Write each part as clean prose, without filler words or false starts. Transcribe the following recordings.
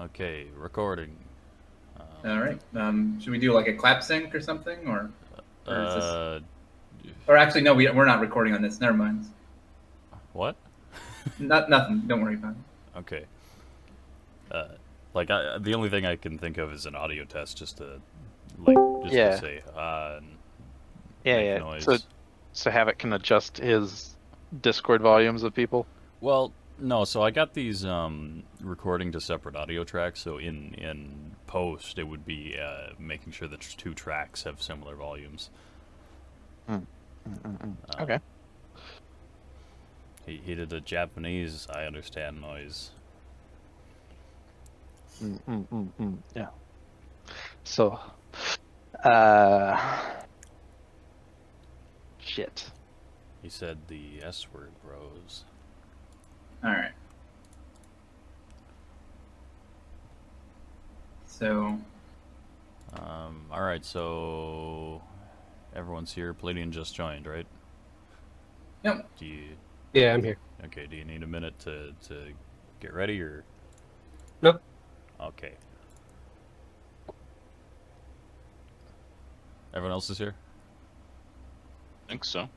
Okay, recording. All right. Should we do like a clap sync or something, or is this? Uh, Or actually, no, we're not recording on this. Never mind. what? Nothing. Don't worry about it. Okay. The only thing I can think of is an audio test, just to Yeah, say and yeah, make yeah. noise. So Havoc can adjust his Discord volumes of people. Well, no. So I got these recording to separate audio tracks. So in post, it would be making sure that two tracks have similar volumes. Okay. He did a Japanese I understand noise. Yeah. So, shit. He said the S word, bros. All right. So. All right. So everyone's here. Palladian just joined, right? Yep. Do you? Yeah, I'm here. Okay. Do you need a minute to get ready or? Nope. Okay. Everyone else is here? Think so.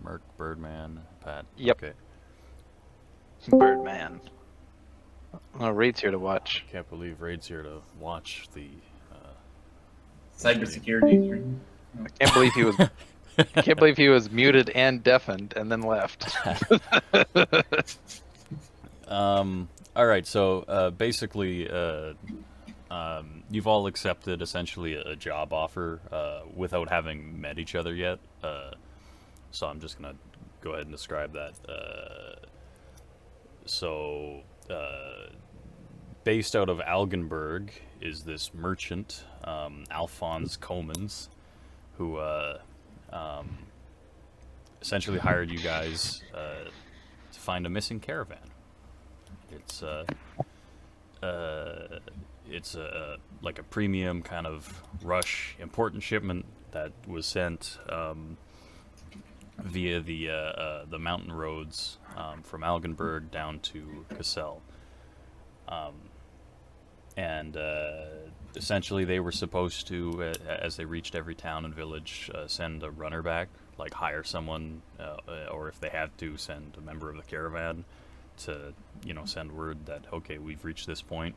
Merc, Birdman, Pat. Yep. Okay. Birdman. Oh, Raid's here to watch. Can't believe Raid's here to watch the. Cybersecurity stream. I can't believe he was. Can't believe he was muted and deafened and then left. All right. So basically, you've all accepted essentially a job offer without having met each other yet. So I'm just gonna go ahead and describe that. Based out of Algenberg is this merchant, Alphonse Comans, who essentially hired you guys to find a missing caravan. It's like a premium kind of rush important shipment that was sent via the mountain roads from Algenberg down to Cassel. And essentially they were supposed to, as they reached every town and village, send a runner back, like hire someone, or if they had to, send a member of the caravan to, send word that, okay, we've reached this point.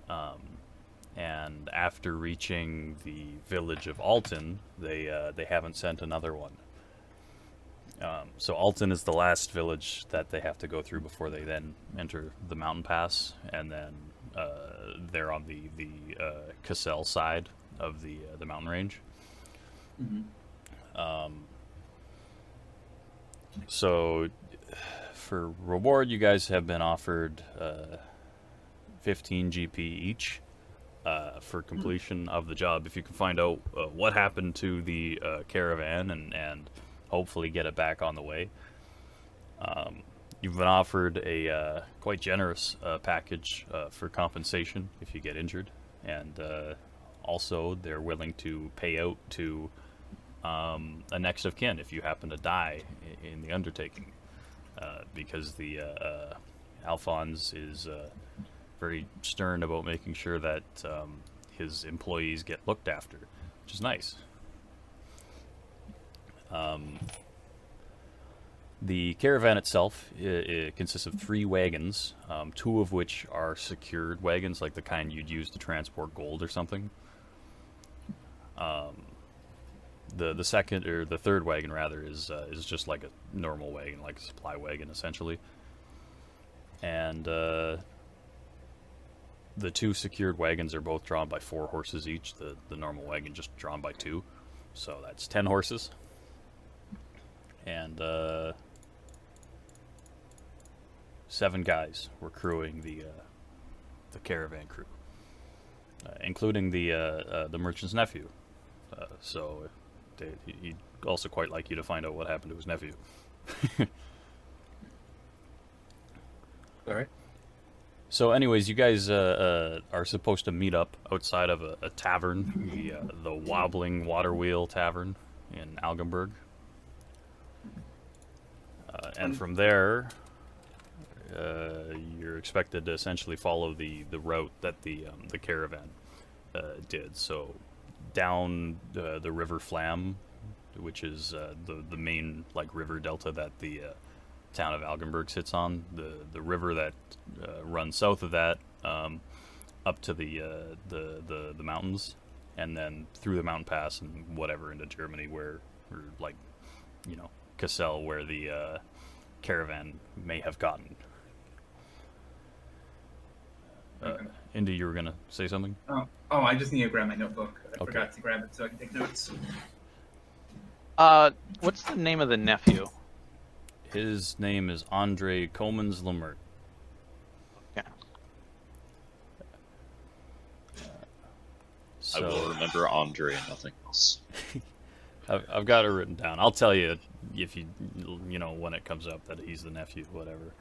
And after reaching the village of Alton, they haven't sent another one. So Alton is the last village that they have to go through before they then enter the mountain pass, and then they're on the Cassel side of the mountain range. Mm-hmm. So for reward, you guys have been offered 15 GP each for completion of the job. If you can find out what happened to the caravan and hopefully get it back on the way. You've been offered a quite generous package for compensation if you get injured, and also they're willing to pay out to a next of kin if you happen to die in the undertaking, because the Alphonse is very stern about making sure that his employees get looked after, which is nice. The caravan itself it consists of 3 wagons, 2 of which are secured wagons, like the kind you'd use to transport gold or something. The second, or the third wagon rather, is just like a normal wagon, like a supply wagon essentially. And the 2 secured wagons are both drawn by 4 horses each. The normal wagon just drawn by 2, so that's 10 horses. And 7 guys were crewing the caravan crew, including the merchant's nephew. So he'd also quite like you to find out what happened to his nephew. All right. So, anyways, you guys are supposed to meet up outside of a tavern, the Wobbling Water Wheel Tavern in Algenberg. And from there, you're expected to essentially follow the route that the caravan did. So down the River Flam, which is the main like river delta that the town of Algenburg sits on. The river that runs south of that up to the mountains, and then through the mountain pass and whatever into Germany, or like Cassel, where the caravan may have gotten. Okay. Indy, you were gonna say something? Oh, I just need to grab my notebook. I Okay. forgot to grab it so I can take notes. What's the name of the nephew? His name is Andre Comans Lemert. Yeah. I will remember Andre and nothing else. I've got it written down. I'll tell you if you when it comes up that he's the nephew, whatever.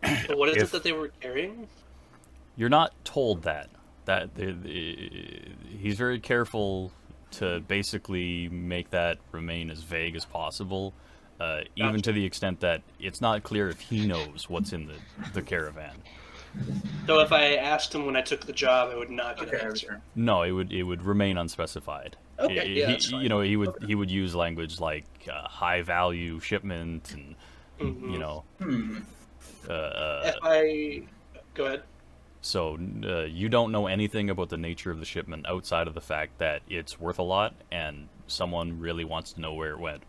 But what is If- it that they were carrying? You're not told that. He's very careful to basically make that remain as vague as possible, even to the extent that it's not clear if he knows what's in the caravan. So if I asked him when I took the job, I would not get Okay, an I answer. return. No, it would remain unspecified. Okay, yeah, that's fine. He would use language like high value shipment and Mhm. uh, If I go ahead. So you don't know anything about the nature of the shipment outside of the fact that it's worth a lot and someone really wants to know where it went.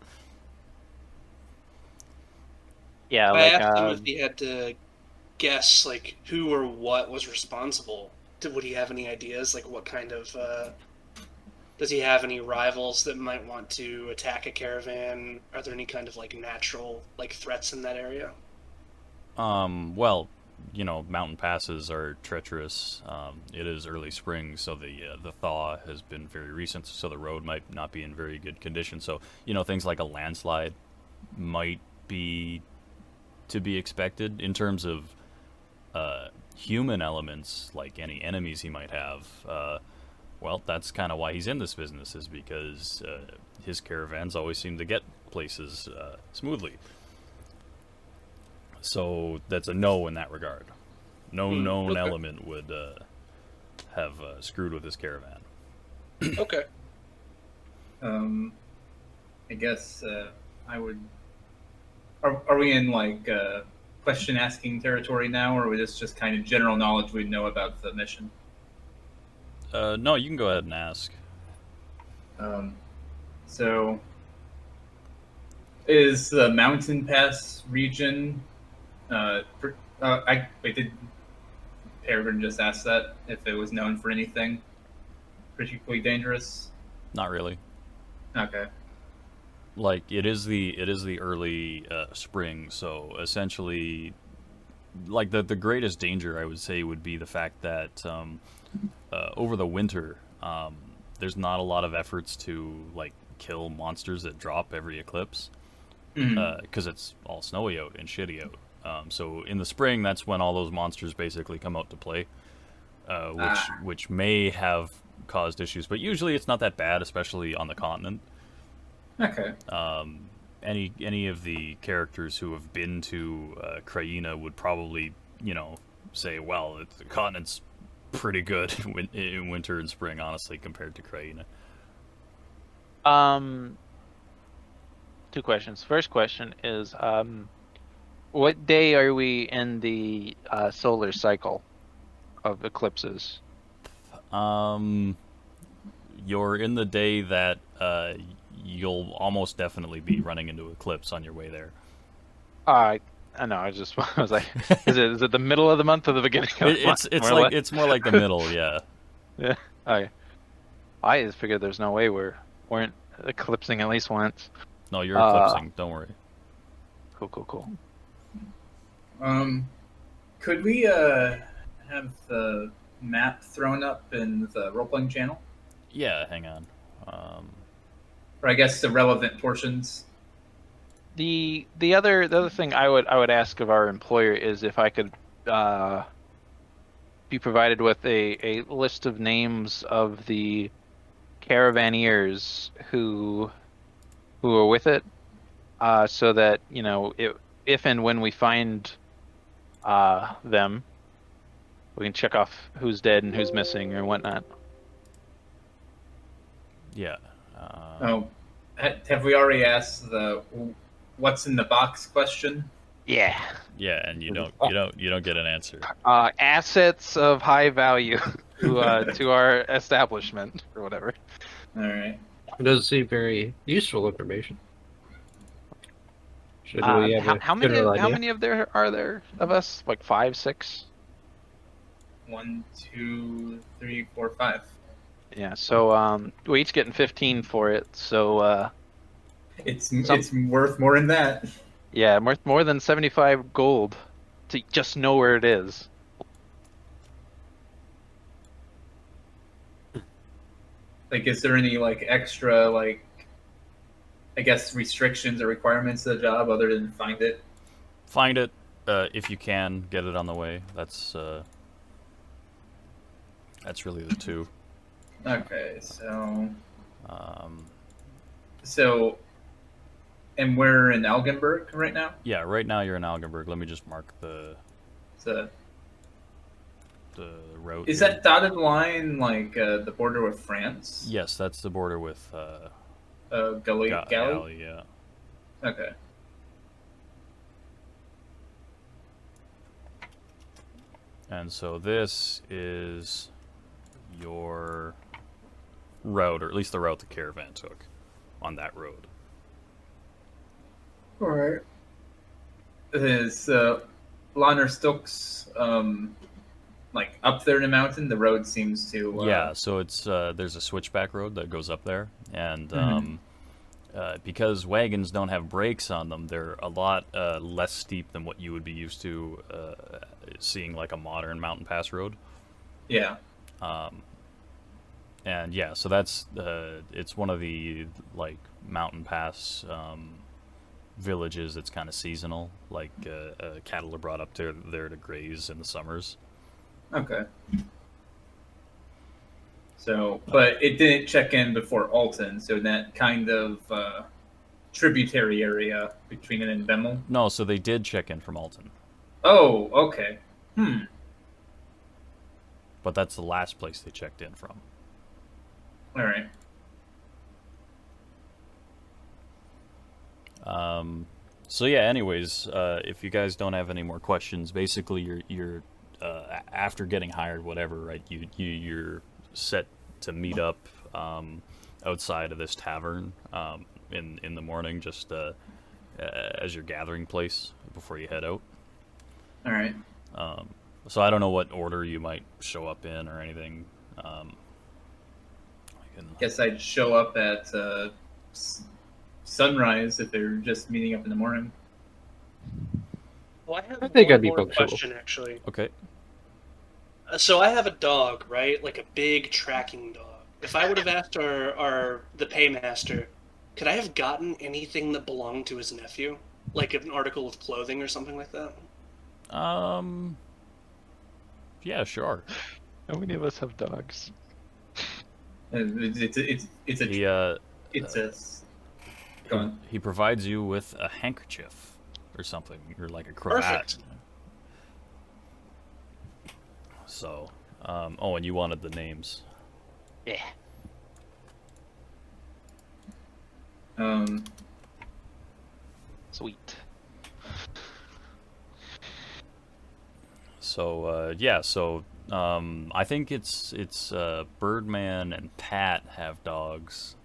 Yeah, If I like asked him if he had to guess like who or what was responsible, would he have any ideas? Like what kind of does he have any rivals that might want to attack a caravan? Are there any kind of like natural like threats in that area? Well, mountain passes are treacherous. It is early spring, so the thaw has been very recent, so the road might not be in very good condition. So things like a landslide might be to be expected. In terms of human elements, like any enemies he might have, well, that's kind of why he's in this business, is because his caravans always seem to get places smoothly. So that's a no in that regard. No known okay. element would have screwed with his caravan. Okay. I guess I would. Are we in like question asking territory now, or is this just kind of general knowledge we know about the mission? No, you can go ahead and ask. So, is the Mountain Pass region? Did Peregrine just ask that if it was known for anything particularly dangerous? Not really. Okay. Like it is the early spring, so essentially, like the greatest danger I would say would be the fact that over the winter, there's not a lot of efforts to like kill monsters that drop every eclipse, because it's all snowy out and shitty out. So in the spring, that's when all those monsters basically come out to play, which may have caused issues, but usually it's not that bad, especially on the continent. Okay. Any of the characters who have been to Kraina would probably, say, well, the continent's pretty good in winter and spring, honestly, compared to Kraina. Two questions. First question is, what day are we in the solar cycle of eclipses? You're in the day that you'll almost definitely be running into eclipse on your way there. I know. I was like, is it the middle of the month or the beginning of the month? It's more like the middle, yeah. Yeah. Okay. I just figured there's no way we weren't eclipsing at least once. No, you're eclipsing. Don't worry. Cool. Could we have the map thrown up in the role-playing channel? Yeah, hang on. Or I guess the relevant portions. The other thing I would ask of our employer is if I could be provided with a list of names of the caravaneers who are with it, so that if and when we find them. We can check off who's dead and who's missing or whatnot. Yeah. Oh, have we already asked the what's in the box question? Yeah. Yeah, and you don't get an answer. Assets of high value to our establishment or whatever. All right. It does seem very useful information. Should we have How a general idea? many of there are there of us? Like 5, 6? 1, 2, 3, 4, 5. Yeah. So we're each getting 15 for it. So It's worth more than that. yeah, more than 75 gold to just know where it is. Like, is there any like extra like, I guess, restrictions or requirements to the job other than find it? Find it if you can. Get it on the way. That's really the two. Okay, so Um, and we're in Algenburg right now. yeah, right now you're in Algenburg. Let me just mark the So road. is here. that dotted line like the border with France? Yes, that's the border with Galley. Galley. Yeah. Okay. And so this is your route, or at least the route the caravan took on that road. All right. Is Lanner Stokes like up there in the mountain? The road seems to. Yeah, so it's there's a switchback road that goes up there, and Mhm. because wagons don't have brakes on them, they're a lot less steep than what you would be used to seeing like a modern mountain pass road. Yeah. And yeah, so that's it's one of the like mountain pass villages. It's kind of seasonal, like cattle are brought up there to graze in the summers. Okay. So, but it didn't check in before Alton, so that kind of tributary area between it and Bemmel. No, so they did check in from Alton, Oh, okay. but that's the last place they checked in from. All right. So yeah. Anyways, if you guys don't have any more questions, basically you're after getting hired, whatever, right? You're set to meet up outside of this tavern in the morning, just as your gathering place before you head out. All right. So I don't know what order you might show up in or anything. Guess I'd show up at sunrise if they're just meeting up in the morning. Well, I have I think one I'd be more punctual. question actually. Okay. So I have a dog, right? Like a big tracking dog. If I would have asked the paymaster, could I have gotten anything that belonged to his nephew, like an article of clothing or something like that? Yeah, sure. How many of us have dogs? It's a He go on. he provides you with a handkerchief or something, or like a cravat. Perfect. So, oh, and you wanted the names. Yeah. Sweet. So, yeah, so I think it's Birdman and Pat have dogs.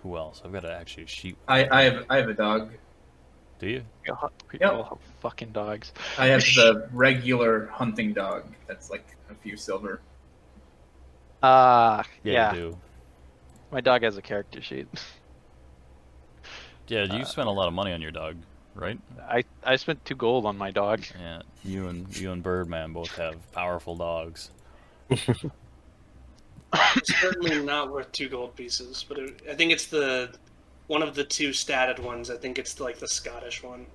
Who else? I've got actually a sheet. I have a dog. Do you? People have fucking dogs. I have the regular hunting dog. That's like a few silver. Yeah, Yeah. you do. My dog has a character sheet. Yeah, you spent a lot of money on your dog, right? I spent 2 gold on my dog. Yeah, you and Birdman both have powerful dogs. It's certainly not worth 2 gold pieces, but I think it's one of the 2 statted ones. I think it's like the Scottish one.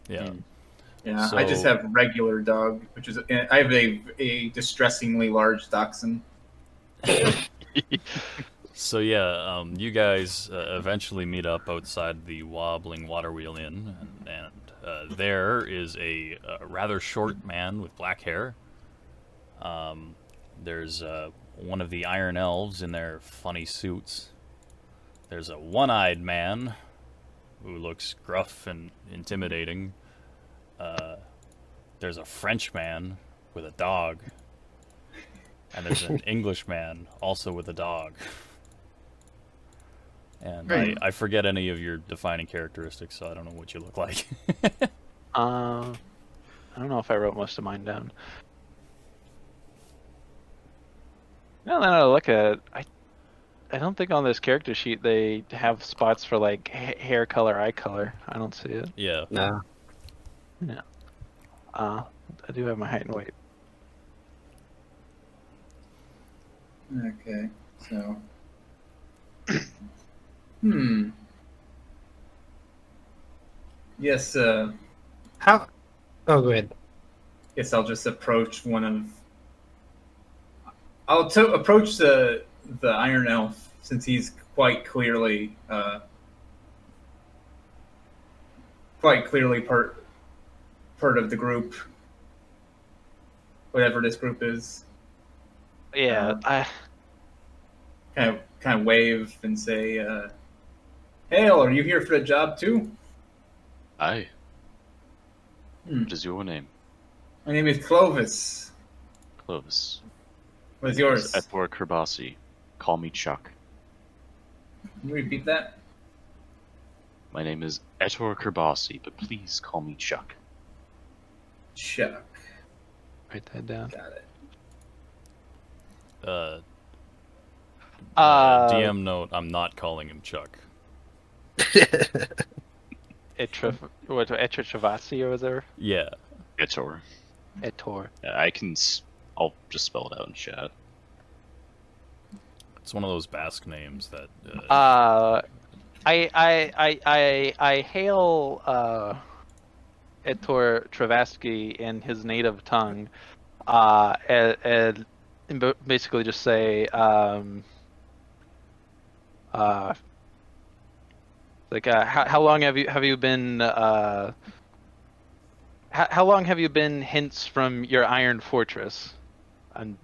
Yeah. Yeah, I just So- have regular dog, which is I have a distressingly large dachshund. So yeah, you guys eventually meet up outside the Wobbling Water Wheel Inn, and there is a rather short man with black hair. There's one of the Iron Elves in their funny suits. There's a one-eyed man who looks gruff and intimidating. There's a French man with a dog. And there's an English man also with a dog. And I forget any of your defining characteristics, so I don't know what you look like. I don't know if I wrote most of mine down. Now that I look at it, I don't think on this character sheet they have spots for like hair color, eye color. I don't see it. Yeah. No. Yeah. I do have my height and weight. Okay, so. Yes, How? Oh, go ahead. guess I'll just approach one of. I'll approach the Iron Elf since he's quite clearly part of the group, whatever this group is. Yeah, Kind of wave and say, "Hail, are you here for the job too?" Aye. Hmm. What is your name? My name is Clovis. Clovis. What is yours? Etor Kerbasi. Call me Chuck. Can you repeat that? My name is Etor Kerbasi, but please call me Chuck. Chuck. write that down. Got it. DM note: I'm not calling him Chuck. Etra Travasi or whatever. Yeah. Etor. Etor. Yeah, I'll just spell it out in chat. It's one of those Basque names that. I hail Etor Travasky in his native tongue, and basically just say, how long have you been how long have you been hints from your iron fortress? I'm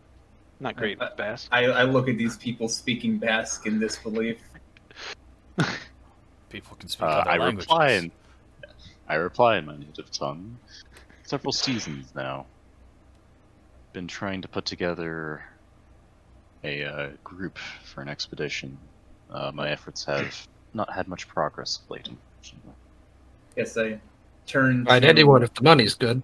not great with Basque. I look at these people speaking Basque in disbelief. People can speak other I languages. reply in my native tongue. Several seasons now. Been trying to put together a group for an expedition. My efforts have not had much progress of late, unfortunately. Yes, I turn. Right, to- anyone if the money's good.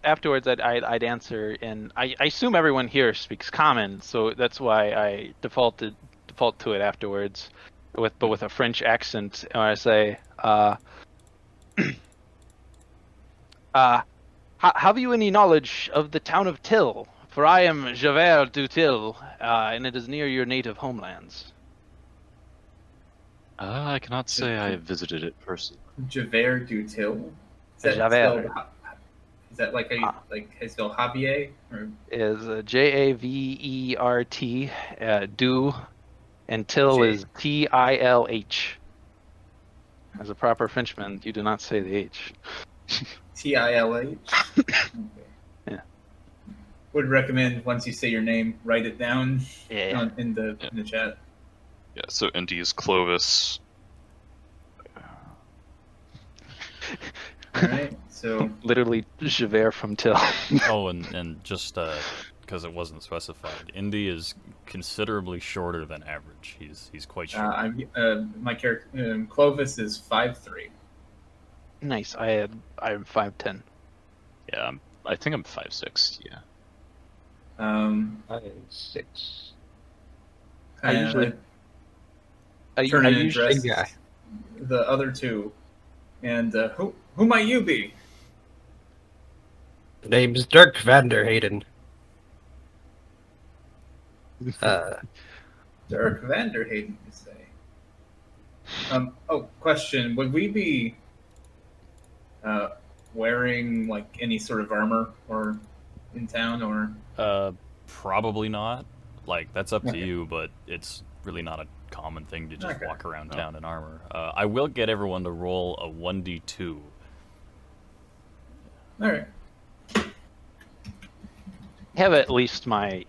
Afterwards I'd answer, and I assume everyone here speaks Common, so that's why I default to it afterwards, with a French accent. And I say, have you any knowledge of the town of Till? For I am Javert du Till, and it is near your native homelands. I cannot say I have visited it personally. Javert du Till. Is that Javert. spelled? Is that like I spell Javier or Is Javert, do, and Till J. is Tilh. As a proper Frenchman, you do not say the H. Tilh? Okay. Yeah. Would recommend once you say your name, write it down Yeah. in the chat. Yeah, so Indy is Clovis. All right. So Literally Javert from Till. Oh, and just because it wasn't specified, Indy is considerably shorter than average. He's quite short. my character Clovis is 5'3". Nice. I'm 5'10". Yeah, I think I'm 5'6". Yeah. 6. I usually- turn and usually address Big guy. the other two. And who might you be? The name's Dirk Vanderhayden. Dirk Vanderhayden, you say? Question: would we be wearing like any sort of armor or in town or? Probably not. Like, that's up to Okay. you, but it's really not a common thing to just Okay. walk around Oh. town in armor. I will get everyone to roll a 1d2. All right. I have at least my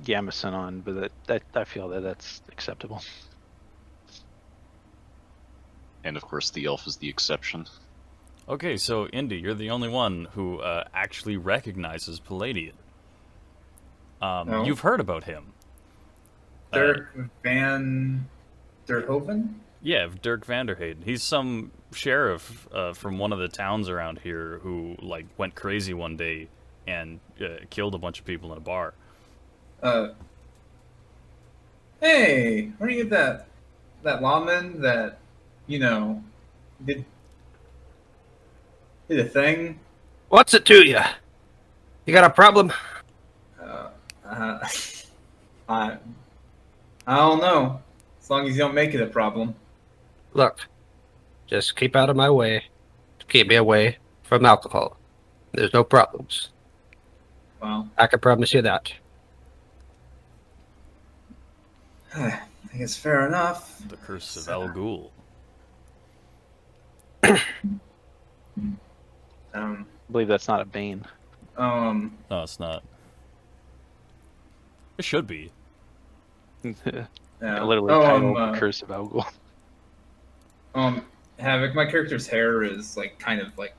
gambeson on, but I feel that's acceptable. And of course, the elf is the exception. Okay, so Indy, you're the only one who actually recognizes Palladian. No. You've heard about him. Dirk Van der Hoven? Yeah, Dirk Vanderhayden. He's some sheriff from one of the towns around here who like went crazy one day and killed a bunch of people in a bar. Hey, where do you get that lawman that, did a thing? What's it to you? You got a problem? I I don't know. As long as you don't make it a problem. Look, just keep out of my way. Keep me away from alcohol. There's no problems. Well, I can promise you that. I guess fair enough. The Curse of El Ghul. Um, I believe that's not a bane. um, No, it's not. It should be. yeah. Literally titled Curse of Elgul. Havoc, my character's hair is like kind of like,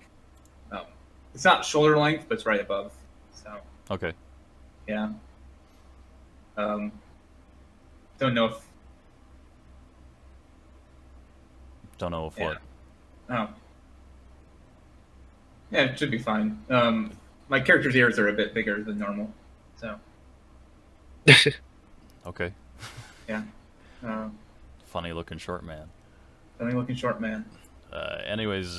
it's not shoulder length, but it's right above. So Okay. yeah. Don't know if. Don't know if Yeah. what. Oh. Yeah, it should be fine. My character's ears are a bit bigger than normal, so Okay. uh, Funny looking short man. funny looking short man. Anyways,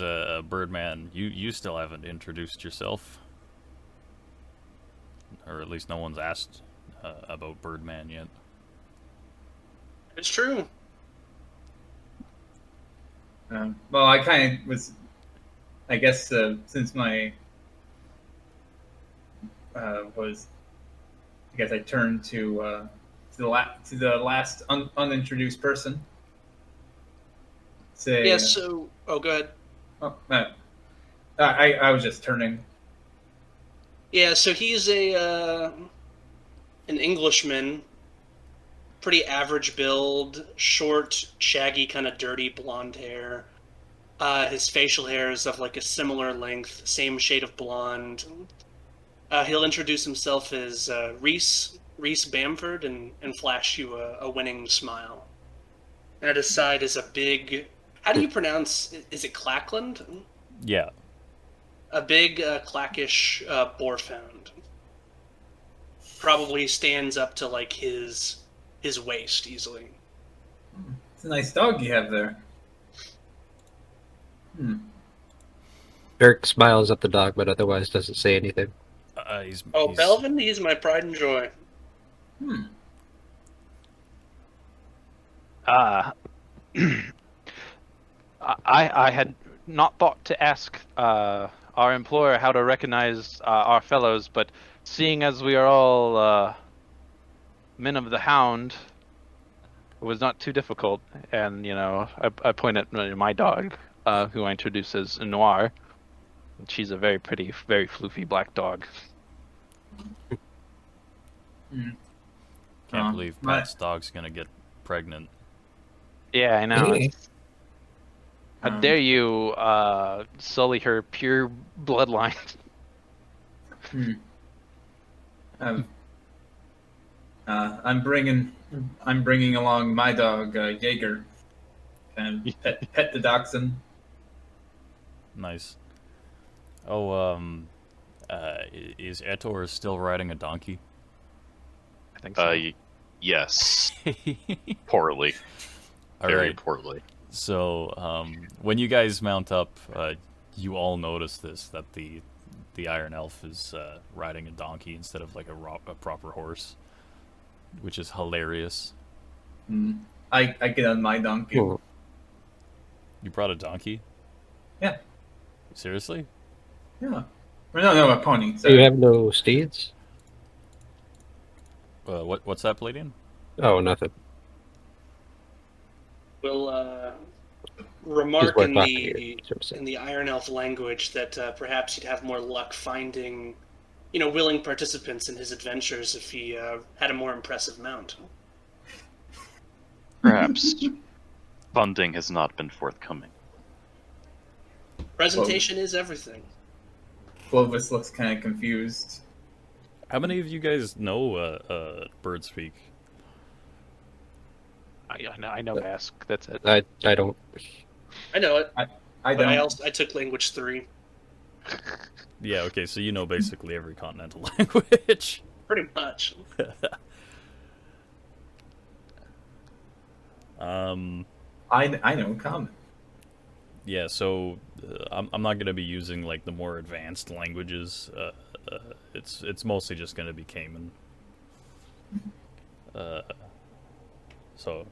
Birdman, you still haven't introduced yourself. Or at least no one's asked about Birdman yet. It's true. Well, I kind of was, I guess, since my was, I guess I turned to the last unintroduced person. Say, Yeah, so... Oh, go ahead. I was just turning. Yeah, so he's an Englishman, pretty average build, short, shaggy, kind of dirty blonde hair. His facial hair is of like a similar length, same shade of blonde. He'll introduce himself as Reese Bamford and flash you a winning smile. And at his side is a big... How do you pronounce... Is it Clackland? Yeah. A big clackish boarhound. Probably stands up to like his waist easily. It's a nice dog you have there. Dirk smiles at the dog, but otherwise doesn't say anything. He's Belvin, he's my pride and joy. I had not thought to ask our employer how to recognize our fellows, but seeing as we are all men of the Hound, it was not too difficult. And I point at my dog, who I introduce as Noir. She's a very pretty, very floofy black dog. Can't believe Pat's dog's gonna get pregnant. Yeah, I know. Hey. How dare you sully her pure bloodline? I'm bringing along my dog Jaeger, and pet the dachshund. Nice. Oh, is Etor still riding a donkey? I think so. Yes. Poorly. All Very right. poorly. So, when you guys mount up, you all notice this, that the Iron Elf is riding a donkey instead of like a proper horse, which is hilarious. I get on my donkey. Oh. You brought a donkey? Yeah. Seriously? Yeah. Or no, a pony. Do Sorry. you have no steeds? What's that, Palladian? Oh, nothing. We'll He's remark worth in talking to. the That's what I'm saying. in the Iron Elf language that perhaps he'd have more luck finding, willing participants in his adventures if he had a more impressive mount. Perhaps funding has not been forthcoming. Presentation is everything. Clovis looks kind of confused. How many of you guys know bird speak? I know Ask. That's it. I don't. I know it, I but don't. I took language 3. Yeah, okay, so you know basically every continental language. Pretty much. I know common. Yeah, so I'm not gonna be using like the more advanced languages. It's mostly just gonna be Cayman. So,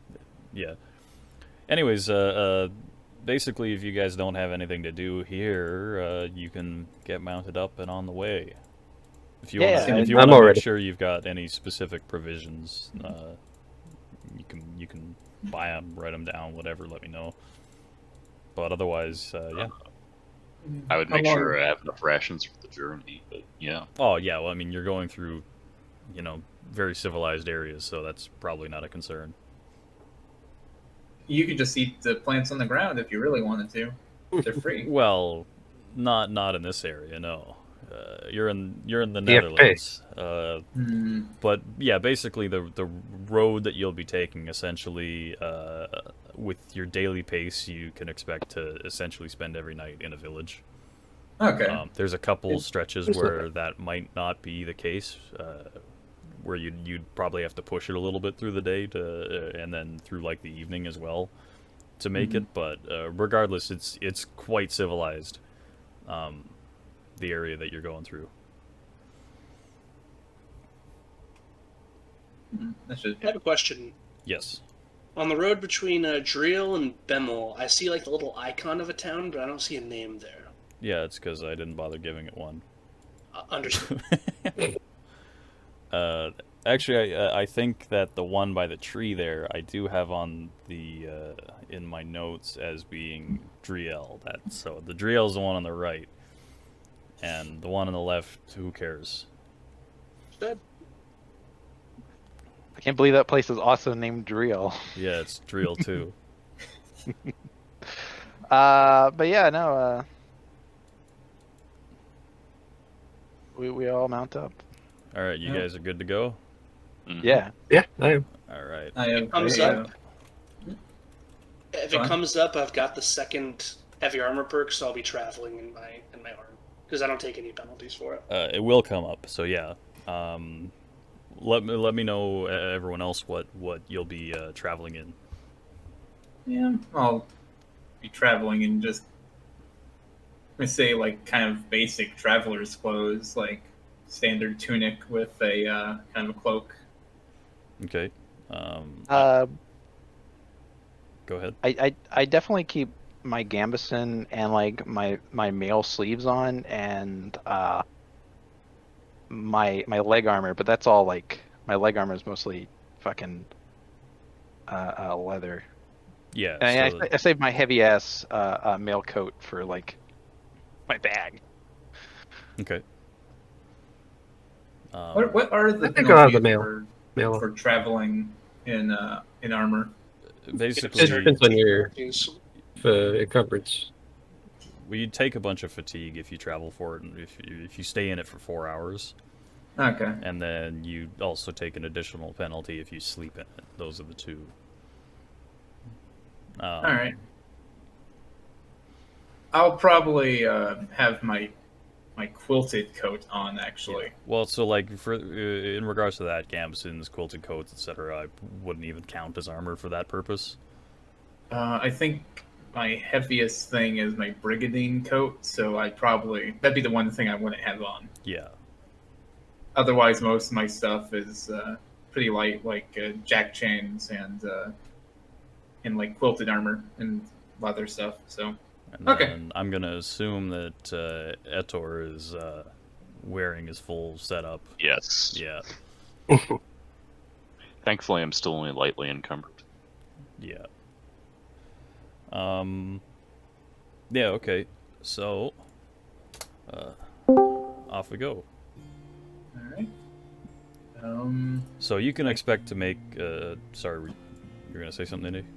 yeah. Anyways, basically, if you guys don't have anything to do here, you can get mounted up and on the way. If you Yeah, want, if you I'm want to make already. sure you've got any specific provisions, you can buy them, write them down, whatever. Let me know. But otherwise, yeah. I would How make long- sure I have enough rations for the journey, but yeah. Oh yeah. Well, I mean, you're going through, very civilized areas, so that's probably not a concern. You could just eat the plants on the ground if you really wanted to. They're free. Well, not in this area. No. You're in the You have to pay. Netherlands. Hmm. But yeah, basically the road that you'll be taking, essentially, with your daily pace, you can expect to essentially spend every night in a village. Okay. There's a couple stretches It's not where that might not be the case, where you'd probably have to push it a little bit through the day and then through like the evening as well to make it. But regardless, it's quite civilized. The area that you're going through. That should. I have a question. Yes. On the road between Driel and Bemmel, I see like the little icon of a town, but I don't see a name there. Yeah, it's because I didn't bother giving it one. Understood. Actually, I think that the one by the tree there, I do have on the in my notes as being Driel. So the Driel's the one on the right, and the one on the left. Who cares? Good. I can't believe that place is also named Driel. Yeah, it's Driel too. But yeah, no. We all mount up. All right, you Yeah. guys are good to go. Mhm. Yeah. Yeah, I am. All right. I have. Thumbs up. If it Fine. comes up, I've got the second heavy armor perk, so I'll be traveling in my arm because I don't take any penalties for it. It will come up. So yeah. Let me know, everyone else, what you'll be traveling in. Yeah, I'll be traveling in just, let me say, like kind of basic traveler's clothes, like standard tunic with a kind of a cloak. Okay. Uh, Go ahead. I definitely keep my gambeson and like my mail sleeves on and my leg armor, but that's all like my leg armor is mostly fucking leather. Yeah. And so I saved my heavy ass mail coat for like my bag. okay. What are the I think I'll have the penalties mail. for traveling in armor? Basically, It depends on your Things- encumbrance. well, you take a bunch of fatigue if you travel for it, and if you stay in it for 4 hours, Okay. and then you also take an additional penalty if you sleep in it. Those are the two. All right. I'll probably have my quilted coat on, actually. Well, so like for in regards to that, gambesons, quilted coats, etc., I wouldn't even count as armor for that purpose. I think my heaviest thing is my brigadine coat, so that'd be the one thing I wouldn't have on. Yeah. Otherwise, most of my stuff is pretty light, like jack chains and like quilted armor and leather stuff. So And Okay. then I'm gonna assume that Etor is wearing his full setup. Yes. Yeah. Thankfully, I'm still only lightly encumbered. Yeah. Yeah. Okay. So, off we go. All right. So you can expect to make. Sorry, you're gonna say something, Indy?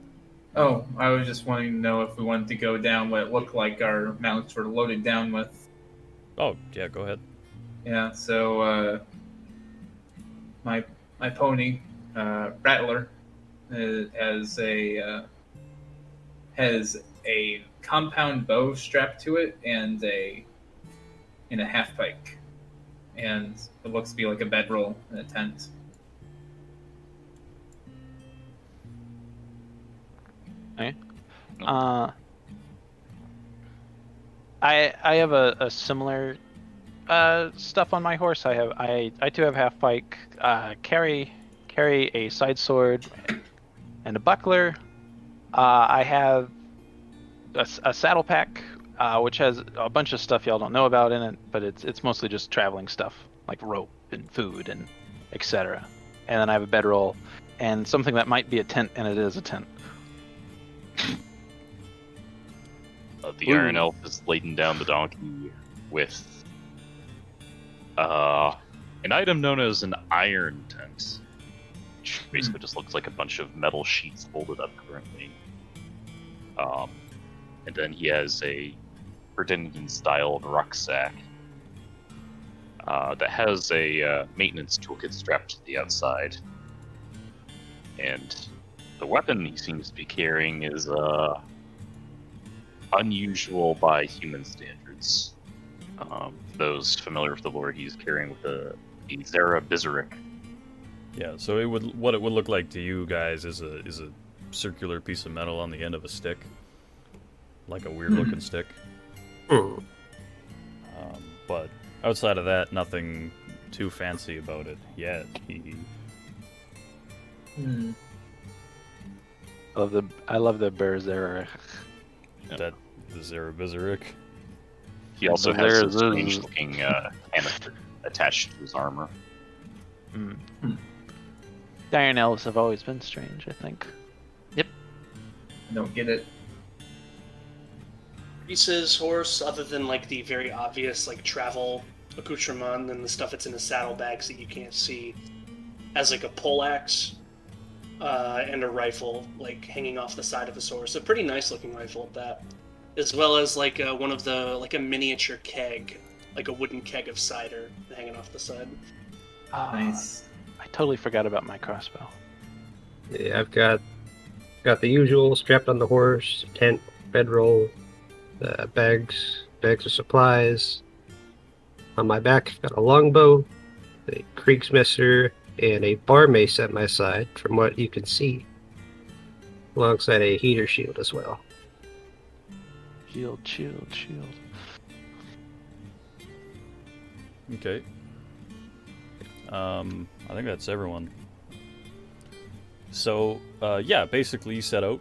Oh, I was just wanting to know if we wanted to go down what it looked like our mounts were loaded down with. Oh, yeah. Go ahead. Yeah. So my pony, Rattler, has a compound bow strapped to it and a half pike, and it looks to be like a bedroll in a tent. I have a similar stuff on my horse. I too have half pike. Carry a side sword and a buckler. I have a saddle pack, which has a bunch of stuff y'all don't know about in it, but it's mostly just traveling stuff like rope and food and etc. And then I have a bedroll and something that might be a tent, and it is a tent. The Iron Elf is laden down the donkey with an item known as an iron tent, which basically just looks like a bunch of metal sheets folded up currently. And then he has a Verdinian-style rucksack that has a maintenance toolkit strapped to the outside. And the weapon he seems to be carrying is unusual by human standards. Those familiar with the lore, he's carrying with a Zara Bizarek. Yeah. So what it would look like to you guys is a circular piece of metal on the end of a stick, like a weird looking stick. But outside of that, nothing too fancy about it yet. I love the Berserker. That the Zara Bizarek. He also The has a Zara- strange-looking canister attached to his armor. The Iron Elves have always been strange, I think. I don't get it. Reese's horse, other than like the very obvious like travel accoutrement and the stuff that's in the saddlebags that you can't see, has like a poleaxe and a rifle like hanging off the side of his horse. A pretty nice looking rifle at that, as well as like one of the like a miniature keg, like a wooden keg of cider hanging off the side. Nice. I totally forgot about my crossbow. Yeah, I've got the usual strapped on the horse, tent, bedroll, bags of supplies. On my back, I've got a longbow, a Kriegsmesser, and a bar mace at my side, from what you can see, alongside a heater shield as well. Shield. Okay. I think that's everyone. So, yeah, basically you set out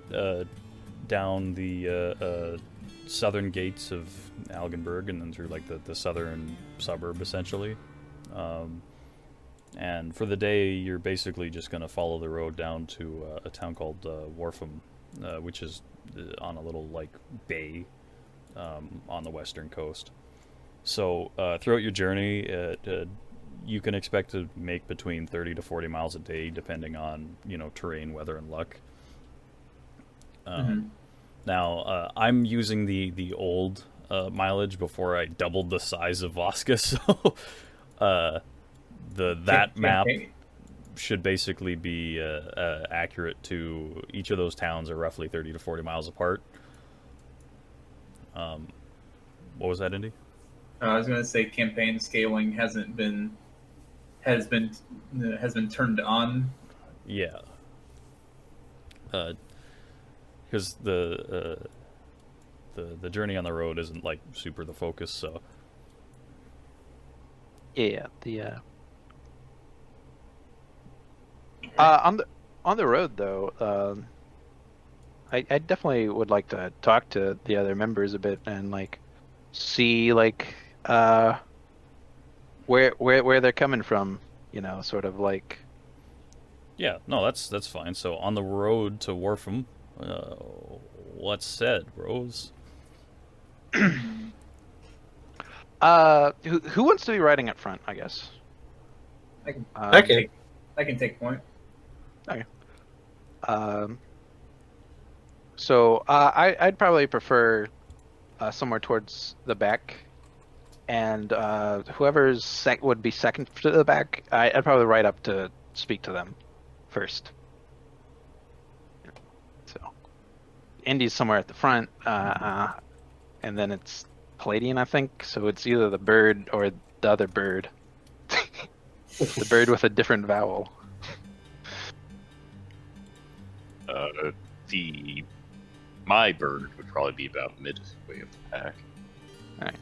down the southern gates of Algenberg and then through like the southern suburb, essentially. And for the day, you're basically just going to follow the road down to a town called Warfum, which is on a little like bay on the western coast. So throughout your journey, you can expect to make between 30 to 40 miles a day, depending on terrain, weather, and luck. Now, I'm using the old mileage before I doubled the size of Voska, so that map should basically be accurate to each of those towns are roughly 30 to 40 miles apart. What was that, Indy? I was going to say campaign scaling has been turned on. Yeah. Because the journey on the road isn't like super the focus, so Yeah, on the road though, I definitely would like to talk to the other members a bit and like see like where they're coming from, sort of like. yeah, no, that's fine. So on the road to Warfum, What's said, Rose? Who wants to be riding up front? I guess. I can, I can. I can take point. Um, I'd probably prefer somewhere towards the back, and whoever's would be second to the back, I'd probably ride up to speak to them first. So, Indy's somewhere at the front, and then it's Palladian, I think. So it's either the bird or the other bird, the bird with a different vowel. My bird would probably be about midway of the pack.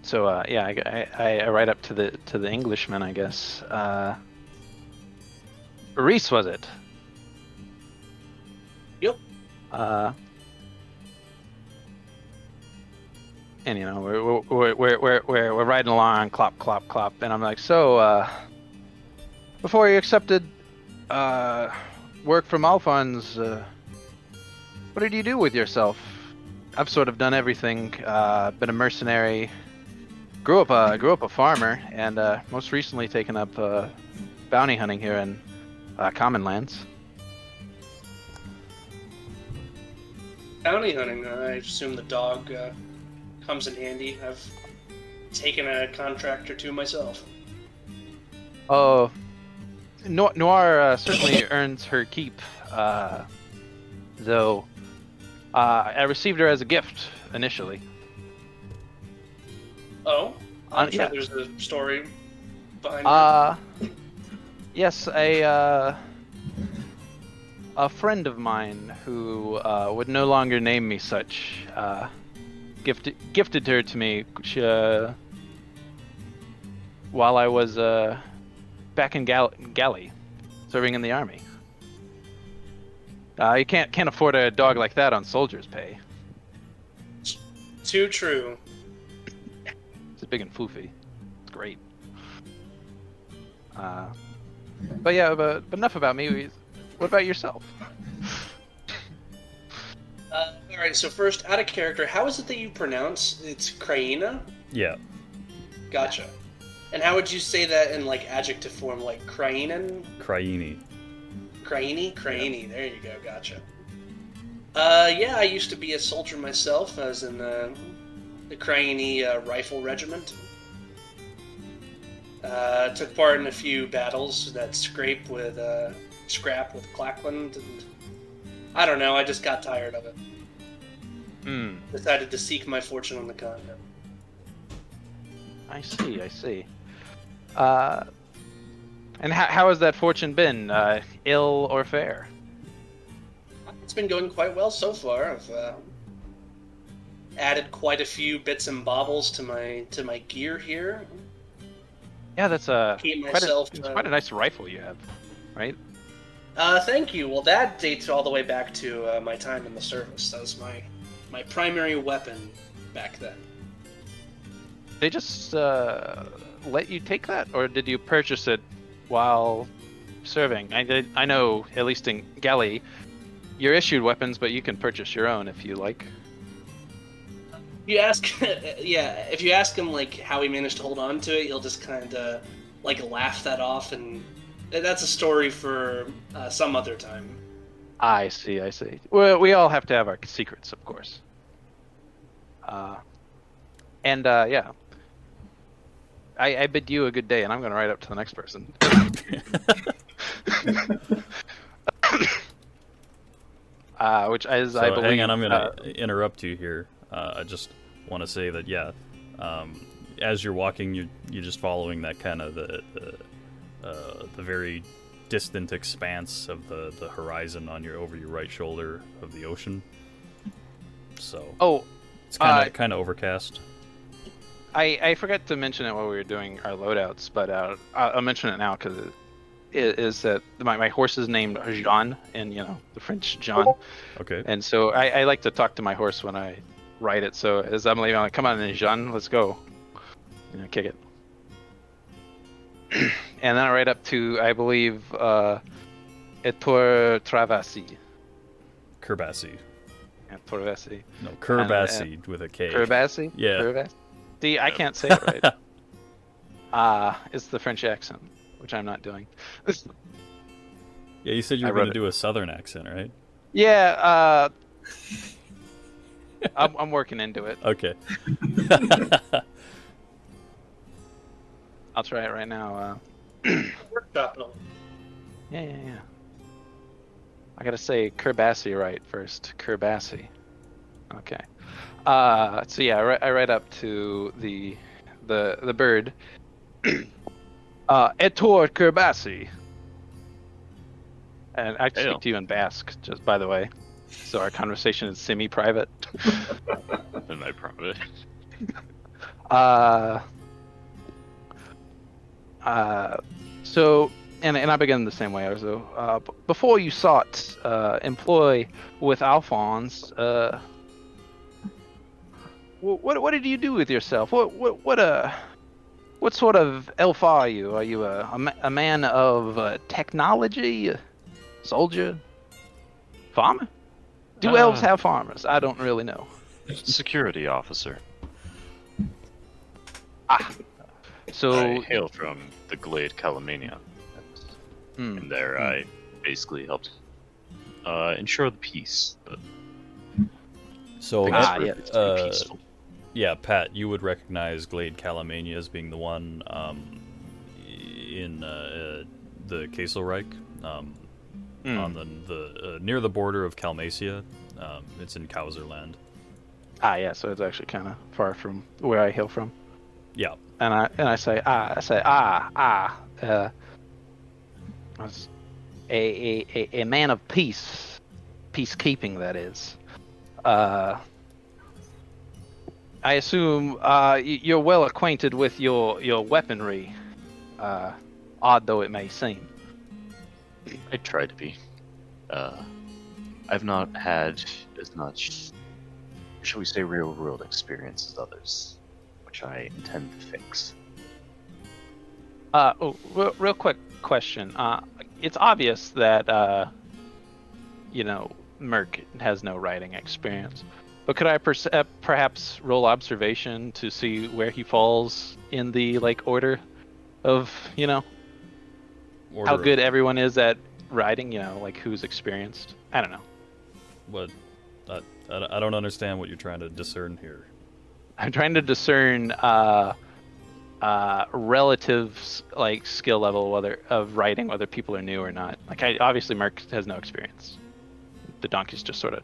So I ride up to the Englishman, I guess. Reese, was it? Yep. And you know we're riding along, clop clop clop, and I'm like, so before you accepted work from Alphonse, what did you do with yourself? I've sort of done everything. Been a mercenary. Grew up a farmer, and most recently taken up bounty hunting here in Common Lands. Bounty hunting. I assume the dog comes in handy. I've taken a contract or two myself. Oh, Noir certainly earns her keep, though I received her as a gift initially. Oh, I'm sure yeah. there's a story behind that. Yes, a friend of mine who would no longer name me such gifted her to me while I was back in Galley, serving in the army. You can't afford a dog like that on soldier's pay. Too true. It's big and floofy. It's great. But yeah, but enough about me. What about yourself? All right. So first, out of character, how is it that you pronounce it's Craina? Yeah. Gotcha. And how would you say that in like adjective form, like Crainen? Cryini. Craini. There you go. Gotcha. Yeah, I used to be a soldier myself. I was in the Craini Rifle Regiment. Took part in a few battles that scrap with Clackland, and I don't know. I just got tired of it. Decided to seek my fortune on the continent. I see. And how has that fortune been? Ill or fair? It's been going quite well so far. I've added quite a few bits and baubles to my gear here. Yeah, that's Keep quite myself. a nice rifle you have, right? Thank you. Well, that dates all the way back to my time in the service. That was my primary weapon back then. They just let you take that, or did you purchase it while serving? I know, at least in Galley, you're issued weapons, but you can purchase your own if you like. You ask, yeah. If you ask him like how he managed to hold on to it, he'll just kind of like laugh that off, and that's a story for some other time. I see. Well, we all have to have our secrets, of course. Yeah. I bid you a good day, and I'm going to ride up to the next person. Which is, I believe. Hang on, I'm going to interrupt you here. I just want to say that, yeah, as you're walking, you're just following that kind of the very distant expanse of the horizon over your right shoulder of the ocean. So it's kind of overcast. I forgot to mention it while we were doing our loadouts, but I'll mention it now because it is that my horse is named Jean, and the French Jean. Okay. And so I like to talk to my horse when I ride it. So as I'm leaving, I'm like, "Come on, then, Jean, let's go." Kick it. And then I ride up to, I believe, Ettore Travasi. Kerbassi. Yeah, Torvesi. No, Kerbassi with a K. Kerbassi? Yeah. Kerbassi? See, I can't say it right. It's the French accent, which I'm not doing. Yeah, you said you I were wrote going to it. do a southern accent, right? Yeah, I'm working into it. Okay. I'll try it right now. Workshop it. Yeah. I gotta say Kerbassi right first. Kerbassi. Okay. So yeah, I write up to the bird. Ettore Kerbassi. And I Hail. speak to you in Basque, just by the way. So our conversation is semi-private. In my private. So, and I begin the same way. Also, before you sought employ with Alphonse, what did you do with yourself? What sort of elf are you? Are you a man of technology, soldier, farmer? Do elves have farmers? I don't really know. Security officer. So I hail from the Glade Calamania. Hmm. And there I basically helped ensure the peace. But So, things were yeah. to be peaceful. yeah, Pat, you would recognize Glade Calamania as being the one in the Kaiselreich, on the near the border of Calmacia. It's in Kauserland. Yeah. So it's actually kind of far from where I hail from. Yeah. And I say as a man of peacekeeping, that is. I assume you're well acquainted with your weaponry, odd though it may seem. I try to be. I've not had as much, shall we say, real-world experience as others, which I intend to fix. Real quick question. It's obvious that Merc has no writing experience, but could I perhaps roll observation to see where he falls in the order of how Order good of- everyone is at writing? Who's experienced? I don't know. What? I don't understand what you're trying to discern here. I'm trying to discern relative skill level of writing, whether people are new or not. Obviously Merc has no experience. The donkey's just sort of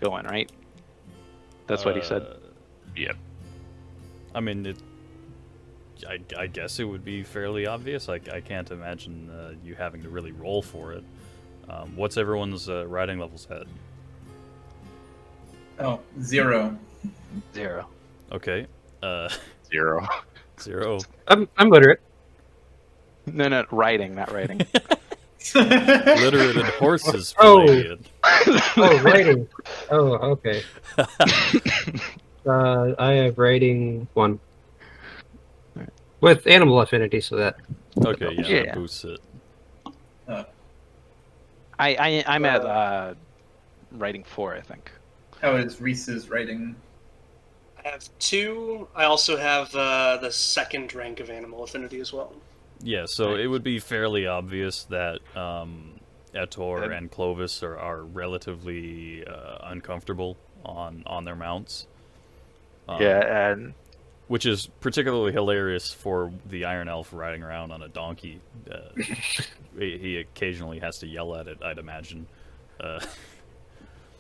going, right? That's what he said. Yep. I mean, I guess it would be fairly obvious. I can't imagine you having to really roll for it. What's everyone's writing levels at? Oh, 0. 0. Okay. 0. 0. I'm literate. No, writing, not writing. Literate and horses. Oh. Related. Oh, writing. Oh, okay. I have writing 1. With animal affinity, so that. Okay, yeah, Yeah. that boosts it. I'm at writing 4, I think. How is Reese's writing? I have 2. I also have the second rank of animal affinity as well. Yeah, so it would be fairly obvious that Ettore Good. and Clovis are relatively uncomfortable on their mounts. And Which is particularly hilarious for the Iron Elf riding around on a donkey. He occasionally has to yell at it, I'd imagine.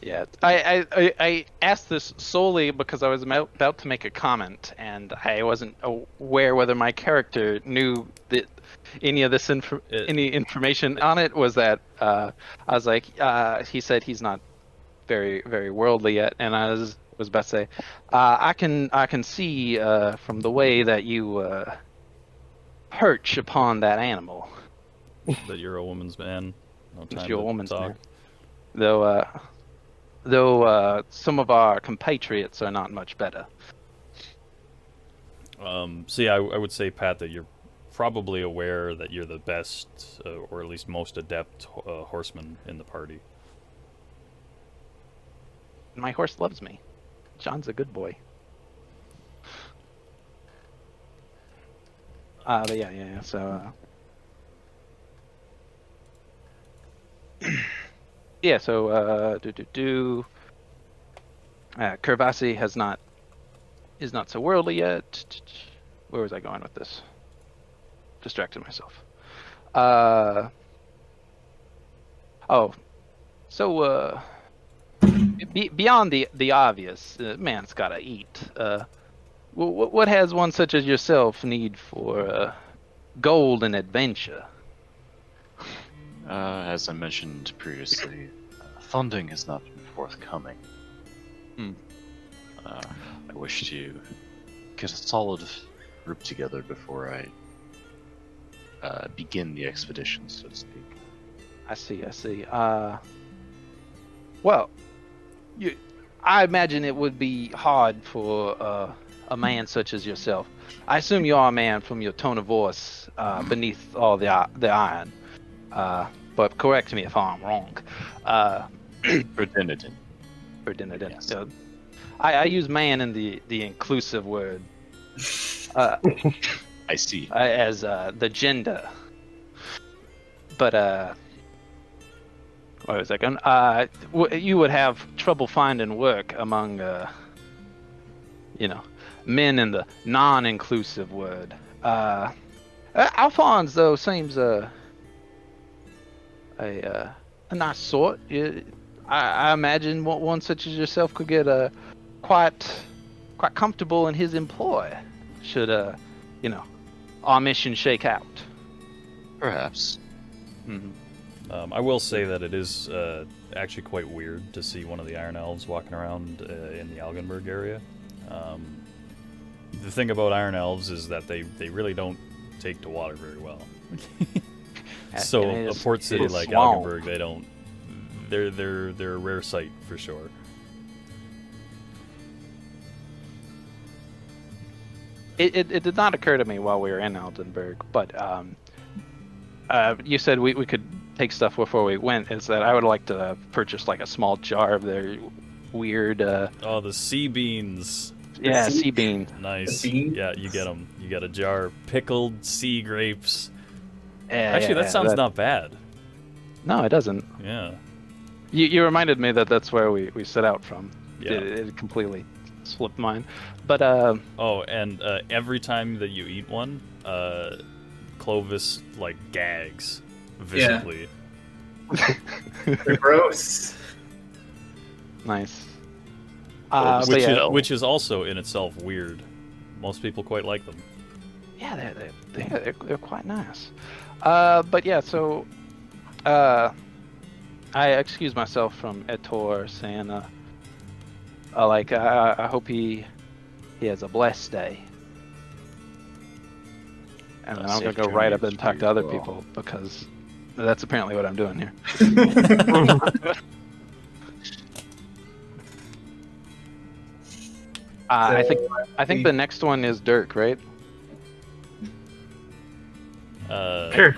yeah, I asked this solely because I was about to make a comment, and I wasn't aware whether my character knew that any of this any information on it. Was that I was like, he said he's not very very worldly yet, and I was about to say, I can see from the way that you perch upon that animal. That you're a woman's man. No time You're a to woman's talk. man. Though some of our compatriots are not much better. So yeah, I would say, Pat, that you're probably aware that you're the best, or at least most adept horseman in the party. My horse loves me. John's a good boy. But yeah. So, yeah. So, Kervasi is not so worldly yet. Where was I going with this? Distracted myself. So beyond the obvious, man's gotta eat. What has one such as yourself need for gold and adventure? As I mentioned previously, funding has not been forthcoming. Hmm. I wish to get a solid group together before I begin the expedition, so to speak. I see. Well, I imagine it would be hard for a man such as yourself. I assume you are a man from your tone of voice beneath all the iron. But correct me if I'm wrong. Verdinitin. Yes. Yes. I use man in the inclusive word I see. as the gender. But wait a second. You would have trouble finding work among men in the non-inclusive word. Alphonse though seems a nice sort. I imagine one such as yourself could get quite comfortable in his employ. Should our mission shake out. Perhaps. Mm-hmm. I will say that it is actually quite weird to see one of the Iron Elves walking around in the Algenberg area. The thing about Iron Elves is that they really don't take to water very well. So a port city like Algenberg, they don't. They're a rare sight for sure. It did not occur to me while we were in Aldenburg, but you said we could take stuff before we went. Is that I would like to purchase like a small jar of their weird. Oh, the sea beans. Yeah, sea bean. Nice. beans? Yeah, you get them. You get a jar of pickled sea grapes. Yeah, Actually, that sounds not bad. No, it doesn't. Yeah. You reminded me that that's where we set out from. Yeah. It completely slipped mine. But Oh, and every time that you eat one, Clovis like gags visibly. They're gross. nice. Well, But yeah, Which is also in itself weird. Most people quite like them. yeah, they're quite nice. But yeah, so I excuse myself from Etor saying, I hope he has a blessed day. And then I'm gonna Safe go right up journey and talk to to other you all. people because that's apparently what I'm doing here. I think the next one is Dirk, right? Sure.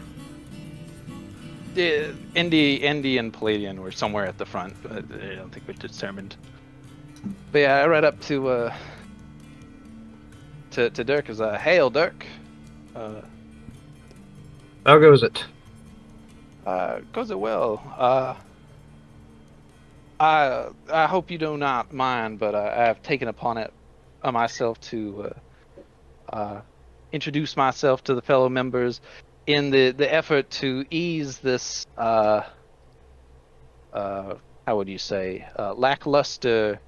Yeah, Indy and Palladian were somewhere at the front, but I don't think we determined. But yeah, I read up to Dirk as hail Dirk. How goes it? Goes it well. I hope you do not mind, but I have taken upon it myself to introduce myself to the fellow members in the effort to ease this how would you say lackluster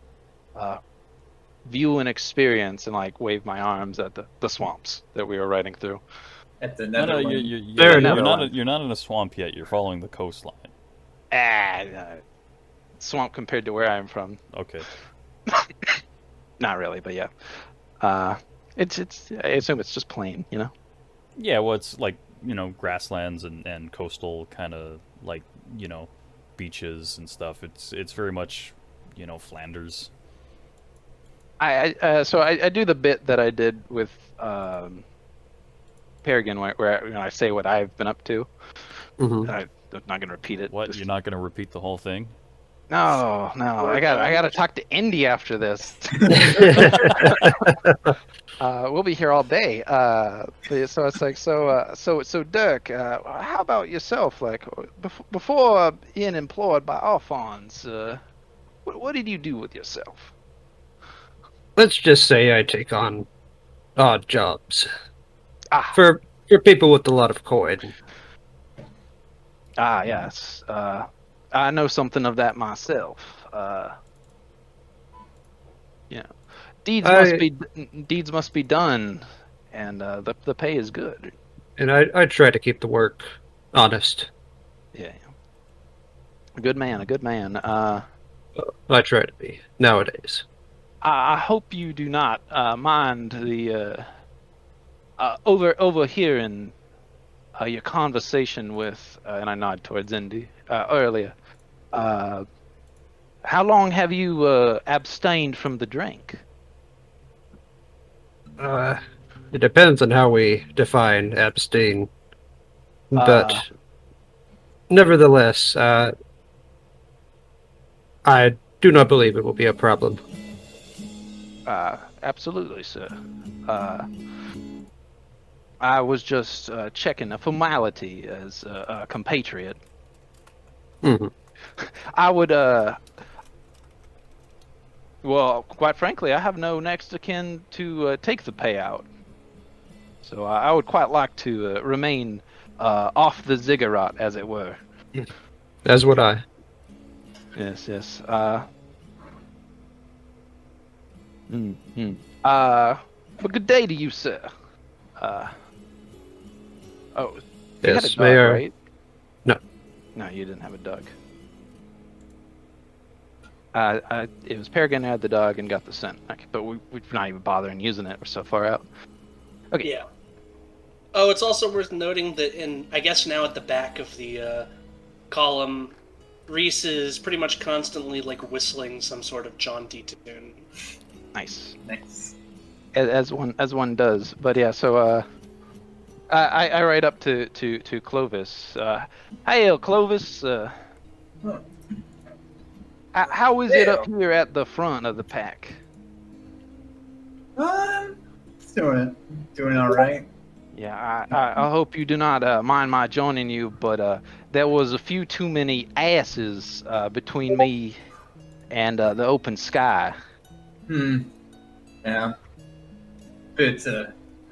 view and experience, and like wave my arms at the swamps that we were riding through. At the No, Netherlands. you're not in a swamp yet. You're following the coastline. Swamp compared to where I'm from. Okay. Not really, but yeah. It's I assume it's just plain, you know. Yeah, well, it's like, grasslands and coastal kind of like, beaches and stuff. It's very much, Flanders. So I do the bit that I did with Peregrine where I say what I've been up to. Mm-hmm. I'm not gonna repeat it. What? Just- You're not going to repeat the whole thing? No, no, I gotta talk to Indy after this. We'll be here all day. So it's like, so Dirk, how about yourself? Like, before being employed by Alphonse, what did you do with yourself? Let's just say I take on odd jobs Ah, for people with a lot of coin. yes. I know something of that myself. Yeah, deeds must be done, and the pay is good. And I try to keep the work honest. Yeah, a good man, a good man. I try to be nowadays. I hope you do not mind the overhearing your conversation with, and I nod towards Indy earlier. How long have you abstained from the drink? It depends on how we define abstain, but nevertheless, I do not believe it will be a problem. Absolutely, sir. I was just checking a formality as a compatriot. Hmm. I would, well, quite frankly, I have no next of kin to take the payout. So I would quite like to remain off the ziggurat, as it were. As would I. Yes, yes. But good day to you, sir. Oh, you had a Yes, dog, Mayor. right? No. No, you didn't have a dog. It was Peregrine had the dog and got the scent. Okay, but we're not even bothering using it. We're so far out. Okay. Yeah. Oh, it's also worth noting that I guess now at the back of the column, Reese is pretty much constantly like whistling some sort of jaunty tune. Nice. Nice. As one does. But yeah, so I write up to Clovis. Hail, Clovis. How is it up here at the front of the pack? It's doing all right. Yeah, I hope you do not mind my joining you, but there was a few too many asses between me and the open sky. Yeah. But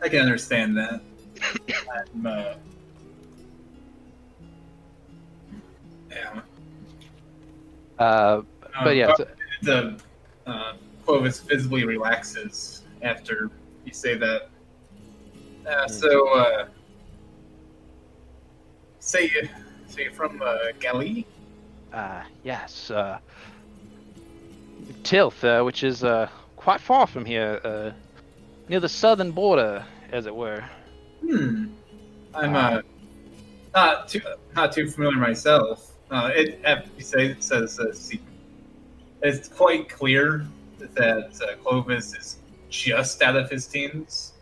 I can understand that. Yeah. But yeah, Clovis visibly relaxes after you say that. Say you're from Gali? yes, Tilth, which is quite far from here, near the southern border, as it were. I'm not too familiar myself. It says it's quite clear that Clovis is just out of his teens.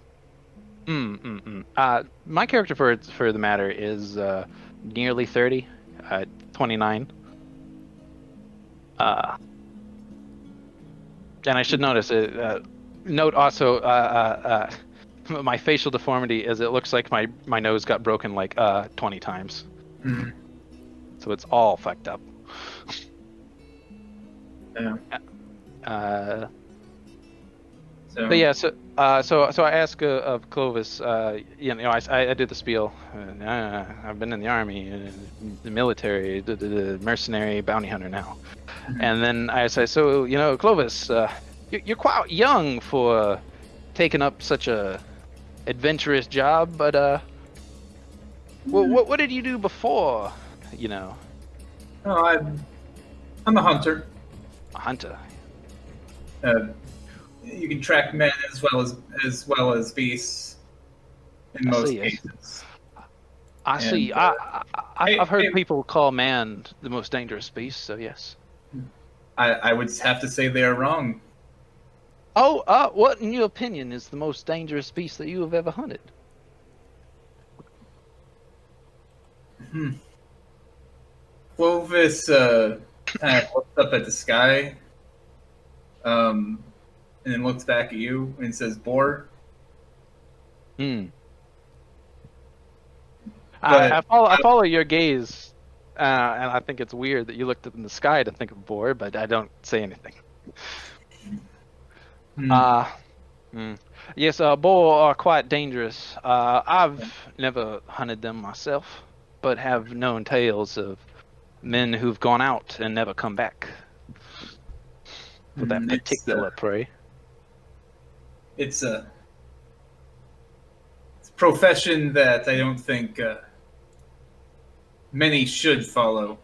My character for the matter is nearly 30, 29. And I should note also my facial deformity is it looks like my nose got broken like 20 times. So it's all fucked up. Yeah. But yeah, so I ask of Clovis, I do the spiel. I've been in the army, the military, the mercenary, bounty hunter now, and then I say, so Clovis, you're quite young for taking up such a adventurous job, but what did you do before? Oh, I'm a hunter. A hunter. You can track men as well as beasts in most cases. I see. I've heard people call man the most dangerous beast. So yes. I would have to say they are wrong. Oh, what in your opinion is the most dangerous beast that you have ever hunted? Clovis kind of looks up at the sky, and then looks back at you and says, "Boar." Hmm. But- I follow your gaze, and I think it's weird that you looked up in the sky to think of boar, but I don't say anything. Hmm. Yes, boar are quite dangerous. I've never hunted them myself, but have known tales of men who've gone out and never come back for that particular prey. It's a profession that I don't think many should follow.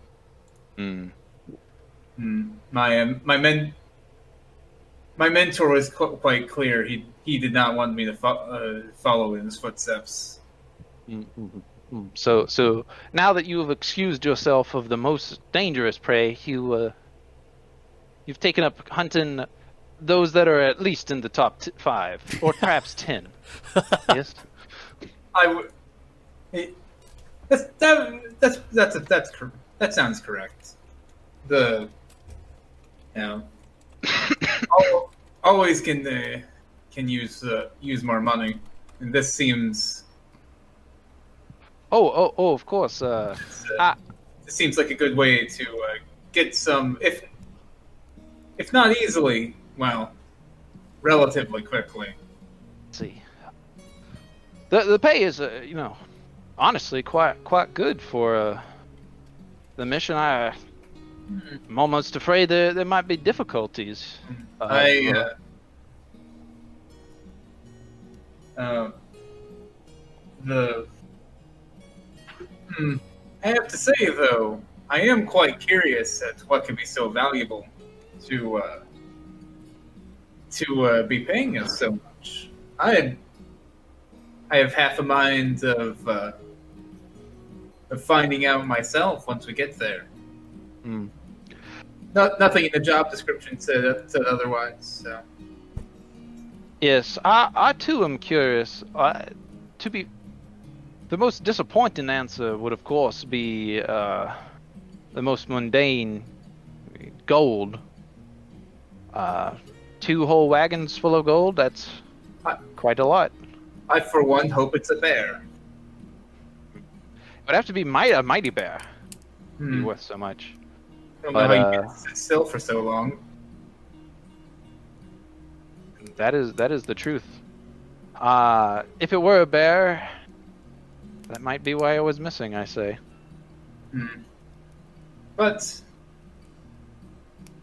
Hmm. My mentor was quite clear. He did not want me to follow in his footsteps. So now that you have excused yourself of the most dangerous prey, you've taken up hunting those that are at least in the top 5 or perhaps 10. Yes. That sounds correct. Always can use more money, and this seems. Oh, of course. It seems like a good way to get some, if not easily, well, relatively quickly. Let's see. The pay is, honestly quite good for the mission. I'm almost afraid there might be difficulties. I have to say, though, I am quite curious at what could be so valuable to be paying us so much. I have half a mind of finding out myself once we get there. Nothing in the job description said otherwise. So. Yes, I too am curious. The most disappointing answer would, of course, be the most mundane: gold. 2 whole wagons full of gold. That's quite a lot. I, for one, hope it's a bear. It would have to be a mighty bear to be worth so much. I don't know how you can sit still for so long. That is the truth. If it were a bear, that might be why I was missing, I say. But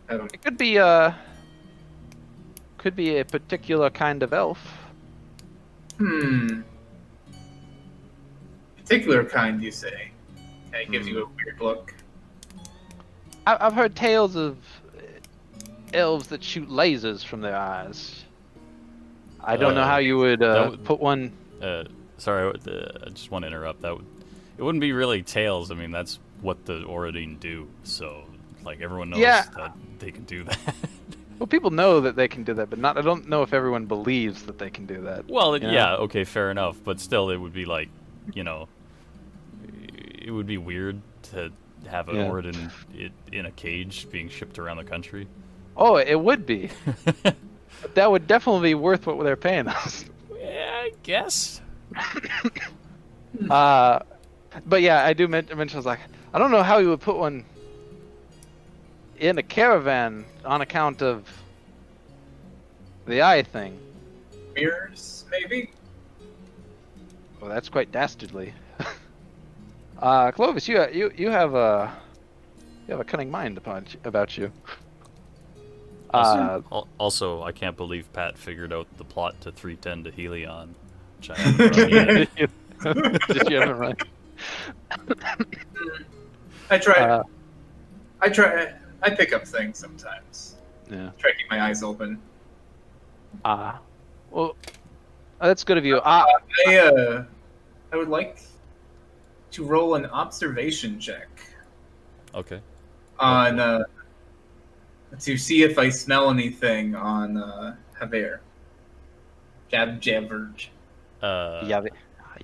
it could be a particular kind of elf. Particular kind, you say? It gives you a weird look. I've heard tales of elves that shoot lasers from their eyes. I don't know how you would put one. Sorry, I just want to interrupt. It wouldn't be really tales. I mean, that's what the Oradine do. So, like, everyone knows that they can do that. Well, people know that they can do that, but I don't know if everyone believes that they can do that. Well, yeah, okay, fair enough. But still, it would be like, it would be weird to have an Oradine in a cage being shipped around the country. Oh, it would be. But that would definitely be worth what they're paying us. Yeah, I guess. But yeah, I do mention, I was like, I don't know how you would put one in a caravan on account of the eye thing. Mirrors, maybe? Well, that's quite dastardly. Clovis, you have a cunning mind about you. Also, I can't believe Pat figured out the plot to 310 to Helion, which I haven't run yet. Did you ever run? I try. I pick up things sometimes. Yeah. Try to keep my eyes open. Well, that's good of you. I would like to roll an observation check. Okay. On to see if I smell anything on Javier. Javert.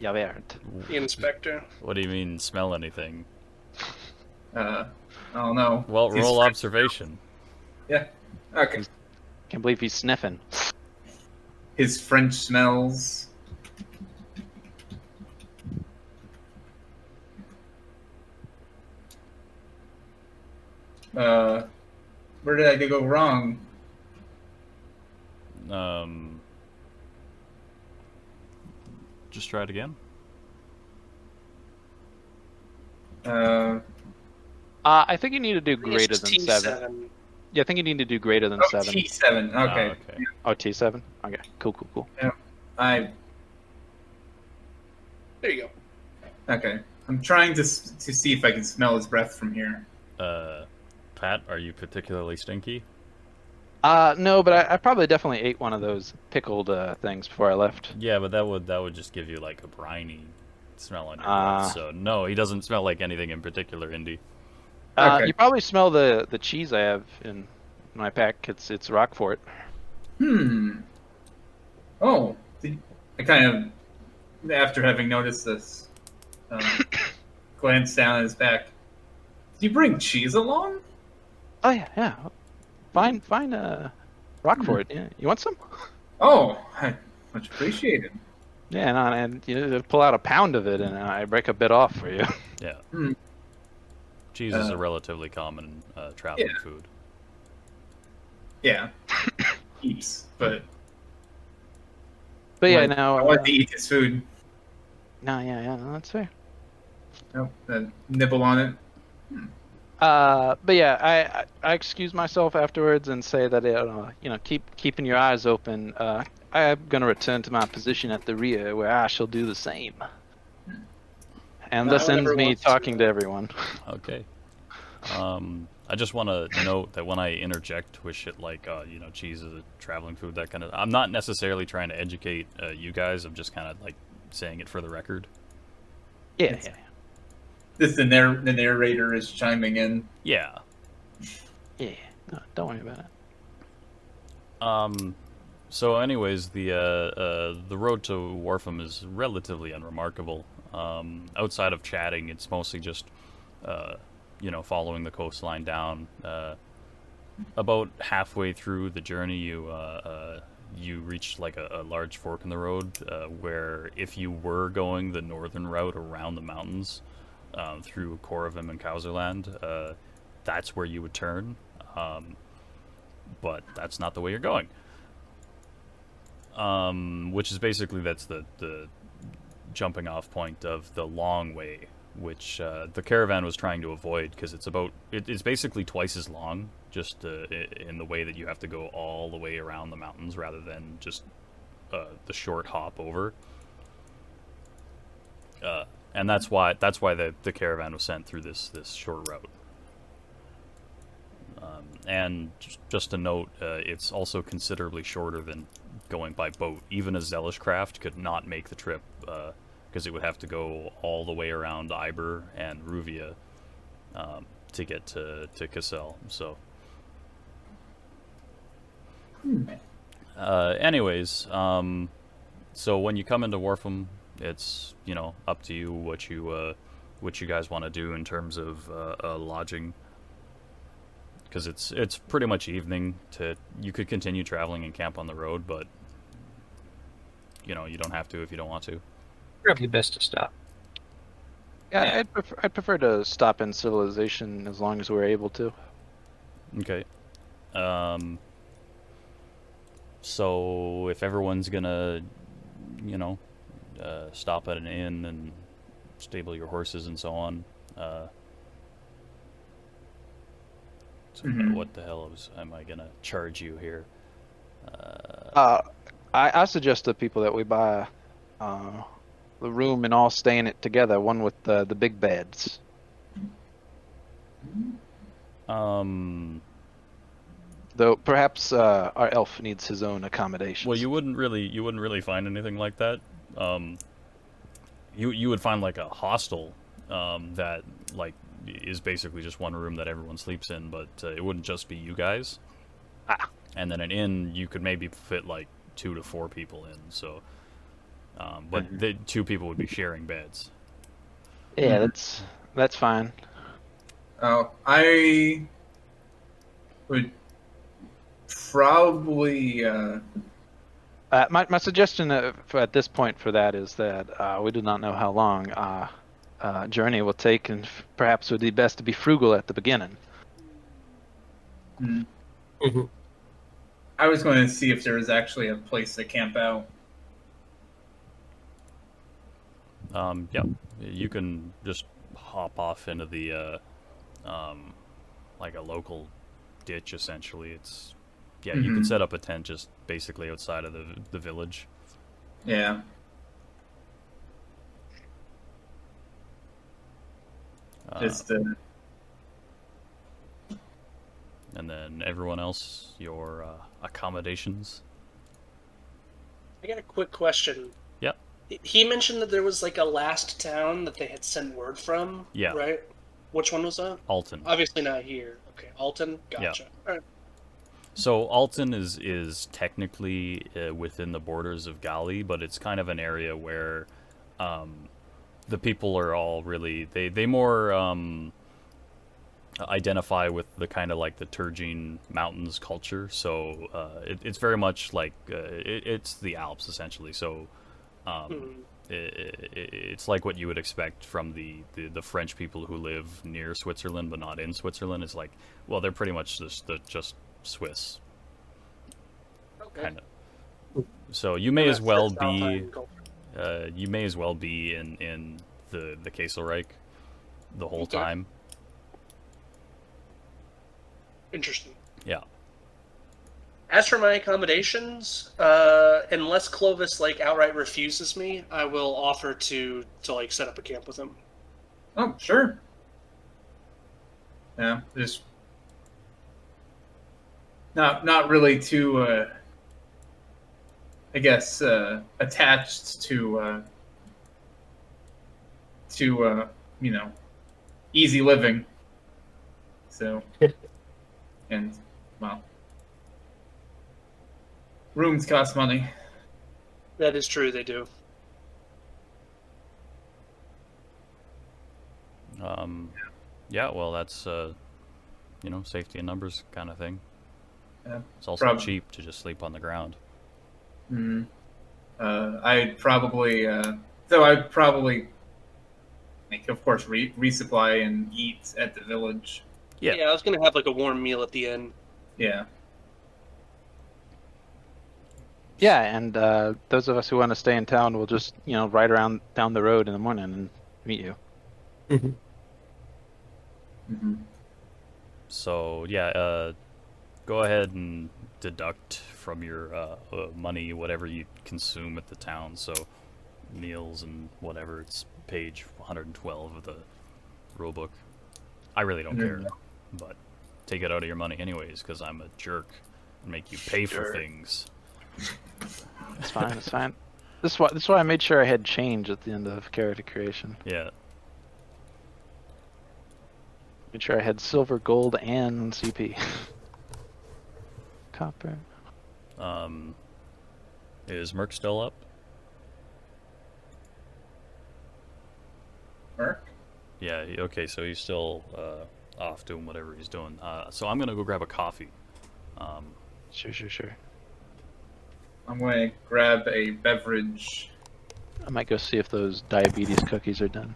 Javert. The inspector. What do you mean, smell anything? Oh no. Well, He's roll French. observation. Yeah. Okay. Can't believe he's sniffing. His French smells. Where did I go wrong? Just try it again. I think you need to do I think greater it's than T7. 7. Yeah, I think you need to do greater than Oh, 7. T7. Okay. Okay. Oh, T7? Okay, cool. I There you go. okay. I'm trying to see if I can smell his breath from here. Pat, are you particularly stinky? No, but I probably definitely ate one of those pickled things before I left. Yeah, but that would just give you like a briny smell on your Ah. breath. So no, he doesn't smell like anything in particular, Indy. Okay. You probably smell the cheese I have in my pack. It's Roquefort. Oh, I kind of, after having noticed this, glanced down at his back. Did you bring cheese along? Oh yeah. Fine, Roquefort. Yeah, you want some? Oh, much appreciated. Yeah, no, and you pull out a pound of it, and I break a bit off for you. Yeah. Hmm. Cheese is a relatively common traveling food. Yeah, heaps, but But yeah, I no. want to eat his food. No, yeah, no, that's fair. Nope, nibble on it. But yeah, I excuse myself afterwards and say that keeping your eyes open. I'm gonna return to my position at the rear where I shall do the same. And this ends Whoever me wants talking to everyone. Okay. I just want to note that when I interject with shit like, cheese is a traveling food, that kind of, I'm not necessarily trying to educate you guys. I'm just kind of like saying it for the record. Yeah. This the narrator is chiming in. Yeah. No, don't worry about it. So, anyways, the road to Wharfham is relatively unremarkable. Outside of chatting, it's mostly just, following the coastline down. About halfway through the journey, you reach like a large fork in the road, where if you were going the northern route around the mountains, through Caravan and Kaiserland, that's where you would turn. But that's not the way you're going. Which is basically that's the jumping off point of the long way, which the Caravan was trying to avoid because it's basically twice as long, just in the way that you have to go all the way around the mountains rather than just the short hop over. And that's why the Caravan was sent through this short route. And just to note, it's also considerably shorter than going by boat. Even a zealous craft could not make the trip because it would have to go all the way around Iber and Ruvia to get to Cassel. So, anyways, so when you come into Wharfham, it's up to you what you guys want to do in terms of lodging. Because it's pretty much evening. You could continue traveling and camp on the road, but you don't have to if you don't want to. Probably best to stop. Yeah, I'd prefer to stop in civilization as long as we're able to. Okay. So if everyone's gonna, stop at an inn and stable your horses and so on, what the hell am I gonna charge you here? I suggest to people that we buy the room and all stay in it together, one with the big beds. Though perhaps our elf needs his own accommodations. Well, you wouldn't really find anything like that. You would find like a hostel that like is basically just one room that everyone sleeps in, but it wouldn't just be you guys. And then an inn, you could maybe fit like 2 to 4 people in. So, but the 2 people would be sharing beds. Yeah, that's fine. Oh, I would probably. My suggestion at this point for that is that we do not know how long journey will take, and perhaps it would be best to be frugal at the beginning. Mhm. I was going to see if there was actually a place to camp out. Yeah, you can just hop off into the like a local ditch. Essentially, it's you can Mhm. set up a tent just basically outside of the village. Yeah. Just And then everyone else, your accommodations. I got a quick question. Yep. He mentioned that there was like a last town that they had sent word from. Yeah. Right. Which one was that? Alton. Obviously not here. Okay, Alton. Gotcha. Yeah. All right. So Alton is technically within the borders of Gali, but it's kind of an area where the people are all really they more identify with the kind of like the Turgene Mountains culture. So it's very much like it's the Alps essentially. So it's like what you would expect from the French people who live near Switzerland but not in Switzerland. It's like, well, they're pretty much just Swiss, Okay. kind of. So you may as well Swiss be Alpine culture. in the Kaiserreich the whole Okay. time. Interesting. Yeah. As for my accommodations, unless Clovis like outright refuses me, I will offer to like set up a camp with him. Oh, sure. Yeah, just not really too. I guess attached to easy living. So, and well, rooms cost money. That is true. They do. Yeah, well, that's safety in numbers kind of thing. Yeah. It's also cheap to just sleep on the ground. I'd probably, I'd probably, like, of course, resupply and eat at the village. Yeah. I was gonna have like a warm meal at the end. Yeah. Yeah, and those of us who want to stay in town will just ride around down the road in the morning and meet you. So yeah, go ahead and deduct from your money whatever you consume at the town. So meals and whatever. It's page 112 of the rulebook. I really don't care, but take it out of your money anyways, because I'm a jerk and make you pay for things. It's fine. It's fine. This is why I made sure I had change at the end of character creation. Yeah. Made sure I had silver, gold, and CP. Copper. Is Merc still up? Merc? Yeah. Okay. So he's still off doing whatever he's doing. So I'm gonna go grab a coffee. Sure. I'm going to grab a beverage. I might go see if those diabetes cookies are done.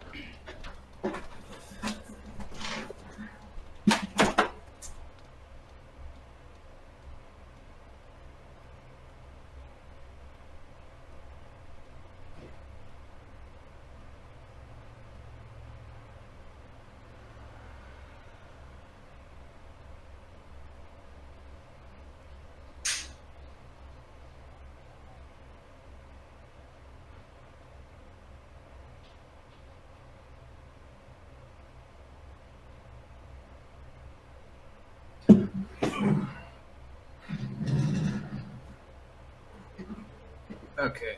Okay.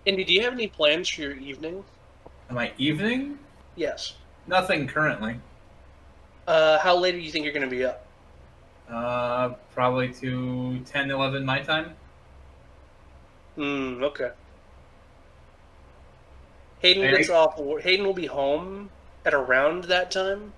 Indy, do you have any plans for your evening? My evening? Yes. Nothing currently. How late do you think you're gonna be up? Probably to 10, 11 my time. Okay. Hayden I- gets off. Hayden will be home at around that time,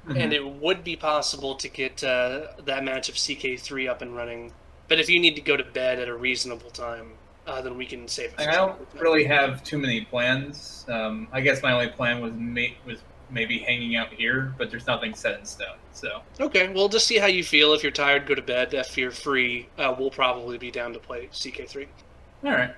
and Mhm. it would be possible to get that match of CK3 up and running. But if you need to go to bed at a reasonable time, then we can save it. I don't really have too many plans. I guess my only plan was maybe hanging out here, but there's nothing set in stone. So Okay, well, just see how you feel. If you're tired, go to bed. If you're free, we'll probably be down to play CK3. all right.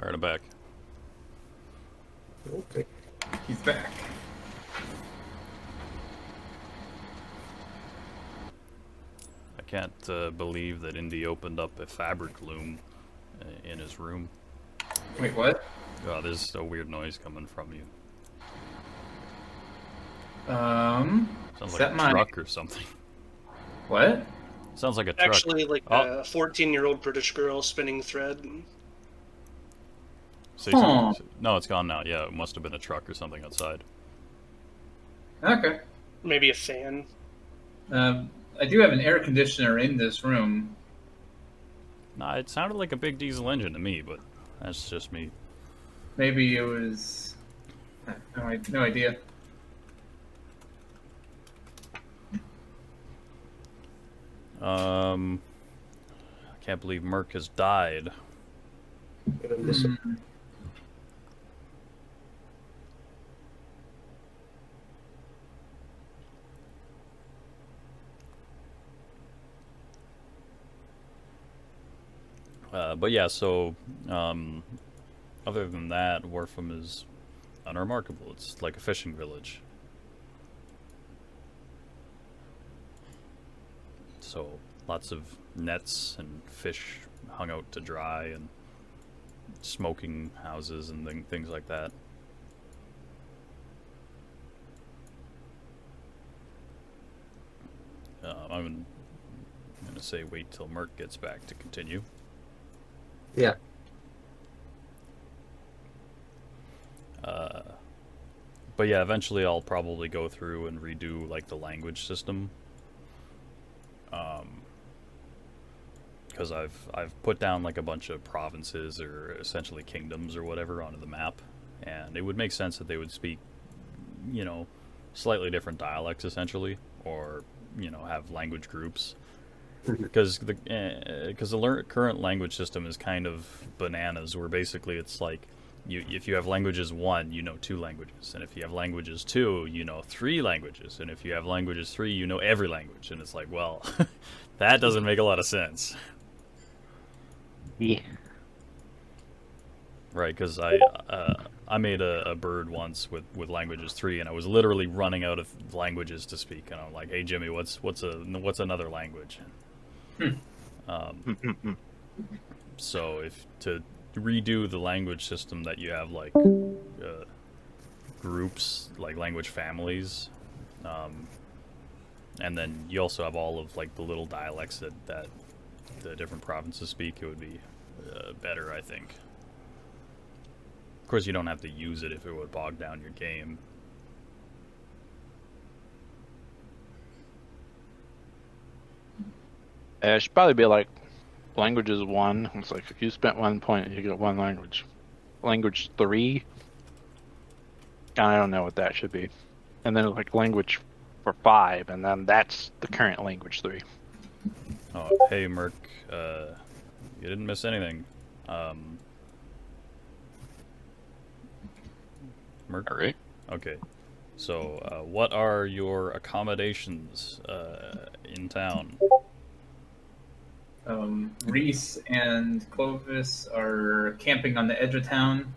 All right, I'm back. Okay. He's back. I can't believe that Indy opened up a fabric loom in his room. Wait, what? Oh, there's a weird noise coming from you. Sounds Sounds is like that a my truck or something. What? Sounds like a truck. Actually, like Oh. a 14-year-old British girl spinning thread. Say Huh. something. No, it's gone now. Yeah, it must have been a truck or something outside. Okay. Maybe a fan. I do have an air conditioner in this room. Nah, it sounded like a big diesel engine to me, but that's just me. Maybe it was. No idea. I can't believe Merc has died. Hmm. But yeah, so other than that, Warfam is unremarkable. It's like a fishing village. So lots of nets and fish hung out to dry, and smoking houses and things like that. I'm gonna say wait till Merc gets back to continue. Yeah. But yeah, eventually I'll probably go through and redo like the language system. Because I've put down like a bunch of provinces or essentially kingdoms or whatever onto the map, and it would make sense that they would speak, you know, slightly different dialects essentially, or have language groups. Because the current language system is kind of bananas, where basically it's like if you have languages 1, you know 2 languages, and if you have languages 2, you know 3 languages, and if you have languages 3, you know every language, and it's like, well, that doesn't make a lot of sense. Yeah. Right, because I made a bird once with languages 3, and I was literally running out of languages to speak, and I'm like, hey Jimmy, what's another language? So if to redo the language system that you have like groups, like language families, and then you also have all of like the little dialects that the different provinces speak, it would be better, I think. Of course, you don't have to use it if it would bog down your game. It should probably be like languages 1. It's like if you spent 1 point, you get 1 language. Language 3. I don't know what that should be. And then like language for 5, and then that's the current language 3. Oh, hey, Merc. You didn't miss anything. Merc? Alright. Okay. So, what are your accommodations in town? Reese and Clovis are camping on the edge of town.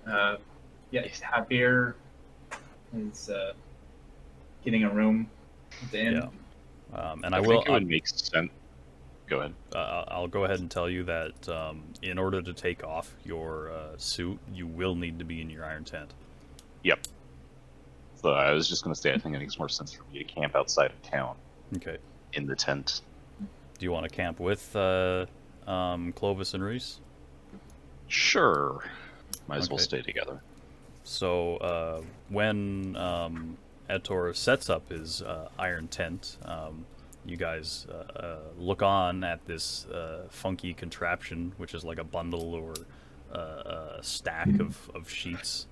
Javier is getting a room at the inn. Yeah. And I I will. think it would make sense. Go ahead. I'll go ahead and tell you that in order to take off your suit, you will need to be in your iron tent. Yep. So I was just going to say, I think it makes more sense for me to camp outside of town Okay. in the tent. Do you want to camp with Clovis and Reese? Sure. Might as well Okay. stay together. So when Etor sets up his iron tent, you guys look on at this funky contraption, which is like a bundle or a stack of sheets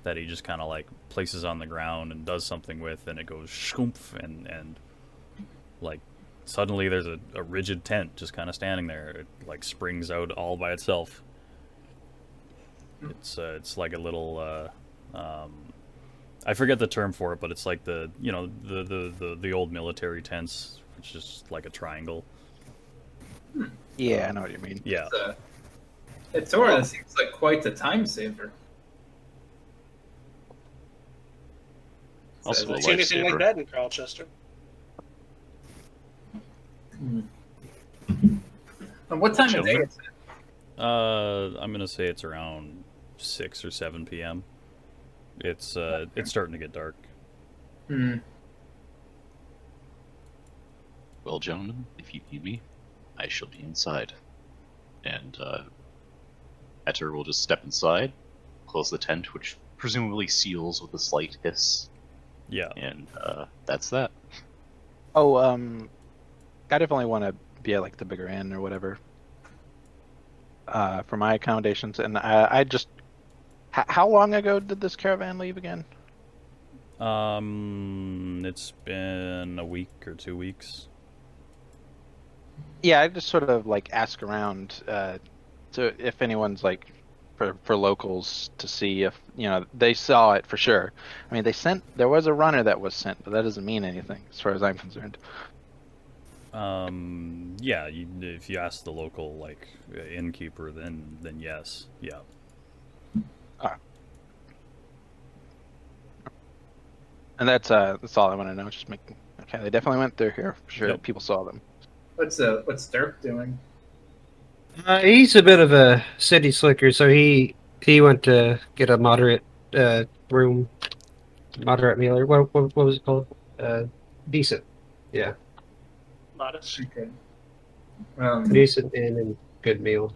that he just kind of like places on the ground and does something with, and it goes shoomph, and like suddenly there's a rigid tent just kind of standing there. It like springs out all by itself. It's like a little I forget the term for it, but it's like the old military tents, which is like a triangle. Yeah, I know what you mean. Yeah. Etora seems like quite a time saver. Also, So, a See anything like lifesaver. that in Carlchester? and what time of day Children? is it? I'm gonna say it's around 6 or 7 p.m. It's starting to get dark. Well, gentlemen, if you need me, I shall be inside. And Etter will just step inside, close the tent, which presumably seals with a slight hiss, Yeah. and that's that. Oh, I definitely want to be at like the bigger inn or whatever. For my accommodations, and I just. How long ago did this caravan leave again? It's been a week or 2 weeks. Yeah, I just sort of like ask around to if anyone's like for locals to see if they saw it for sure. I mean, there was a runner that was sent, but that doesn't mean anything as far as I'm concerned. Yeah, if you ask the local like innkeeper, then yes, yeah. And that's all I want to know. Just make okay. They definitely went through here for sure. Yep. People saw them. What's Dirk doing? He's a bit of a city slicker, so he went to get a moderate room, moderate meal, or what was it called? Decent, yeah, Modest. Okay. decent inn and good meal.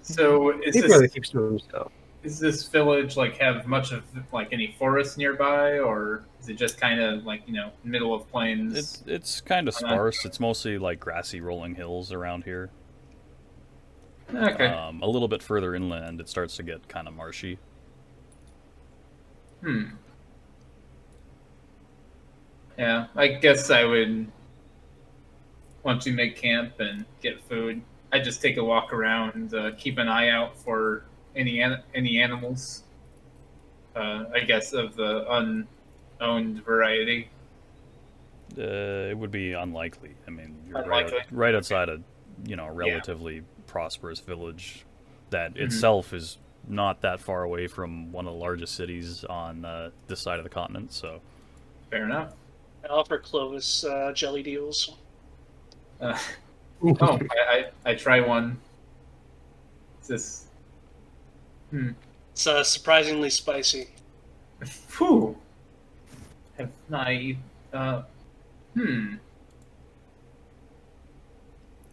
So is He really this keeps to himself. is this village like have much of like any forests nearby, or is it just kind of like middle of plains? It's kind of sparse. It's mostly like grassy rolling hills around here. Okay. A little bit further inland, it starts to get kind of marshy. Yeah, I guess I would. Once we make camp and get food, I just take a walk around, keep an eye out for any animals. I guess of the unowned variety. It would be unlikely. I mean, you're Unlikely. right outside a relatively prosperous village that itself is not that far away from one of the largest cities on this side of the continent. So Fair enough. I offer Clovis jelly deals. I try one. Is this? It's surprisingly spicy. Phew. Have I?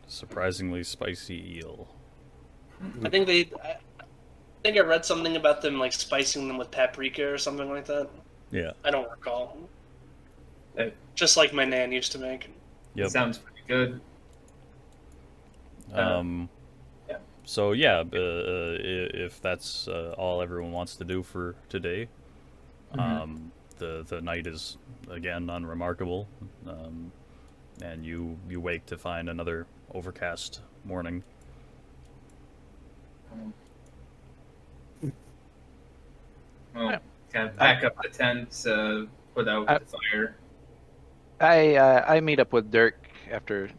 surprisingly spicy eel. I think I read something about them like spicing them with paprika or something like that. Yeah. I don't recall. Hey. Just like my nan used to make. Yep. Sounds pretty good. Um, yeah. So yeah, if that's all everyone wants to do for today, the night is again unremarkable, and you wake to find another overcast morning. Well, Yeah. kind of pack up the tents, put out I- the fire. I meet up with Dirk after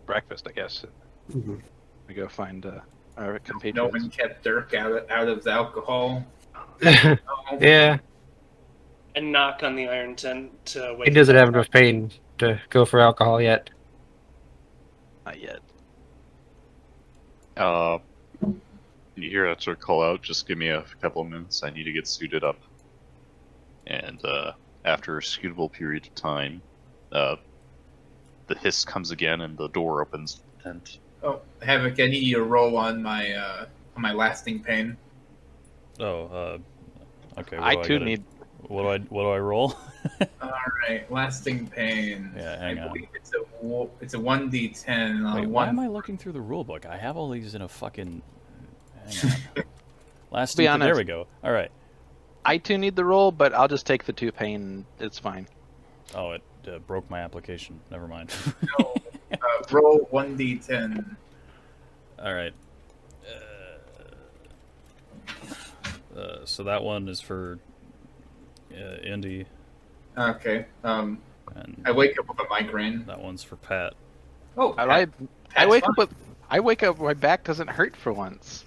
breakfast, I guess. Mhm. We go find our No compatriots. one kept Dirk out of the alcohol. Yeah, And knock on the iron tent to he wake. doesn't have enough pain to go for alcohol yet. Not yet. You hear that sort of call out, just give me a couple of minutes, I need to get suited up. And after a suitable period of time, the hiss comes again and the door opens. And Oh, Havoc, I need you to roll on my lasting pain. Oh, okay. I do too gotta- need. What do I roll? All right, lasting pain. Yeah, hang I on. believe it's a 1d10. Wait, why one. am I looking through the rule book? I have all these in a fucking. Hang on. Last Be there honest. we go. All right. I too need the roll, but I'll just take the 2 pain. It's fine. Oh, it broke my application. Never mind. No, roll 1d10. All right. So that one is for Indy, Okay. and I wake up with a migraine. that one's for Pat. Oh, I Pat's wake fine. up with. I wake up. My back doesn't hurt for once.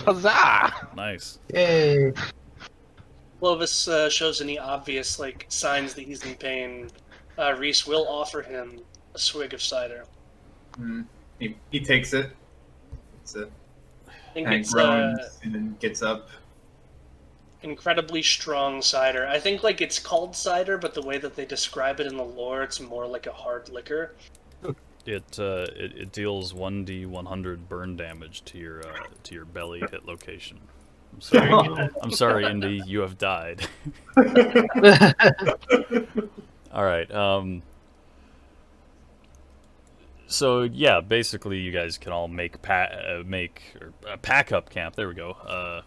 Huzzah! Nice. Yay! Clovis shows any obvious signs that he's in pain. Reese will offer him a swig of cider. He takes it. It's a I think kind of it's groans and then gets up. incredibly strong cider. I think it's called cider, but the way that they describe it in the lore, it's more like a hard liquor. It deals 1d100 burn damage to your belly hit location. I'm sorry. I'm sorry, Indy. You have died. All right. So yeah, basically, you guys can all make pack up camp. There we go.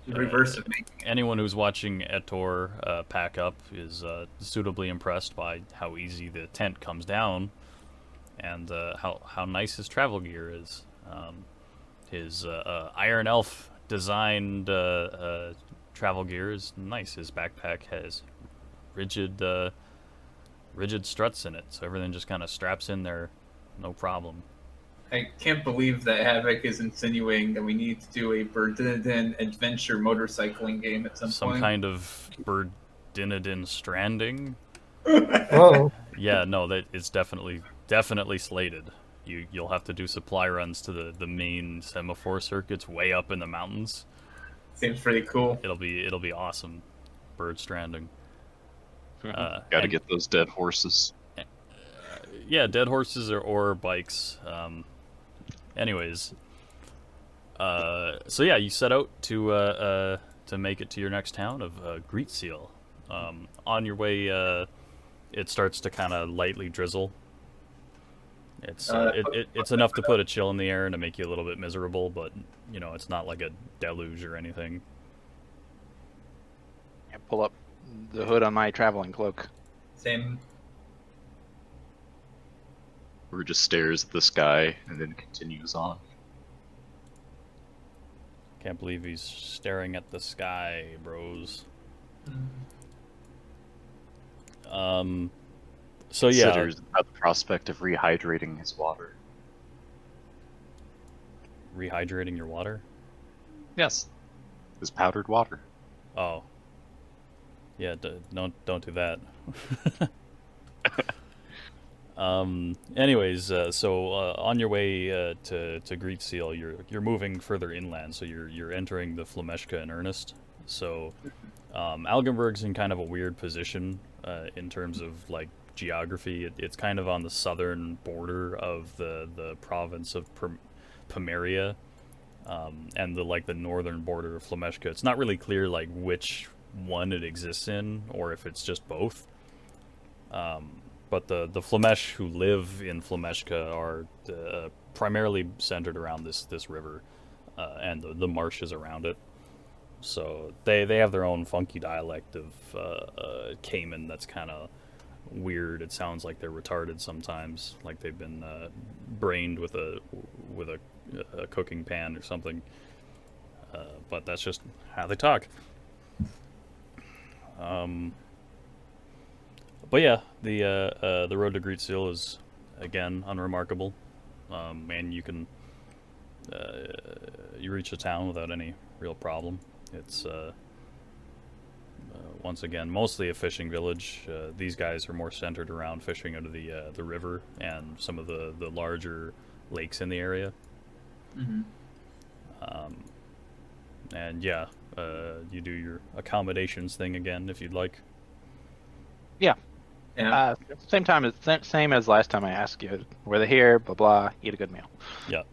Reverse of me. Anyone who's watching Etor pack up is suitably impressed by how easy the tent comes down, and how nice his travel gear is. His Iron Elf designed travel gear is nice. His backpack has rigid struts in it, so everything just kind of straps in there, no problem. I can't believe that Havoc is insinuating that we need to do a Berdinidin adventure motorcycling game at some point. Kind of Berdinidin stranding. Whoa. Yeah, no, that it's definitely slated. You'll have to do supply runs to the main semaphore circuits way up in the mountains. Seems pretty cool. It'll be awesome. Bird stranding. gotta and- get those dead horses. Yeah, dead horses or bikes. Anyways, so yeah, you set out to make it to your next town of Greetseal. On your way, it starts to kind of lightly drizzle. It's enough to put a chill in the air and to make you a little bit miserable, but it's not like a deluge or anything. I pull up the hood on my traveling cloak. Same. Or just stares at the sky and then continues on. Can't believe he's staring at the sky, bros. So yeah, Considers about the prospect of rehydrating his water. rehydrating your water. Yes. His powdered water. Oh. Yeah, don't do that. Anyways, so on your way to Greetseal, you're moving further inland, so you're entering the Flameshka in earnest. So Algenburg's in kind of a weird position in terms of geography. It's kind of on the southern border of the province of Pomeria, and the northern border of Flameshka. It's not really clear which one it exists in, or if it's just both. But the Flamesh who live in Flameshka are primarily centered around this river and the marshes around it. So they have their own funky dialect of Cayman that's kind of weird. It sounds like they're retarded sometimes, like they've been brained with a cooking pan or something. But that's just how they talk. But yeah, the road to Great Seal is again unremarkable, and you can you reach the town without any real problem. It's once again mostly a fishing village. These guys are more centered around fishing out of the river and some of the larger lakes in the area. Mm-hmm. And yeah, you do your accommodations thing again if you'd like. Yeah. Yeah. Same as last time I asked you. Were they here? Blah blah. Eat a good meal. Yeah.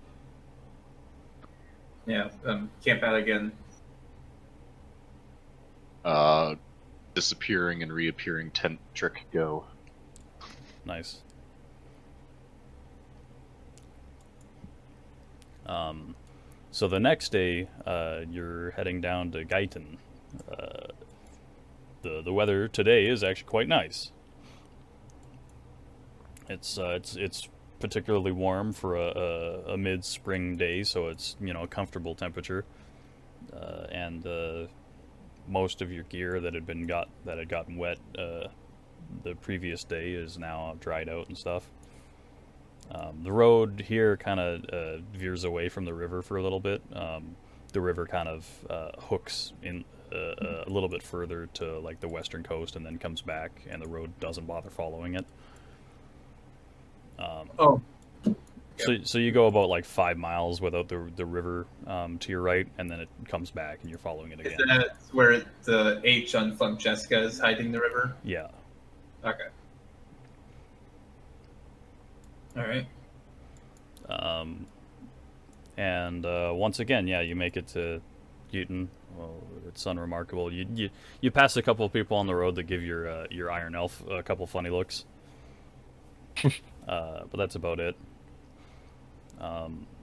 Yeah. Camp out again. Disappearing and reappearing tent trick go. Nice. So the next day, you're heading down to Guyton. The weather today is actually quite nice. It's particularly warm for a mid-spring day, so it's a comfortable temperature, and most of your gear that had gotten wet the previous day is now dried out and stuff. The road here kind of veers away from the river for a little bit. The river kind of hooks in a little bit further to like the western coast and then comes back, and the road doesn't bother following it. So you go about like 5 miles without the river to your right, and then it comes back and you're following it again. Is that where the H on Francesca is hiding the river? Yeah. Okay. All right. And once again, yeah, you make it to Guyton. Well, it's unremarkable. You pass a couple of people on the road that give your Iron Elf a couple funny looks. But that's about it.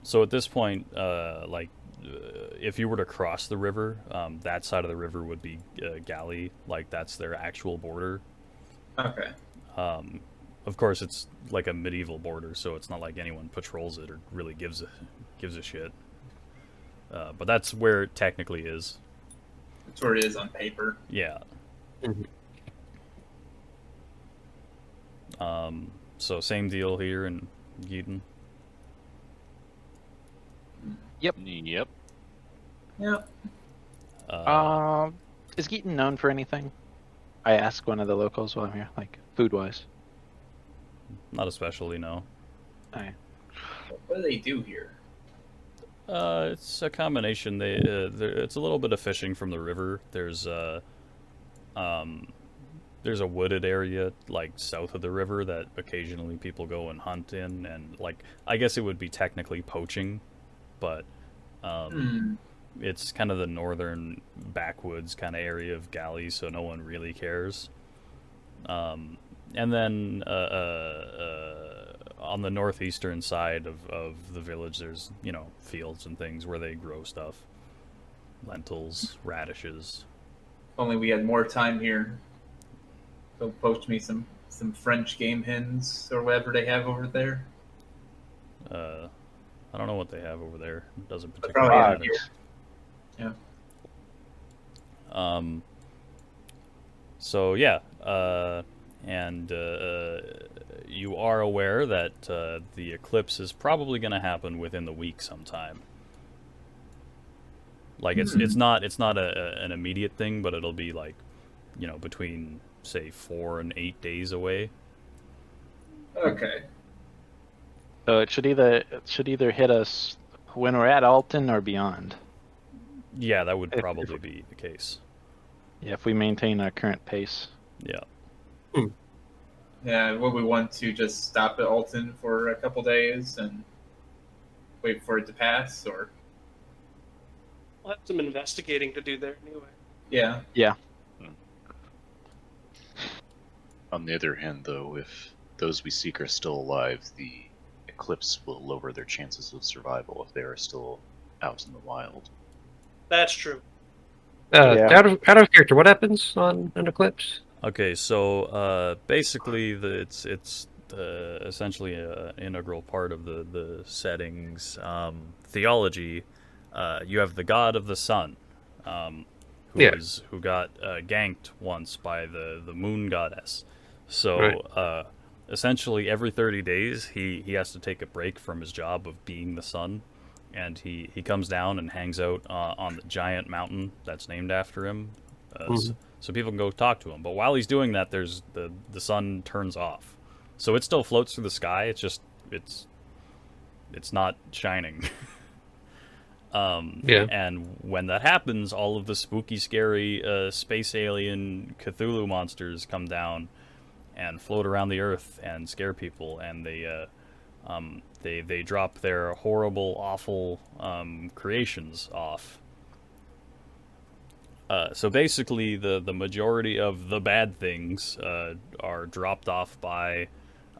So at this point, if you were to cross the river, that side of the river would be Galley, like that's their actual border. Okay. Of course, it's like a medieval border, so it's not like anyone patrols it or really gives a shit. But that's where it technically is. That's where it is on paper. Yeah. So same deal here in Guyton. Yep. Yeah. Is Guyton known for anything? I asked one of the locals while I'm here, like food-wise. Not especially, no. Alright. What do they do here? It's a combination. It's a little bit of fishing from the river. There's a wooded area like south of the river that occasionally people go and hunt in, and like I guess it would be technically poaching, but it's kind of the northern backwoods kind of area of Galley, so no one really cares. And then on the northeastern side of the village, there's fields and things where they grow stuff, lentils, radishes. If only we had more time here. Go poach me some French game hens or whatever they have over there. I don't know what they have over there. It doesn't Probably particularly have matter. Yeah. So yeah, and you are aware that the eclipse is probably going to happen within the week sometime. Like it's not an immediate thing, but it'll be like between say 4 and 8 days away. Okay. So it should either hit us when we're at Alton or beyond. Yeah, that would probably be the case. Yeah, if we maintain our current pace. Yeah. Yeah, would we want to just stop at Alton for a couple days and wait for it to pass, or? We'll have some investigating to do there anyway. Yeah. Yeah. On the other hand, though, if those we seek are still alive, the eclipse will lower their chances of survival if they are still out in the wild. That's true. Yeah. Out of character, what happens on an eclipse? Okay, so basically, it's essentially an integral part of the setting's theology. You have the god of the sun, Yeah. who got ganked once by the moon goddess. So Right. essentially, every 30 days, he has to take a break from his job of being the sun, and he comes down and hangs out on the giant mountain that's named after him. Mhm. So people can go talk to him. But while he's doing that, there's the sun turns off, so it still floats through the sky. It's just it's not shining. Yeah. And when that happens, all of the spooky, scary space alien Cthulhu monsters come down and float around the Earth and scare people, and they drop their horrible, awful creations off. So basically, the majority of the bad things are dropped off by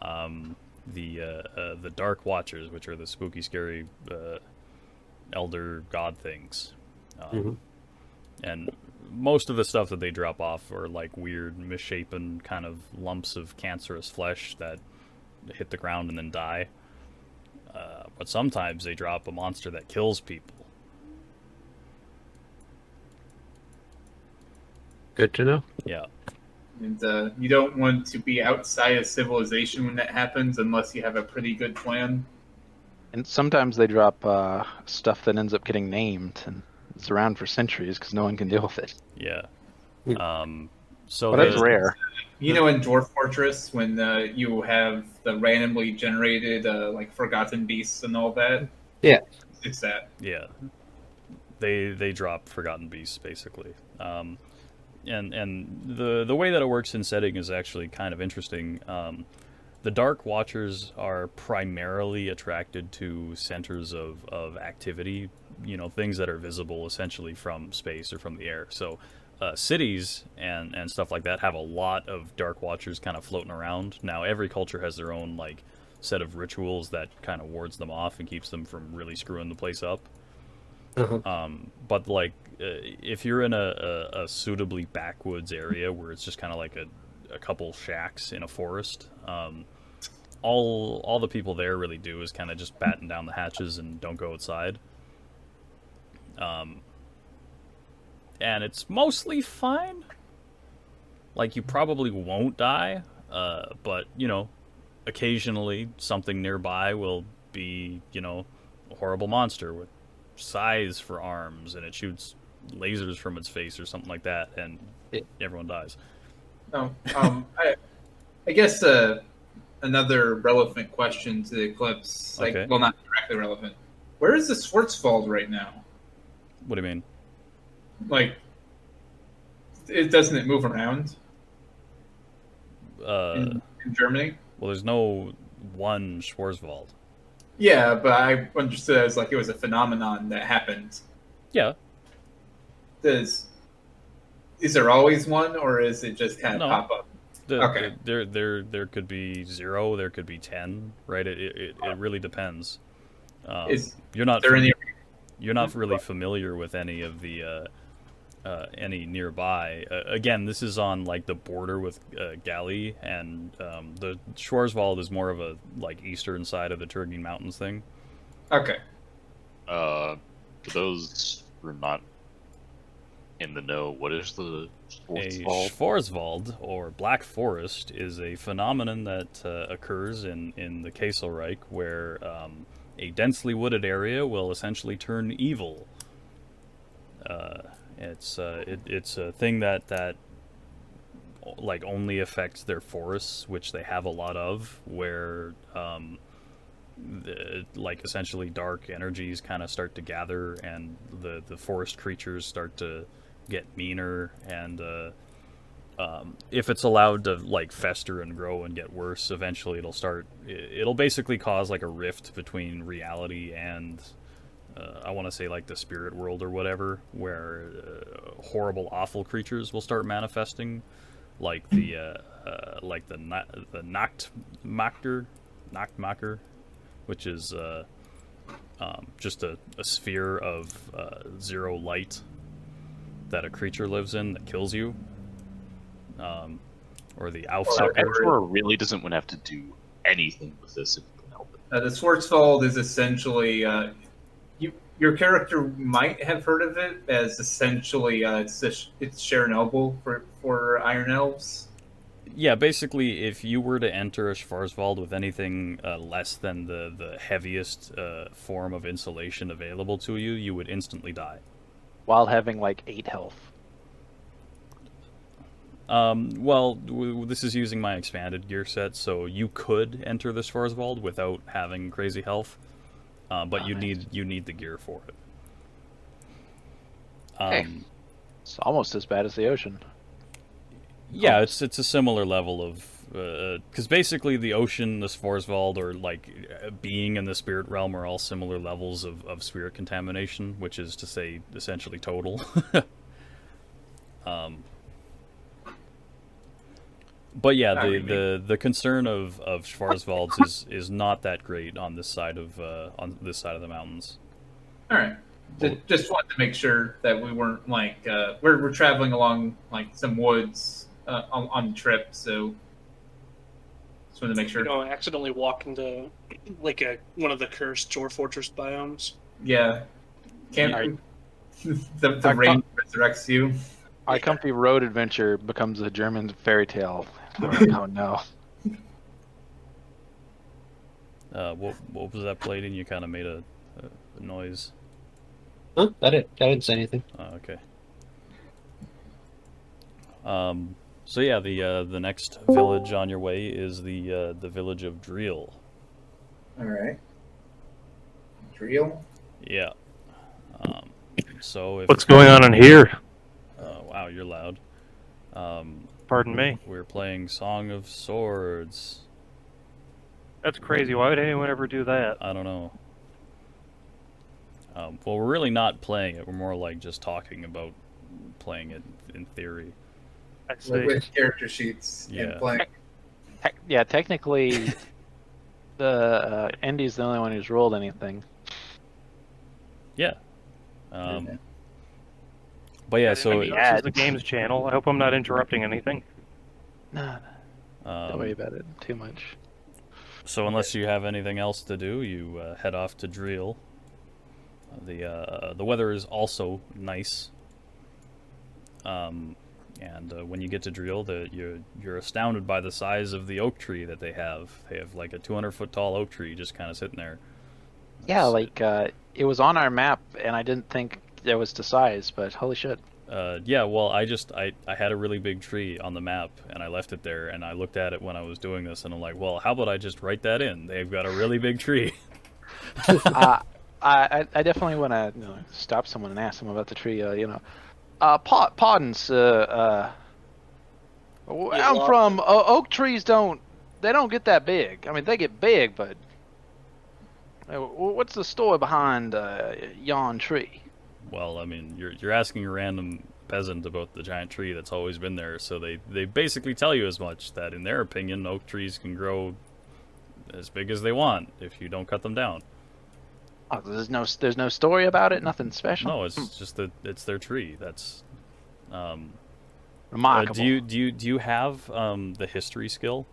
the Dark Watchers, which are the spooky, scary elder god things. Mhm. And most of the stuff that they drop off are like weird, misshapen kind of lumps of cancerous flesh that hit the ground and then die. But sometimes they drop a monster that kills people. Good to know. Yeah. And you don't want to be outside of civilization when that happens unless you have a pretty good plan. And sometimes they drop stuff that ends up getting named, and it's around for centuries because no one can deal with it. Yeah. Yeah. So But that's the- rare. You know, in Dwarf Fortress, when you have the randomly generated like forgotten beasts and all that. Yeah. It's that. Yeah, they drop forgotten beasts basically, and the way that it works in setting is actually kind of interesting. The Dark Watchers are primarily attracted to centers of activity, things that are visible essentially from space or from the air. So cities and stuff like that have a lot of Dark Watchers kind of floating around. Now every culture has their own like set of rituals that kind of wards them off and keeps them from really screwing the place up. Uh-huh. But like, if you're in a suitably backwoods area where it's just kind of like a couple shacks in a forest, all the people there really do is kind of just batten down the hatches and don't go outside. And it's mostly fine. Like, you probably won't die, but occasionally something nearby will be a horrible monster with size for arms, and it shoots lasers from its face or something like that, and everyone dies. Oh, I guess another relevant question to the eclipse. Like, Okay. well, not directly relevant. Where is the Schwarzwald right now? What do you mean? Like, doesn't it move around in Germany? Well, there's no one Schwarzwald. Yeah, but I understood it as like it was a phenomenon that happened. Yeah. Is there always one, or is it just kind of No. pop up? Okay. There could be 0, there could be 10, right? It really depends. Is You're not there any? you're not really familiar with any of the any nearby. Again, this is on like the border with Gali, and the Schwarzwald is more of a like eastern side of the Turgine Mountains thing. Okay. For those who are not in the know, what is the A Schwarzwald? Schwarzwald, or Black Forest, is a phenomenon that occurs in the Kaiserreich, where a densely wooded area will essentially turn evil. It's a thing that like only affects their forests, which they have a lot of, where like essentially dark energies kind of start to gather, and the forest creatures start to get meaner, and if it's allowed to like fester and grow and get worse, eventually it'll basically cause like a rift between reality and I want to say like the spirit world or whatever, where horrible, awful creatures will start manifesting, like the like the Nachtmacher, which is just a sphere of 0 light that a creature lives in that kills you. Or the So Aufsucker. Emperor really doesn't want to have to do anything with this if you can help it. The Schwarzwald is essentially your character might have heard of it as essentially it's Chernobyl for Iron Elves. Yeah, basically, if you were to enter a Schwarzwald with anything less than the heaviest form of insulation available to you, you would instantly die. While having like 8 health. Well, this is using my expanded gear set, so you could enter the Schwarzwald without having crazy health, but you need the gear for it. Okay. It's almost as bad as the ocean. Yeah, it's a similar level of because basically the ocean, the Schwarzwald, or like being in the spirit realm are all similar levels of spirit contamination, which is to say essentially total. But yeah, the concern of Schwarzwalds is not that great on this side of the mountains. All right. Just wanted to make sure that we weren't like we're traveling along like some woods on the trip, so just wanted to make sure. You don't accidentally walk into like one of the cursed Jor Fortress biomes. Yeah, can't the rain resurrects you. Our comfy road adventure becomes a German fairy tale. Oh no! What was that, Blading? You kind of made a noise. Huh? I didn't say anything. Oh, okay. So yeah, the next village on your way is the village of Driel. All right. Driel. Yeah. So if What's going on in here? Wow, you're loud. Pardon me. We're playing Song of Swords. That's crazy. Why would anyone ever do that? I don't know. Well, we're really not playing it. We're more like just talking about playing it in theory. I see. With character sheets Yeah. and playing. Yeah, technically, the Indy's the only one who's rolled anything. Yeah. But yeah, so This is the games channel. I hope I'm not interrupting anything. Nah, don't worry about it too much. So unless you have anything else to do, you head off to Driel. The weather is also nice. And when you get to Driel, you're astounded by the size of the oak tree that they have. They have like a 200-foot tall oak tree just kind of sitting there. Yeah, like it was on our map, and I didn't think there was to size, but holy shit. Yeah, well, I had a really big tree on the map, and I left it there, and I looked at it when I was doing this, and I'm like, well, how about I just write that in? They've got a really big tree. I definitely want to stop someone and ask them about the tree. Pardon, sir. I'm from oak trees. They don't get that big. I mean, they get big, but what's the story behind yon tree? Well, I mean, you're asking a random peasant about the giant tree that's always been there, so they basically tell you as much, that in their opinion, oak trees can grow as big as they want if you don't cut them down. Oh, there's no story about it. Nothing special. No, it's just that it's their tree. That's remarkable. Do you have the history skill?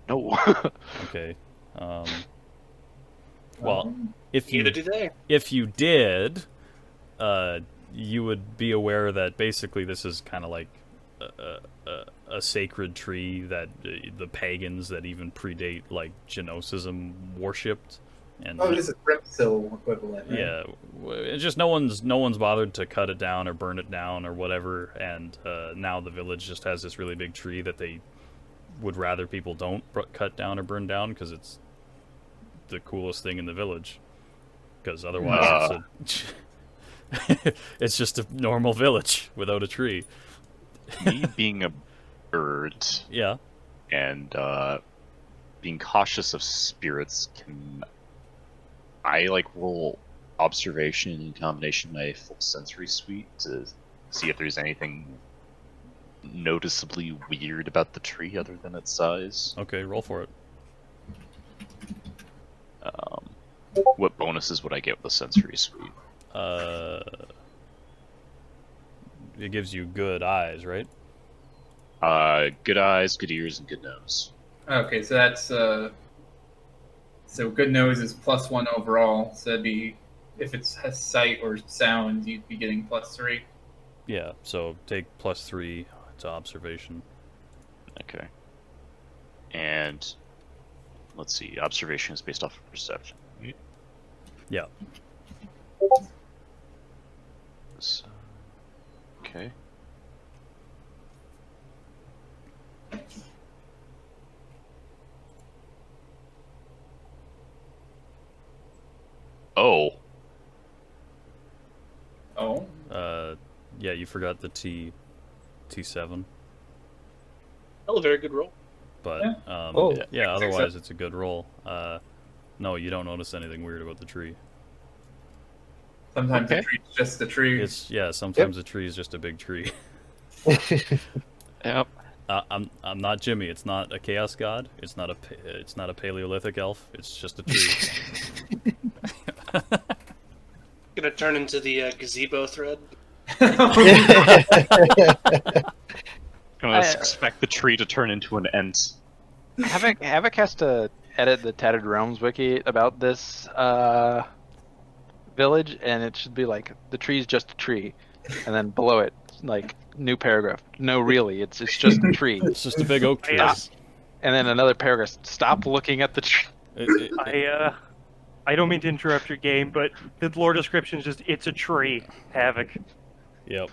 No. Okay. Well, if Neither do they. you did, you would be aware that basically this is kind of like a sacred tree that the pagans that even predate like Gnosticism worshipped. And this is Brimstone equivalent. Right? yeah, it's just no one's bothered to cut it down or burn it down or whatever, and now the village just has this really big tree that they would rather people don't cut down or burn down because it's the coolest thing in the village. Because otherwise, it's just a normal village without a tree. Me being a bird, Yeah. and being cautious of spirits, can I roll observation in combination with my full sensory suite to see if there's anything noticeably weird about the tree other than its size. Okay, roll for it. What bonuses would I get with a sensory suite? It gives you good eyes, right? Good eyes, good ears, and good nose. Okay, so that's so good nose is +1 overall. So that'd be if it has sight or sound, you'd be getting +3. Yeah. So take +3 to observation. Okay. And let's see, observation is based off of perception. Right? Yeah. So, okay. Oh. Oh, Yeah. You forgot the T7, Still a very good roll. but Yeah. Oh. yeah. Otherwise, it's a good roll. No, you don't notice anything weird about the tree. sometimes Okay. the tree's just a tree. It's sometimes the tree is just a big tree. Yep. I'm not Jimmy. It's not a chaos god. It's not a Paleolithic elf. It's just a tree. Gonna turn into the gazebo thread. Gonna expect the tree to turn into an ent. Havoc has to edit the Tattered Realms wiki about this village, and it should be like the tree's just a tree, and then below it, like new paragraph. No, really, it's just a tree, It's just a big oak tree. and then another paragraph. Stop looking at the tree. I don't mean to interrupt your game, but the lore description is just it's a tree. Havoc. Yep.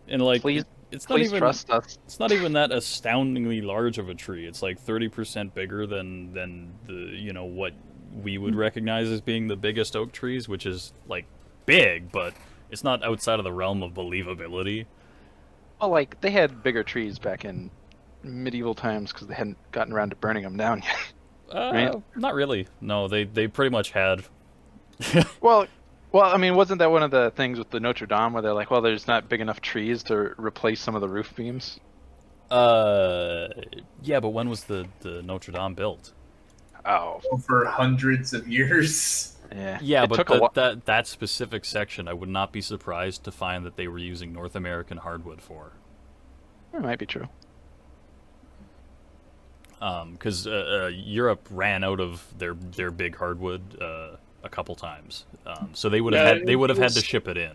And like, Please, it's not please even trust us. it's not even that astoundingly large of a tree. It's like 30% bigger than the what we would recognize as being the biggest oak trees, which is like big, but it's not outside of the realm of believability. Well, like they had bigger trees back in medieval times because they hadn't gotten around to burning them down yet. Right? Not really. No, they pretty much had. Well, I mean, wasn't that one of the things with the Notre Dame where they're like, well, there's not big enough trees to replace some of the roof beams? Yeah, but when was the Notre Dame built? Oh, Over hundreds of years. yeah. Yeah, It but took a while. that specific section, I would not be surprised to find that they were using North American hardwood for. It might be true. Because Europe ran out of their big hardwood a couple times, so they would have Yeah, had to ship it in.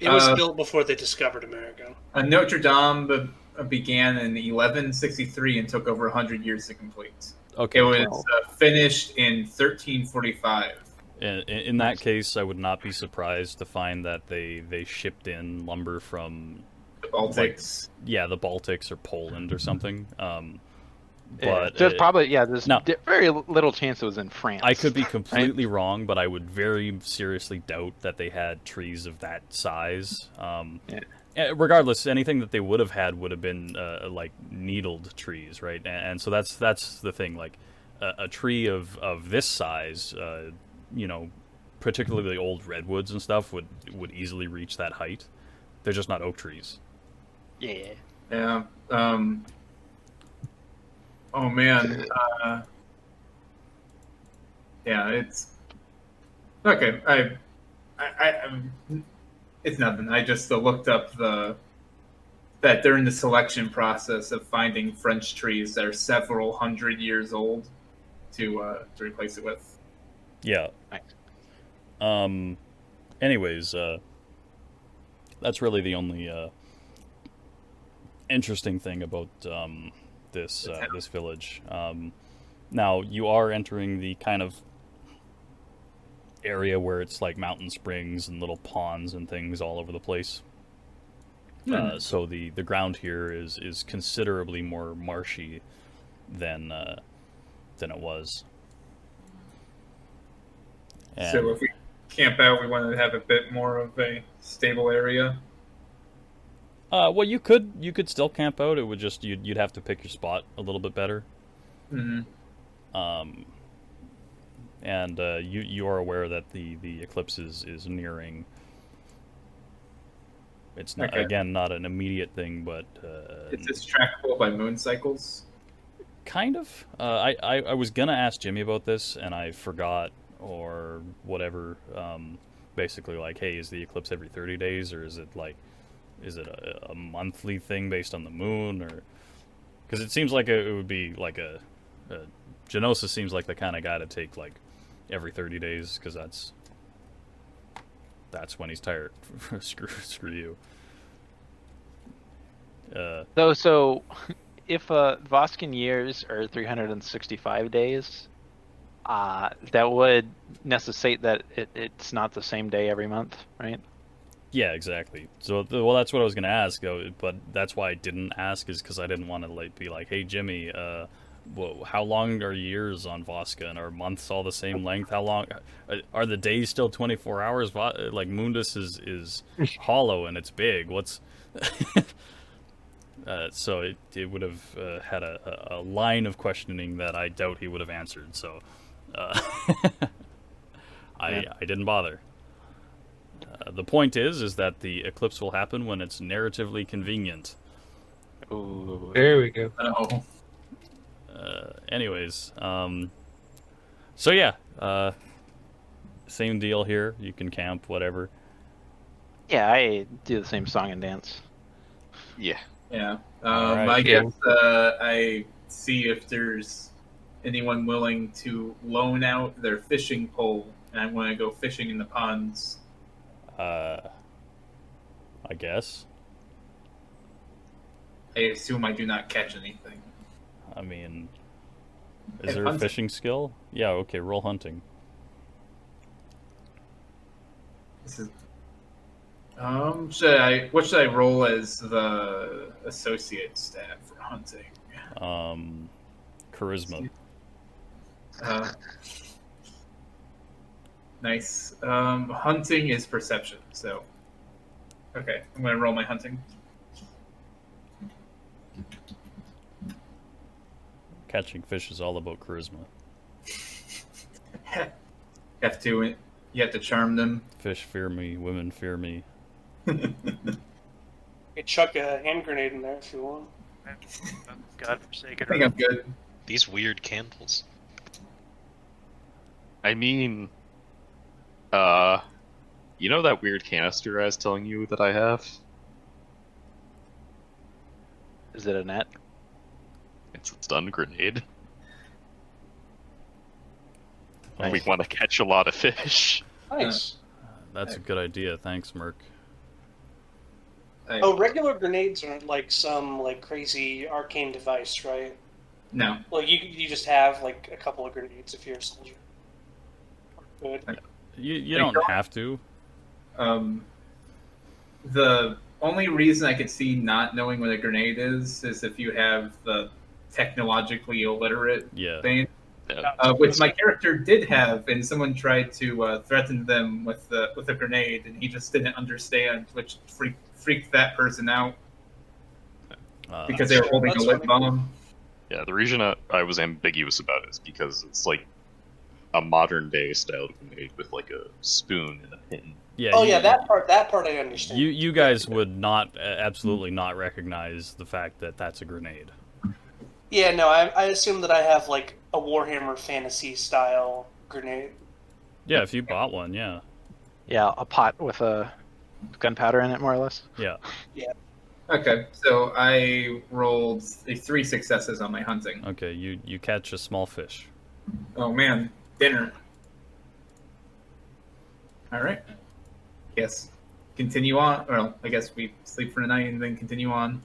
It was built before they discovered America. Notre Dame began in 1163 and took over 100 years to complete. Okay, It was finished in 1345. in that case, I would not be surprised to find that they shipped in lumber from The Baltics. the Baltics or Poland or something. Yeah, But there's probably there's no. very little chance it was in France. I could be completely wrong, but I would very seriously doubt that they had trees of that size. Regardless, anything that they would have had would have been like needled trees, right? And so that's the thing. Like a tree of this size, particularly old redwoods and stuff, would easily reach that height. They're just not oak trees. Yeah. Yeah. Oh man. Yeah, it's okay. It's nothing. I just looked up that they're in the selection process of finding French trees that are several hundred years old to replace it with. Yeah. Nice. Anyways, that's really the only interesting thing about this village. Now you are entering the kind of area where it's like mountain springs and little ponds and things all over the place. So the ground here is considerably more marshy than it was. And So if we camp out, we want to have a bit more of a stable area. well, you could still camp out. It would just you'd have to pick your spot a little bit better. Mm-hmm. And you are aware that the eclipse is nearing. It's not Okay. again not an immediate thing, but Is this trackable by moon cycles? kind of. I was gonna ask Jimmy about this, and I forgot or whatever. Basically, like, hey, is the eclipse every 30 days, or is it a monthly thing based on the moon, or because it seems like it would be like a Genosis seems like the kind of guy to take like every 30 days because that's when he's tired. screw you. So if Voskin years are 365 days, that would necessitate that it's not the same day every month, right? Yeah, exactly. So, well, that's what I was gonna ask, but that's why I didn't ask, is because I didn't want to be like, hey, Jimmy, how long are years on Voska, and are months all the same length? How long are the days still 24 hours? Like Mundus is hollow and it's big. What's so it would have had a line of questioning that I doubt he would have answered. So I didn't bother. The point is that the eclipse will happen when it's narratively convenient. Ooh. There we go. Oh, Anyways, so yeah, same deal here. You can camp, whatever. Yeah, I do the same song and dance. Yeah. yeah. Alright. I Yeah. guess I see if there's anyone willing to loan out their fishing pole, and I want to go fishing in the ponds. I guess. I assume I do not catch anything. I mean, Hey, is there a hunting. fishing skill? Yeah, okay, roll hunting. This is. What should I roll as the associate stat for hunting? Charisma. Uh, nice. Hunting is perception, so. Okay, I'm gonna roll my hunting. Catching fish is all about charisma. You have to charm them. Fish fear me, women fear me. You could chuck a hand grenade in there if you want. God forsaken. I think I'm good. These weird candles. I mean, you know that weird canister I was telling you that I have? Is it a net? It's a stun grenade. Oh, We want to catch a lot of fish. Nice. that's a good idea. Thanks, Merc. I- Oh, regular grenades aren't like some like crazy arcane device, right? No. Well, you just have like a couple of grenades if you're a soldier. Good. You They don't don't- have to. The only reason I could see not knowing what a grenade is if you have the technologically illiterate Yeah. thing, Yeah. which my character did have, and someone tried to threaten them with a grenade, and he just didn't understand, which freaked that person out because they were holding a That's lit funny. bomb. Yeah, the reason I was ambiguous about it is because it's like a modern day style grenade with like a spoon and a pin. Yeah. Oh you- yeah, that part I understand. You guys would not absolutely not recognize the fact that that's a grenade. Yeah, no, I assume that I have like a Warhammer Fantasy style grenade. Yeah, if you bought one, yeah. Yeah, a pot with a gunpowder in it, more or less. Yeah. Okay, so I rolled 3 successes on my hunting. Okay, you catch a small fish. Oh man, dinner. All right. Yes. Continue on. Well, I guess we sleep for the night and then continue on.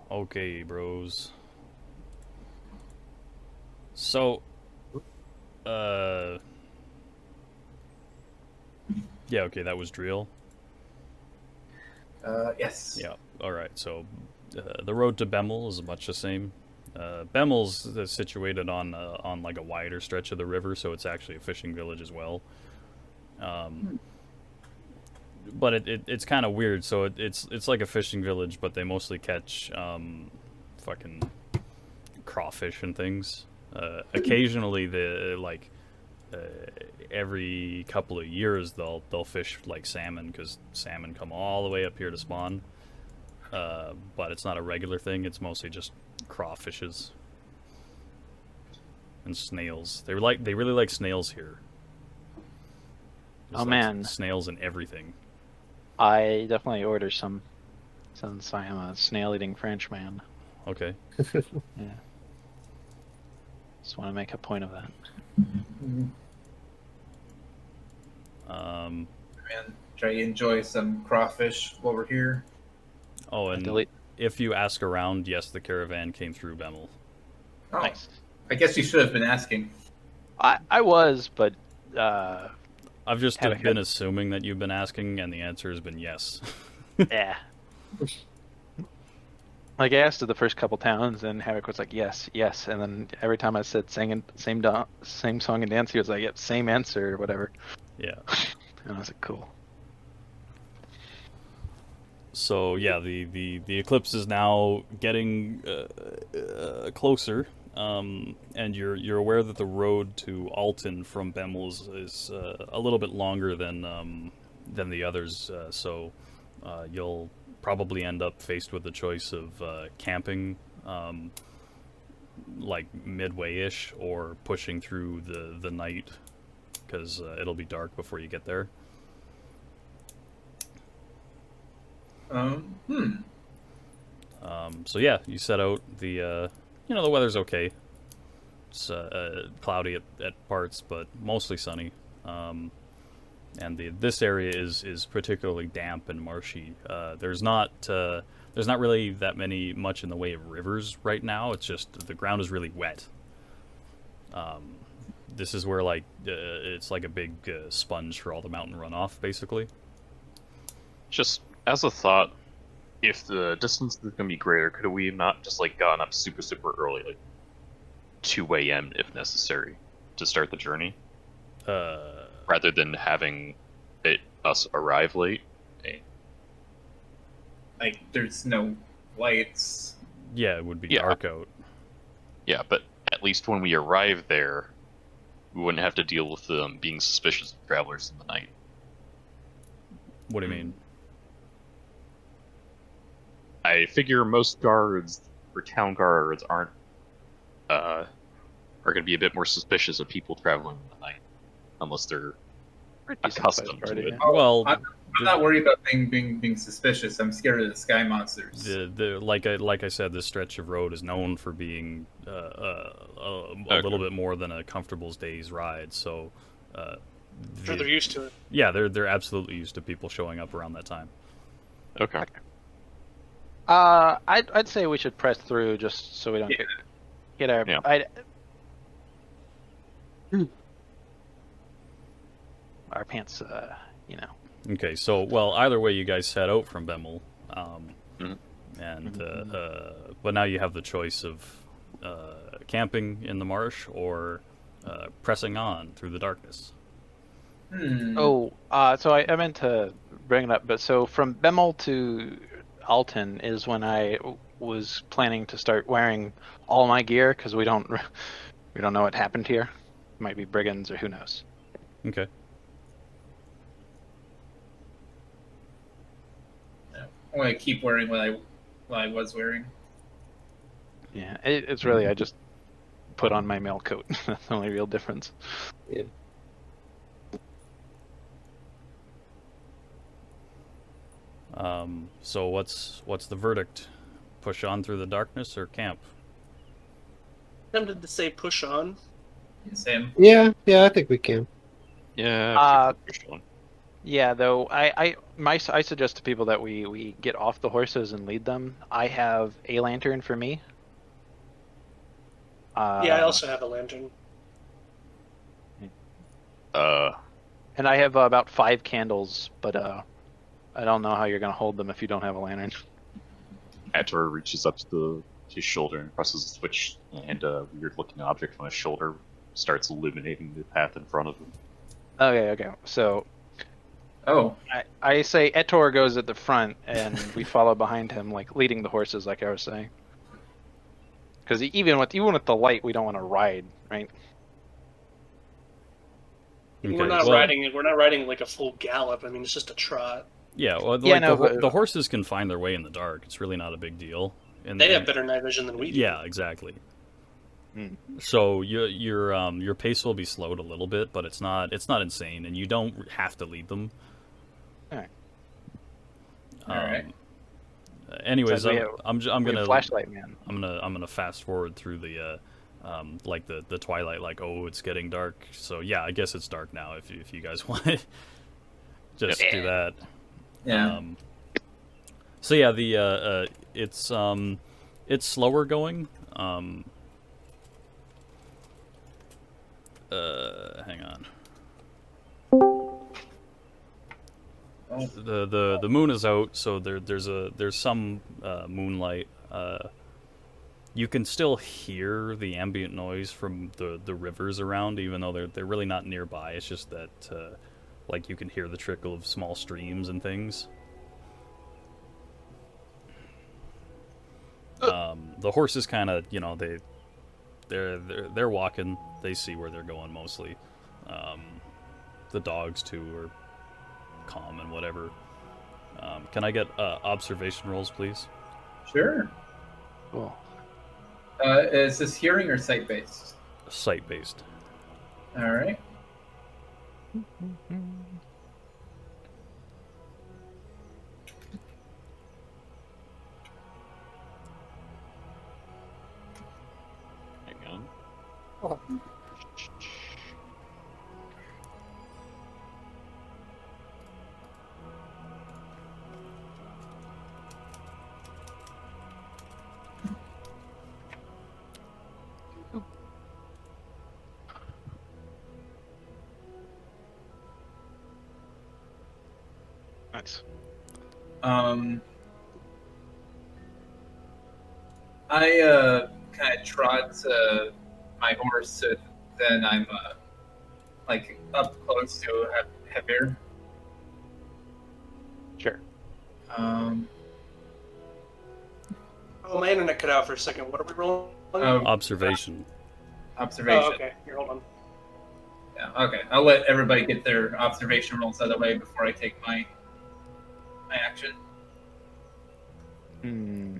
Okay, bros. So, yeah, okay, that was drill. Yes. Yeah. All right. So, the road to Bemmel is much the same. Bemmel's situated on like a wider stretch of the river, so it's actually a fishing village as well. But it's kind of weird. So it's like a fishing village, but they mostly catch fucking crawfish and things. Occasionally, every couple of years they'll fish like salmon, because salmon come all the way up here to spawn. But it's not a regular thing. It's mostly just crawfishes and snails. They really like snails here. There's Oh, like man. snails and everything. I definitely order some, since I am a snail-eating Frenchman. Okay. Yeah. Just want to make a point of that. Um, Man, try to enjoy some crawfish while we're here. oh, and Delete. if you ask around, yes, the caravan came through Bemmel. Oh, Nice. I guess you should have been asking. I was, but I've just Haven't been heard. assuming that you've been asking, and the answer has been yes. yeah. Like I asked at the first couple towns, and Havoc was like, "Yes, yes," and then every time I said same song and dance, he was like, "Yep, same answer," or whatever. Yeah. And I was like, "Cool." So yeah, the eclipse is now getting closer, and you're aware that the road to Alton from Bemmel is a little bit longer than the others. So you'll probably end up faced with the choice of camping, like midway-ish, or pushing through the night, because it'll be dark before you get there. So yeah, you set out. The the weather's okay. It's cloudy at parts, but mostly sunny. And this area is particularly damp and marshy. There's not really that much in the way of rivers right now. It's just the ground is really wet. This is where it's like a big sponge for all the mountain runoff, basically. Just as a thought, if the distance is going to be greater, could we not just gotten up super early, 2 a.m. if necessary, to start the journey, rather than having us arrive late? Like, there's no lights. Yeah, it would be Yeah. dark out. Yeah, but at least when we arrive there, we wouldn't have to deal with them being suspicious of travelers in the night. What do you mean? I figure most guards or town guards are going to be a bit more suspicious of people traveling in the night, unless they're accustomed to it. Well, I'm not worried about being suspicious. I'm scared of the sky monsters. like I said, this stretch of road is known for being a little bit more than a comfortable day's ride. So, Sure, they're used to it. yeah, they're absolutely used to people showing up around that time. Okay. I'd say we should press through just so we don't get our. Yeah. Our pants, Okay, so either way, you guys set out from Bemmel, Mhm. and but now you have the choice of camping in the marsh or pressing on through the darkness. So I meant to bring it up, but so from Bemmel to Alton is when I was planning to start wearing all my gear, because we don't know what happened here. Might be brigands or who knows. Okay. I want to keep wearing what I was wearing. Yeah, it's really I just put on my mail coat. That's the only real difference. Yeah. So what's the verdict? Push on through the darkness or camp? Tempted to say push on. Sam. Yeah, I think we can. Yeah. Yeah, though I suggest to people that we get off the horses and lead them. I have a lantern for me. Yeah, I also have a lantern. And I have about 5 candles, but I don't know how you're gonna hold them if you don't have a lantern. Ator reaches up to his shoulder and presses a switch, and a weird-looking object on his shoulder starts illuminating the path in front of him. Okay. So Oh, I say Etor goes at the front, and we follow behind him, leading the horses, like I was saying. Because even with the light, we don't want to ride, right? Okay, We're not well, riding it. We're not riding like a full gallop. I mean, it's just a trot. Yeah, well, Yeah, like no, the, but- the horses can find their way in the dark. It's really not a big deal. And They have better night vision than we do. yeah, exactly. Hmm. So your pace will be slowed a little bit, but it's not insane, and you don't have to lead them. Alright. Alright. Anyways, So we I'm We have gonna flashlight man. I'm gonna fast forward through the like the twilight, like, oh, it's getting dark. So yeah, I guess it's dark now. If you guys want to just do that. Yeah. So yeah, the it's slower going. Hang on. Oh. The moon is out, so there's some moonlight. You can still hear the ambient noise from the rivers around, even though they're really not nearby. It's just that like you can hear the trickle of small streams and things. The horses kind of, they're walking. They see where they're going mostly. The dogs too are calm and whatever. Can I get observation rolls, please? Sure. Cool. Is this hearing or sight based? Sight based. All right. Hang on. Nice. I kind of trot my horse, so then I'm like up close to heavier. Sure. Um, Oh, my internet cut out for a second. What are we rolling? Observation. observation. Oh, okay. Here, hold on. Yeah. Okay. I'll let everybody get their observation rolls out of the way before I take my action. Hmm.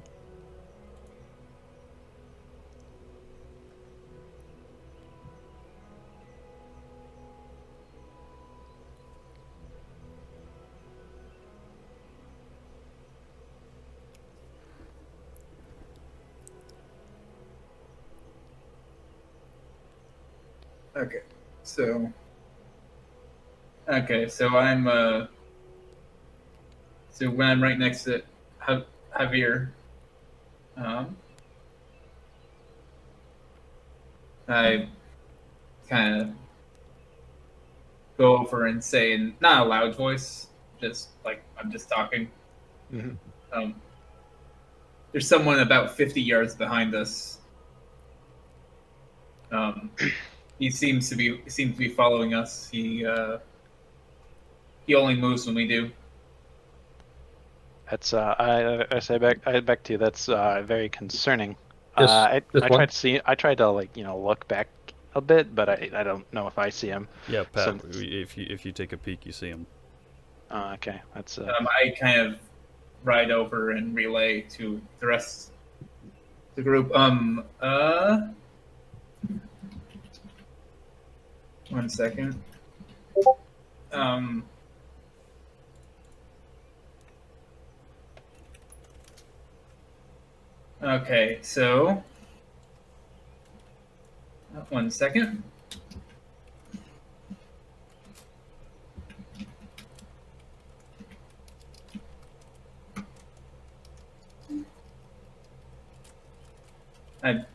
Okay. So. Okay. So I'm So when I'm right next to Javier, I kind of go over and say in not a loud voice, just like I'm just talking. Mhm. There's someone about 50 yards behind us. He seems to be following us. He only moves when we do. That's I say back to you. That's very concerning. Just- I just one? tried to look back a bit, but I don't know if I see him. Yeah, Pat. So- If you take a peek, you see him. Okay, that's I kind of ride over and relay to the rest of the group. One second. Okay, so 1 second. I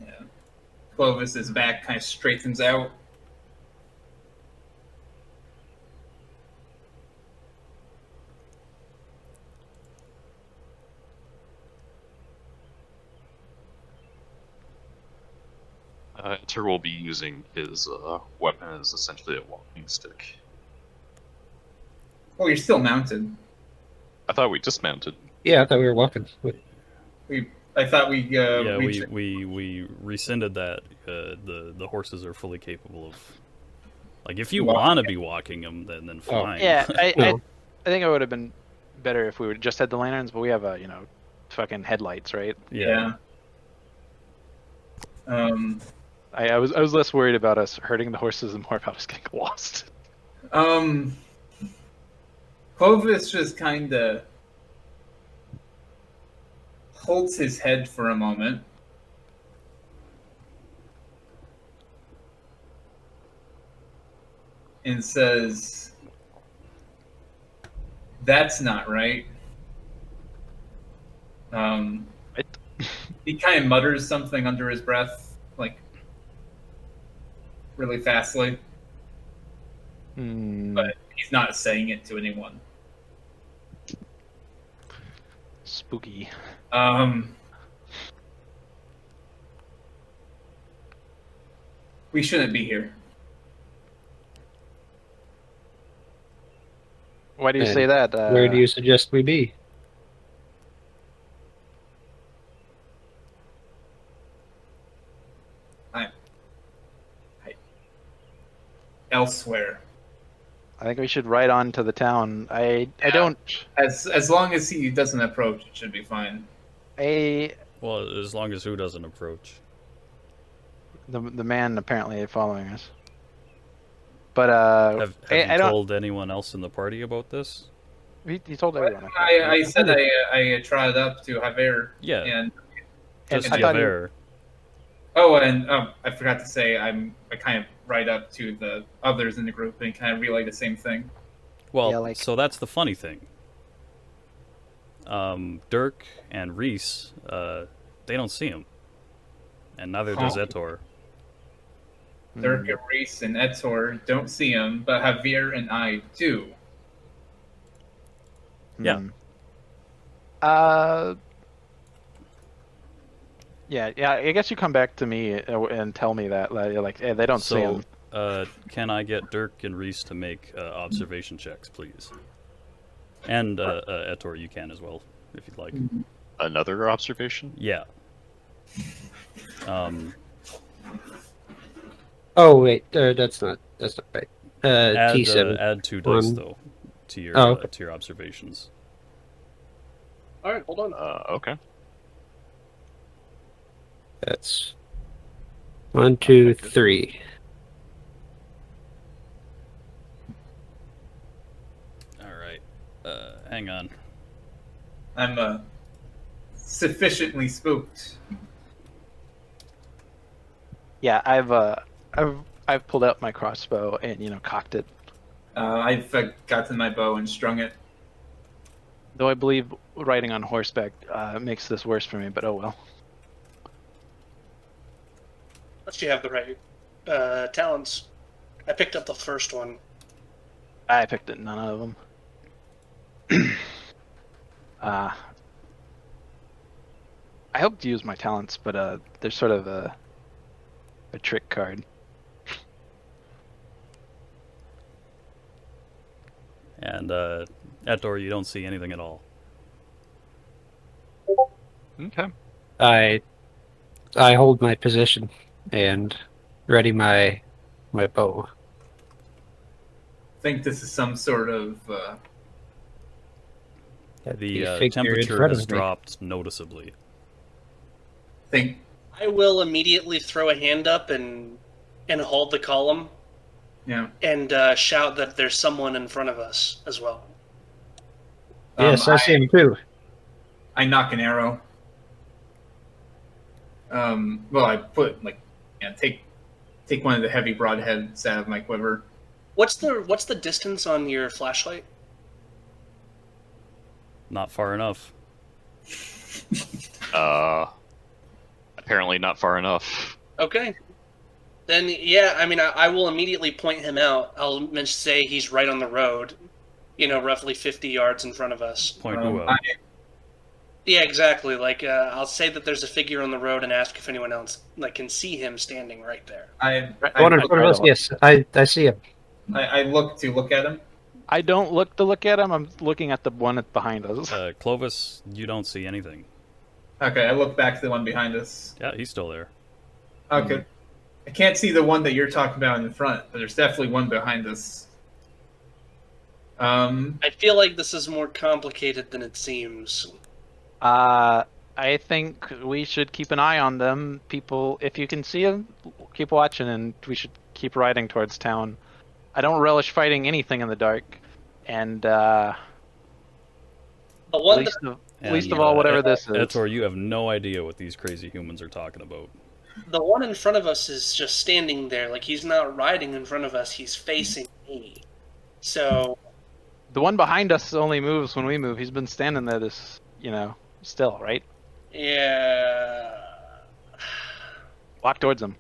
Yeah. Clovis's back kind of straightens out. Tur will be using his weapon as essentially a walking stick. Oh, you're still mounted. I thought we dismounted. Yeah, I thought we were walking. We I thought we Yeah, we we rescinded that. The horses are fully capable of. Like, if you Walk- want to be walking them, then Oh. fine. Yeah, No. I think it would have been better if we would just had the lanterns, but we have fucking headlights, right? yeah. I was less worried about us hurting the horses and more about us getting lost. Clovis just kind of holds his head for a moment. And says, "That's not right." What? He kind of mutters something under his breath, like really fastly, but he's not saying it to anyone. Spooky. We shouldn't be here. Why do you And say that? Where do you suggest we be? Elsewhere. I think we should ride on to the town. I don't. As long as he doesn't approach, it should be fine. Well, as long as who doesn't approach. The man apparently following us. But Have I you don't. told anyone else in the party about this? He told everyone. I said I trotted up to Javier. Yeah. And Just I thought you- Javier. I forgot to say I kind of ride up to the others in the group and kind of relay the same thing. Well, Yeah, like- so that's the funny thing. Dirk and Reese, they don't see him, and neither does Oh. Etor. Dirk and Reese and Etor don't see him, but Javier and I do. Yeah. Yeah. I guess you come back to me and tell me that, like, hey, they don't see him. Can I get Dirk and Reese to make observation checks, please? And Etor, you can as well, if you'd like. Another observation? Yeah. Oh wait, that's not right. T7. Add 2 dice One. though to your Okay. to your observations. All right, hold on. Okay. That's 1, 2, 3. All right. Hang on. I'm sufficiently spooked. Yeah, I've pulled out my crossbow and cocked it. I've gotten my bow and strung it. Though I believe riding on horseback makes this worse for me, but oh well. Unless you have the right talents. I picked up the first one. I picked it, none of them. I hope to use my talents, but there's sort of a trick card. And Etor, you don't see anything at all. Okay. I hold my position and ready my bow. I think this is some sort of The figure in temperature front has of me. dropped noticeably. thing. I will immediately throw a hand up and hold the column Yeah. and shout that there's someone in front of us as well. Yes, I see him too. I knock an arrow. Well, I put take one of the heavy broadheads out of my quiver. What's the distance on your flashlight? Not far enough. Apparently not far enough. Okay. Then, yeah, I mean, I will immediately point him out. I'll say he's right on the road, roughly 50 yards in front of us. Point who out? I, Yeah, exactly. Like, I'll say that there's a figure on the road and ask if anyone else can see him standing right there. I, One in front of us. Yes, I see him. I look at him. I don't look at him. I'm looking at the one behind us. Clovis, you don't see anything. Okay, I look back to the one behind us. Yeah, he's still there. Okay. I can't see the one that you're talking about in the front, but there's definitely one behind us. I feel like this is more complicated than it seems. I think we should keep an eye on them. People, if you can see them, keep watching, and we should keep riding towards town. I don't relish fighting anything in the dark, and The one that least of all, whatever this is. Etor, you have no idea what these crazy humans are talking about. the one in front of us is just standing there, like he's not riding in front of us. He's facing me. So The one behind us only moves when we move. He's been standing there still, right? yeah. Walk towards him.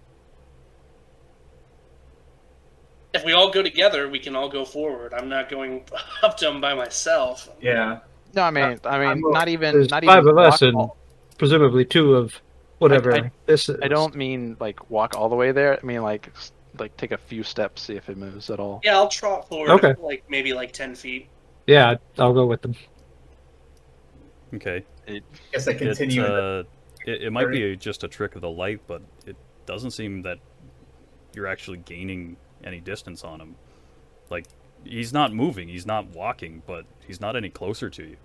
If we all go together, we can all go forward. I'm not going up to him by myself. Yeah. No, I mean, not even. There's Not 5 even of us walk and all- presumably 2 of whatever this is. I don't mean like walk all the way there. I mean like take a few steps, see if it moves at all. Yeah, I'll trot forward, Okay. maybe 10 feet. Yeah, I'll go with them. Okay. Guess I continue. It might be just a trick of the light, but it doesn't seem that you're actually gaining any distance on him. Like, he's not moving, he's not walking, but he's not any closer to you.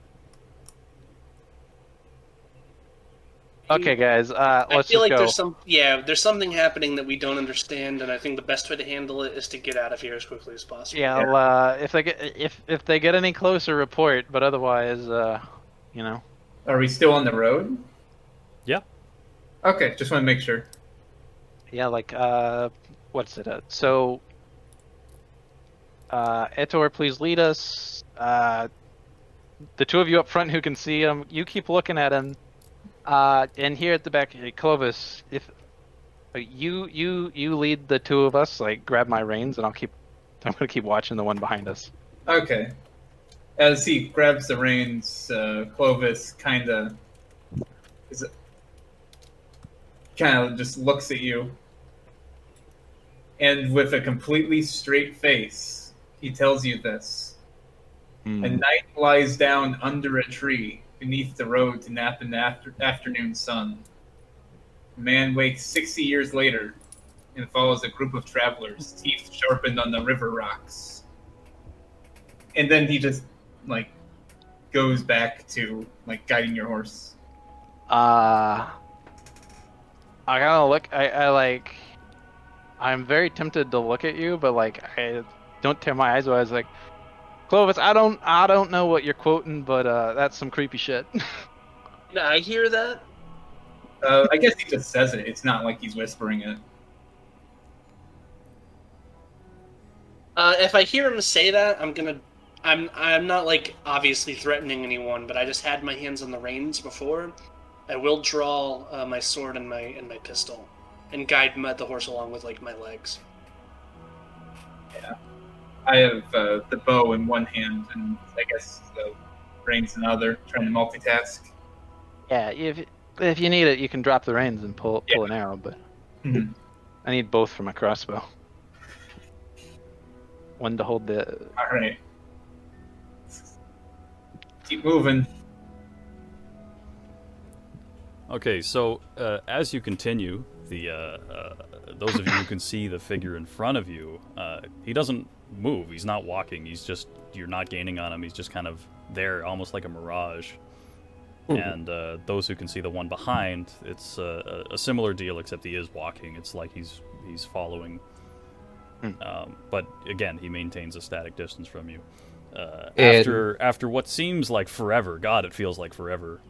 Okay, guys, I let's feel just like go. there's something happening that we don't understand, and I think the best way to handle it is to get out of here as quickly as possible. Yeah, if they get any closer, report. But otherwise, Are we still on the road? Yeah. Okay, just want to make sure. yeah, what's it? So, Etor, please lead us. The 2 of you up front who can see him, you keep looking at him. And here at the back, Clovis, if you lead the 2 of us, grab my reins, and I'm gonna keep watching the one behind us. Okay. As he grabs the reins, Clovis kind of just looks at you, and with a completely straight face, he tells you this: A knight lies down under a tree beneath the road to nap in the afternoon sun. A man wakes 60 years later and follows a group of travelers, teeth sharpened on the river rocks. And then he just goes back to guiding your horse. I gotta look. I'm very tempted to look at you, but I don't tear my eyes away. I was Clovis, I don't know what you're quoting, but that's some creepy shit. Yeah, I hear that. I guess he just says it. It's not like he's whispering it. If I hear him say that, I'm not obviously threatening anyone, but I just had my hands on the reins before. I will draw my sword and my pistol, and guide the horse along with my legs. Yeah. I have the bow in one hand and I guess the reins in the other, trying to multitask. Yeah, if you need it, you can drop the reins and pull an arrow, but Mhm. I need both for my crossbow. One to hold the. All right. Keep moving. Okay, so as you continue, those of you who can see the figure in front of you, he doesn't move. He's not walking. You're not gaining on him. He's just kind of there, almost like a mirage. Ooh. And those who can see the one behind, it's a similar deal, except he is walking. It's like he's following. But again, he maintains a static distance from you. After what seems like forever, God, it feels like forever.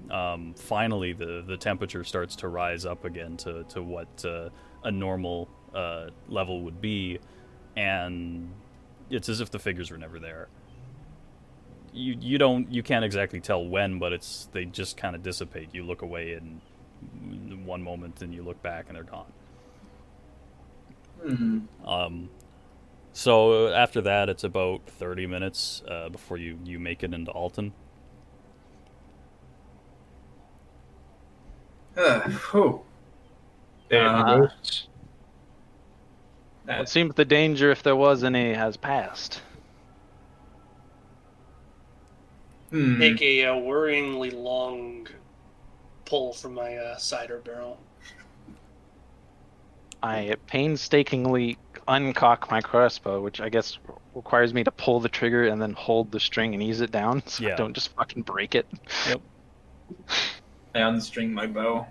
Finally, the temperature starts to rise up again to what a normal level would be, and it's as if the figures were never there. You can't exactly tell when, but they just kind of dissipate. You look away in one moment, and you look back, and they're gone. Mm-hmm. So after that, it's about 30 minutes before you make it into Alton. Whew. It seems the danger, if there was any, has passed. Hmm. Take a worryingly long pull from my cider barrel. I painstakingly uncock my crossbow, which I guess requires me to pull the trigger and then hold the string and ease it down, so Yeah. I don't just fucking break it. Yep. I unstring my bow.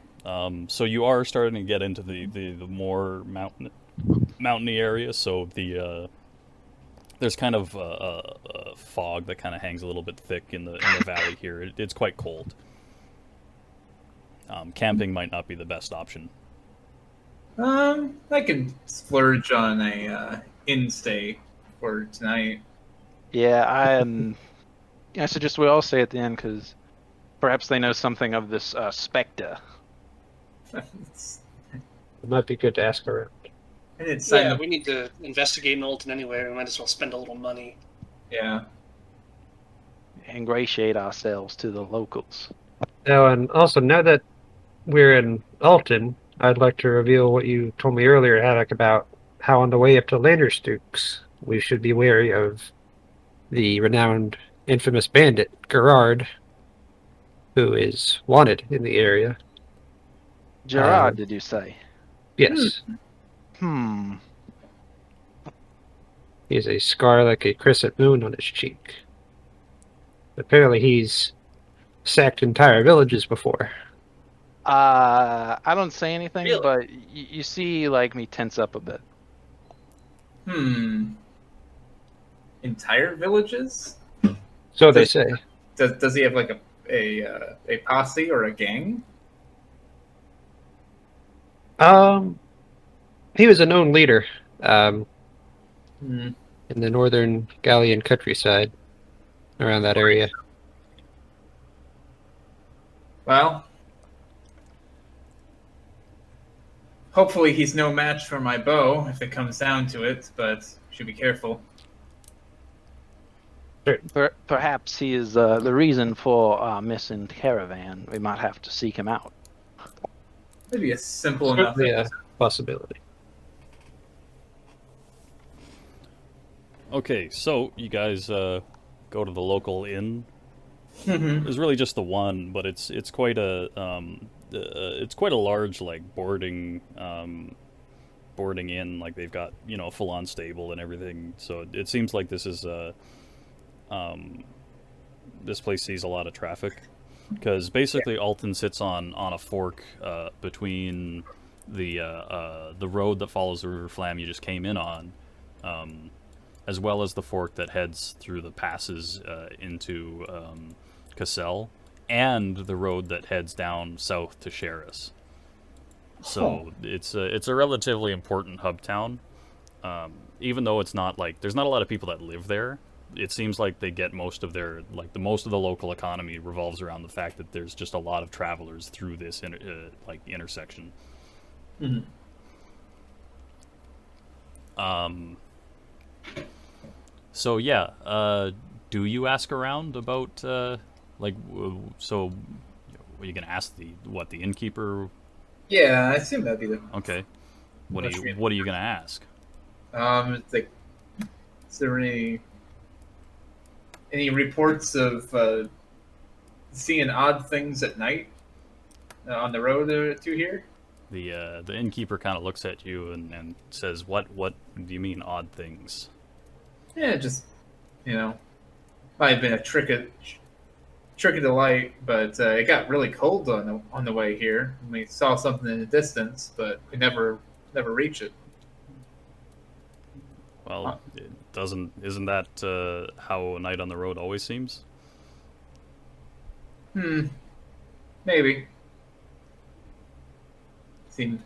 So you are starting to get into the more mountainy area. So there's kind of a fog that kind of hangs a little bit thick in the valley here. It's quite cold. Camping might not be the best option. I could splurge on a inn stay for tonight. Yeah, I suggest we all stay at the end, because perhaps they know something of this specter. It's- It might be good to ask around. I didn't sign Yeah, the we need to investigate Knowlton anyway. We might as well spend a little money. yeah. Ingratiate ourselves to the locals. Now, and also, now that we're in Alton, I'd like to reveal what you told me earlier, Haddock, about how on the way up to Landerstukes, we should be wary of the renowned, infamous bandit, Gerard, who is wanted in the area. Gerard, did you say? Yes, Hmm. he has a scar like a crescent moon on his cheek. Apparently he's sacked entire villages before. I don't say anything, Really? but you see, like, me tense up a bit. Entire villages? So they say. Does he have like a posse or a gang? He was a known leader Hmm. in the northern Gallian countryside, around that area. Well, hopefully he's no match for my bow if it comes down to it, but should be careful. Perhaps he is the reason for our missing caravan. We might have to seek him out. Maybe a simple enough. Certainly a possibility. Okay, so you guys go to the local inn. Mhm. There's really just the one, but it's quite a large like boarding inn. Like they've got a full on stable and everything. So it seems like this is this place sees a lot of traffic because basically Alton sits on a fork between the road that follows the River Flam you just came in on. As well as the fork that heads through the passes into Cassel, and the road that heads down south to Sheris. So it's a relatively important hub town, even though it's not like there's not a lot of people that live there. It seems like they get most of their most of the local economy revolves around the fact that there's just a lot of travelers through this intersection. Mhm. So yeah, do you ask around about so are you gonna ask the innkeeper? Yeah, I assume that'd be the. Okay, what Much real- are you gonna ask? It's like, is there any reports of seeing odd things at night on the road to here? The innkeeper kind of looks at you and says, "What do you mean odd things?" Yeah, just might have been a trick of the light, but it got really cold on the way here. We saw something in the distance, but we never reached it. Well, it doesn't. Isn't that how a night on the road always seems? Maybe. Seemed.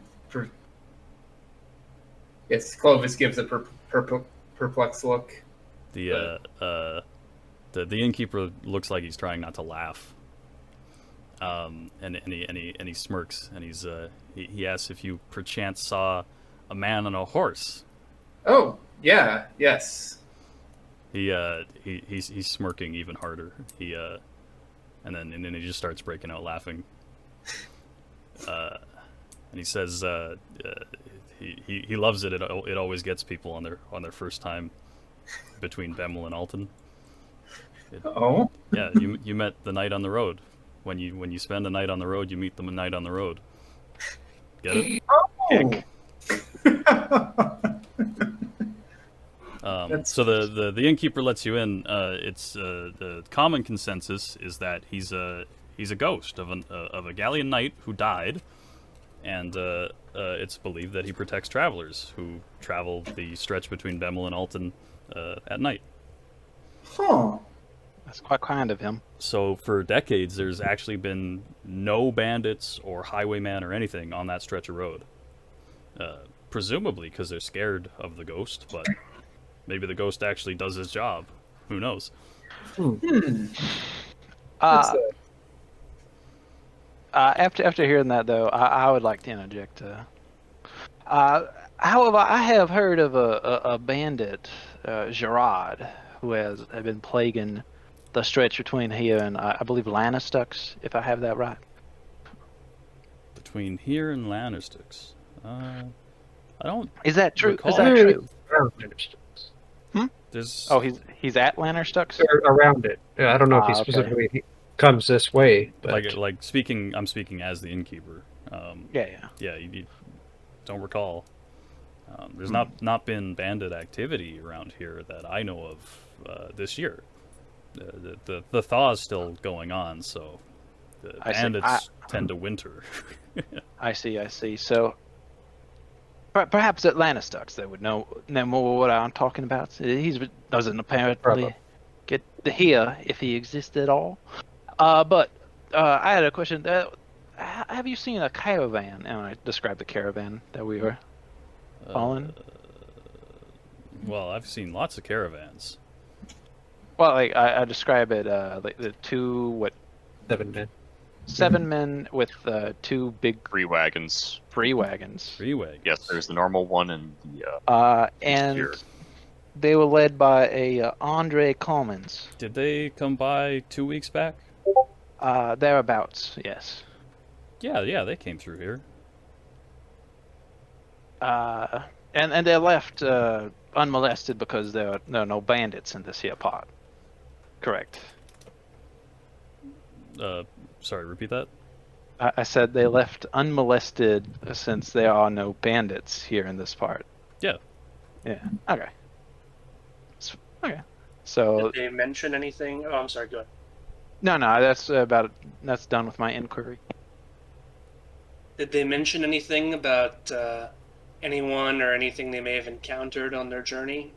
Yes, Clovis gives a perplexed look. The innkeeper looks like he's trying not to laugh. And he smirks and he asks if you perchance saw a man on a horse. Oh, yeah, yes. He's smirking even harder. And then he just starts breaking out laughing. And he says he loves it. It always gets people on their first time between Bemmel and Alton. Oh, Yeah, you met the knight on the road. When you spend a night on the road, you meet them a night on the road. Get it? So the innkeeper lets you in. It's the common consensus is that he's a ghost of a galleon knight who died, and it's believed that he protects travelers who travel the stretch between Bemmel and Alton at night. Huh. That's quite kind of him. So for decades, there's actually been no bandits or highwaymen or anything on that stretch of road. Presumably because they're scared of the ghost, but maybe the ghost actually does his job. Who knows? After hearing that, though, I would like to interject. However, I have heard of a bandit, Gerard, who had been plaguing the stretch between here and I believe Lannistux, if I have that right. Between here and Lannistux, I don't. Is that true? recall. Is that true? Around Lannistux. There's Oh, he's at Lannistux. Or around it. Yeah, I don't know if he Okay. specifically comes this way, but like speaking. I'm speaking as the innkeeper. Yeah. Yeah, you don't recall. There's not been bandit activity around here that I know of this year. The thaw is still going on, so the I see. bandits tend to winter. I see. So perhaps at Lannistux they would know more what I'm talking about. He doesn't apparently Probably. get to hear if he exists at all. But I had a question. Have you seen a caravan? And I described the caravan that we were following. Well, I've seen lots of caravans. Well, like I describe it like the 7 men. 7 men with 2 big 3 wagons. free wagons. Freeway. Yes, there's the normal one and the And here. they were led by a Andre Commons. Did they come by 2 weeks back? Thereabouts, yes. Yeah, they came through here. And they left unmolested because there are no bandits in this here part. Correct. Sorry, repeat that. I said they left unmolested since there are no bandits here in this part. Yeah. Yeah. Okay. Okay. So Did they mention anything? Oh, I'm sorry. Go ahead. no, that's done with my inquiry. Did they mention anything about anyone or anything they may have encountered on their journey?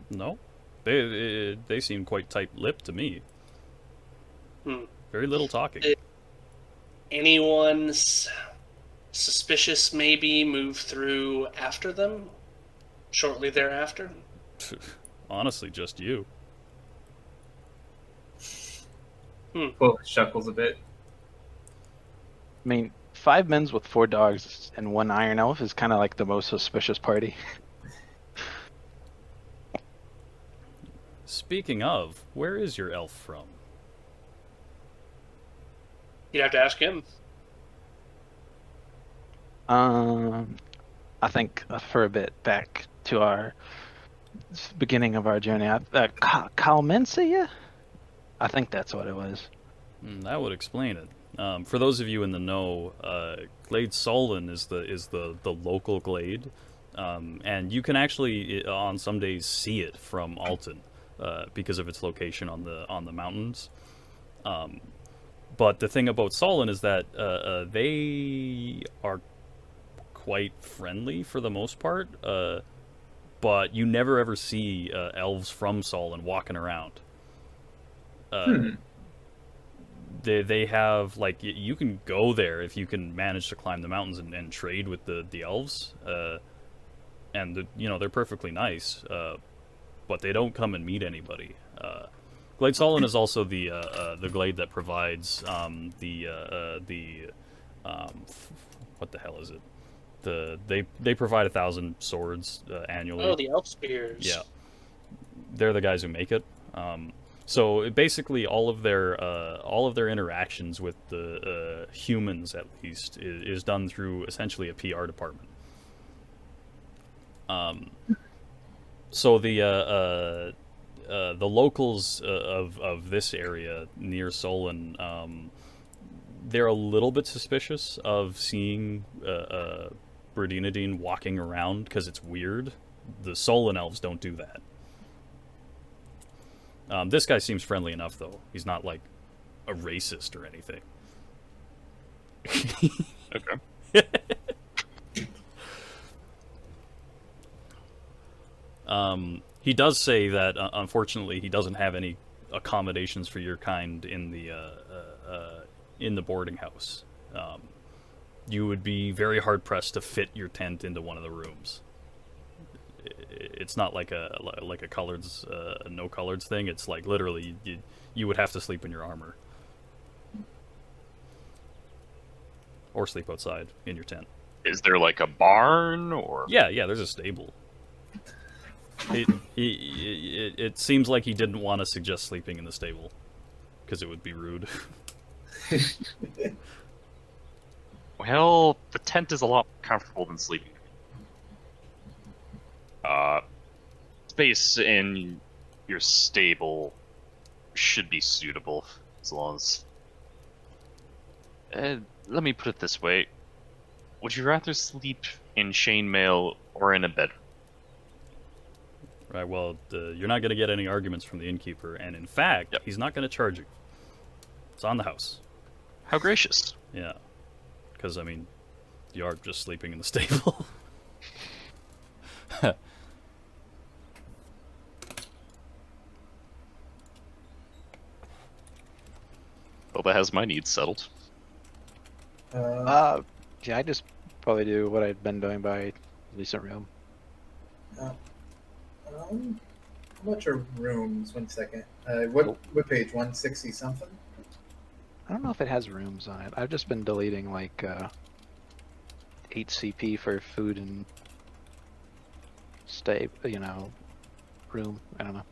No, they seem quite tight-lipped to me. Very little talking. Anyone suspicious maybe move through after them? Shortly thereafter? Honestly, just you. Clovis chuckles a bit. I mean, 5 men with 4 dogs and 1 iron elf is kind of like the most suspicious party. Speaking of, where is your elf from? You'd have to ask him. I think for a bit back to our beginning of our journey, Calmencia? I think that's what it was. That would explain it. For those of you in the know, Glade Solon is the local glade, and you can actually on some days see it from Alton because of its location on the mountains. But the thing about Solon is that they are quite friendly for the most part, but you never ever see elves from Solon walking around. They have, like, you can go there if you can manage to climb the mountains and trade with the elves, and they're perfectly nice, but they don't come and meet anybody. Glade Solon is also the glade that provides what the hell is it? They provide 1,000 swords annually. Oh, the elf spears. Yeah, they're the guys who make it. So basically, all of their interactions with the humans, at least, is done through essentially a PR department. So the locals of this area near Solon, they're a little bit suspicious of seeing Berdinadine walking around because it's weird. The Solon elves don't do that. This guy seems friendly enough, though. He's not like a racist or anything. Okay. He does say that unfortunately he doesn't have any accommodations for your kind in the boarding house. You would be very hard pressed to fit your tent into one of the rooms. It's not like a coloreds no coloreds thing. It's like literally you would have to sleep in your armor or sleep outside in your tent. Is there like a barn or? Yeah, there's a stable. It seems like he didn't want to suggest sleeping in the stable because it would be rude. Well, the tent is a lot more comfortable than sleeping. Space in your stable should be suitable as long as. Let me put it this way: would you rather sleep in chainmail or in a bed? Right. Well, you're not going to get any arguments from the innkeeper, and in fact, Yep. he's not going to charge you. It's on the house. How gracious! Yeah, because I mean, you are just sleeping in the stable. Well, that has my needs settled. Uh, Yeah, I just probably do what I've been doing by recent realm. how much are rooms? 1 second. What page? 160 something. I don't know if it has rooms on it. I've just been deleting like 8 CP for food and stay, room. I don't know.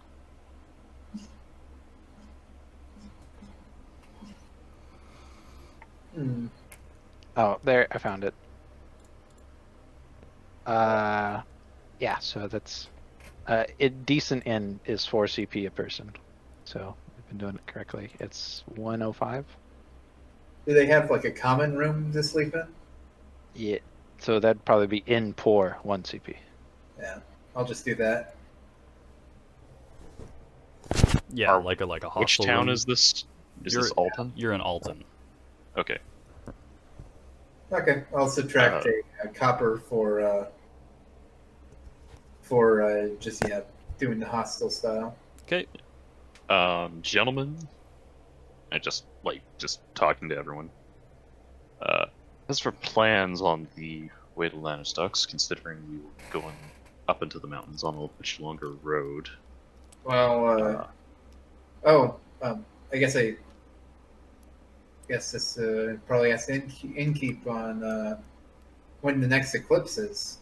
Hmm. Oh, there, I found it. Yeah, so that's decent inn is 4 CP a person. So I've been doing it correctly. It's 105. Do they have like a common room to sleep in? Yeah. So that'd probably be in poor 1 CP. Yeah, I'll just do that. Yeah, like a hostel. Which town room. is this? Is You're- this Alton? You're in Alton. Okay. Okay, I'll subtract a copper for just doing the hostile style. Okay. Gentlemen, I just talking to everyone. As for plans on the way to Lannistucks, considering we were going up into the mountains on a much longer road. Well, I guess this probably has to innkeep on when the next eclipse is.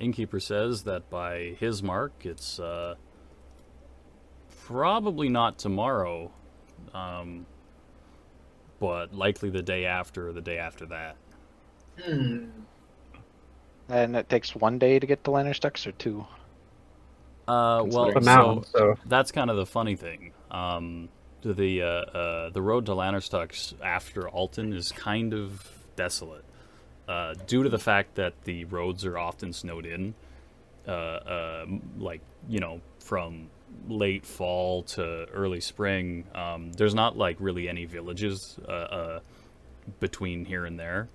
Innkeeper says that by his mark, it's probably not tomorrow, but likely the day after or the day after that. And it takes 1 day to get to Lannistucks or 2? Well, Considering The mountain, so that's kind of the funny thing. The road to Lannistucks after Alton is kind of desolate, due to the fact that the roads are often snowed in, from late fall to early spring. There's not like really any villages between here and there.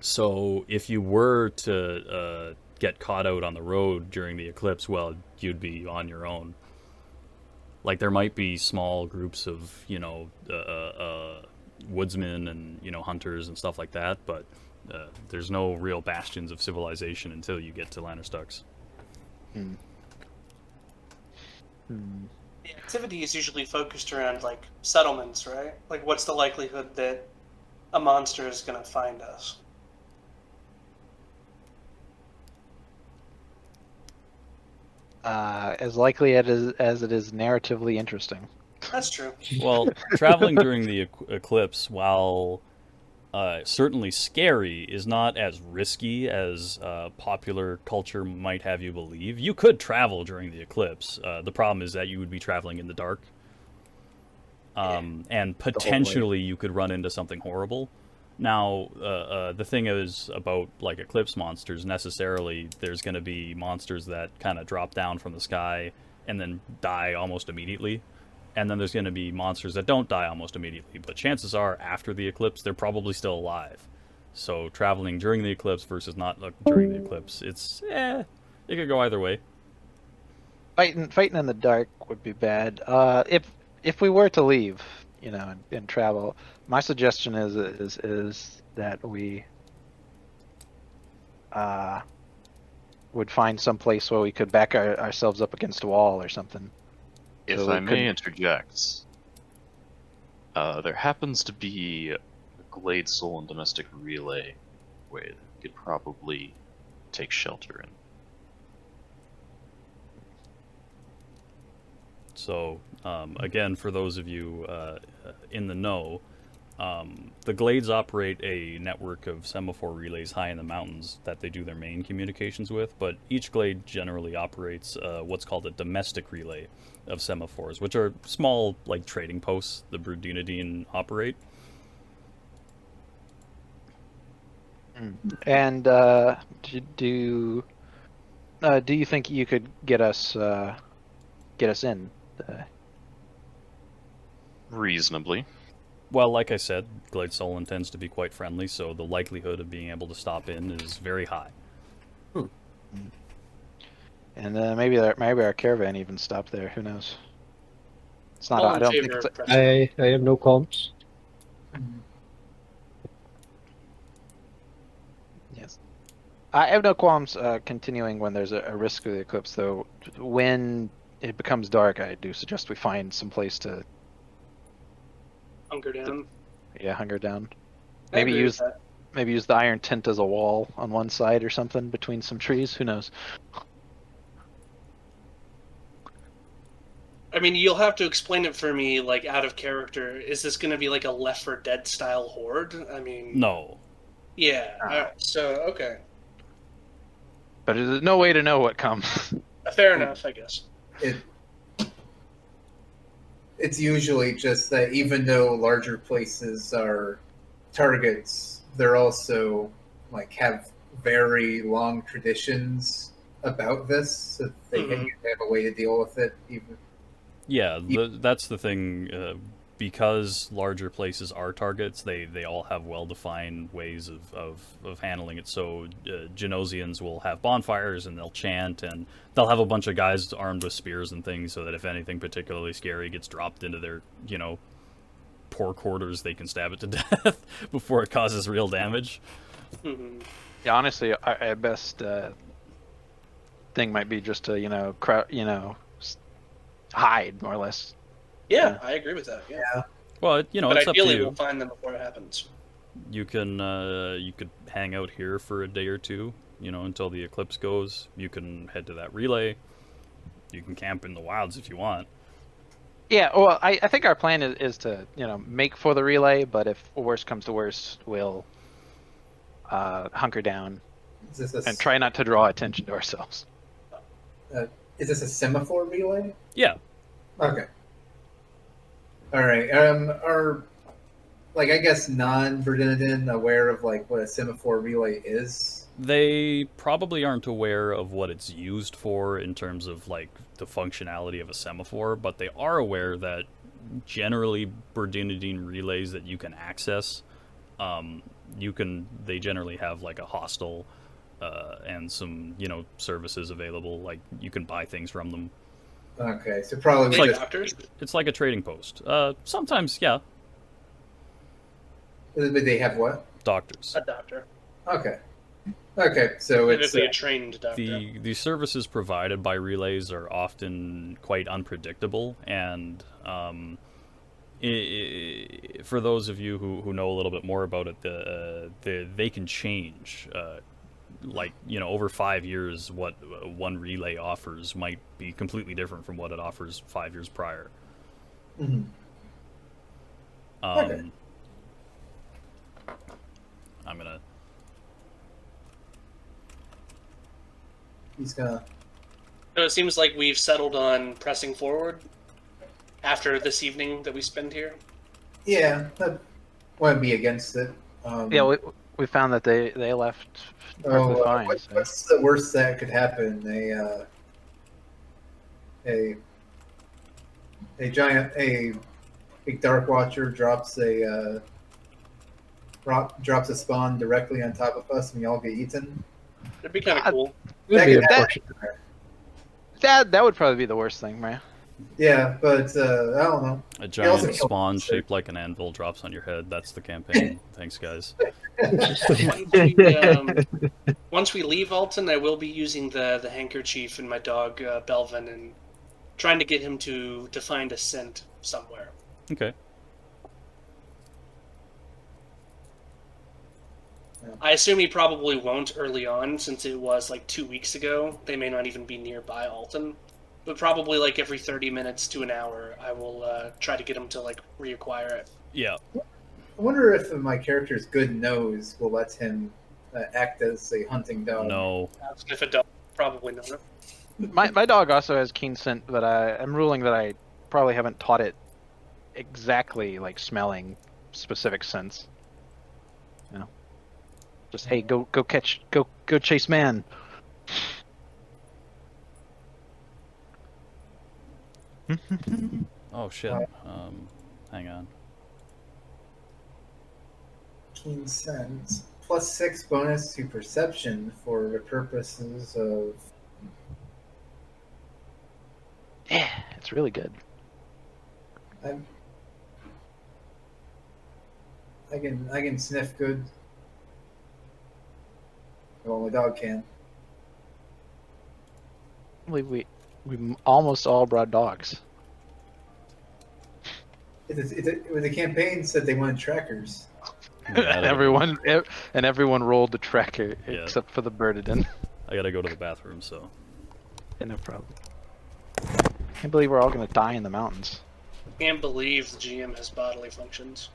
So if you were to get caught out on the road during the eclipse, well, you'd be on your own. Like there might be small groups of woodsmen and hunters and stuff like that, but there's no real bastions of civilization until you get to Lannistucks. The activity is usually focused around like settlements, right? Like, what's the likelihood that a monster is going to find us? As likely as it is narratively interesting. That's true. Well, traveling during the eclipse, while certainly scary, is not as risky as popular culture might have you believe. You could travel during the eclipse. The problem is that you would be traveling in the dark. And potentially you could run into something horrible. Now, the thing is about like eclipse monsters, necessarily there's going to be monsters that kind of drop down from the sky and then die almost immediately. And then there's going to be monsters that don't die almost immediately. But chances are, after the eclipse, they're probably still alive. So traveling during the eclipse versus not during the eclipse, it could go either way. Fighting in the dark would be bad. If we were to leave, and travel, my suggestion is that we would find some place where we could back ourselves up against a wall or something. If So I we may could- interject, there happens to be a Glade Soul and Domestic Relay way that we could probably take shelter in. So, again, for those of you in the know, the Glades operate a network of semaphore relays high in the mountains that they do their main communications with, but each Glade generally operates what's called a domestic relay of semaphores, which are small, like, trading posts the Brudinadine operate. And do you think you could get us in? Reasonably. Well, like I said, Glade Solon tends to be quite friendly, so the likelihood of being able to stop in is very high. And maybe our caravan even stopped there. Who knows? It's not. All I in don't favor think it's. of pressing. I have no qualms. Yes. I have no qualms continuing when there's a risk of the eclipse, though. When it becomes dark, I do suggest we find some place to Hunker down. hunker down. I Maybe agree with use that. maybe use the iron tent as a wall on one side or something between some trees. Who knows? I mean, you'll have to explain it for me, like, out of character. Is this going to be like a Left 4 Dead style horde? I mean, No. yeah. So okay, But there's no way to know what comes. fair enough, I guess. It's usually just that even though larger places are targets, they're also like have very long traditions about this, so they Mhm. have a way to deal with it. Even Yeah, that's the thing. Because larger places are targets, they all have well-defined ways of handling it. So Genosians will have bonfires and they'll chant, and they'll have a bunch of guys armed with spears and things, so that if anything particularly scary gets dropped into their, poor quarters, they can stab it to death before it causes real damage. Mhm. Yeah, honestly, our best thing might be just to hide more or less. Yeah, I agree with that. Yeah, Well, but it's up to ideally you. we'll find them before it happens. You could hang out here for a day or two, until the eclipse goes. You can head to that relay. You can camp in the wilds if you want. Yeah, well, I think our plan is to make for the relay, but if worst comes to worst, we'll hunker down is this and try not to draw attention to ourselves. is this a semaphore relay? Yeah. Okay. All right. Are I guess non-Verdinidin aware of like what a semaphore relay is? They probably aren't aware of what it's used for in terms of like the functionality of a semaphore, but they are aware that generally Berdinidine relays that you can access, they generally have like a hostel and some services available. Like you can buy things from them. Okay, so probably Like just, doctors? It's like a trading post. Sometimes, yeah, but they have what? doctors. A doctor. Okay. Okay, so it's Typically a trained doctor. The services provided by relays are often quite unpredictable, and for those of you who know a little bit more about it, they can change. Over 5 years, what one relay offers might be completely different from what it offers 5 years prior. Mhm. Okay. I'm gonna. He's gonna. So it seems like we've settled on pressing forward after this evening that we spend here. Yeah, I wouldn't be against it. Yeah, we found that they left perfectly fine. So. What's the worst that could happen? A giant, a big Dark Watcher drops a spawn directly on top of us, and we all get eaten. It'd be kind of cool. Would be could unfortunate. That would probably be the worst thing, right? Yeah, but I don't know. A also giant killed spawn monster. shaped like an anvil drops on your head. That's the campaign. Thanks, guys. Once we leave Alton, I will be using the handkerchief and my dog Belvin and trying to get him to find a scent somewhere. Okay. I assume he probably won't early on, since it was like 2 weeks ago. They may not even be nearby Alton. But probably like every 30 minutes to an hour, I will try to get him to like reacquire it. Yeah. I wonder if my character's good nose will let him act as a hunting dog. No. If it does, probably not. My dog also has keen scent, but I'm ruling that I probably haven't taught it exactly like smelling specific scents. You know, just hey, go chase man. Oh shit. Hang on. Keen sense. +6 bonus to perception for the purposes of. Yeah, it's really good. I can sniff good. Well, my dog can. We almost all brought dogs. The campaign said they wanted trackers. Yeah, everyone rolled the tracker Yeah. except for the Bernardin. I gotta go to the bathroom, so. Yeah, no problem. Can't believe we're all gonna die in the mountains. Can't believe the GM has bodily functions.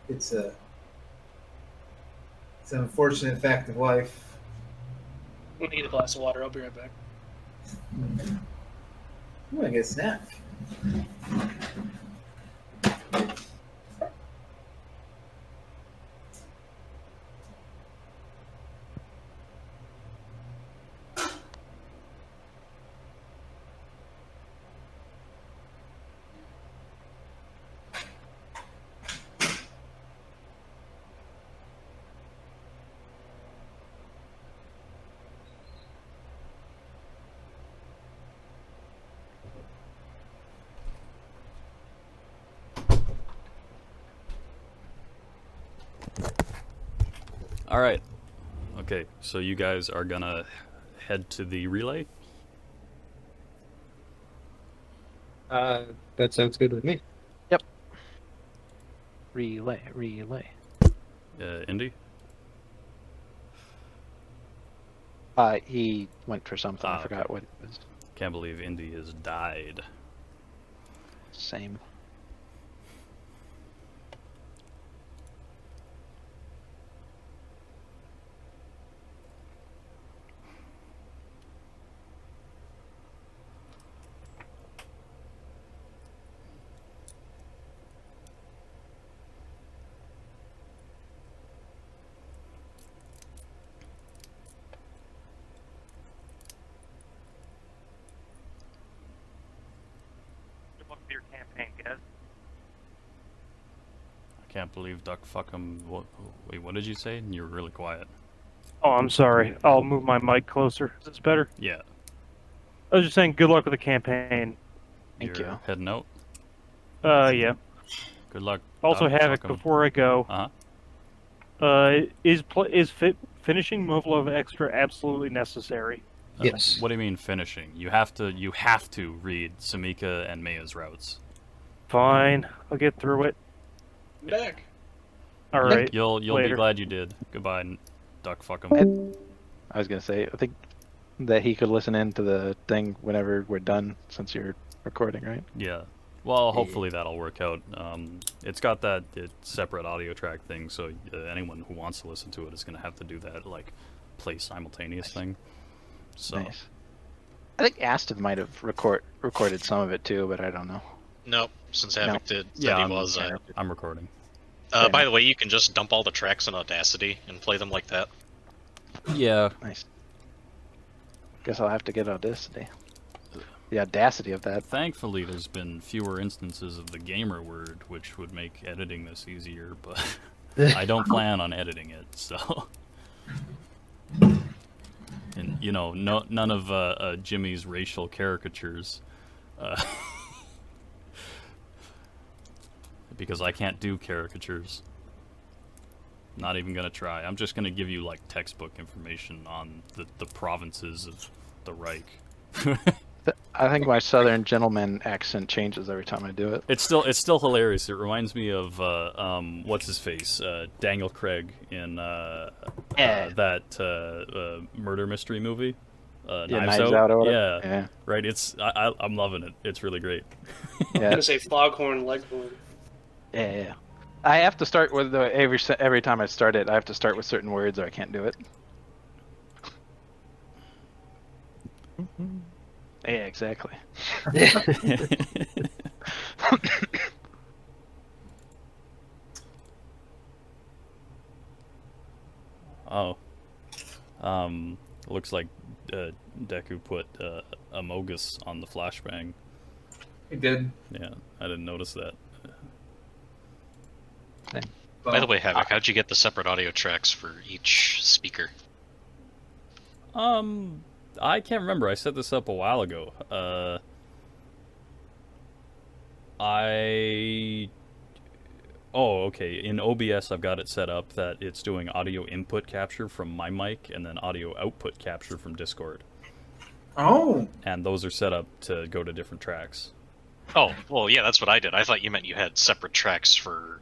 It's an unfortunate fact of life. I'm gonna get a glass of water. I'll be right back. I'm gonna get a snack. All right. Okay, so you guys are gonna head to the relay. That sounds good with me. Relay. Indy. He went for something. I Okay. forgot what it was. Can't believe Indy has died. Same. Good luck with your campaign, guys. I can't believe Duck Fuckum. Wait, what did you say? You were really quiet. Oh, I'm sorry. I'll move my mic closer. Is this better? Yeah. I was just saying good luck with the campaign. Thank You're you. heading out. Yeah. Good luck. Also, Duck Havoc, Fuckum. before I go, Uh-huh. is finishing Movlov Extra absolutely necessary? Yes. What do you mean finishing? You have to read Samika and Maya's routes. Fine. I'll get through it. I'm back. All right. You'll be later. glad you did. Goodbye, Duck Fuckum. I was gonna say, I think that he could listen in to the thing whenever we're done, since you're recording, right? Yeah. Well, hopefully that'll work out. It's got that separate audio track thing, so anyone who wants to listen to it is going to have to do that, like, play simultaneous thing. So, Nice. I think Aston might have recorded some of it too, but I don't know. Nope, since Havoc did, yeah, said he was. I'm recording. By the way, you can just dump all the tracks in Audacity and play them like that. Yeah. Nice. Guess I'll have to get Audacity. The audacity of that. Thankfully, there's been fewer instances of the gamer word, which would make editing this easier, but I don't plan on editing it, so... And, you know, none of Jimmy's racial caricatures. Because I can't do caricatures. Not even gonna try. I'm just gonna give you, like, textbook information on the provinces of the Reich. I think my southern gentleman accent changes every time I do it. It's still hilarious. It reminds me of what's his face, Daniel Craig in that murder mystery movie, Knives Out. Or whatever. Yeah. Right. I'm loving it. It's really great. I'm Yeah. gonna say Foghorn Leghorn. Yeah. I have to start with every time I start it. I have to start with certain words, or I can't do it. Yeah, exactly. Oh. Looks like Deku put Amogus on the flashbang. He did. Yeah, I didn't notice that. By the way, Havoc, how'd you get the separate audio tracks for each speaker? I can't remember. I set this up a while ago. Oh, okay. In OBS, I've got it set up that it's doing audio input capture from my mic and then audio output capture from Discord. Oh, And those are set up to go to different tracks. Oh, well, yeah, that's what I did. I thought you meant you had separate tracks for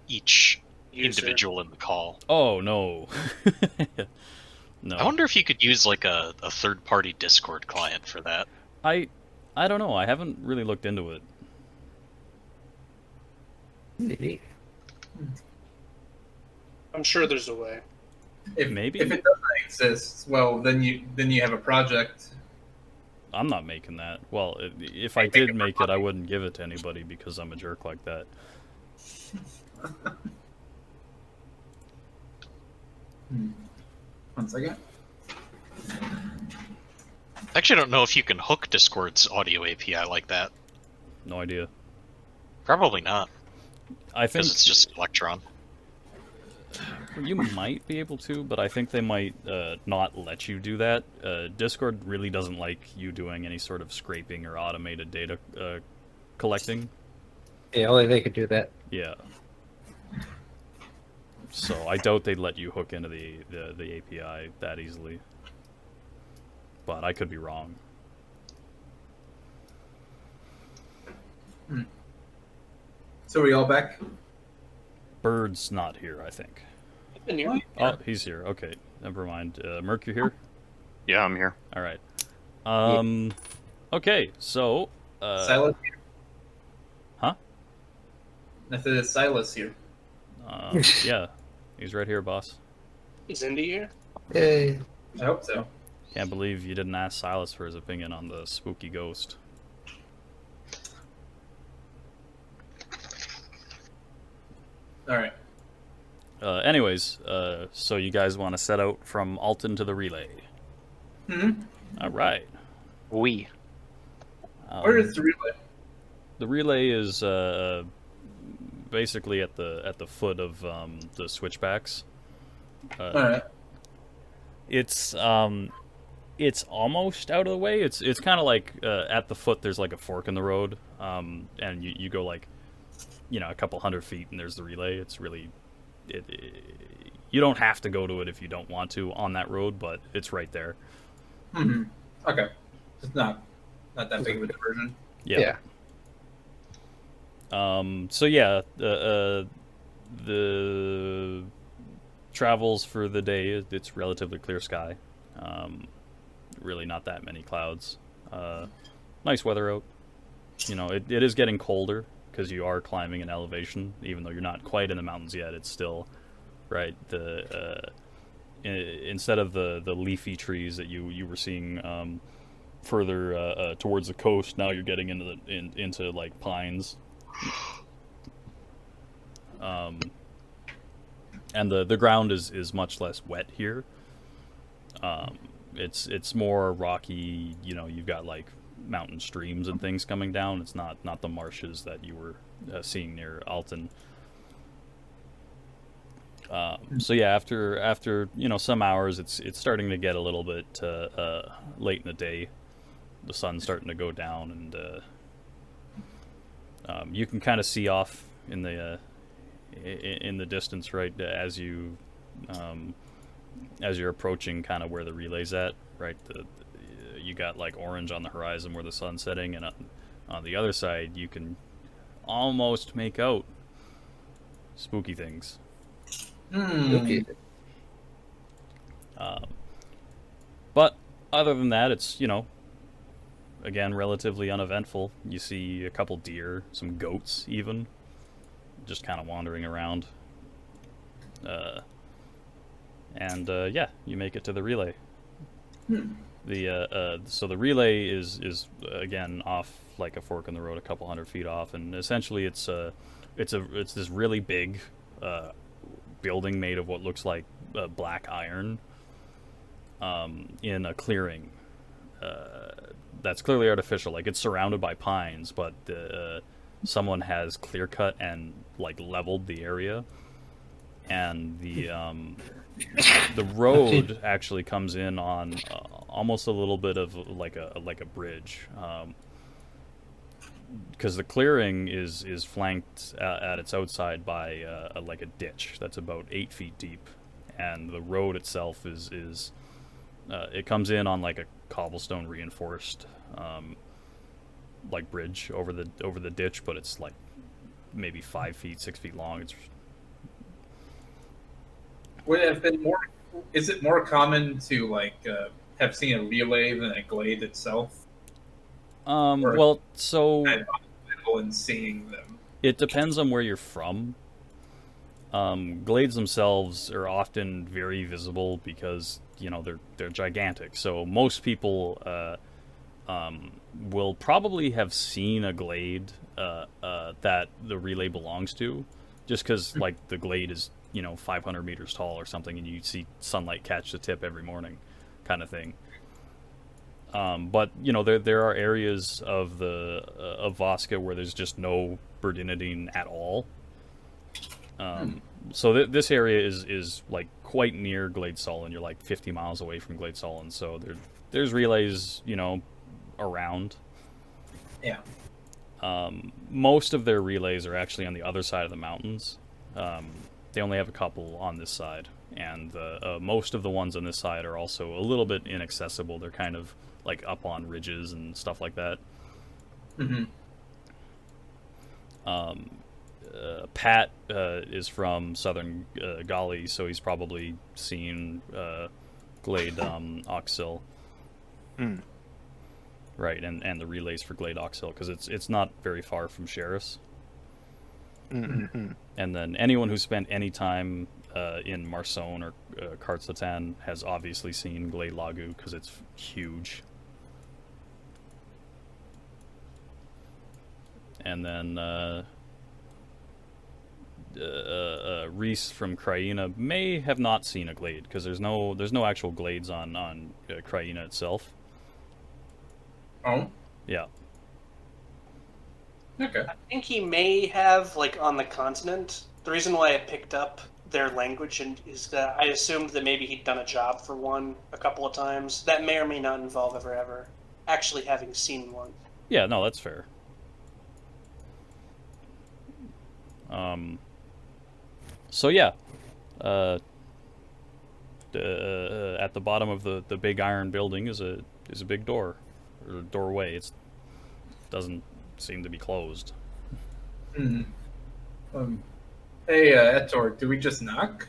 each User. individual in the call. Oh, no. No. I wonder if you could use like a third-party Discord client for that. I don't know. I haven't really looked into it. I'm sure there's a way. Maybe. If it doesn't exist, well, then you have a project. I'm not making that. Well, if I did make it, I wouldn't give it to anybody because I'm a jerk like that. One second. I actually don't know if you can hook Discord's audio API like that. No idea. Probably not, I think because it's just Electron. you might be able to, but I think they might not let you do that. Discord really doesn't like you doing any sort of scraping or automated data collecting. Yeah, only they could do that. Yeah. So I doubt they'd let you hook into the API that easily. But I could be wrong. So are we all back? Bird's not here, I think. And you- Oh, he's here. Okay, never mind. Merc, you here? Yeah, I'm here. All right. Okay, so Silas here. Huh? I said it's Silas here. yeah, he's right here, boss. Is Indy here? Yay. I hope so. Can't believe you didn't ask Silas for his opinion on the spooky ghost. All right. Anyways, so you guys want to set out from Alton to the relay? All right. We. Where is the relay? The relay is basically at the foot of the switchbacks. All right. It's almost out of the way. It's kind of like at the foot. There's like a fork in the road, and you go like, a couple hundred feet, and there's the relay. It's really, you don't have to go to it if you don't want to on that road, but it's right there. Mm-hmm. Okay. It's not that big of a diversion. Yeah. So yeah, the travels for the day. It's relatively clear sky. Really not that many clouds. Nice weather out. it is getting colder because you are climbing an elevation, even though you're not quite in the mountains yet. It's still right. Instead of the leafy trees that you were seeing further towards the coast, now you're getting into like pines. And the ground is much less wet here. It's more rocky. You've got like mountain streams and things coming down. It's not the marshes that you were seeing near Alton. So yeah, after some hours, it's starting to get a little bit late in the day. The sun's starting to go down, and you can kind of see off in the distance, right, as you're approaching kind of where the relay's at, right. You got like orange on the horizon where the sun's setting, and on the other side you can almost make out spooky things. Okay. But other than that, it's again relatively uneventful. You see a couple deer, some goats even, just kind of wandering around. And yeah, you make it to the relay. So the relay is again off like a fork in the road, a couple hundred feet off, and essentially it's this really big building made of what looks like black iron in a clearing that's clearly artificial. Like, it's surrounded by pines, but someone has clear cut and like leveled the area, and the road actually comes in on almost a little bit of like a bridge, because the clearing is flanked at its outside by like a ditch that's about 8 feet deep, and the road itself is it comes in on like a cobblestone reinforced like bridge over the ditch, but it's like maybe 5 feet, 6 feet long. It's Would it have been more? Is it more common to like have seen a relay than a glade itself? well, so I'm uncomfortable in seeing them. it depends on where you're from. Glades themselves are often very visible because they're gigantic. So most people will probably have seen a glade that the relay belongs to, just because like the glade is 500 meters tall or something, and you see sunlight catch the tip every morning, kind of thing. But there are areas of of Voska where there's just no birdinidine at all. So this area is like quite near Glade Sullen. You're like 50 miles away from Glade Sullen, so there's relays around. Yeah. Most of their relays are actually on the other side of the mountains. They only have a couple on this side, and most of the ones on this side are also a little bit inaccessible. They're kind of like up on ridges and stuff like that. Mm-hmm. Pat is from southern Gali, so he's probably seen Glade Oxhill. Right, and the relays for Glade Oxhill, because it's not very far from Sheriff's. Mm-hmm. And then anyone who spent any time in Marsoon or Kartsatan has obviously seen Glade Lagu, because it's huge. And then Reese from Craina may have not seen a glade, because there's no actual glades on Craina itself. Oh. Yeah. Okay. I think he may have, like, on the continent. The reason why I picked up their language is that I assumed that maybe he'd done a job for one a couple of times. That may or may not involve ever actually having seen one. Yeah, no, that's fair. So yeah, at the bottom of the big iron building is a big door, or doorway. It doesn't seem to be closed. Mm-hmm. Hey, Etor, do we just knock?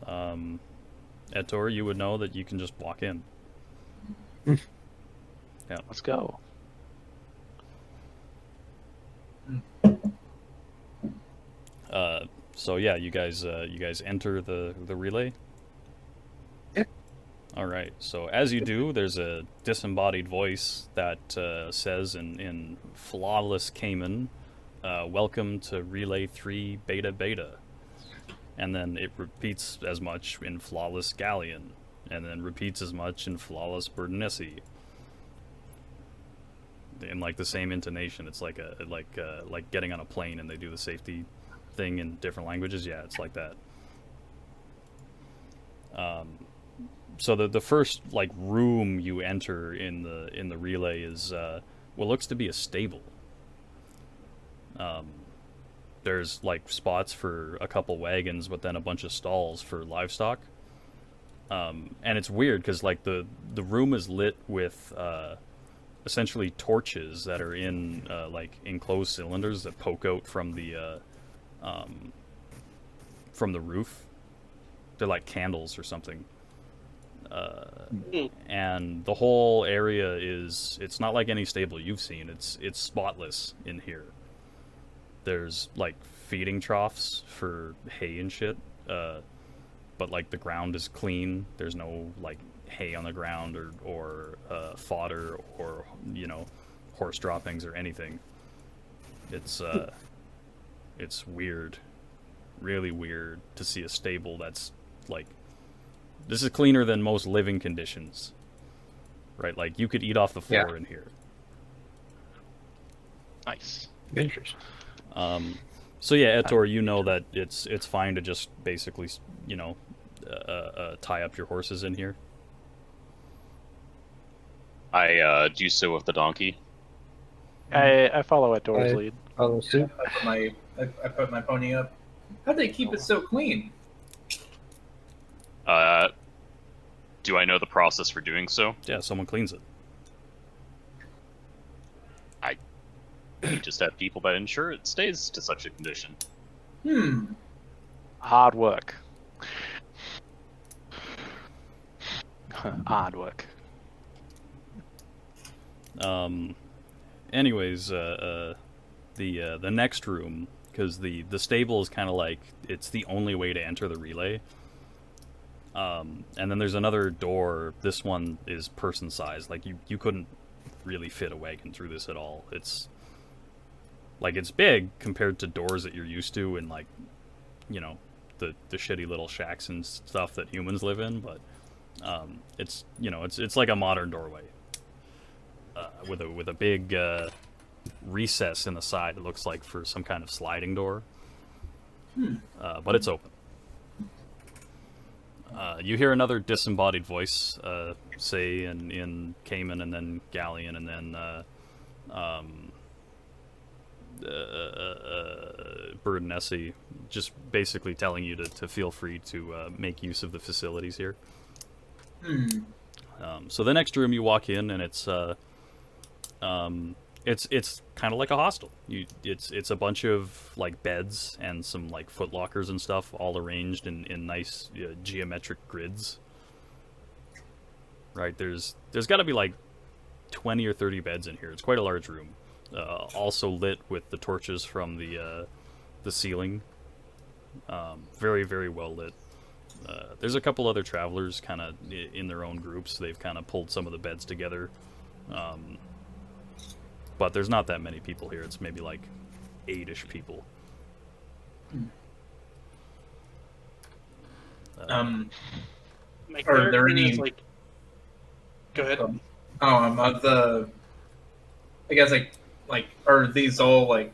Etor, you would know that you can just walk in. Yeah. Let's go. So yeah, you guys enter the relay. Yep. All right. So as you do, there's a disembodied voice that says in flawless Cayman, "Welcome to Relay 3 Beta Beta," and then it repeats as much in flawless Galleon, and then repeats as much in flawless Burdinesi. In like the same intonation. It's like like getting on a plane and they do the safety thing in different languages. Yeah, it's like that. So the first like room you enter in the relay is what looks to be a stable. There's like spots for a couple wagons, but then a bunch of stalls for livestock. And it's weird because like the room is lit with essentially torches that are in like enclosed cylinders that poke out from the roof. They're like candles or something. And the whole area it's not like any stable you've seen. It's spotless in here. There's like feeding troughs for hay and shit, but like the ground is clean. There's no like hay on the ground or fodder or horse droppings or anything. It's weird, really weird to see a stable that's like, this is cleaner than most living conditions, right? Like you could eat off the floor in here. Nice. Interesting. So yeah, Etor, you know that it's fine to just basically tie up your horses in here. I do so with the donkey. I follow at Door's I- lead. Follow suit. I put my pony up. How'd they keep it so clean? Do I know the process for doing so? Yeah, someone cleans it. You just have people that ensure it stays to such a condition. Hard work. Hard work. Anyways, the next room, because the stable is kind of like it's the only way to enter the relay. And then there's another door. This one is person sized. Like you couldn't really fit a wagon through this at all. It's like it's big compared to doors that you're used to in like the shitty little shacks and stuff that humans live in. But it's it's like a modern doorway with a big recess in the side. It looks like for some kind of sliding door. But it's open. You hear another disembodied voice say in Cayman and then Galleon and then Burdinesi, just basically telling you to feel free to make use of the facilities here. So the next room you walk in and it's kind of like a hostel. It's a bunch of like beds and some like footlockers and stuff, all arranged in nice geometric grids. Right, there's got to be like 20 or 30 beds in here. It's quite a large room. Also lit with the torches from the ceiling. Very, very well lit. There's a couple other travelers kind of in their own groups. They've kind of pulled some of the beds together. But there's not that many people here. It's maybe like 8-ish people. My Are there character any- is like. Go ahead. Of the, I guess like are these all like,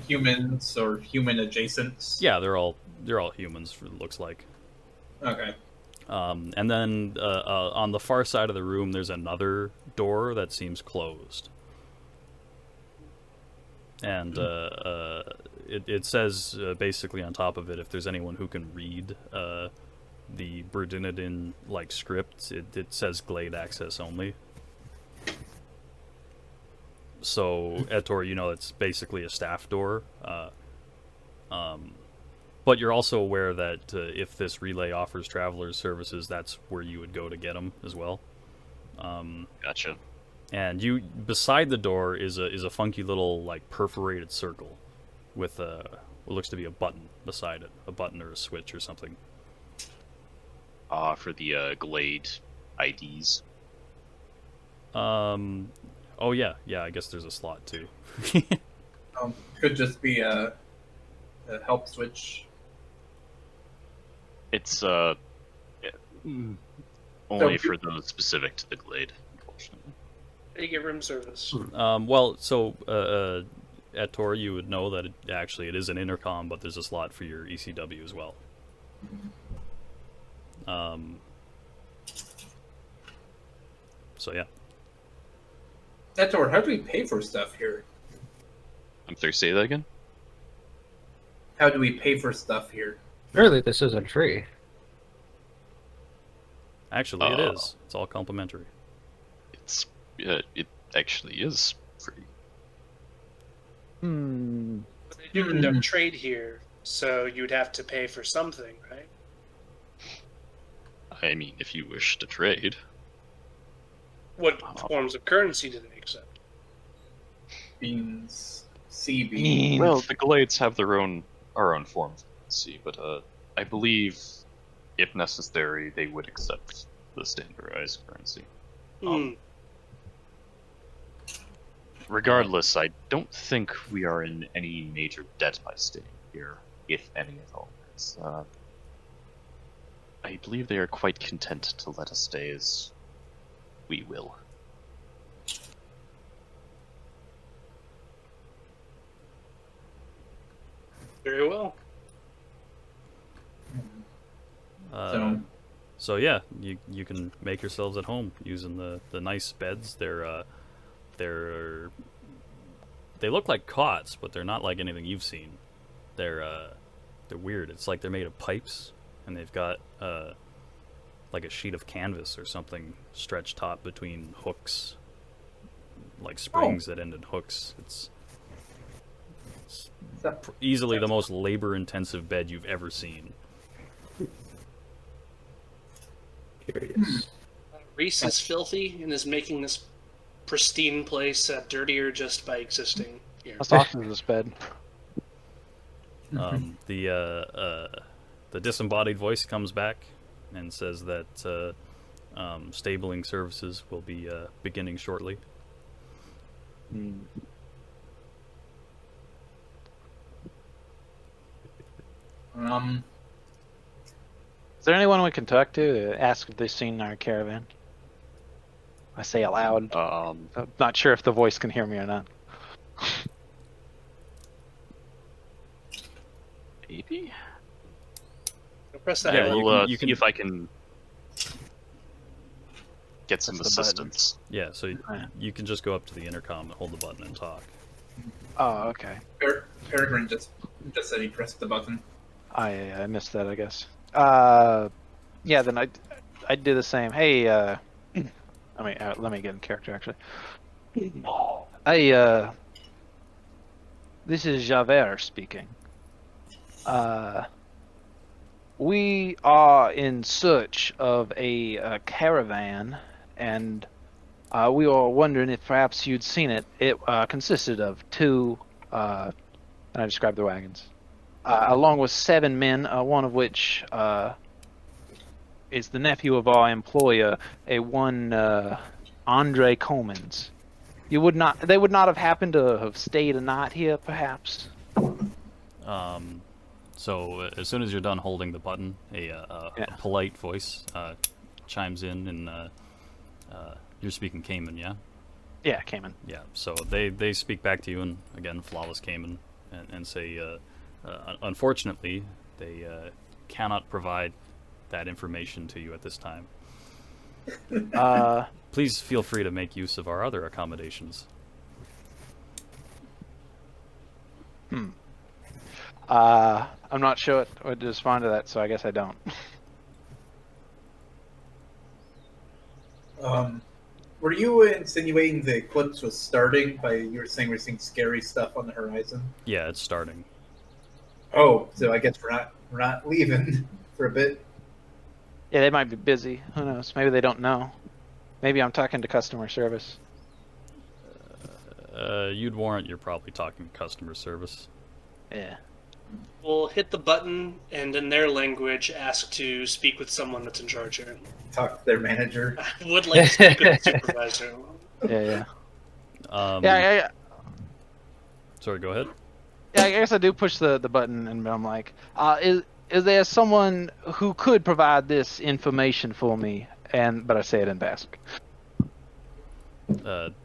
humans or human adjacents? Yeah, they're all humans. It looks like. Okay. And then on the far side of the room, there's another door that seems closed. And it says basically on top of it, if there's anyone who can read the Burdinidin like script, it says Glade access only. So Etor, it's basically a staff door. But you're also aware that if this relay offers travelers services, that's where you would go to get them as well. Gotcha. And beside the door is a funky little like perforated circle with what looks to be a button beside it, a button or a switch or something. For the Glade IDs. Oh yeah, I guess there's a slot too. Could just be a help switch. It's only for those specific to the Glade, unfortunately. You get room service. Well, so at Tor, you would know that it is an intercom, but there's a slot for your ECW as well. So yeah. Etor, how do we pay for stuff here? I'm sorry, say that again? How do we pay for stuff here? Surely this isn't free. Actually, it is. It's all complimentary. It actually is free. But they do conduct trade here, so you'd have to pay for something, right? I mean, if you wish to trade. What forms of currency do they accept? Beans, sea beans. Well, the Glades have our own form of currency, but I believe, if necessary, they would accept the standardized currency. Regardless, I don't think we are in any major debt by staying here, if any at all. I believe they are quite content to let us stay as we will. Very well. So yeah, you can make yourselves at home using the nice beds. They look like cots, but they're not like anything you've seen. They're weird. It's like they're made of pipes, and they've got like a sheet of canvas or something stretched taut between hooks, like springs that end in hooks. It's easily the most labor-intensive bed you've ever seen. Curious. Reese is filthy and is making this pristine place dirtier just by existing here. How soft is this bed? The disembodied voice comes back and says that stabling services will be beginning shortly. Is there anyone we can talk to ask if they've seen our caravan? I say aloud. I'm not sure if the voice can hear me or not. Maybe? Press that. Yeah, We'll you see can if I can get some Press the button. assistance. Yeah, so you can just go up to the intercom and hold the button and talk. Oh, okay. Peregrine just said he pressed the button. I missed that, I guess. Yeah, then I'd do the same. Hey, let me get in character, actually. This is Javert speaking. We are in search of a caravan, and we were wondering if perhaps you'd seen it. It consisted of two, and I described the wagons, along with 7 men, one of which is the nephew of our employer, one Andre Comans. They would not have happened to have stayed a night here, perhaps. So as soon as you're done holding the button, a polite voice chimes in, and you're speaking Cayman, yeah? Yeah, Cayman. Yeah. So they speak back to you, and again, flawless Cayman, and say, unfortunately, they cannot provide that information to you at this time. Please feel free to make use of our other accommodations. I'm not sure what to respond to that, so I guess I don't. Were you insinuating the eclipse was starting by you were saying we're seeing scary stuff on the horizon? Yeah, it's starting. Oh, so I guess we're not leaving for a bit. Yeah, they might be busy. Who knows? Maybe they don't know. Maybe I'm talking to customer service. You'd warrant you're probably talking customer service. Yeah. We'll hit the button and in their language ask to speak with someone that's in charge here. Talk to their manager. I would like to speak with the supervisor. Yeah. Um, Yeah, Sorry, go ahead. I guess I do push the button, and I'm like, is there someone who could provide this information for me? But I say it in Basque.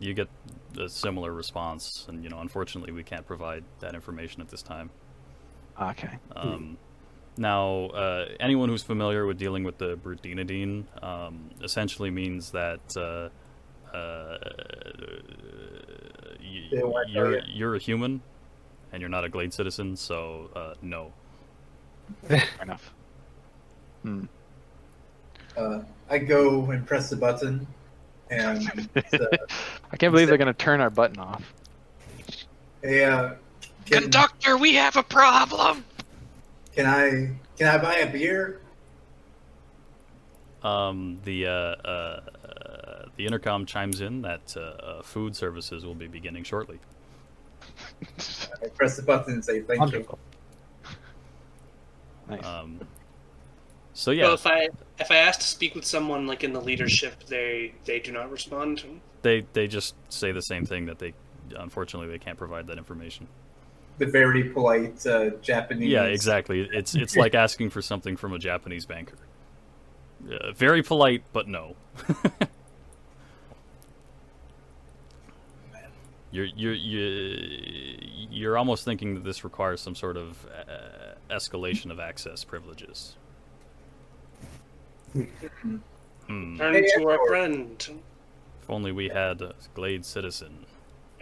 You get a similar response, and unfortunately, we can't provide that information at this time. Okay. Now, anyone who's familiar with dealing with the Brutdinadine essentially means that you're a human, and you're not a Glade citizen, so no. Fair enough. I go and press the button, and I can't believe they're gonna turn our button off. hey, Conductor, we have a problem. can I buy a beer? The intercom chimes in that food services will be beginning shortly. I press the button and say thank you. Wonderful. Nice. So yeah, So if I ask to speak with someone like in the leadership, they do not respond. they just say the same thing, that they unfortunately they can't provide that information. The very polite Japanese. Yeah, exactly. It's like asking for something from a Japanese banker. Very polite, but no. You're almost thinking that this requires some sort of escalation of access privileges. Turn to our friend. If only we had a Glade citizen.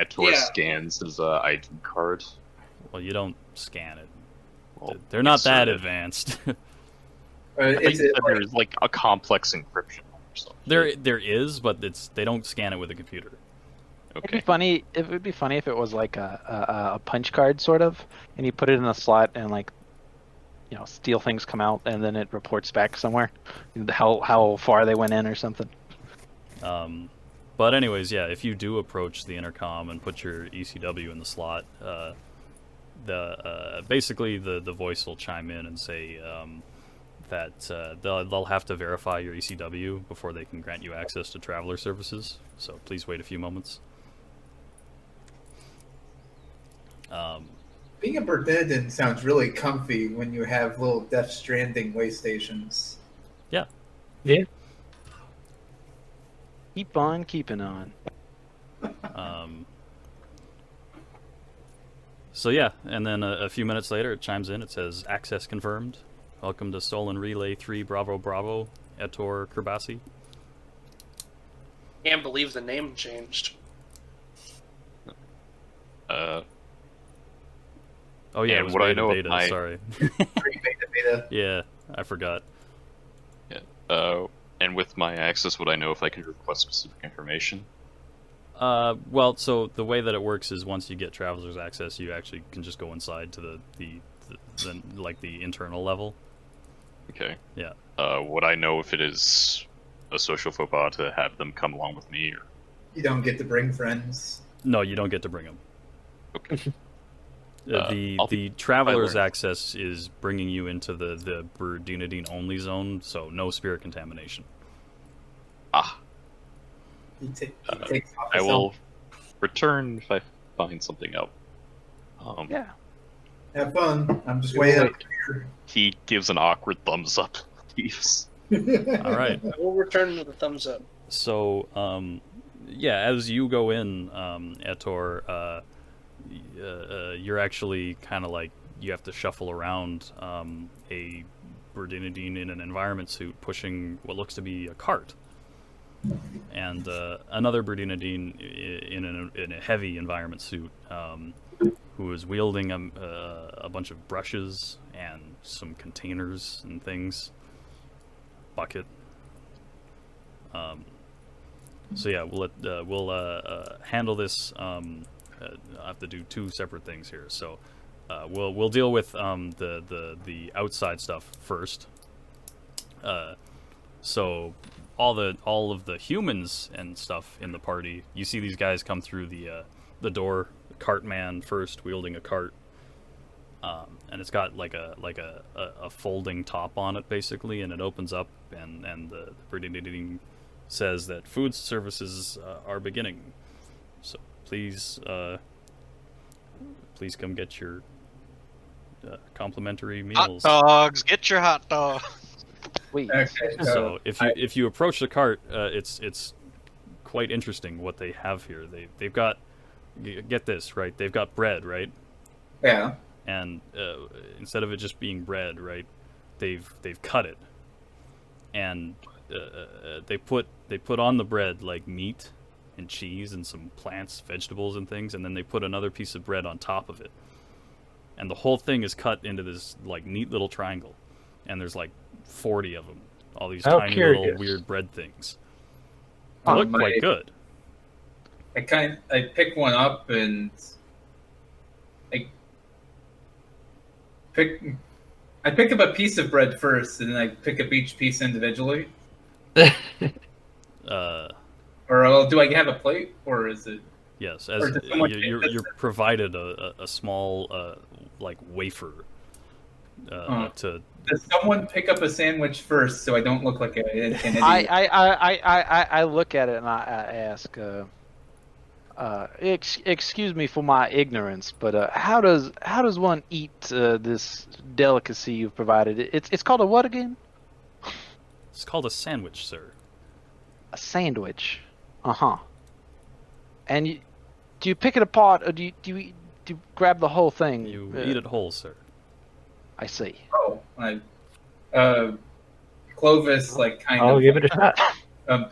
Etor Yeah. scans his ID card. Well, you don't scan it. Well, They're not insert that it. advanced. I think It's that there's like a complex encryption or something. There is, but they don't scan it with a computer. It'd Okay. be funny. It would be funny if it was like a punch card sort of, and you put it in a slot and like, steel things come out and then it reports back somewhere, how far they went in or something. But anyways, yeah, if you do approach the intercom and put your ECW in the slot, basically the voice will chime in and say that they'll have to verify your ECW before they can grant you access to traveler services. So please wait a few moments. Being a Bernardin sounds really comfy when you have little Death Stranding way stations. Yeah. Keep on keeping on. So yeah, and then a few minutes later it chimes in. It says access confirmed. Welcome to Stolen Relay 3 Bravo Bravo, Etor Kerbasi. Can't believe the name changed. Oh yeah, And it was what I beta know of beta, my- sorry. Beta. Yeah, I forgot. And with my access, would I know if I can request specific information? Well, so the way that it works is once you get traveler's access, you actually can just go inside to the internal level. Okay. Yeah. Would I know if it is a social faux pas to have them come along with me? Or... You don't get to bring friends. No, you don't get to bring them. Okay. The traveler's learn. access is bringing you into the Bernardine only zone, so no spirit contamination. Ah, He takes off I his will return if I find something out. Yeah. Have fun. I'm just Good waiting way. out here. He gives an awkward thumbs up. Leaves. All right. I will return with a thumbs up. So, yeah, as you go in, Etor, you're actually kind of like you have to shuffle around a Bernardine in an environment suit pushing what looks to be a cart. And another Bernardine in a heavy environment suit who is wielding a bunch of brushes and some containers and things. Bucket. So yeah, we'll handle this. I have to do two separate things here. So we'll deal with the outside stuff first. So all of the humans and stuff in the party, you see these guys come through the door. The cart man first, wielding a cart. and it's got like a folding top on it basically, and it opens up, and the Berding says that food services are beginning. So please come get your complimentary Hot meals. dogs, get your hot dog. Wait. Okay, So if you approach the cart, it's quite interesting what they have here. They've got, get this right, they've got bread, right, yeah. and instead of it just being bread, right, they've cut it, and they put on the bread like meat and cheese and some plants, vegetables and things, and then they put another piece of bread on top of it, and the whole thing is cut into this like neat little triangle, and there's like 40 of them, all these How tiny curious. little weird bread things. They look quite good. I pick one up and I pick up a piece of bread first, and then I pick up each piece individually. Or do I have a plate, or is it? Yes, Or as does someone you're take this? provided a small like wafer to. Does someone pick up a sandwich first, so I don't look like an idiot? I look at it and I ask, excuse me for my ignorance, but how does one eat this delicacy you've provided? It's called a what again? It's called a sandwich, sir. A sandwich. And do you pick it apart, or do you grab the whole thing? You eat it whole, sir. I see. Oh, Clovis I'll give it a shot.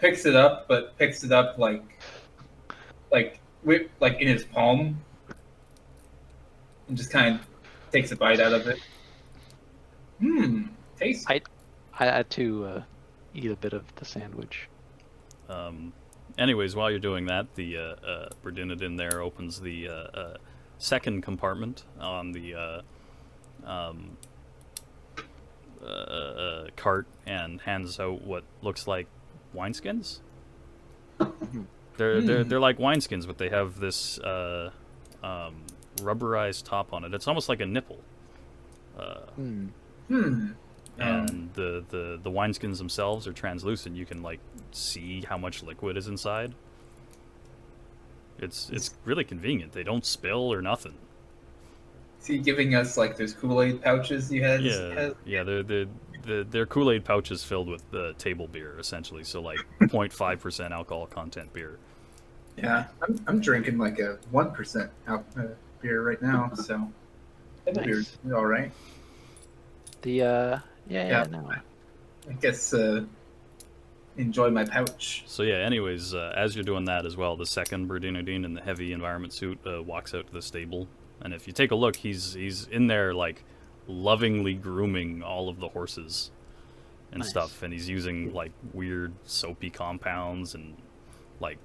picks it up, but picks it up like in his palm, and just kind of takes a bite out of it. Tasty. I too eat a bit of the sandwich. Anyways, while you're doing that, the Berdinadin there opens the second compartment on the cart and hands out what looks like wineskins. They're like wineskins, but they have this rubberized top on it. It's almost like a nipple. And the wineskins themselves are translucent. You can like see how much liquid is inside. It's really convenient. They don't spill or nothing. Is he giving us like those Kool-Aid pouches you had? Yeah. They're Kool-Aid pouches filled with table beer, essentially. So like 0.5% alcohol content beer. Yeah, I'm drinking like a 1% beer right now, so table beer's all right. No. I guess enjoy my pouch. So yeah, anyways, as you're doing that as well, the second Berdinadin in the heavy environment suit walks out to the stable, and if you take a look, he's in there like lovingly grooming all of the horses and stuff, and he's using like weird soapy compounds and like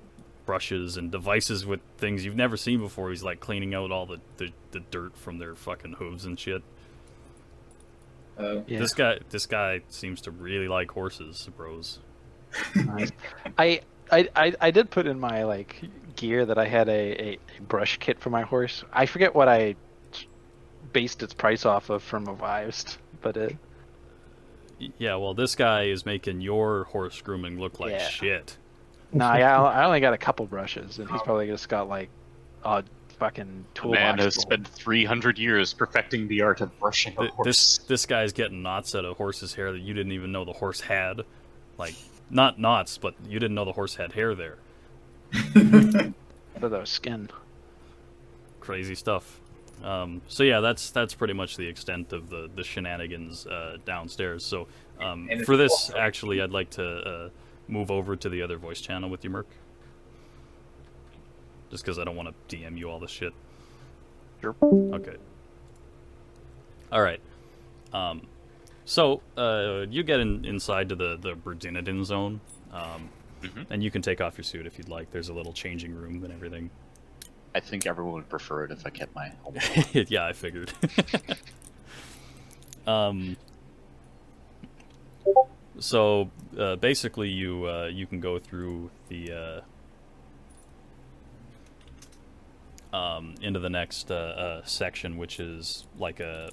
brushes and devices with things you've never seen before. He's like cleaning out all the dirt from their fucking hooves and shit. Yeah. This guy seems to really like horses, bros. Nice. I did put in my like gear that I had a brush kit for my horse. I forget what I based its price off of from Revised, but yeah, well, this guy is making your horse grooming look like shit. No, I only got a couple brushes, and he's probably just got like a fucking toolbox. Man has full. spent 300 years perfecting the art of brushing a horse. This guy's getting knots out of horse's hair that you didn't even know the horse had. Like, not knots, but you didn't know the horse had hair there. For the skin. Crazy stuff. So yeah, that's pretty much the extent of the shenanigans downstairs. So for this, actually, I'd like to move over to the other voice channel with you, Merc. Just because I don't want to DM you all this shit. Sure. Okay. All right. So you get inside to the Berdinadin zone, and you can take off your suit if you'd like. There's a little changing room and everything. I think everyone would prefer it if I kept my helmet. Yeah, I figured. So basically, you can go through the into the next section, which is like a,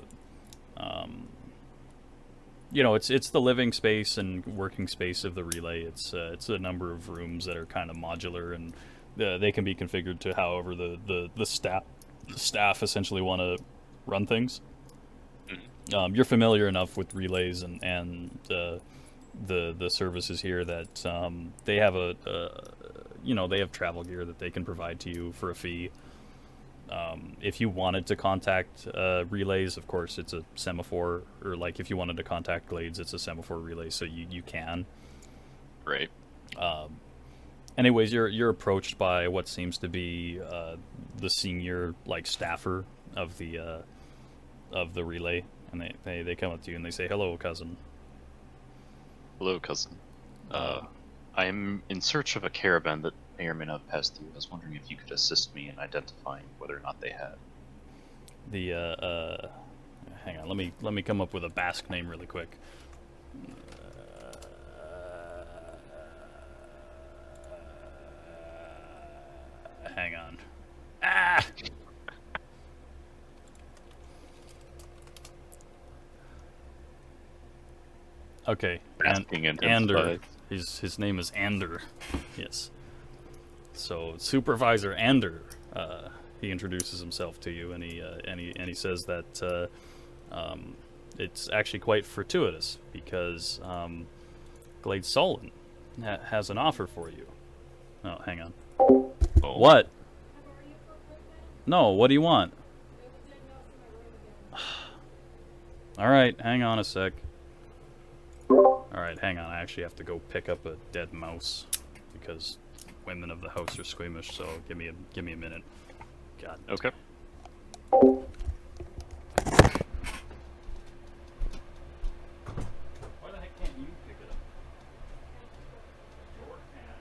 it's the living space and working space of the relay. It's a number of rooms that are kind of modular, and they can be configured to however the staff essentially want to run things. You're familiar enough with relays and the services here that they have they have travel gear that they can provide to you for a fee. If you wanted to contact relays, of course, it's a semaphore, or like if you wanted to contact glades, it's a semaphore relay, so you can. Right. Anyways, you're approached by what seems to be the senior staffer of the relay, and they come up to you and they say, "Hello, cousin." Hello, cousin. I'm in search of a caravan that may or may not have passed through. I was wondering if you could assist me in identifying whether or not they had. Hang on, let me come up with a Basque name really quick. Hang on. Okay, Ander. His name is Ander. Yes. So Supervisor Ander, he introduces himself to you, and he says that it's actually quite fortuitous because Glade Solon has an offer for you. Oh, hang on. Oh. What? No, what do you want? All right, hang on a sec. Alright, hang on. I actually have to go pick up a dead mouse because women of the house are squeamish, so give me a minute. God. Okay. Why the heck can't you pick it up? Your cat.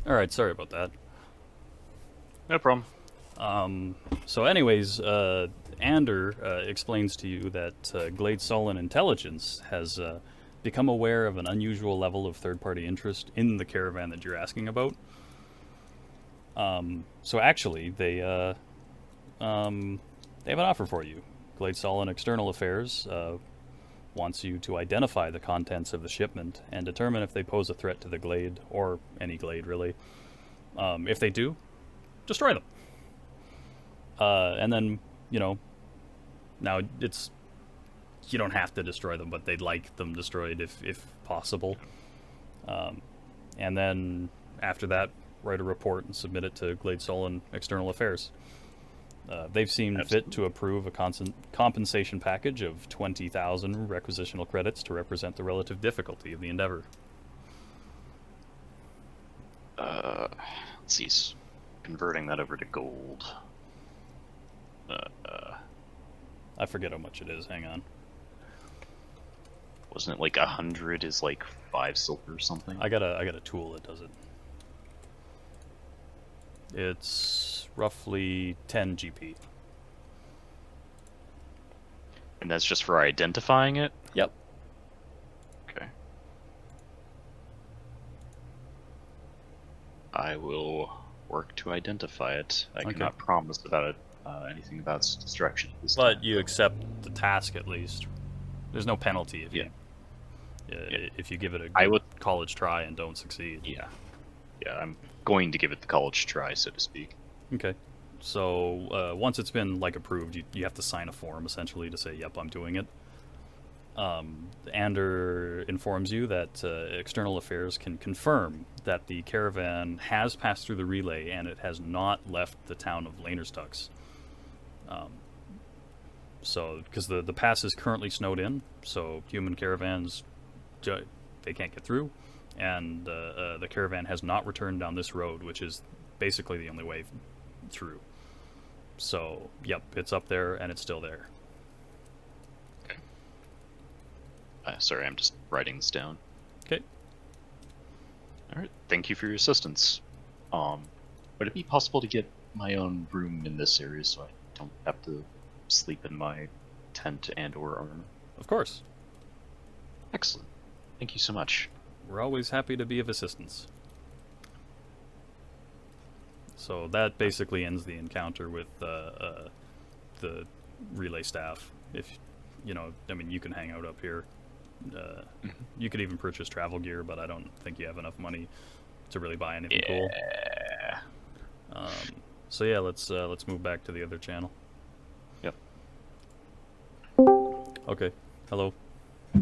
Alright, sorry about that. No problem. So anyways, Ander explains to you that Glade Solon Intelligence has become aware of an unusual level of third-party interest in the caravan that you're asking about. So actually, they have an offer for you. Glade Solon External Affairs wants you to identify the contents of the shipment and determine if they pose a threat to the Glade, or any Glade, really. If they do, destroy them. And then, now you don't have to destroy them, but they'd like them destroyed if possible. And then, after that, write a report and submit it to Glade Solon External Affairs. They've seen fit to approve a compensation package of 20,000 requisitional credits to represent the relative difficulty of the endeavor. Let's see. Converting that over to gold. I forget how much it is. Hang on. Wasn't it like 100 is like 5 silver or something? I got a tool that does it. It's roughly 10 GP. And that's just for identifying it? Yep. Okay. I will work to identify it. I cannot promise about it, anything about its destruction at this time. But you accept the task at least. There's no penalty if you Yeah. If you give it a I good would- college try and don't succeed. Yeah. Yeah, I'm going to give it the college try, so to speak. Okay. So once it's been like approved, you have to sign a form essentially to say, "Yep, I'm doing it." Ander informs you that External Affairs can confirm that the caravan has passed through the relay and it has not left the town of Lanerstucks. So, because the pass is currently snowed in, so human caravans they can't get through, and the caravan has not returned down this road, which is basically the only way through. So, yep, it's up there and it's still there. Sorry, I'm just writing this down. Okay. All right. Thank you for your assistance. Would it be possible to get my own room in this area so I don't have to sleep in my tent and/or armor? Of course. Excellent. Thank you so much. We're always happy to be of assistance. So that basically ends the encounter with the relay staff. If you know, I mean, you can hang out up here. You could even purchase travel gear, but I don't think you have enough money to really buy anything cool. So yeah, let's move back to the other channel. Yep. Okay. Hello.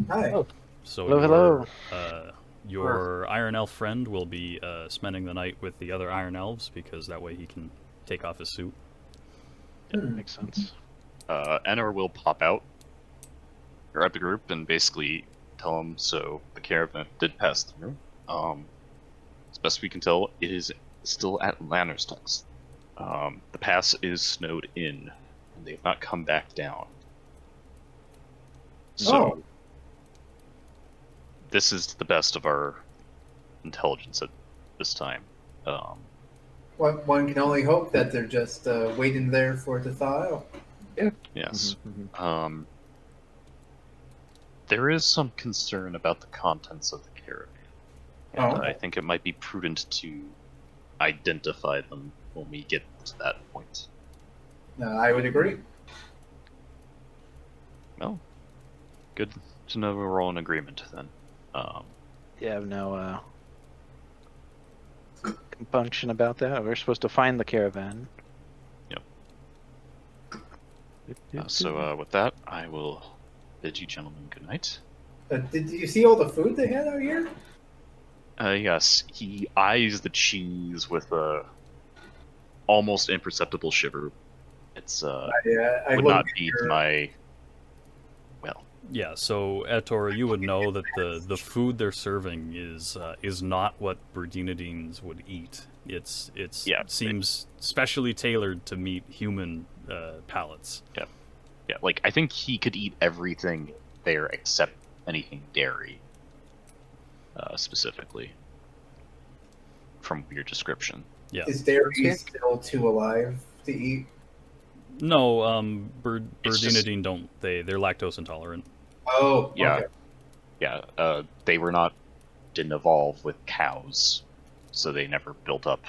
Hi. Oh. So Hello, your Iron Elf friend will be spending the night with the other Iron Elves because that way he can take off his suit. Makes sense. Enor will pop out, grab the group, and basically tell them so the caravan did pass through. As best we can tell, it is still at Lannerstucks. The pass is snowed in, and they've not come back down. So, this is the best of our intelligence at this time. One can only hope that they're just waiting there for it to thaw out. Yes. There is some concern about the contents of the caravan. And I think it might be prudent to identify them when we get to that point. I would agree. Well, good to know we're all in agreement then. You have no compunction about that. We're supposed to find the caravan. So with that, I will bid you gentlemen good night. Did you see all the food they had out here? Yes, he eyes the cheese with a almost imperceptible shiver. It's I would looked not at be your- to my Yeah, so Etor, you would know that the food they're serving is not what Berdinadines would eat. It's seems specially tailored to meet human palates. Yeah, like I think he could eat everything there except anything dairy. Specifically, from your description. Yeah. Is dairy still too alive to eat? No, It's just- Berdinadine don't. They're lactose intolerant. Oh, Yeah. okay. Yeah, they didn't evolve with cows, so they never built up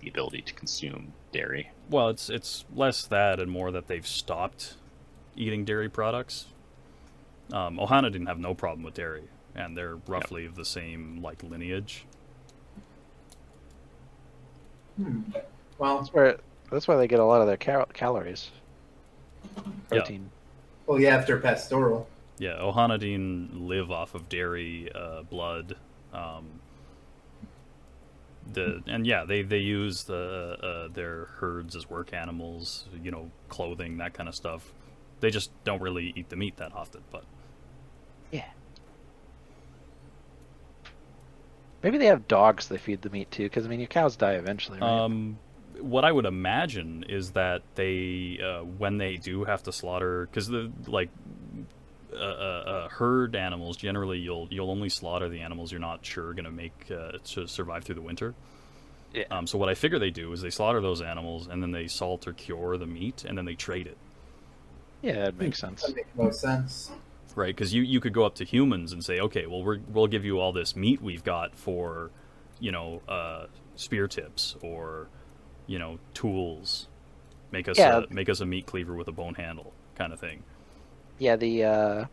the ability to consume dairy. Well, it's less that and more that they've stopped eating dairy products. Ohana didn't have no problem with dairy, and they're roughly of the same lineage. Well, That's why they get a lot of their calories. Yeah. Protein. well, yeah, after pastoral. Yeah, Ohanadine live off of dairy, blood. They use their herds as work animals. You know, clothing, that kind of stuff. They just don't really eat the meat that often. But Yeah. Maybe they have dogs they feed the meat to, because I mean your cows die eventually, right? what I would imagine is that they, when they do have to slaughter, because herd animals generally you'll only slaughter the animals you're not sure going to make to survive through the winter. Yeah. So what I figure they do is they slaughter those animals and then they salt or cure the meat and then they trade it. Yeah, that makes sense. That makes no sense. Right, because you could go up to humans and say, okay, well we'll give you all this meat we've got for, spear tips or, tools. Make us a meat cleaver with a bone handle kind of thing. Yeah, the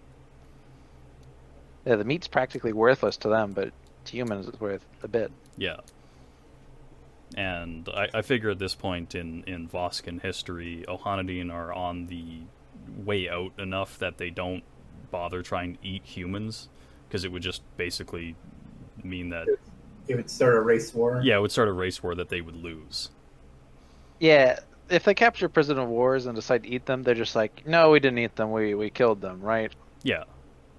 Yeah, the meat's practically worthless to them, but to humans it's worth a bit. Yeah. And I figure at this point in Voskan history, Ohanadine are on the way out enough that they don't bother trying to eat humans, because it would just basically mean that, It would start a race war. yeah, it would start a race war that they would lose. Yeah, if they capture prisoner of wars and decide to eat them, they're just like, no, we didn't eat them, we killed them, right? Yeah.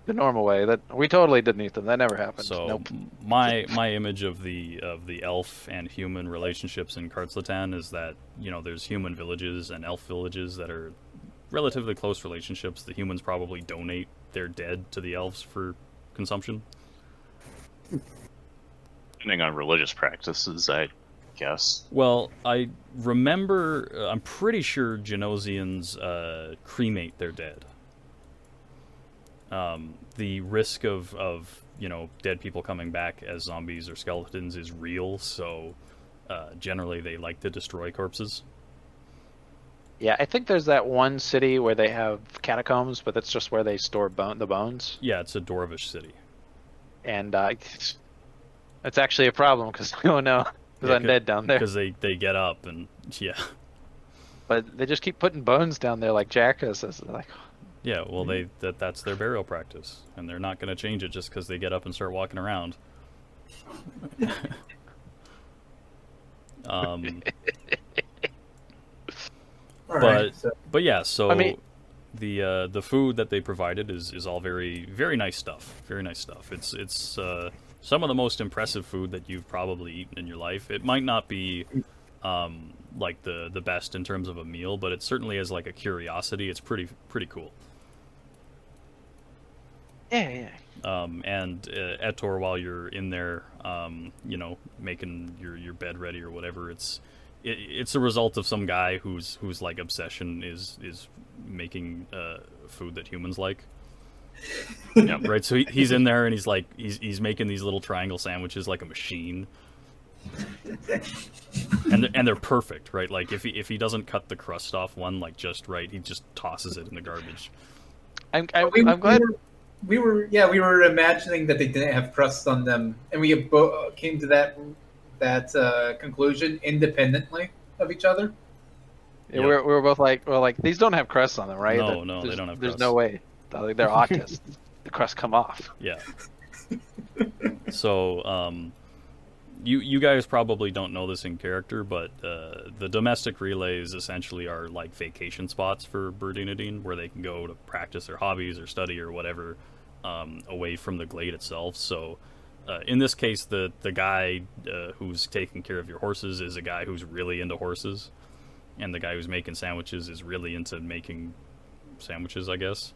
The normal way. That we totally didn't eat them. That never happened. So Nope. my image of the elf and human relationships in Kartzlatan is that, you know, there's human villages and elf villages that are relatively close relationships. The humans probably donate their dead to the elves for consumption. Depending on religious practices, I guess. Well, I remember, I'm pretty sure Genosians cremate their dead. The risk of you know, dead people coming back as zombies or skeletons is real, so generally they like to destroy corpses. Yeah, I think there's that one city where they have catacombs, but that's just where they store the bones. Yeah, it's a Dwarvish city. And it's actually a problem because oh no, there's undead down there. Because they get up and, yeah. But they just keep putting bones down there like jackasses. Like, Yeah, well, that's their burial practice, and they're not going to change it just because they get up and start walking around. All right, But yeah, so I mean- the food that they provided is all very very nice stuff. Very nice stuff. It's some of the most impressive food that you've probably eaten in your life. It might not be like the best in terms of a meal, but it certainly is like a curiosity. It's pretty cool. yeah. And Etor, while you're in there, you know, making your bed ready or whatever, it's a result of some guy whose like obsession is making food that humans like. Yeah, right. So he's in there and he's like he's making these little triangle sandwiches like a machine. And they're perfect, right? Like if he doesn't cut the crust off one like just right, he just tosses it in the garbage. I'm glad. We were imagining that they didn't have crust on them, and we came to that conclusion independently of each other. Yeah, Yep. we were both like, well, like these don't have crusts on them, right? No, they don't have There's crust. no way. They're autists. The crust come off. Yeah. So, you guys probably don't know this in character, but the domestic relays essentially are like vacation spots for Berdunadine, where they can go to practice their hobbies or study or whatever away from the glade itself. So, in this case, the guy who's taking care of your horses is a guy who's really into horses, and the guy who's making sandwiches is really into making sandwiches, I guess.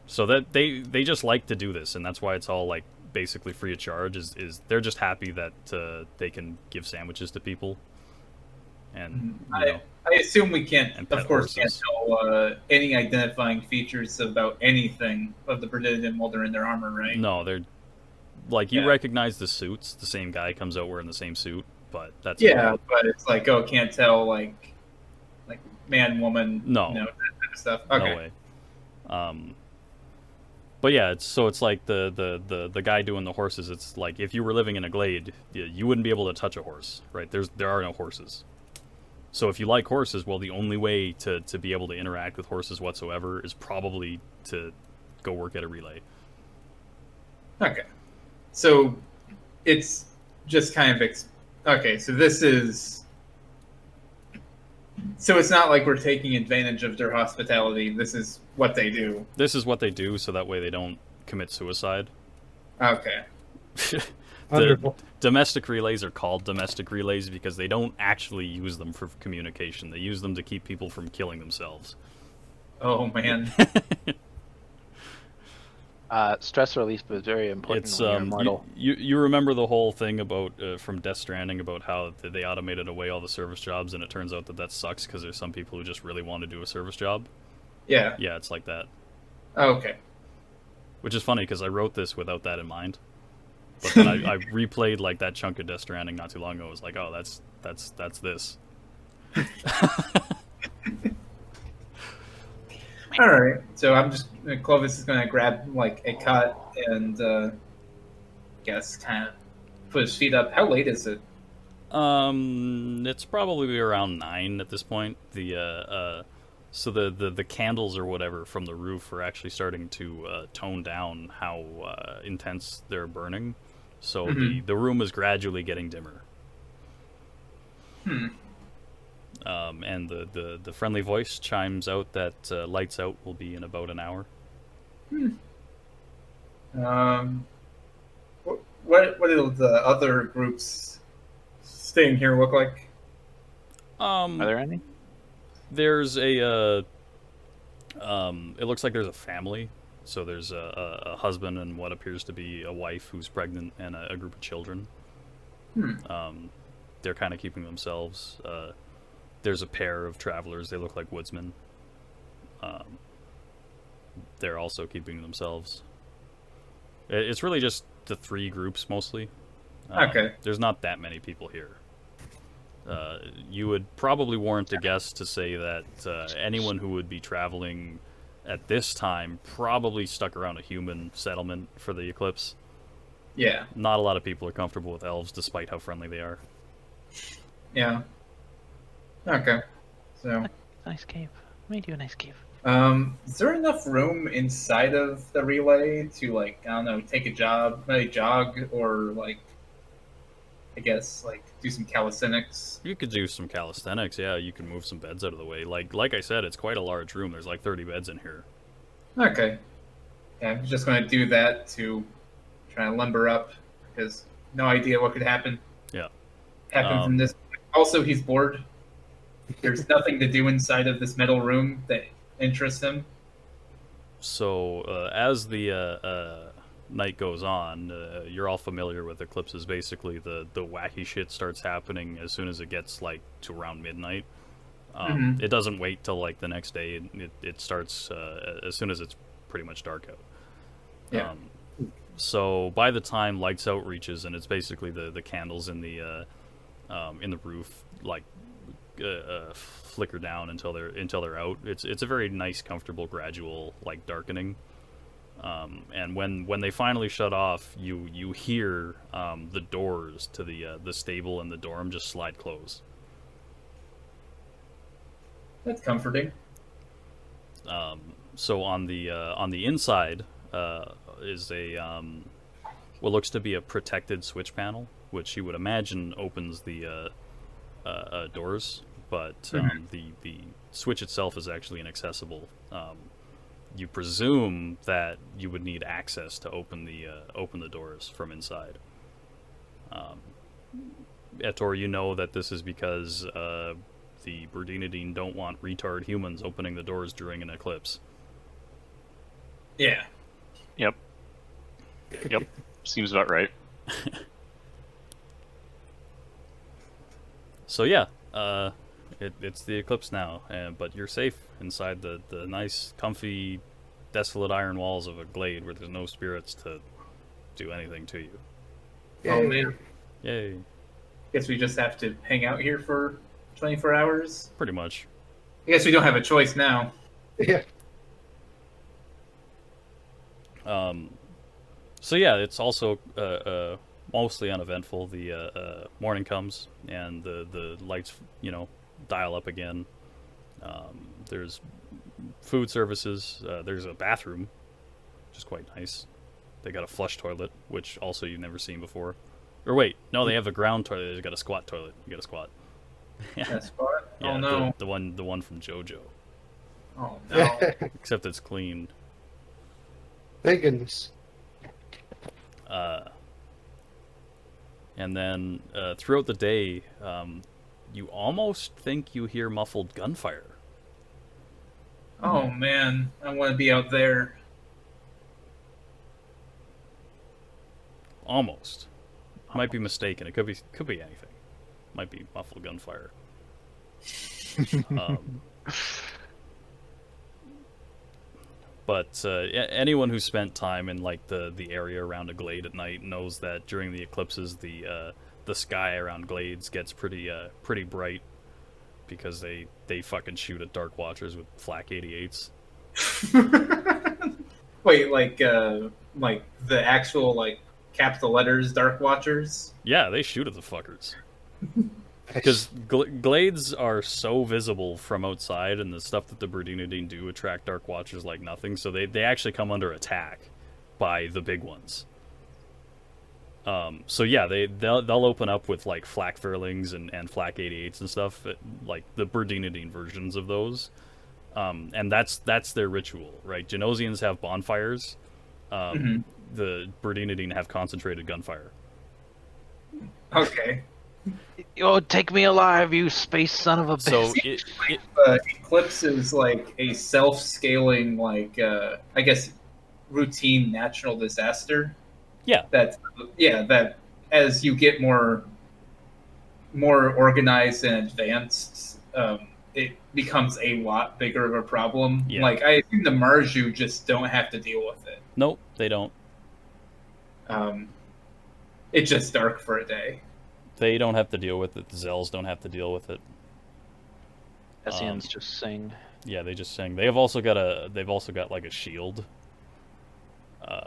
So that they just like to do this, and that's why it's all like basically free of charge. Is they're just happy that they can give sandwiches to people, and you know, I assume we can't, And of pet course, horses. can't tell any identifying features about anything of the Berdunian while they're in their armor, right? no, they're like you Yeah. recognize the suits. The same guy comes out wearing the same suit, but that's Yeah, but it's like, oh, can't tell like man, woman, No. you know, that kind of stuff. no Okay. way. But yeah, it's like the guy doing the horses. It's like if you were living in a glade, you wouldn't be able to touch a horse, right? There are no horses. So if you like horses, well, the only way to be able to interact with horses whatsoever is probably to go work at a relay. Okay. So it's just kind of okay. So this is. So it's not like we're taking advantage of their hospitality. This is what they do. This is what they do, so that way they don't commit suicide. Okay. The Wonderful. domestic relays are called domestic relays because they don't actually use them for communication. They use them to keep people from killing themselves. Oh man. Stress relief is very important It's when you're immortal. you remember the whole thing about from Death Stranding about how they automated away all the service jobs, and it turns out that sucks because there's some people who just really want to do a service job. Yeah. Yeah, it's like that. Okay. Which is funny because I wrote this without that in mind. But then I replayed like that chunk of Death Stranding not too long ago. I was like, oh, that's this. All right. So I'm just Clovis is gonna grab like a cot and guess kind of put his feet up. How late is it? It's probably around 9 at this point. So the candles or whatever from the roof are actually starting to tone down how intense they're burning. So Mhm. the room is gradually getting dimmer. Hmm. And the friendly voice chimes out that lights out will be in about an hour. What do the other groups staying here look like? Are there any? There's a it looks like there's a family. So there's a husband and what appears to be a wife who's pregnant and a group of children. They're kind of keeping themselves. There's a pair of travelers. They look like woodsmen. They're also keeping themselves. It's really just the 3 groups mostly. Okay. There's not that many people here. You would probably warrant a guess to say that anyone who would be traveling at this time probably stuck around a human settlement for the eclipse. Yeah. Not a lot of people are comfortable with elves, despite how friendly they are. Yeah. Okay. So, Nice cave. Made you a nice cave. is there enough room inside of the relay to like I don't know, take a jog, or like I guess like do some calisthenics? You could do some calisthenics, yeah. You can move some beds out of the way. Like I said, it's quite a large room. There's like 30 beds in here. Okay. Yeah, I'm just going to do that to try to limber up because no idea what could happen. Yeah. Happen from this. Also, he's bored. There's nothing to do inside of this metal room that interests him. So as the night goes on, you're all familiar with eclipses. Basically, the wacky shit starts happening as soon as it gets like to around midnight. It doesn't wait till like the next day. It starts as soon as it's pretty much dark out. Yeah. So by the time lights out reaches, and it's basically the candles in the roof like flicker down until they're out. It's a very nice, comfortable, gradual like darkening. And when they finally shut off, you hear the doors to the stable and the dorm just slide close. That's comforting. So on the inside is a what looks to be a protected switch panel, which you would imagine opens the doors, but the switch itself is actually inaccessible. You presume that you would need access to open the doors from inside. Etor, you know that this is because the Berdinadine don't want retard humans opening the doors during an eclipse. Yeah. Yep. Seems about right. So yeah, it's the eclipse now, but you're safe inside the nice, comfy, desolate iron walls of a glade where there's no spirits to do anything to you. Oh man. Yay! Guess we just have to hang out here for 24 hours. Pretty much. I guess we don't have a choice now. Yeah. So yeah, it's also mostly uneventful. The morning comes and the lights, dial up again. There's food services. There's a bathroom, which is quite nice. They got a flush toilet, which also you've never seen before. Or wait, no, they have a ground toilet. They've got a squat toilet. You got a squat. That's what? Yeah, Oh no. the one from JoJo. Oh no. Except it's clean. Thank goodness. And then throughout the day, you almost think you hear muffled gunfire. Oh man, I want to be out there. Almost. Might be mistaken. It could be anything. Might be muffled gunfire. But anyone who spent time in like the area around a glade at night knows that during the eclipses, the sky around glades gets pretty bright because they fucking shoot at Dark Watchers with flak 88s. Wait, like the actual like capital letters Dark Watchers? Yeah, they shoot at the fuckers. Because glades are so visible from outside, and the stuff that the Berdinidine do attract Dark Watchers like nothing, so they actually come under attack by the big ones. So yeah, they'll open up with like flak Furlings and flak 88s and stuff, like the Berdinidine versions of those. And that's their ritual, right? Genosians have bonfires. The Berdinidine have concentrated gunfire. Okay. Oh, take me alive, you space son of a bitch. So Eclipse is like a self-scaling, like I guess, routine natural disaster. Yeah. That as you get more organized and advanced, it becomes a lot bigger of a problem. Yeah. Like I assume the Marju just don't have to deal with it. Nope, they don't. It's just dark for a day. They don't have to deal with it. The Zells don't have to deal with it. Hessians just sing. Yeah, they just sing. They've also got like a shield.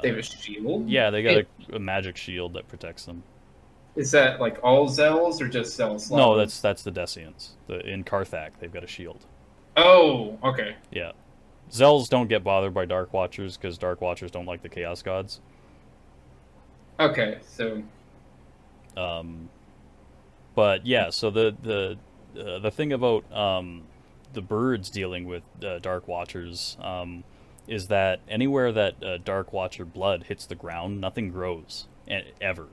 They have a shield? Yeah, they got a magic shield that protects them. Is that like all Zells or just Zells? No, that's the Decians. In Karthak, they've got a shield. Oh, okay. Yeah. Zells don't get bothered by Dark Watchers because Dark Watchers don't like the Chaos Gods. Okay, so. But yeah, so the thing about the birds dealing with Dark Watchers is that anywhere that Dark Watcher blood hits the ground, nothing grows ever.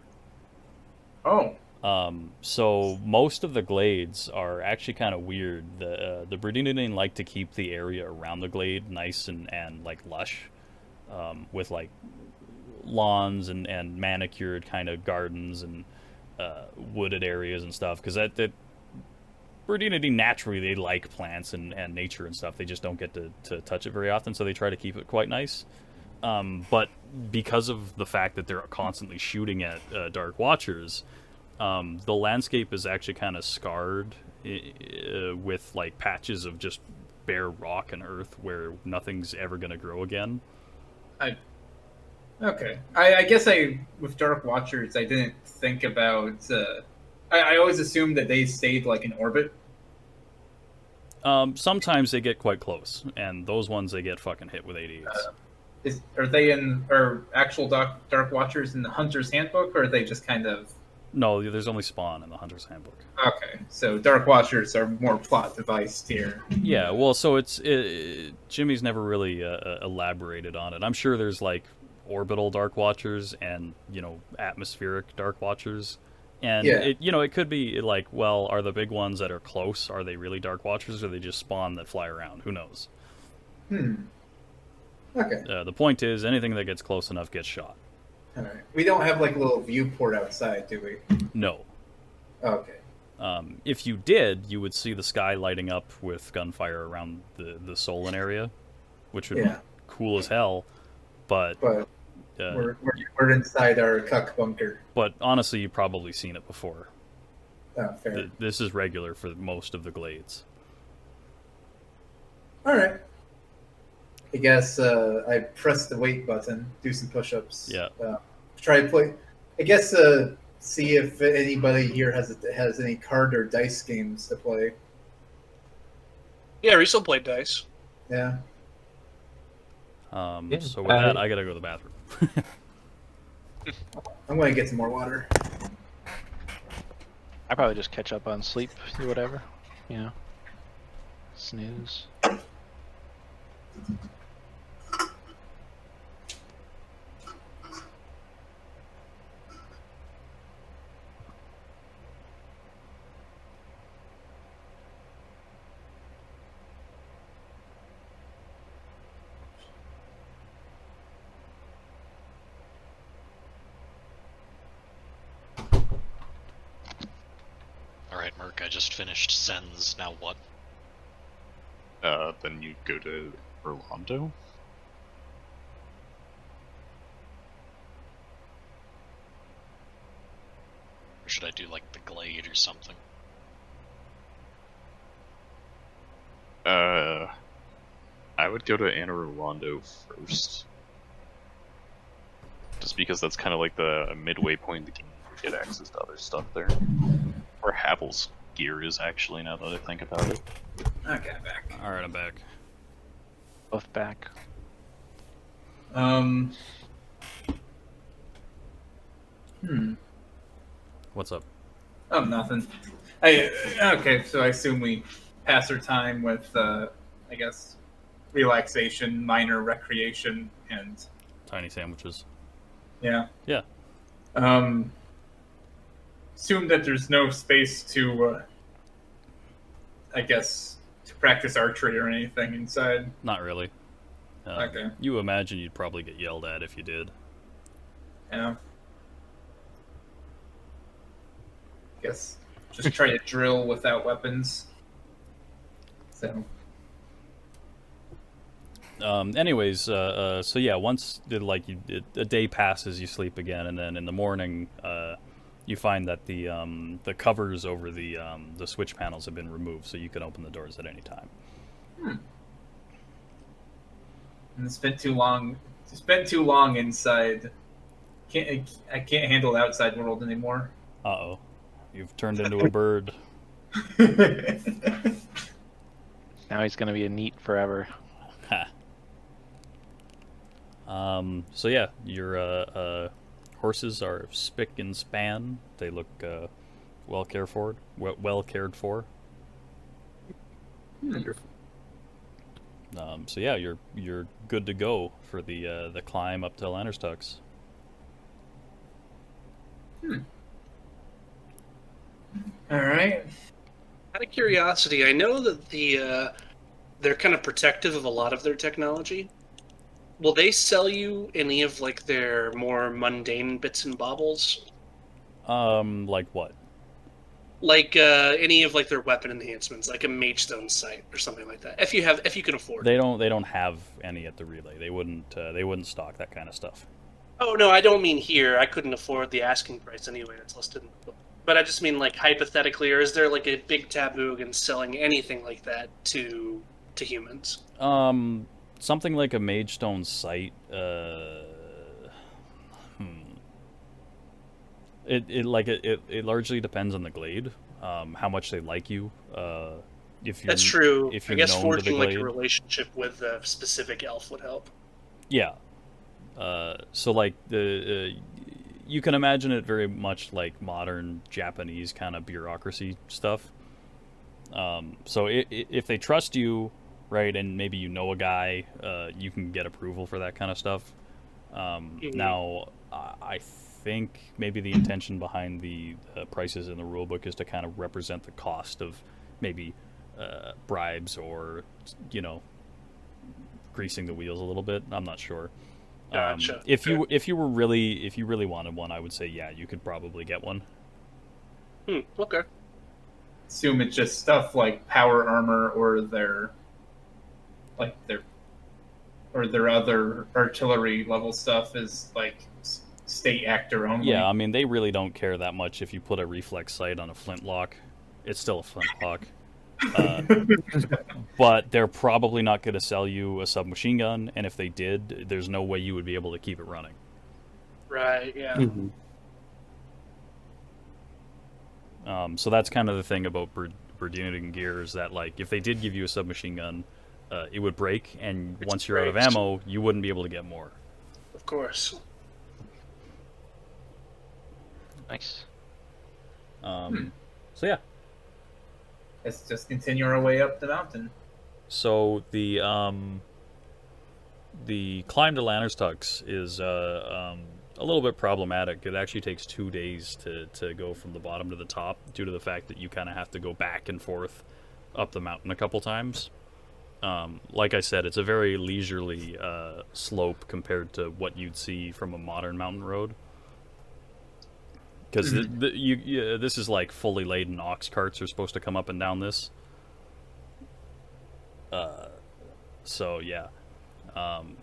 Oh. So most of the glades are actually kind of weird. The Berdinidine like to keep the area around the glade nice and like lush, with like lawns and manicured kind of gardens and wooded areas and stuff, because that Berdinidine naturally they like plants and nature and stuff. They just don't get to touch it very often, so they try to keep it quite nice. But because of the fact that they're constantly shooting at Dark Watchers, the landscape is actually kind of scarred with like patches of just bare rock and earth where nothing's ever going to grow again. Okay. I guess with Dark Watchers, I didn't think about. I always assumed that they stayed like in orbit. Sometimes they get quite close, and those ones they get fucking hit with 88s. Are actual Dark Watchers in the Hunter's Handbook, or are they just kind of? No, there's only spawn in the Hunter's Handbook. Okay, so Dark Watchers are more plot device here. Yeah, well, so Jimmy's never really elaborated on it. I'm sure there's like orbital Dark Watchers and atmospheric Dark Watchers, and it could be like, well, are the big ones that are close, are they really Dark Watchers, or they just spawn that fly around? Who knows? Okay. The point is, anything that gets close enough gets shot. All right. We don't have like a little viewport outside, do we? No. Okay. If you did, you would see the sky lighting up with gunfire around the Solon area, which would be cool as hell. But we're inside our cuck bunker. But honestly, you've probably seen it before. Oh, fair. This is regular for most of the glades. All right. I guess I press the wait button, do some push-ups. Yeah. Try to play. I guess see if anybody here has any card or dice games to play. Yeah, we still played dice. Yeah. So with that, I gotta go to the bathroom. I'm gonna get some more water. I probably just catch up on sleep or whatever. Snooze. Alright, Merc, I just finished Sens. Now what? Then you go to Orlando. Or should I do, like, the Glade or something? I would go to Anne Rolando first. Just because that's kind of like the midway point in the game to get access to other stuff there. Or Havel's gear is actually, now that I think about it. Okay, back. All right, I'm back. Both back. What's up? Oh, nothing. Okay, so I assume we pass our time with, I guess, relaxation, minor recreation, and Tiny sandwiches. yeah. Yeah. Assume that there's no space to, I guess, to practice archery or anything inside. Not really. Okay. You imagine you'd probably get yelled at if you did. Yeah. Guess just try to drill without weapons. So. Anyways, so yeah, once a day passes, you sleep again, and then in the morning, you find that the covers over the switch panels have been removed, so you can open the doors at any time. And it's been too long. It's been too long inside. I can't handle the outside world anymore. Uh-oh. You've turned into a bird. Now he's gonna be a neat forever. Ha. So yeah, your horses are spick and span. They look well cared for. Well cared for. Wonderful. So yeah, you're good to go for the climb up to Lannerstucks. All right. Out of curiosity, I know that they're kind of protective of a lot of their technology. Will they sell you any of like their more mundane bits and baubles? Like what? Like any of like their weapon enhancements, like a mage stone sight or something like that. If you can afford They it. don't have any at the relay. They wouldn't stock that kind of stuff. Oh no, I don't mean here. I couldn't afford the asking price anyway. That's listed in the book. But I just mean like hypothetically, or is there like a big taboo against selling anything like that to humans? Something like a mage stone sight. It largely depends on the glade, how much they like you. If you're That's true. If I you're guess known to the forging like a glade. relationship with a specific elf would help. Yeah. So like you can imagine it very much like modern Japanese kind of bureaucracy stuff. So if they trust you, right, and maybe you know a guy, you can get approval for that kind of stuff. Now, I think maybe the intention behind the prices in the rulebook is to kind of represent the cost of maybe bribes or, greasing the wheels a little bit. I'm not sure. Gotcha. If you really wanted one, I would say yeah, you could probably get one. Okay. Assume it's just stuff like power armor or their other artillery level stuff is like state actor only. Yeah, I mean they really don't care that much if you put a reflex sight on a flintlock. It's still a flintlock. But they're probably not going to sell you a submachine gun, and if they did, there's no way you would be able to keep it running. Right. Yeah. So that's kind of the thing about Berdunian gear is that, like, if they did give you a submachine gun, it would break, and once you're out of ammo, you wouldn't be able to get more. Of course. Nice. So yeah. Let's just continue our way up the mountain. So the climb to Lannerstucks is a little bit problematic. It actually takes 2 days to go from the bottom to the top due to the fact that you kind of have to go back and forth up the mountain a couple times. Like I said, it's a very leisurely slope compared to what you'd see from a modern mountain road. Because this is like fully laden ox carts are supposed to come up and down this. So yeah. On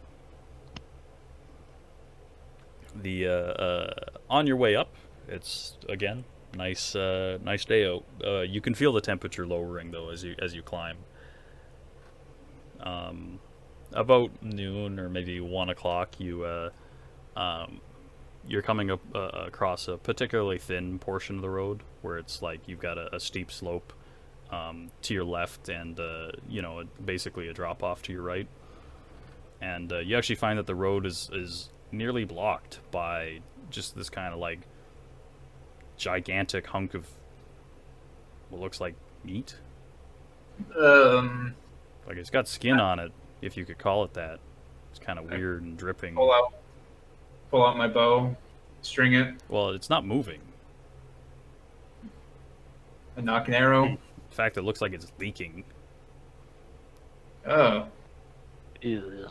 your way up, it's again nice day out. You can feel the temperature lowering though as you climb. about noon or maybe 1 o'clock, you're coming up across a particularly thin portion of the road where it's like you've got a steep slope to your left and basically a drop off to your right, and you actually find that the road is nearly blocked by just this kind of like gigantic hunk of what looks like meat. Like it's got skin on it, if you could call it that. It's kind of weird and dripping. Pull out my bow, string it, Well, it's not moving. and knock an arrow. In fact, it looks like it's leaking. Oh. Ew.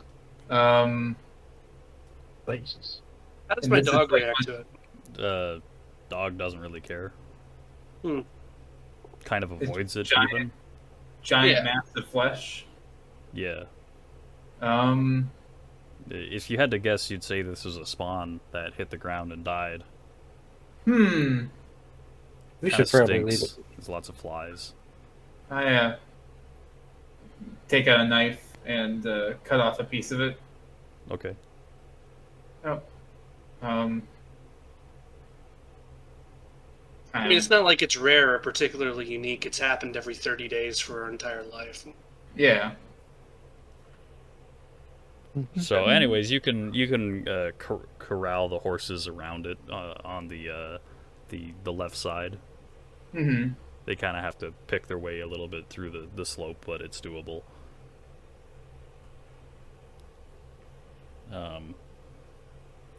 Places. How does And my this is dog like react to it? Dog doesn't really care. Hmm. Kind of It's avoids it giant. even. Giant Yeah. mass of flesh. Yeah. Um, If you had to guess, you'd say this was a spawn that hit the ground and died. hmm. We Kinda should probably leave stinks. it. There's lots of flies. I take out a knife and cut off a piece of it. Okay. Um, I mean, it's not like it's rare or particularly unique. It's happened every 30 days for our entire life. yeah. So, anyways, you can corral the horses around it on the left side. Mm-hmm. They kind of have to pick their way a little bit through the slope, but it's doable.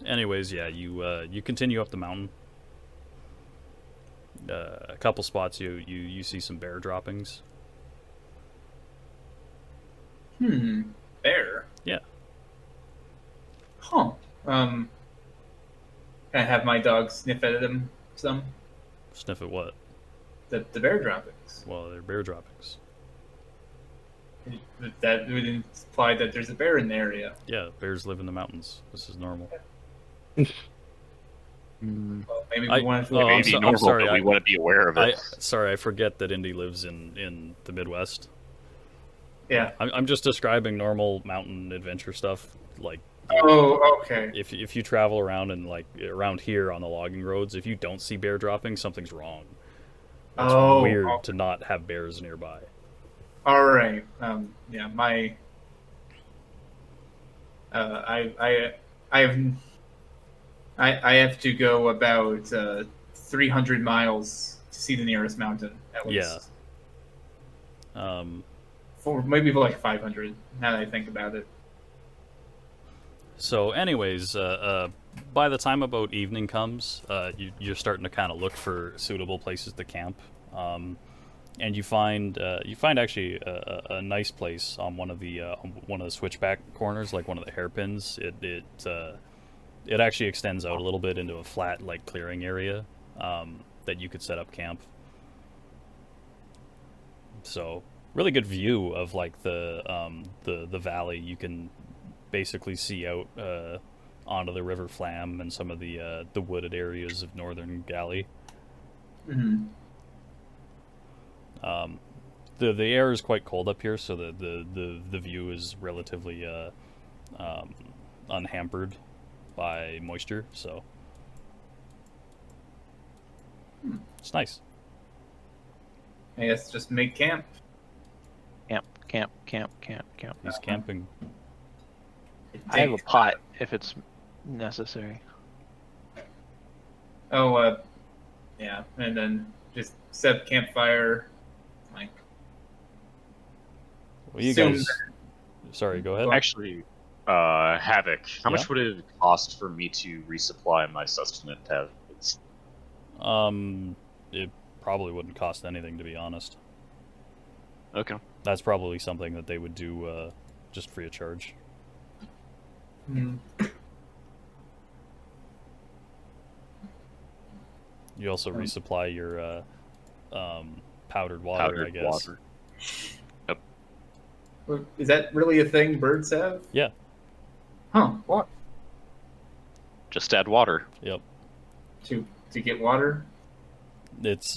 Anyways, yeah, you continue up the mountain. A couple spots you see some bear droppings. Bear. Yeah. Huh. Can I have my dog sniff at them some? Sniff at what? The bear droppings. Well, they're bear droppings. That would imply that there's a bear in the area. Yeah, bears live in the mountains. This is normal. Well, maybe we wanted to. I'm Maybe so- I'm normal, sorry, but we want to be aware of it. Sorry, I forget that Indy lives in the Midwest. Yeah. I'm just describing normal mountain adventure stuff. Like, Oh, okay. if you travel around and like around here on the logging roads, if you don't see bear droppings, something's wrong. It's weird oh. to not have bears nearby. All right. Yeah. My. I have to go about 300 miles to see the nearest mountain. At least. Yeah. For maybe like 500. Now that I think about it. So, anyways, by the time about evening comes, you're starting to kind of look for suitable places to camp, and you find actually a nice place on one of the switchback corners, like one of the hairpins. It actually extends out a little bit into a flat like clearing area that you could set up camp. So, really good view of like the valley. You can basically see out onto the River Flam and some of the wooded areas of northern Galley. Mm-hmm. The air is quite cold up here, so the view is relatively unhampered by moisture. So it's nice. I guess just make camp. Camp. He's camping. I have a pot if it's necessary. Oh, yeah, and then just set up campfire. Like, Well, you Soon- guys. Sorry, go ahead. Actually, Havoc, how Yeah? much would it cost for me to resupply my sustenance tablets? It probably wouldn't cost anything, to be honest. Okay. That's probably something that they would do just free of charge. hmm, You also resupply your powdered water, I Powdered guess. water. is that really a thing birds have? Yeah. Huh? What? Just add water. Yep. To get water? It's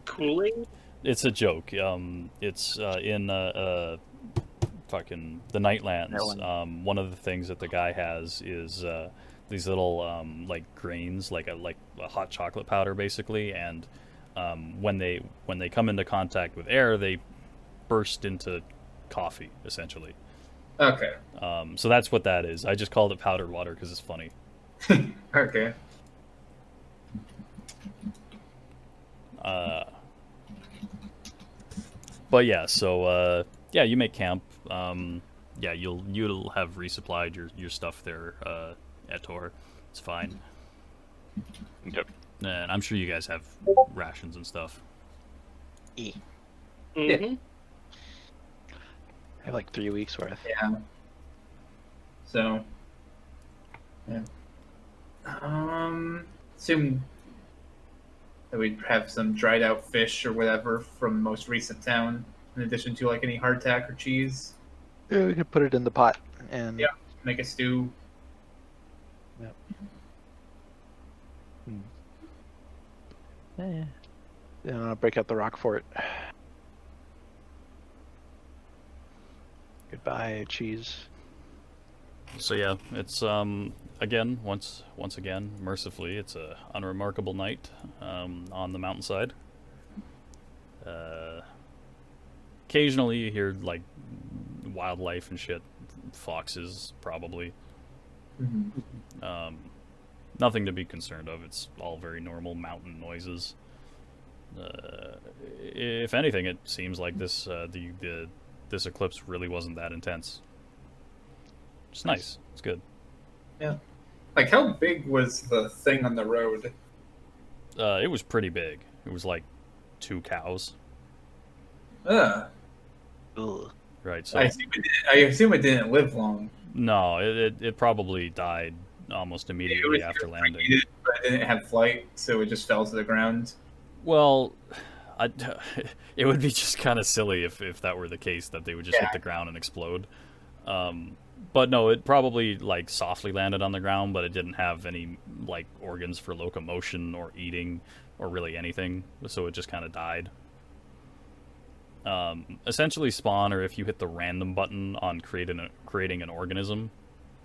Cooling? it's a joke. It's in fucking the Nightlands. Nightland. One of the things that the guy has is these little like grains, like a hot chocolate powder, basically, and when they come into contact with air, they burst into coffee, essentially. Okay. So that's what that is. I just called it powdered water because it's funny. Okay. But yeah, so yeah, you make camp. Yeah, you'll have resupplied your stuff there at Tor. It's fine. Yep. And I'm sure you guys have rations and stuff. Mm-hmm. I have like 3 weeks worth. Yeah. So. Yeah. Assume that we'd have some dried out fish or whatever from most recent town, in addition to like any hardtack or cheese. Yeah, we could put it in the pot and Yeah. Make a stew. then I'll break out the rock fort. Goodbye, cheese. So yeah, it's again once again mercifully, it's a unremarkable night on the mountainside. Occasionally you hear like wildlife and shit, foxes probably. Mm-hmm. Nothing to be concerned of. It's all very normal mountain noises. If anything, it seems like this this eclipse really wasn't that intense. It's nice. It's good. Yeah. Like, how big was the thing on the road? It was pretty big. It was like 2 cows. Ugh. Ugh. Right. So I assume it didn't live long. no, it probably died almost immediately after landing. But it didn't have flight, so it just fell to the ground. Well, it would be just kind of silly if that were the case, that they would just hit the ground and explode. But no, it probably like softly landed on the ground, but it didn't have any like organs for locomotion or eating or really anything, so it just kind of died. Essentially, spawn, or if you hit the random button on creating an organism.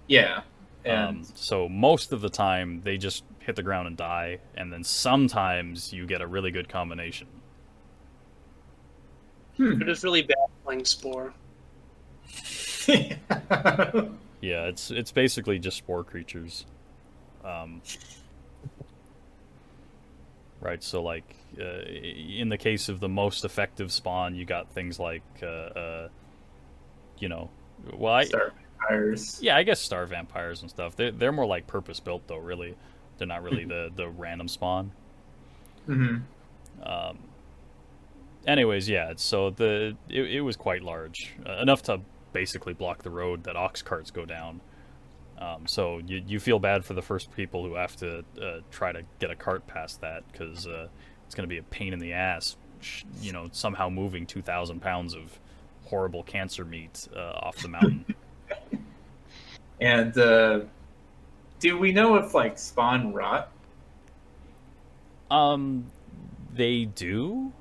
Yeah. And So most of the time they just hit the ground and die, and then sometimes you get a really good combination. It is really bad playing Spore. Yeah, it's basically just spore creatures. Right, so like in the case of the most effective spawn, you got things like you know, well, Star vampires. yeah, I guess star vampires and stuff. They're more like purpose built though, really. They're not really the random spawn. Mm-hmm. Anyways, yeah, so it was quite large, enough to basically block the road that ox carts go down. So you feel bad for the first people who have to try to get a cart past that, because it's going to be a pain in the ass, you know, somehow moving 2,000 pounds of horrible cancer meat off the mountain. And do we know if like spawn rot? They do.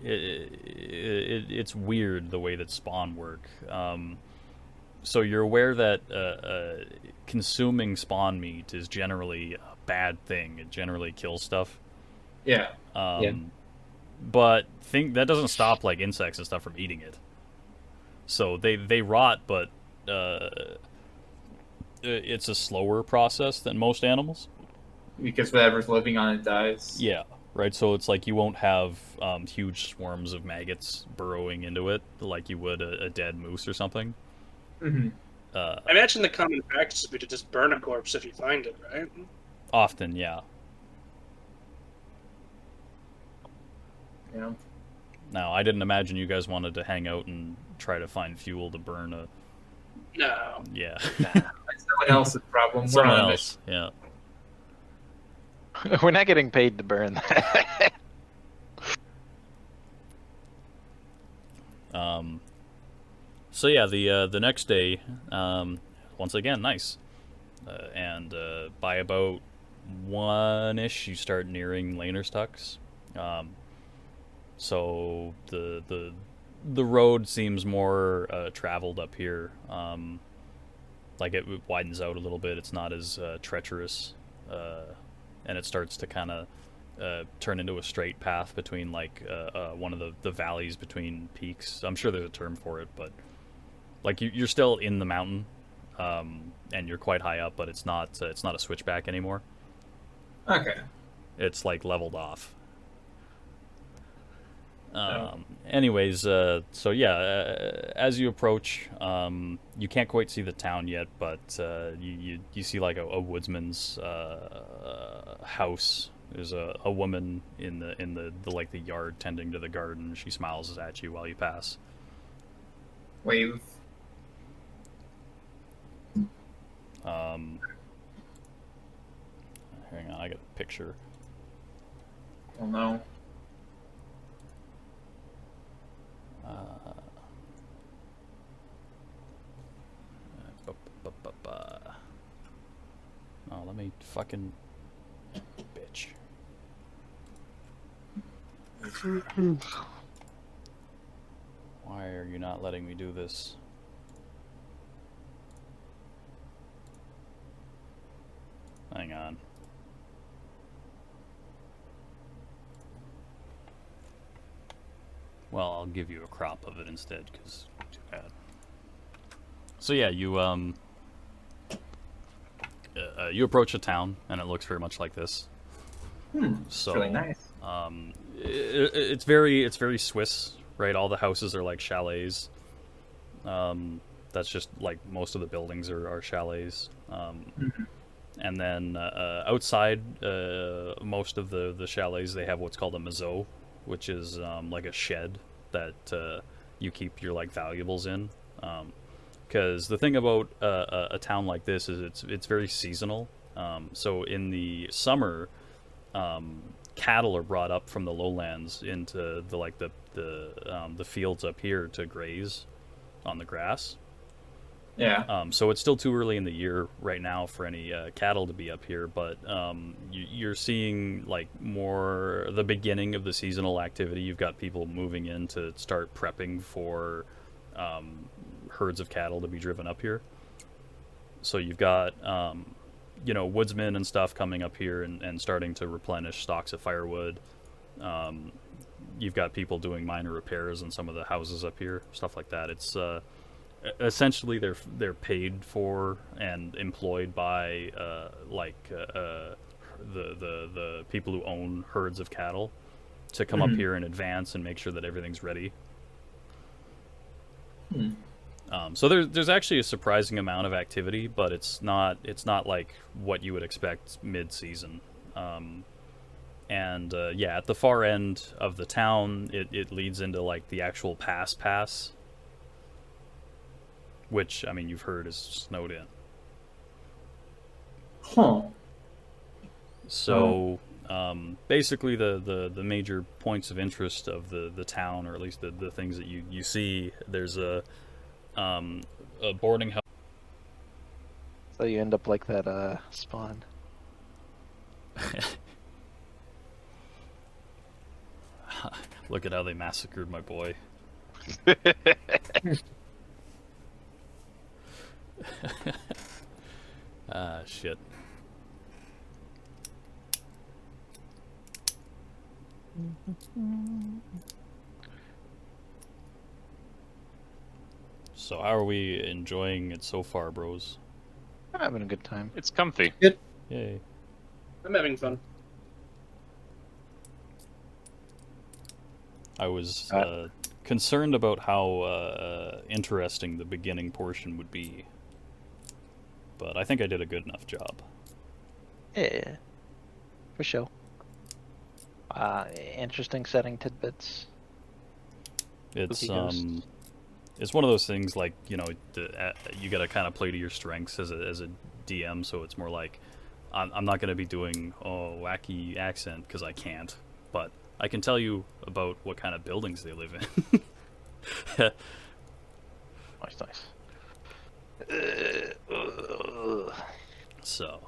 It's weird the way that spawn work. So you're aware that consuming spawn meat is generally a bad thing. It generally kills stuff. Yeah. But that doesn't stop like insects and stuff from eating it. So they rot, but it's a slower process than most animals. Because whatever's living on it dies. Yeah, right. So it's like you won't have huge swarms of maggots burrowing into it like you would a dead moose or something. Mm-hmm. I imagine the common practice would be to just burn a corpse if you find it, right? Often, yeah. Yeah. Now, I didn't imagine you guys wanted to hang out and try to find fuel to burn a... No. Yeah. That's someone else's problem. Someone We're on a else, yeah. We're not getting paid to burn that. So yeah, the next day, once again, nice. And by about 1-ish, you start nearing Laner's Tucks. So the the road seems more traveled up here. Like it widens out a little bit. It's not as treacherous, and it starts to kind of turn into a straight path between like one of the valleys between peaks. I'm sure there's a term for it, but like you're still in the mountain, and you're quite high up, but it's not a switchback anymore. Okay. It's like leveled off. Anyways, so yeah, as you approach, you can't quite see the town yet, but you see like a woodsman's house. There's a woman in the like the yard tending to the garden. She smiles at you while you pass. Wave. Hang on, I got a picture. Well, no. Oh, let me fucking bitch. Why are you not letting me do this? Hang on. Well, I'll give you a crop of it instead, because too bad. So yeah, you approach a town, and it looks very much like this. It's really nice. It's very Swiss, right? All the houses are like chalets. That's just like most of the buildings are chalets. And then outside most of the chalets, they have what's called a maison, which is like a shed that you keep your like valuables in. Because the thing about a town like this is it's very seasonal. So in the summer, cattle are brought up from the lowlands into the fields up here to graze on the grass. Yeah. So it's still too early in the year right now for any cattle to be up here, but you're seeing like more the beginning of the seasonal activity. You've got people moving in to start prepping for herds of cattle to be driven up here. So you've got woodsmen and stuff coming up here and starting to replenish stocks of firewood. You've got people doing minor repairs on some of the houses up here, stuff like that. It's essentially they're paid for and employed by the people who own herds of cattle to come up here in advance and make sure that everything's ready. So there's actually a surprising amount of activity, but it's not like what you would expect mid-season. And at the far end of the town, it leads into like the actual pass, which I mean you've heard is snowed in. Huh. So basically the major points of interest of the town, or at least the things that you see, there's a boarding house. So you end up like that spawn. Look at how they massacred my boy. Shit. So how are we enjoying it so far, bros? I'm having a good time. It's comfy. Yay. I'm having fun. I was concerned about how interesting the beginning portion would be, but I think I did a good enough job. Yeah, for sure. Interesting setting tidbits. It's Spooky ghosts. it's one of those things like you got to kind of play to your strengths as a DM, so it's more like I'm not going to be doing wacky accent because I can't, but I can tell you about what kind of buildings they live in. Nice. So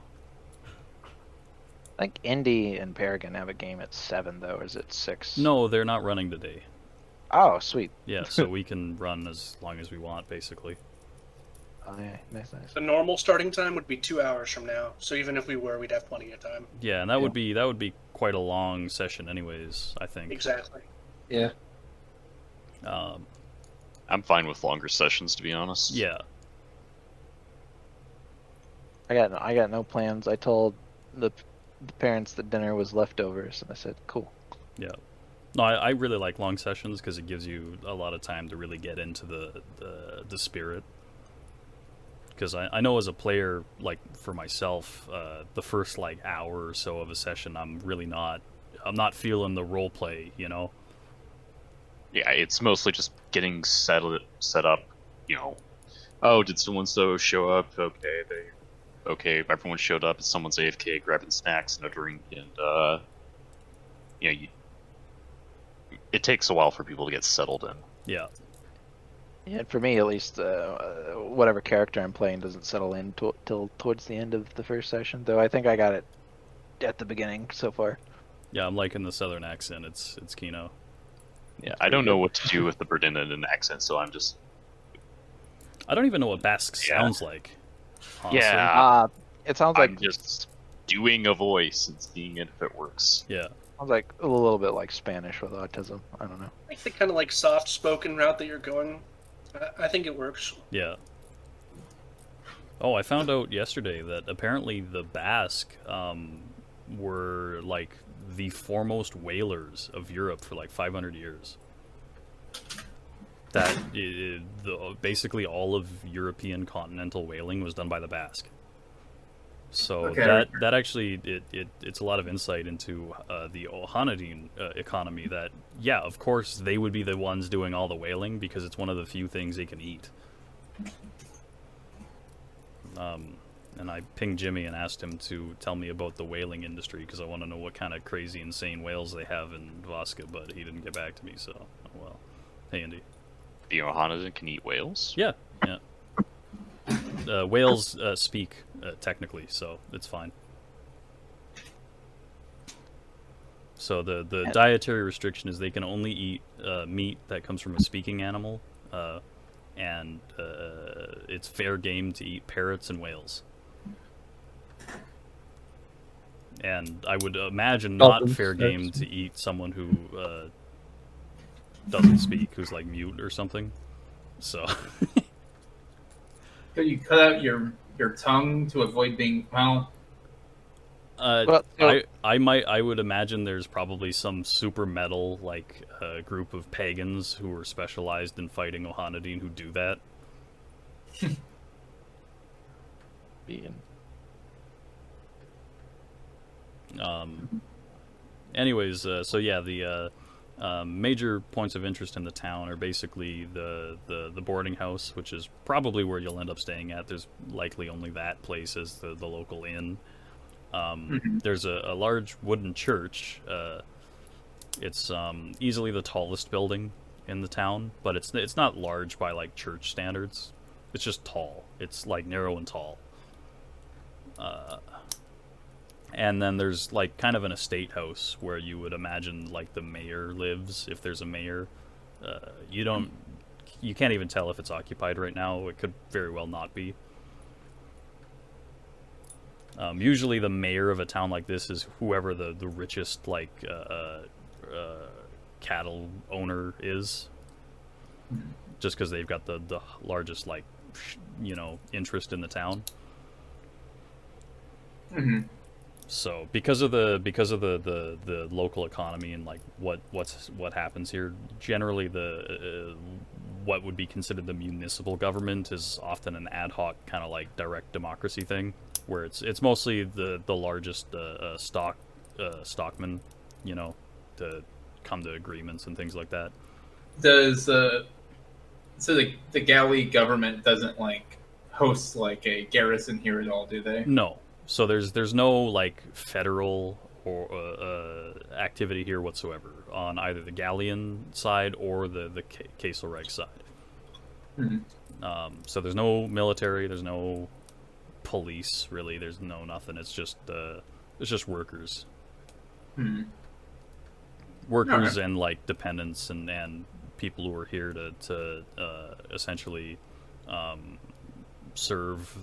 I think Indy and Paragon have a game at 7 though, or is it 6? no, they're not running today. Oh, sweet. Yeah, so we can run as long as we want, basically. Oh, yeah, nice. The normal starting time would be 2 hours from now. So even if we were, we'd have plenty of time. Yeah, and that would be quite a long session, anyways. I think. Exactly. Yeah. Um, I'm fine with longer sessions, to be honest. yeah. I got no plans. I told the parents that dinner was leftovers, and I said, "Cool." Yeah. No, I really like long sessions because it gives you a lot of time to really get into the spirit. Because I know as a player, like for myself, the first like hour or so of a session, I'm not feeling the role play, you know. Yeah, it's mostly just getting set up. You know, oh, did someone so show up? Okay, everyone showed up. Someone's AFK, grabbing snacks and a drink, and it takes a while for people to get settled in. Yeah. Yeah, for me at least, whatever character I'm playing doesn't settle in till towards the end of the first session. Though I think I got it at the beginning so far. Yeah, I'm liking the southern accent. It's Kino. Yeah, I don't know what to do with the Berdinen accent, so I'm just. I don't even know what Basque sounds like. Honestly. Yeah. It sounds I'm like just doing a voice and seeing if it works. Yeah. sounds like a little bit like Spanish with autism. I don't know. I think the kind of like soft-spoken route that you're going, I think it works. Yeah. Oh, I found out yesterday that apparently the Basque were like the foremost whalers of Europe for like 500 years. That basically all of European continental whaling was done by the Basque. So Okay. that actually it's a lot of insight into the Ohanadim economy. That yeah, of course they would be the ones doing all the whaling because it's one of the few things they can eat. And I pinged Jimmy and asked him to tell me about the whaling industry because I want to know what kind of crazy, insane whales they have in Vasca, but he didn't get back to me. So, oh well, handy. The Ohanadan can eat whales? Yeah. Whales speak technically, so it's fine. So the dietary restriction is they can only eat meat that comes from a speaking animal, and it's fair game to eat parrots and whales. And I would imagine not Dolphins, fair game yes. to eat someone who doesn't speak, who's like mute or something. So. Could you cut out your tongue to avoid being well? I would imagine there's probably some super metal like group of pagans who are specialized in fighting Ohanadim who do that. Anyways, so yeah, the major points of interest in the town are basically the boarding house, which is probably where you'll end up staying at. There's likely only that place as the local inn. There's a large wooden church. It's easily the tallest building in the town, but it's not large by like church standards. It's just tall. It's like narrow and tall. And then there's like kind of an estate house where you would imagine like the mayor lives, if there's a mayor. You can't even tell if it's occupied right now. It could very well not be. Usually the mayor of a town like this is whoever the richest like cattle owner is, just because they've got the largest like interest in the town. Mm-hmm. So because of the local economy and like what happens here, generally the what would be considered the municipal government is often an ad hoc kind of like direct democracy thing, where it's mostly the largest stockmen, to come to agreements and things like that. Does so the galley government doesn't like host like a garrison here at all, do they? No. So there's no like federal or activity here whatsoever on either the Galleon side or the Kesselreich side. Mm-hmm. So there's no military, there's no police really, there's no nothing. It's just workers. Mm-hmm. Workers and like dependents and people who are here to essentially serve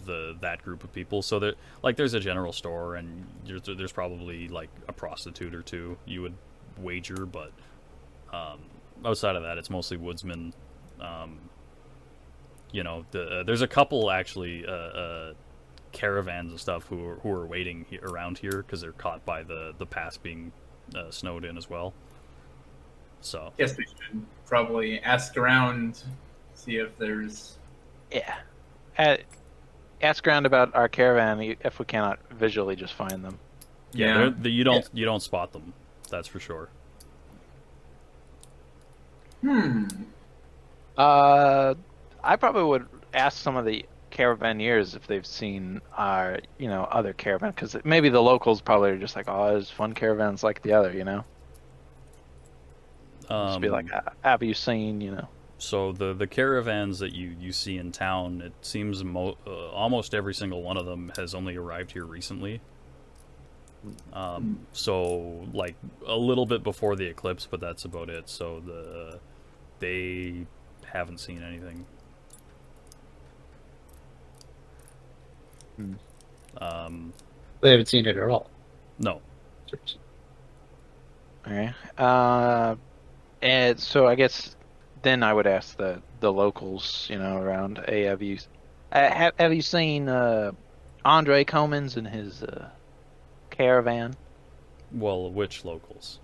that group of people. So that there's a general store, and there's probably like a prostitute or two, you would wager, but outside of that, it's mostly woodsmen. There's a couple actually caravans and stuff who are waiting around here because they're caught by the pass being snowed in as well. So Guess we should probably ask around, see if there's. Yeah. Ask around about our caravan if we cannot visually just find them. yeah, you don't spot them. That's for sure. I probably would ask some of the caravaneers if they've seen our, other caravan, because maybe the locals probably are just like, oh, there's fun caravans like the other, Just be like, have you seen, So the caravans that you see in town, it seems almost every single one of them has only arrived here recently. So like a little bit before the eclipse, but that's about it. So they haven't seen anything. They haven't seen it at all. No. Okay. And so I guess then I would ask the locals, around. Hey, have you seen Andre Comans and his caravan? Well, which locals?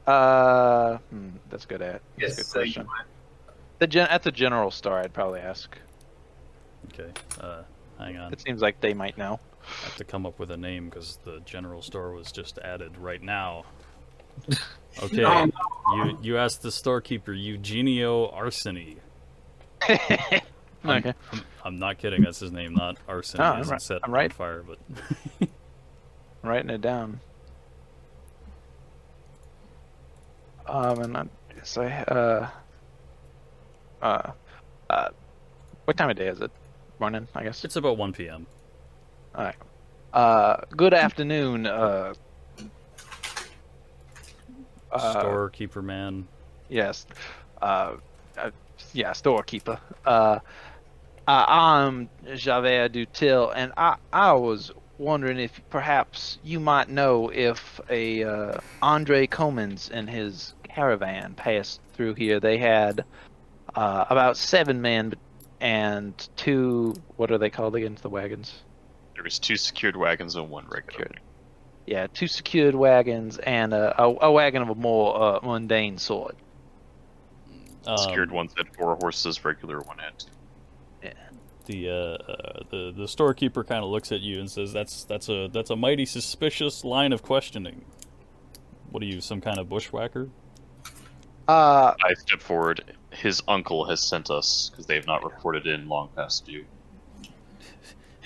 That's good. That's a Yes, good so you question. might. At the general store, I'd probably ask. Okay. Hang on. It seems like they might know. I have to come up with a name because the general store was just added right now. Okay. No. You asked the storekeeper Eugenio Arseny. Okay. I'm not kidding. That's his name, not Arseny. Oh, Isn't set I'm right. on fire, but I'm writing it down. And I guess what time of day is it? Morning, I guess. it's about 1 p.m. All right. Good afternoon. Storekeeper man. Yes. Yeah, storekeeper. I'm Javert Dutil, and I was wondering if perhaps you might know if a Andre Comans and his caravan passed through here. They had about 7 men and 2. What are they called again? The wagons. There was 2 secured wagons and 1 regular. Yeah, 2 secured wagons and a wagon of a more mundane sort. Secured ones had 4 horses, regular one had 2. The storekeeper kind of looks at you and says, "That's a mighty suspicious line of questioning. What are you, some kind of bushwhacker?" I step forward. His uncle has sent us because they have not reported in long past due.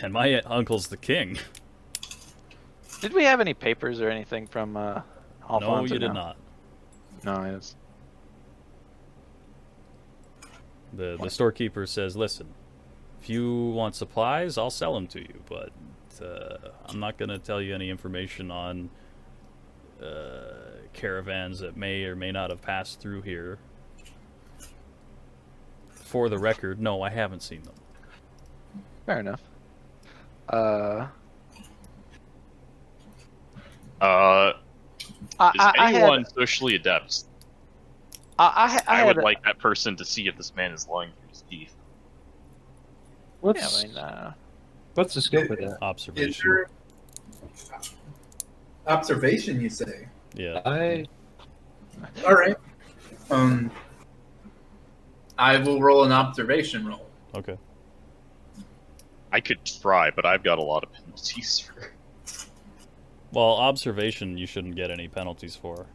And my uncle's the king. Did we have any papers or anything from Alphonse? No, you did not. No, it's The storekeeper says, "Listen, if you want supplies, I'll sell them to you, but I'm not going to tell you any information on caravans that may or may not have passed through here. For the record, no, I haven't seen them." fair enough. Is anyone socially adept? I would like that person to see if this man is lying through his teeth. What's what's the scope of that? Is Observation. there observation? You say? Yeah. All right. I will roll an observation roll. Okay. I could try, but I've got a lot of penalties for. Well, observation you shouldn't get any penalties for.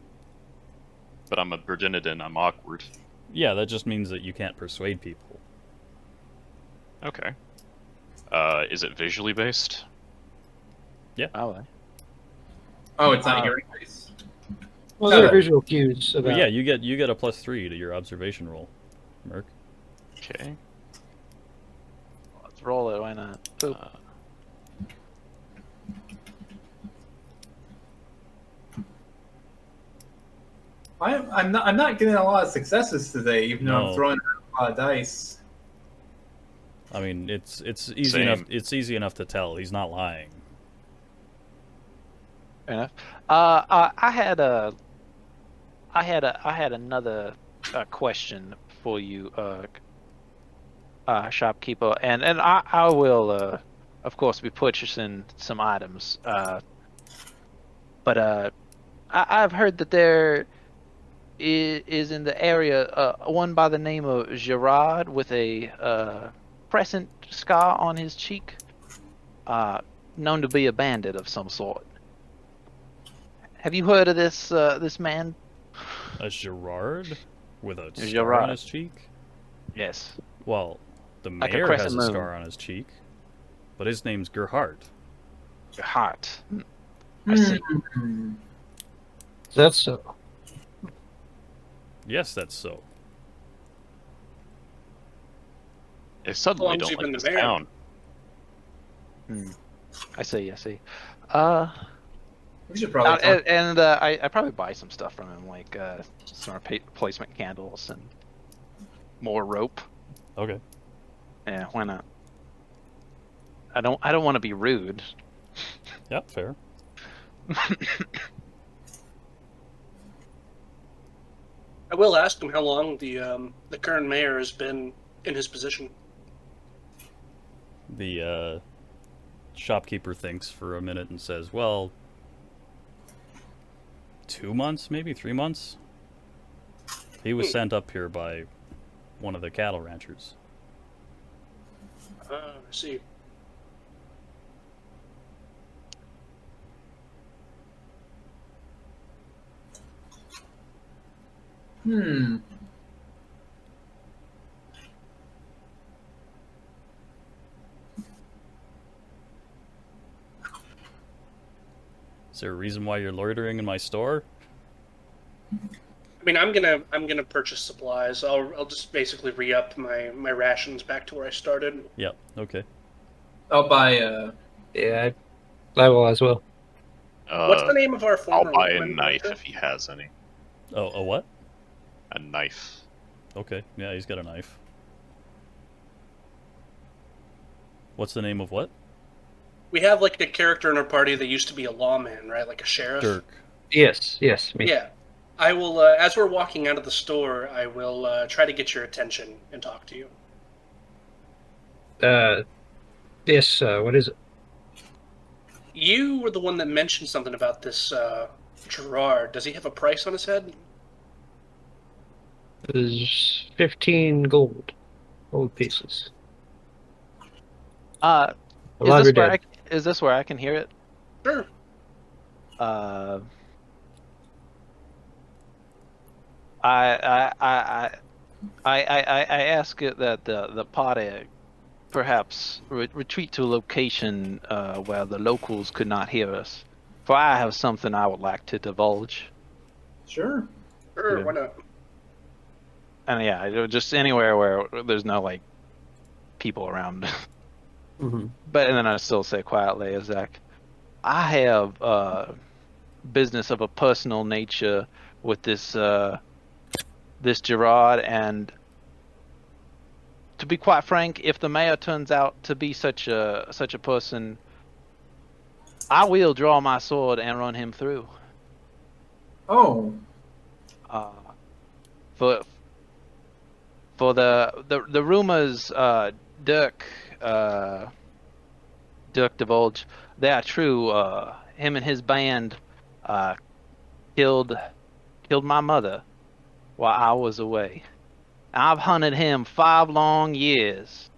But I'm a Berdinidin, I'm awkward. Yeah, that just means that you can't persuade people. Okay. Is it visually based? Probably. Oh, it's not hearing based. Well, there are visual cues about. But yeah, you get a +3 to your observation roll, Merc. Okay. Let's roll it. Why not? Boop. I'm not getting a lot of successes today, even though I'm No. throwing a lot of dice. I mean, it's easy Same. enough. It's easy enough to tell he's not lying. Fair enough. I had another question for you, shopkeeper, and I will of course be purchasing some items. But I've heard that there is in the area one by the name of Gerard with a crescent scar on his cheek, known to be a bandit of some sort. Have you heard of this man? A Gerard with a scar Gerard. on his cheek. Yes. Well, the Like a mayor has crescent a moon. scar on his cheek, but his name's Gerhardt. Gerard. I see. That's so. Yes, that's so. They suddenly long has don't he been like the this mayor? town. I see. We should probably talk. And I probably buy some stuff from him, like some replacement candles and more rope. Okay. Yeah, why not? I don't want to be rude. Yeah, fair. I will ask him how long the current mayor has been in his position. The shopkeeper thinks for a minute and says, "Well, 2 months, maybe 3 months. He was sent up here by one of the cattle ranchers." I see. Hmm. Is there a reason why you're loitering in my store? I mean, I'm gonna purchase supplies. I'll just basically re-up my rations back to where I started. Yeah. Okay. I'll buy Yeah, I will as well. What's the name of our former? I'll buy a woman knife worker? if he has any. Oh, a what? A knife. Okay. Yeah, he's got a knife. What's the name of what? We have like a character in our party that used to be a lawman, right? Like a sheriff. Dirk. Yes, me. Yeah. I will, as we're walking out of the store, I will try to get your attention and talk to you. Yes. What is it? You were the one that mentioned something about this Gerard. Does he have a price on his head? There's 15 gold pieces. Is this where I can hear it? Sure. I ask it that the party perhaps retreat to a location where the locals could not hear us, for I have something I would like to divulge. Sure. Sure, Yeah. why not? And yeah, just anywhere where there's no like people around. Mm-hmm. But and then I still say quietly, Zach, I have business of a personal nature with this this Gerard, and to be quite frank, if the mayor turns out to be such a person, I will draw my sword and run him through. Oh. For the rumors, Dirk divulged, they are true. Him and his band killed my mother while I was away. I've hunted him 5 long years.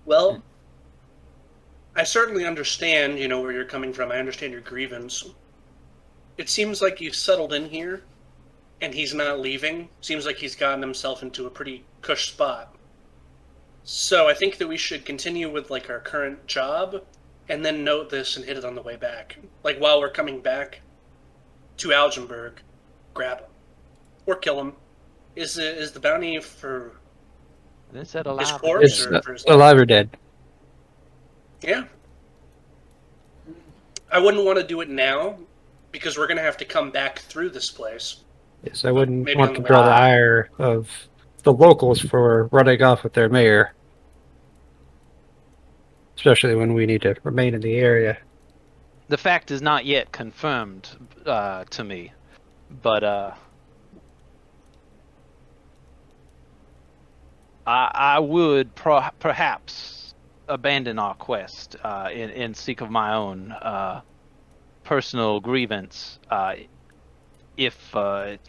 Well, I certainly understand, where you're coming from. I understand your grievance. It seems like you've settled in here, and he's not leaving. Seems like he's gotten himself into a pretty cush spot. So I think that we should continue with, like, our current job, and then note this and hit it on the way back. Like, while we're coming back to Algenburg, grab him. Or kill him. Is the bounty for Is that his alive? corpse It's or for his alive or dead. Yeah. I wouldn't want to do it now, because we're going to have to come back through this place. Yes, I wouldn't Maybe want on to the draw the way. ire of the locals for running off with their mayor. Especially when we need to remain in the area. The fact is not yet confirmed to me, but I would perhaps abandon our quest in seek of my own personal grievance if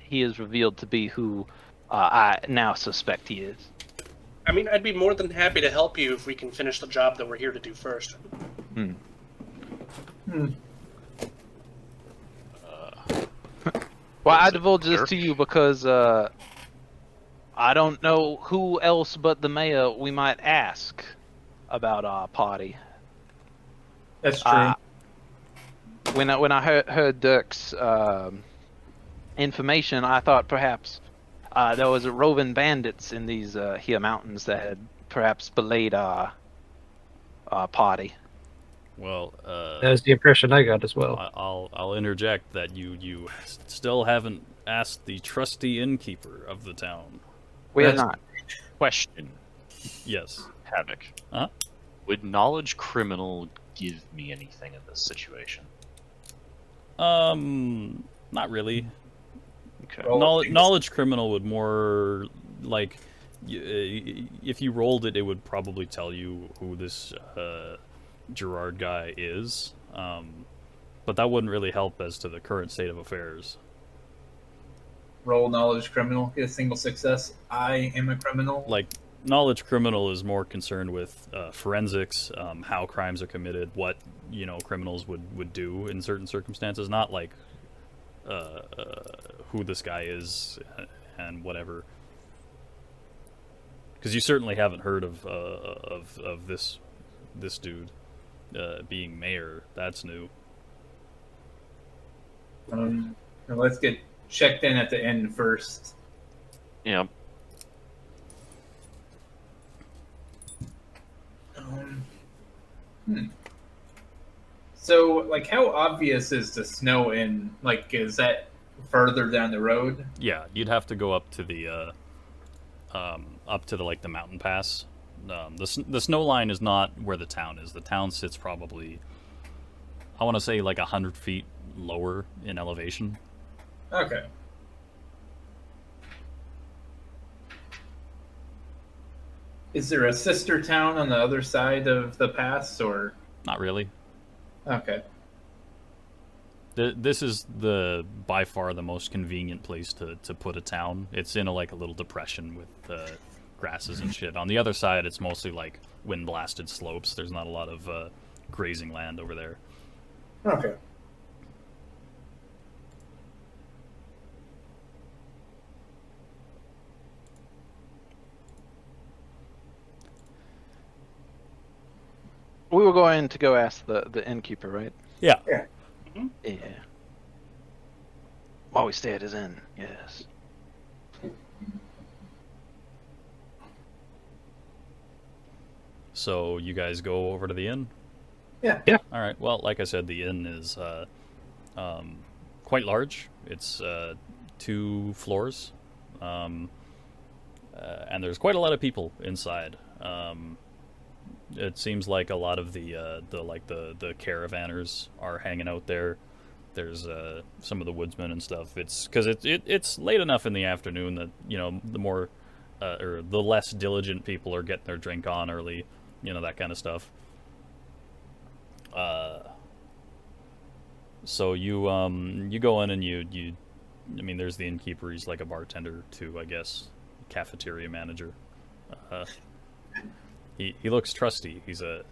he is revealed to be who I now suspect he is. I mean, I'd be more than happy to help you if we can finish the job that we're here to do first. Well, I divulge this to you because I don't know who else but the mayor we might ask about our party. That's true. When I heard Dirk's information, I thought perhaps there was roving bandits in these here mountains that had perhaps belayed our party. Well, That was the impression I got as well. I'll interject that you still haven't asked the trusty innkeeper of the town. We have That's- not. Question, Yes. Havoc. Huh? Would knowledge criminal give me anything in this situation? Not really. Okay. Well, Knowledge criminal would more like if you rolled it, it would probably tell you who this Gerard guy is. But that wouldn't really help as to the current state of affairs. Roll knowledge criminal, get a single success. I am a criminal. Like knowledge criminal is more concerned with forensics, how crimes are committed, what criminals would do in certain circumstances, not like who this guy is and whatever. Because you certainly haven't heard of this dude being mayor. That's new. Now let's get checked in at the end first. Yeah. So, like, how obvious is the snow in? Like, is that further down the road? Yeah, you'd have to go up to the like the mountain pass. The snow line is not where the town is. The town sits probably, I want to say, like 100 feet lower in elevation. Okay. Is there a sister town on the other side of the pass, or? Not really. Okay. This is by far the most convenient place to put a town. It's in a little depression with grasses and shit. On the other side, it's mostly like wind blasted slopes. There's not a lot of grazing land over there. Okay. We were going to go ask the innkeeper, right? Yeah. Yeah. Yeah. While we stay at his inn, yes. So you guys go over to the inn? Yeah. Yeah. All right. Well, like I said, the inn is quite large. It's 2 floors, and there's quite a lot of people inside. It seems like a lot of the caravanners are hanging out there. There's some of the woodsmen and stuff. It's because it's late enough in the afternoon that the more or the less diligent people are getting their drink on early, that kind of stuff. So you go in and you I mean, there's the innkeeper. He's like a bartender too, I guess, cafeteria manager. He looks trusty. He's a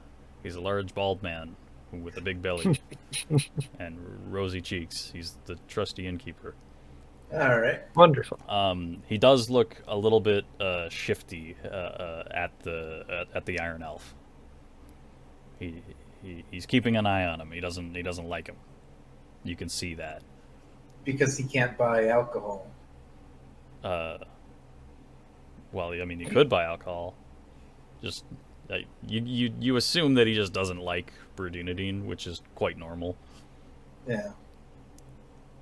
large bald man with a big belly and rosy cheeks. He's the trusty innkeeper. All right. Wonderful. He does look a little bit shifty at the Iron Elf. He's keeping an eye on him. He doesn't like him. You can see that. Because he can't buy alcohol. Well, I mean, you could buy alcohol. Just you assume that he just doesn't like Berdunadine, which is quite normal. Yeah.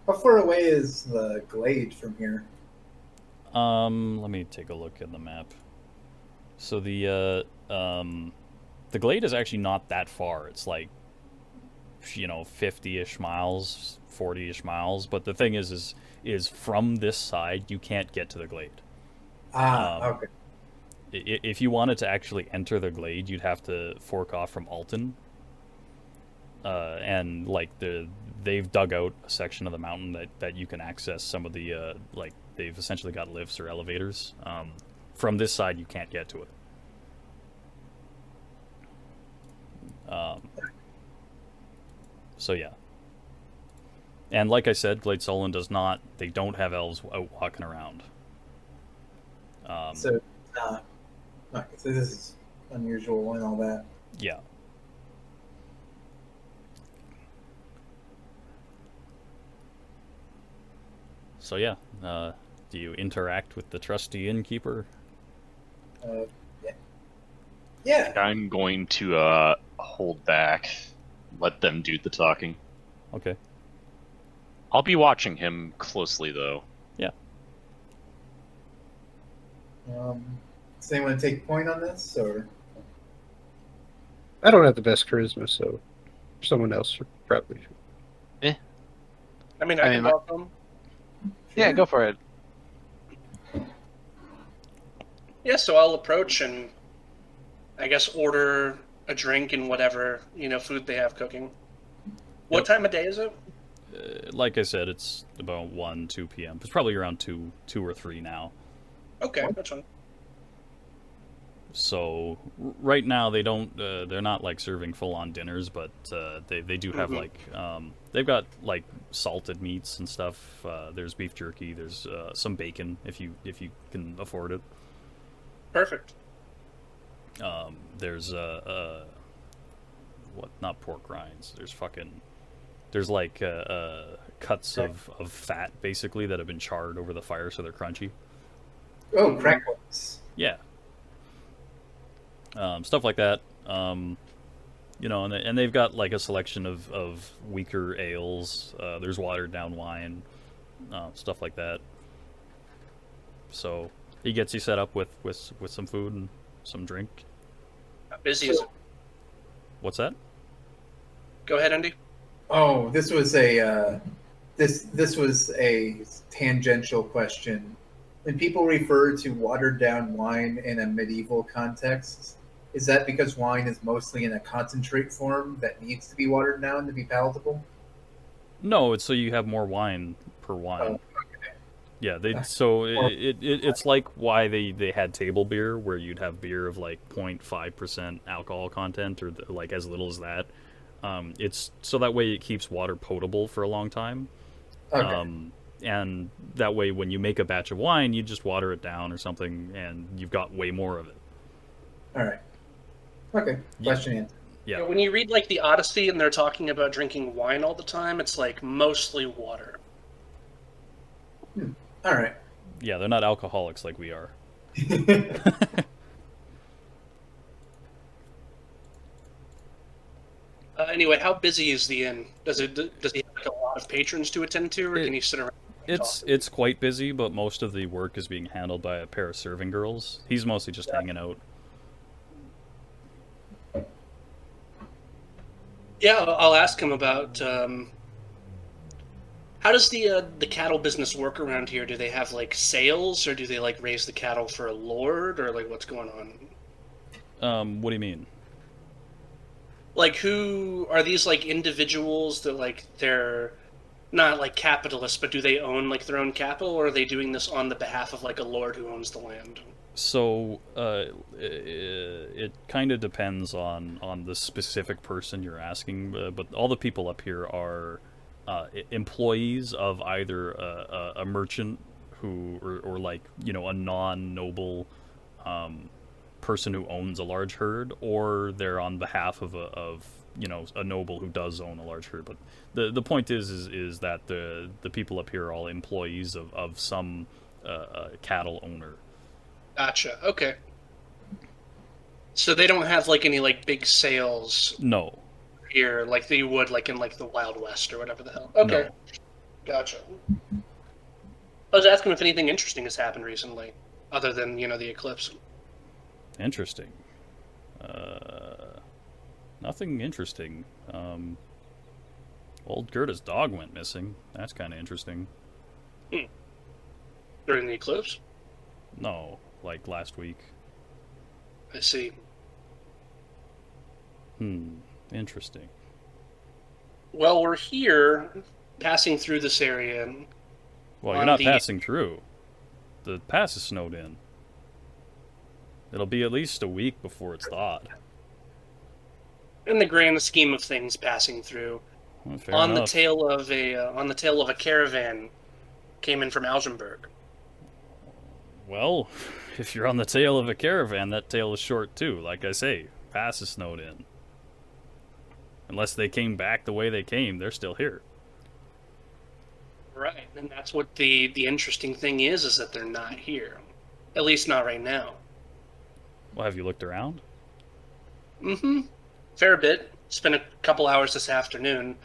How far away is the glade from here? Let me take a look at the map. So the glade is actually not that far. It's like 50-ish miles, 40-ish miles. But the thing is from this side you can't get to the glade. Okay. If you wanted to actually enter the glade, you'd have to fork off from Alton. And like they've dug out a section of the mountain that you can access some of the they've essentially got lifts or elevators. From this side, you can't get to it. So yeah. And like I said, Glade Solon does not. They don't have elves out walking around. So okay, so this is unusual and all that. Yeah. So yeah, do you interact with the trusty innkeeper? Yeah. Yeah. I'm going to hold back, let them do the talking. Okay. I'll be watching him closely, though. Yeah. Does anyone take point on this, or? I don't have the best charisma, so someone else should probably. I mean, I I mean, can my- welcome. Yeah, go for it. Yeah, so I'll approach and I guess order a drink and whatever food they have cooking. What Yep. time of day is it? Like I said, it's about 1, 2 p.m. It's probably around 2 or 3 now. Okay, that's fine. So right now they don't. They're not like serving full-on dinners, but they do have like they've got like salted meats and stuff. There's beef jerky. There's some bacon if you can afford it. Perfect. There's what? Not pork rinds. There's like cuts of fat basically that have been charred over the fire, so they're crunchy. Oh, crackles. Yeah. Stuff like that. And they've got like a selection of weaker ales. There's watered down wine, stuff like that. So he gets you set up with some food and some drink. How busy is it? What's that? Go ahead, Andy. Oh, this was a this was a tangential question. When people refer to watered down wine in a medieval context, is that because wine is mostly in a concentrate form that needs to be watered down to be palatable? No, it's so you have more wine per wine. Yeah, it's like why they had table beer, where you'd have beer of like 0.5% alcohol content, or like as little as that. It's so that way it keeps water potable for a long time. Okay. And that way when you make a batch of wine, you just water it down or something, and you've got way more of it. All right. Okay. Question answered. Yeah. When you read like the Odyssey and they're talking about drinking wine all the time, it's like mostly water. All right. Yeah, they're not alcoholics like we are. Anyway, how busy is the inn? Does he have like, a lot of patrons to attend to, or can he sit around? And talk? It's quite busy, but most of the work is being handled by a pair of serving girls. He's mostly just hanging out. Yeah, I'll ask him about how does the cattle business work around here? Do they have like sales, or do they like raise the cattle for a lord, or like what's going on? What do you mean? Like, who are these like individuals that like they're not like capitalists, but do they own like their own capital, or are they doing this on the behalf of like a lord who owns the land? So it kind of depends on the specific person you're asking, but all the people up here are employees of either a merchant who or like a non-noble person who owns a large herd, or they're on behalf of a noble who does own a large herd. But the point is that the people up here are all employees of some cattle owner. Gotcha. Okay. So they don't have like any like big sales No. here, like they would like in like the Wild West or whatever the hell. Okay. Gotcha. I was asking if anything interesting has happened recently, other than the eclipse. Interesting. Nothing interesting. Old Gerda's dog went missing. That's kind of interesting. During the eclipse? No, like last week. I see. Interesting. Well, we're here, passing through this area. Well, you're not passing through. The pass is snowed in. It'll be at least a week before it's thawed. In the grand scheme of things, passing through. Well, fair on enough. the tail of a caravan, came in from Algenberg. Well, if you're on the tail of a caravan, that tail is short too. Like I say, pass is snowed in. Unless they came back the way they came, they're still here. Right, and that's what the interesting thing is that they're not here. At least not right now. Well, have you looked around? Mm-hmm. Fair bit. Spent a couple hours this afternoon.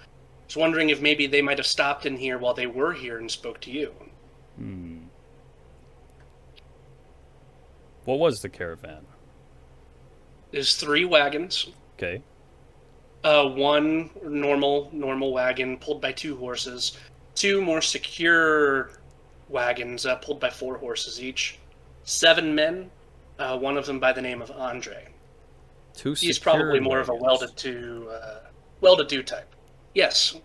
Was wondering if maybe they might have stopped in here while they were here and spoke to you. What was the caravan? There's 3 wagons. Okay. One normal wagon pulled by 2 horses. 2 more secure wagons pulled by 4 horses each. 7 men. One of them by the name of Andre. 2 He's secured probably more of a wagons. welded-to type. Yes.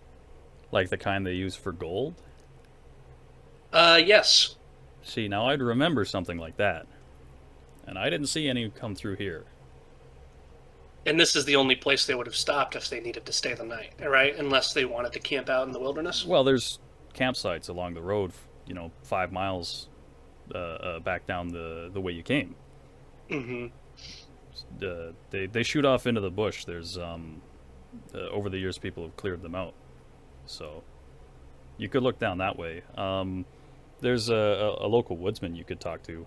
Like the kind they use for gold? Yes. See, now I'd remember something like that. And I didn't see any come through here. And this is the only place they would have stopped if they needed to stay the night, right? Unless they wanted to camp out in the wilderness. Well, there's campsites along the road, 5 miles back down the way you came. Mm-hmm. They shoot off into the bush. There's over the years people have cleared them out, so you could look down that way. There's a local woodsman you could talk to,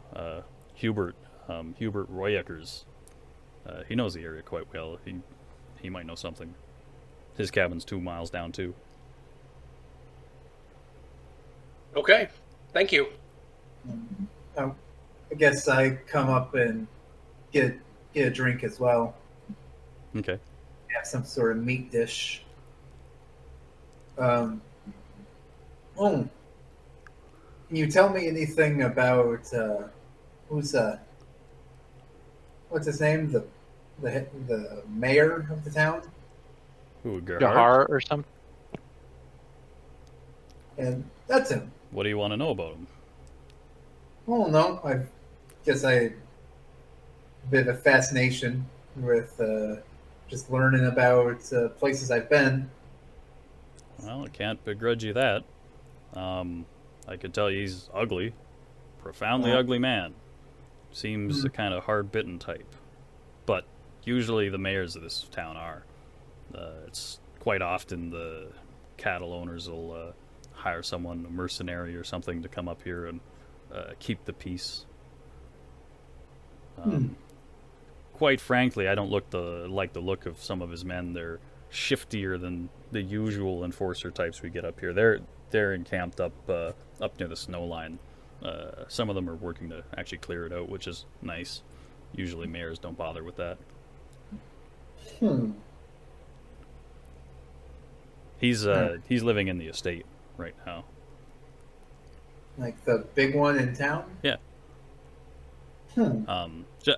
Hubert Royeckers. He knows the area quite well. He might know something. His cabin's 2 miles down too. Okay, thank you. I guess I come up and get a drink as well. Okay. Have some sort of meat dish. Can you tell me anything about what's his name? The mayor of the town? Who, Gerhard? Jahar or something. And that's him. What do you want to know about him? Oh no, I guess I a bit of fascination with just learning about places I've been. Well, I can't begrudge you that. I could tell you he's ugly. Profoundly ugly man. Seems a kind of hard-bitten type. But usually the mayors of this town are. It's quite often the cattle owners will hire someone, a mercenary or something, to come up here and keep the peace. Quite frankly, I don't like the look of some of his men. They're shiftier than the usual enforcer types we get up here. They're encamped up near the snow line. Some of them are working to actually clear it out, which is nice. Usually mayors don't bother with that. He's living in the estate right now. Like the big one in town? Yeah.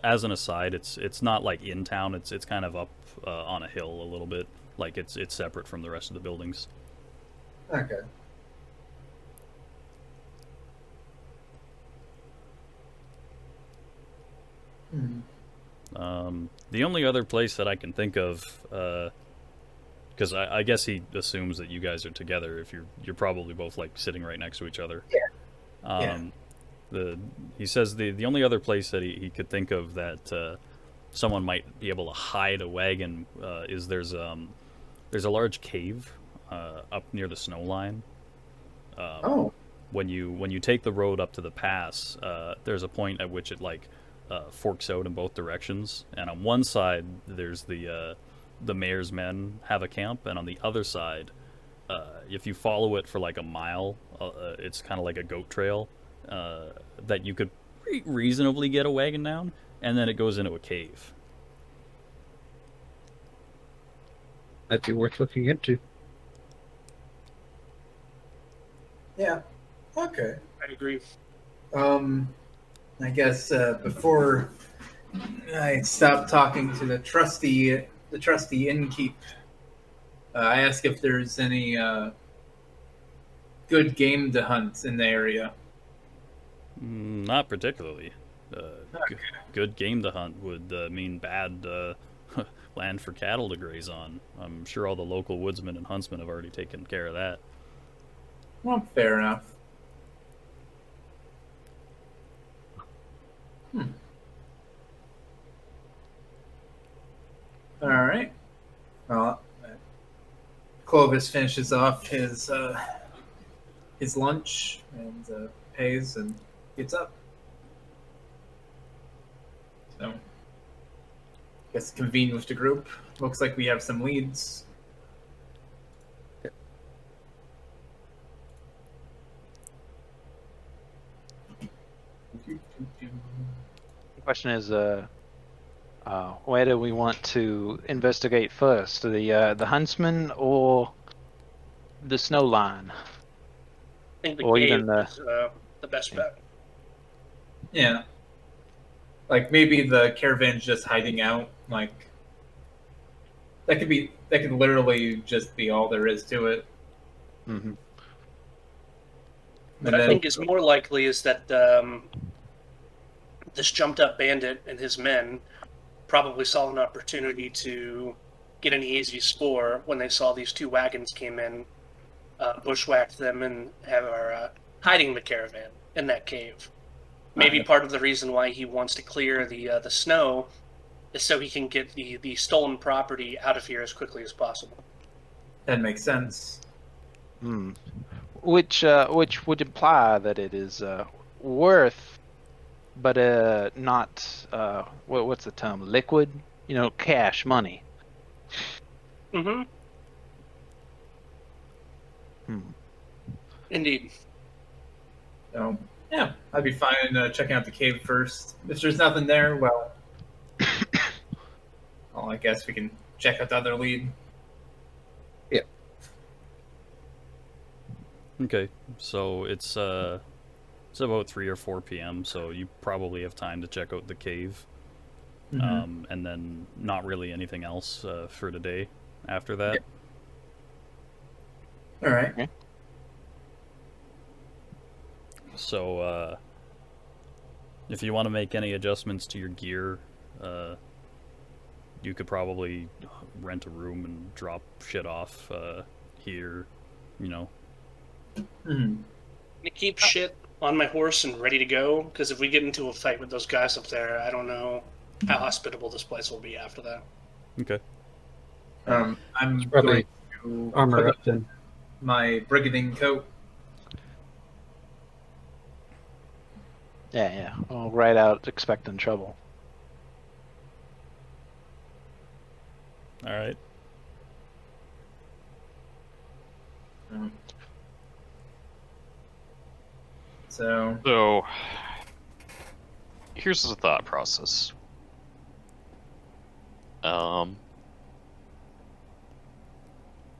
As an aside, it's not like in town. It's kind of up on a hill a little bit. Like it's separate from the rest of the buildings. Okay. The only other place that I can think of, because I guess he assumes that you guys are together. If you're probably both like sitting right next to each other. Yeah. He says the only other place that he could think of that someone might be able to hide a wagon is there's a large cave up near the snow line. When you take the road up to the pass, there's a point at which it forks out in both directions, and on one side there's the mayor's men have a camp, and on the other side if you follow it for like a mile, it's kind of like a goat trail that you could reasonably get a wagon down, and then it goes into a cave. That'd be worth looking into. Yeah. Okay. I agree. I guess before I stop talking to the trusty innkeep, I ask if there's any good game to hunt in the area. Not particularly. Good game to hunt would mean bad land for cattle to graze on. I'm sure all the local woodsmen and huntsmen have already taken care of that. Well, fair enough. All right. Well, Clovis finishes off his lunch and pays and gets up. So, guess convene with the group. Looks like we have some leads. The question is, where do we want to investigate first? The huntsman or the snow line? I think the Or cave even the- is the best bet. Yeah. Like maybe the caravan's just hiding out. Like that could literally just be all there is to it. Mm-hmm. What I think is more likely is that this jumped up bandit and his men probably saw an opportunity to get an easy score when they saw these two wagons came in, bushwhacked them, and are hiding the caravan in that cave. Maybe part of the reason why he wants to clear the snow is so he can get the stolen property out of here as quickly as possible. That makes sense. Which would imply that it is worth, but not what's the term? Liquid, cash money. Mm-hmm. Indeed. So yeah, I'd be fine checking out the cave first. If there's nothing there, well, I guess we can check out the other lead. Okay, so it's about 3 or 4 p.m., so you probably have time to check out the cave, and then not really anything else for today after that. All right. Okay. So if you want to make any adjustments to your gear, you could probably rent a room and drop shit off here, I keep shit on my horse and ready to go, because if we get into a fight with those guys up there, I don't know how hospitable this place will be after that. Okay. I'm Probably going to armor put up then. my brigading coat. Yeah. I'll ride out expecting trouble. All right. So, here's the thought process.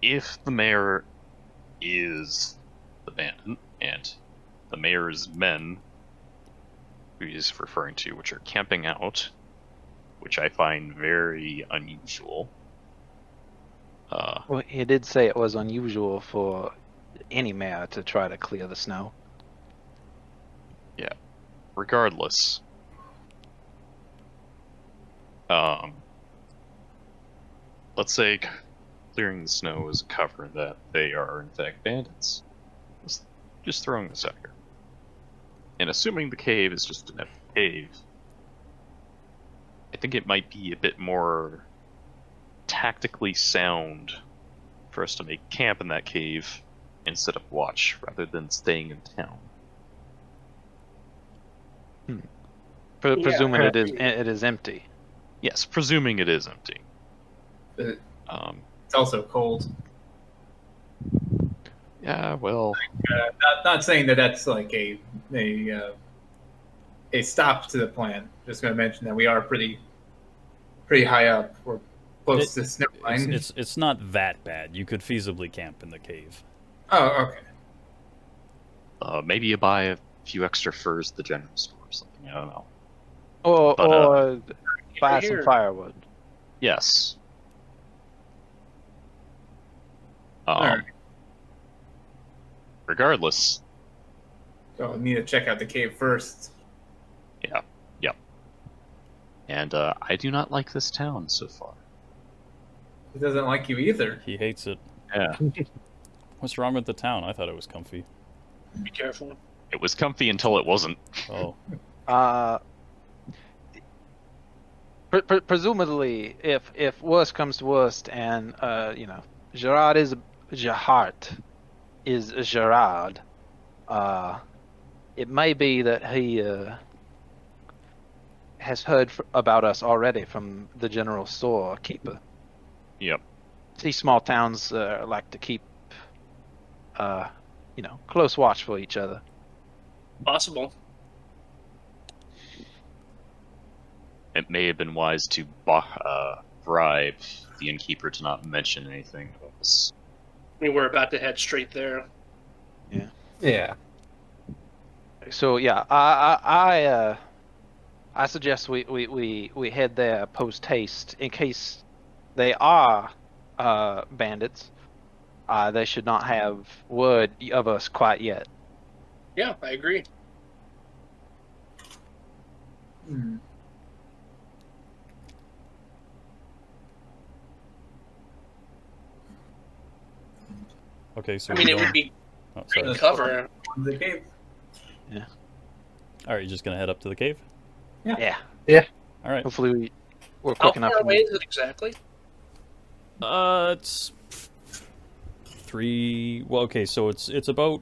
If the mayor is the bandit and the mayor's men, who he's referring to, which are camping out, which I find very unusual. Well, he did say it was unusual for any mayor to try to clear the snow. Yeah. Regardless, let's say clearing the snow is a cover that they are in fact bandits. Just throwing this out here. And assuming the cave is just an empty cave, I think it might be a bit more tactically sound for us to make camp in that cave and set up watch rather than staying in town. Presuming it is empty. Yes, presuming it is empty. But Um, it's also cold. Yeah, well, Not saying that that's like a stop to the plan. Just going to mention that we are pretty high up. We're close to snow line. It's not that bad. You could feasibly camp in the cave. Oh, okay. maybe you buy a few extra furs at the general store or something. I don't know. Or But, buy here. some firewood. Yes. Alright. Regardless, So we need to check out the cave first. yeah. And I do not like this town so far. It doesn't like you either. He hates it. Yeah. What's wrong with the town? I thought it was comfy. Be careful. It was comfy until it wasn't. Oh, Presumably, if worst comes to worst, and Gerard is Gerard, it may be that he has heard about us already from the general store keeper. Yep. These small towns like to keep, close watch for each other. Possible. It may have been wise to bribe the innkeeper to not mention anything about this. I mean, we're about to head straight there. Yeah. So yeah, I suggest we head there post haste in case they are bandits. They should not have word of us quite yet. Yeah, I agree. Hmm. okay. So I mean, we're it would going- be Oh, great sorry. cover. The cave. All right, you're just gonna head up to the cave. Yeah. All right. Hopefully we're How quick enough. far away is it exactly? It's 3. Well, okay, so it's about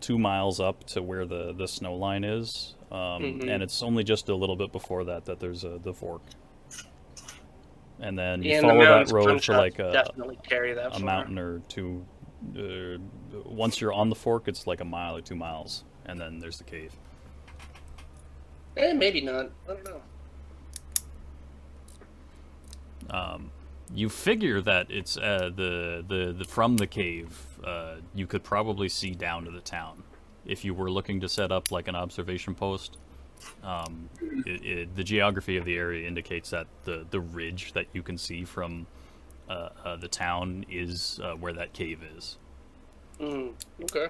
2 miles up to where the snow line is, and it's only just a little bit before that there's the fork, and then you And the follow that mountains road for gunshots like definitely carry that a far. mountain or two. Once you're on the fork, it's like a mile or 2 miles, and then there's the cave. Maybe not. I don't know. You figure that it's the from the cave. You could probably see down to the town if you were looking to set up like an observation post. The geography of the area indicates that the ridge that you can see from the town is where that cave is. Okay.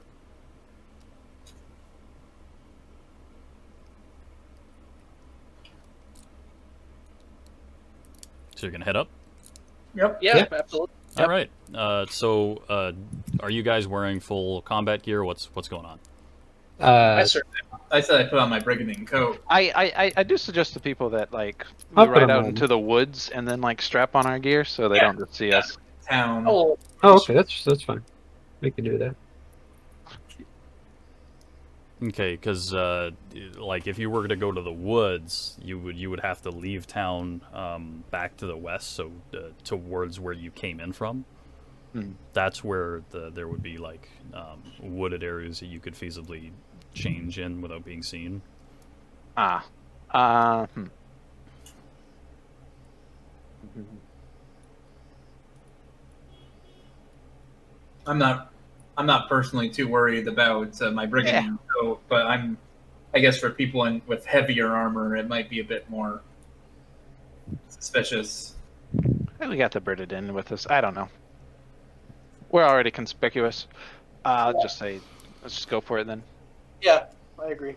So you're gonna head up. Yep. Yeah, absolutely. All right. So are you guys wearing full combat gear? What's going on? I certainly. I said I put on my brigading coat. I do suggest to people that like we I'll put ride 'em out on. into the woods and then like strap on our gear so they Yeah. don't just see us. Town. Oh, Oh, okay, that's fine. We can do that. Okay, because like if you were to go to the woods, you would have to leave town back to the west, so towards where you came in from. That's where there would be like wooded areas that you could feasibly change in without being seen. I'm not personally too worried about my brigading coat, but I guess for people with heavier armor, it might be a bit more suspicious. We got to bird it in with us. I don't know. We're already conspicuous. I'll just say, let's just go for it then. yeah, I agree.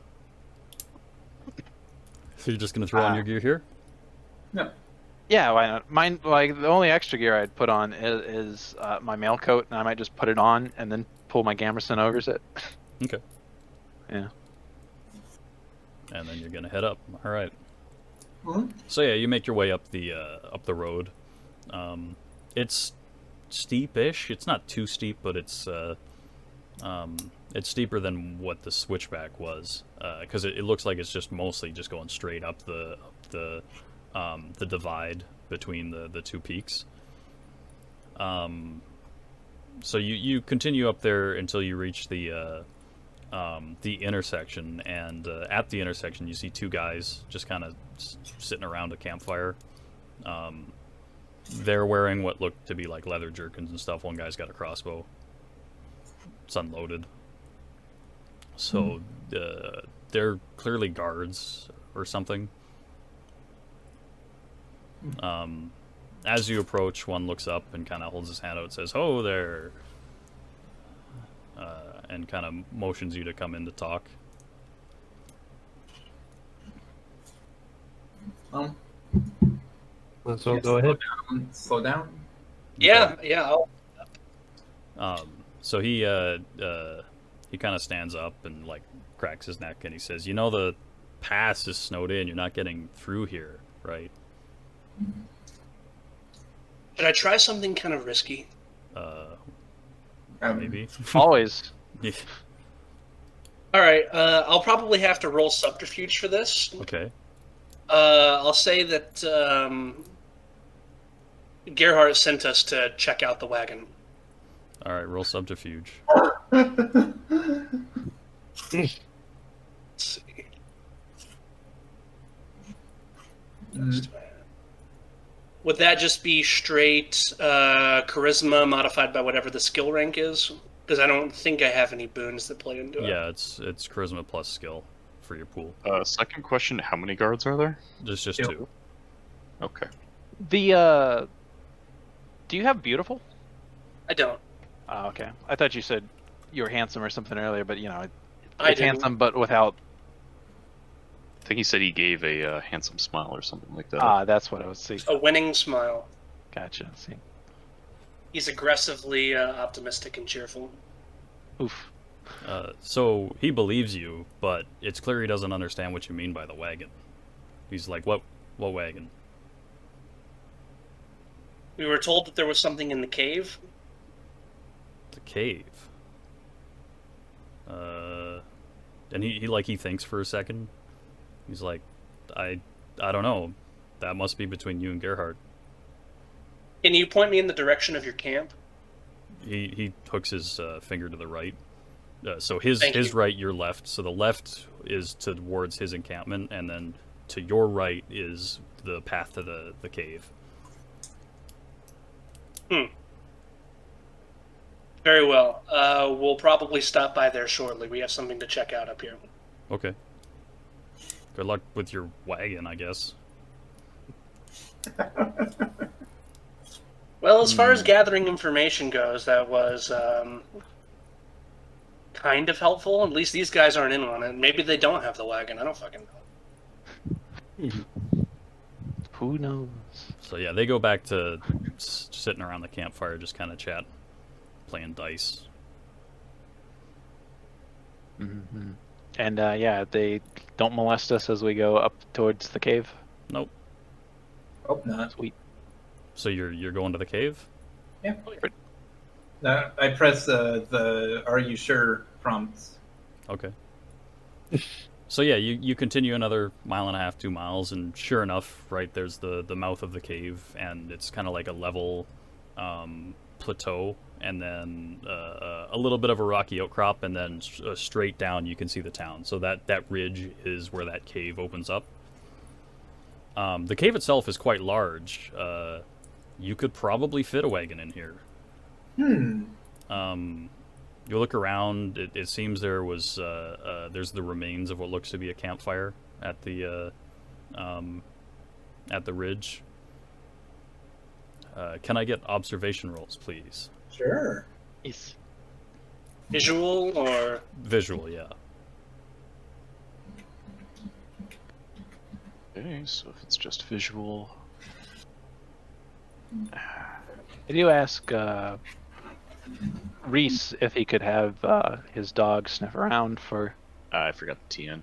So you're just gonna throw on your gear here? No. Yeah, why not? Mine, like the only extra gear I'd put on is my mail coat, and I might just put it on and then pull my gambeson over it. Okay. Yeah. And then you're gonna head up. All right. Mhm. So yeah, you make your way up the road. It's steep-ish. It's not too steep, but it's steeper than what the switchback was, because it looks like it's just mostly just going straight up the divide between the two peaks. So you continue up there until you reach the intersection, and at the intersection you see two guys just kind of sitting around a campfire. They're wearing what look to be like leather jerkins and stuff. One guy's got a crossbow. It's unloaded. So they're clearly guards or something. As you approach, one looks up and kind of holds his hand out and says, "Ho there," and kind of motions you to come in to talk. Let's all go ahead. Slow down. Yeah, yeah. So he kind of stands up and like cracks his neck and he says, "You know the pass is snowed in. You're not getting through here, right?" Should I try something kind of risky? Maybe. Always. Yeah. All right. I'll probably have to roll subterfuge for this. Okay. I'll say that Gerhardt sent us to check out the wagon. All right. Roll subterfuge. Let's see. Would that just be straight charisma modified by whatever the skill rank is? Because I don't think I have any boons that play into it. Yeah, it's charisma plus skill for your pool. Second question: how many guards are there? Just Yep. two. Okay. The do you have beautiful? I don't. Oh, okay. I thought you said you were handsome or something earlier, but I it's do. handsome, but without. I think he said he gave a handsome smile or something like that. That's what I was saying. A winning smile. Gotcha. See. He's aggressively optimistic and cheerful. Oof. So he believes you, but it's clear he doesn't understand what you mean by the wagon. He's like, "What wagon?" We were told that there was something in the cave. The cave. And he thinks for a second. He's like, I don't know. That must be between you and Gerhardt. Can you point me in the direction of your camp? He hooks his finger to the right. So his Thank you. right, your left. So the left is towards his encampment, and then to your right is the path to the cave. Very well. We'll probably stop by there shortly. We have something to check out up here. Okay. Good luck with your wagon, I guess. Well, as far as gathering information goes, that was kind of helpful. At least these guys aren't in on it. Maybe they don't have the wagon. I don't fucking know. Who knows? So yeah, they go back to sitting around the campfire, just kind of chat, playing dice. Mm-hmm. And they don't molest us as we go up towards the cave. Nope. Hope not. Sweet. So you're going to the cave? Yeah. I press the "Are you sure?" prompts. Okay. So yeah, you continue another 1.5 miles, 2 miles, and sure enough, right there's the mouth of the cave, and it's kind of like a level plateau, and then a little bit of a rocky outcrop, and then straight down you can see the town. So that ridge is where that cave opens up. The cave itself is quite large. You could probably fit a wagon in here. You look around. It seems there was there's the remains of what looks to be a campfire at the ridge. Can I get observation rolls, please? Sure. Yes. Visual or Visual, yeah. Okay, so if it's just visual, Did you ask Reese if he could have his dog sniff around for? I forgot the TN.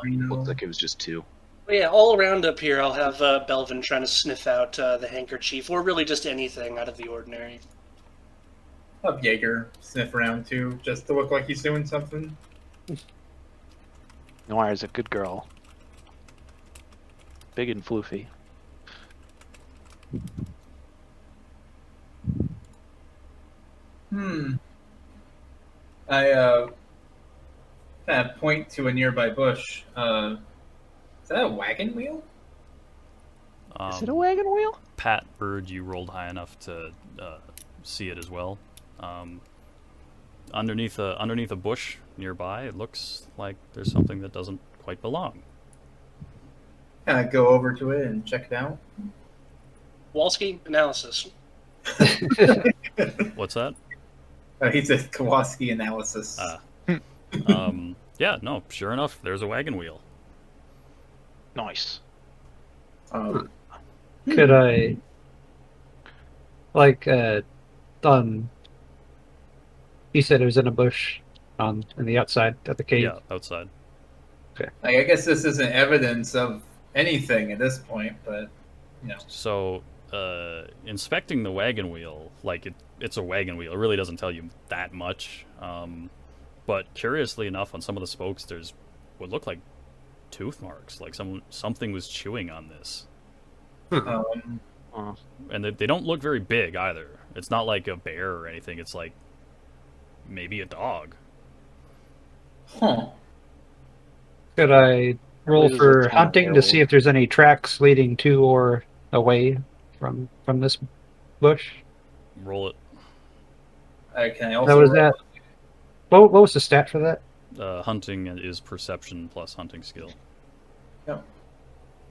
Reno. Looked like it was just 2. well, yeah, all around up here, I'll have Belvin trying to sniff out the handkerchief, or really just anything out of the ordinary. I'll have Jaeger sniff around too, just to look like he's doing something. Noir is a good girl. Big and floofy. I kind of point to a nearby bush. Is that a wagon wheel? Is it a wagon wheel? Pat Bird, you rolled high enough to see it as well. Underneath a bush nearby, it looks like there's something that doesn't quite belong. Kind of go over to it and check it out. Walski analysis. What's that? He said Kowalski analysis. Yeah, no, sure enough, there's a wagon wheel. Nice. Um, Could I, like, you said it was in a bush in the outside of the cave? Yeah, outside. I guess this isn't evidence of anything at this point, but So, inspecting the wagon wheel, like it's a wagon wheel. It really doesn't tell you that much. But curiously enough, on some of the spokes, there's what look like tooth marks. Like something was chewing on this, um, and they don't look very big either. It's not like a bear or anything. It's like maybe a dog. huh. Could I roll What is for it, hunting to see if there's any tracks leading to or away from this bush? Roll it. Can I That also was roll- that. What was the stat for that? Hunting is perception plus hunting skill.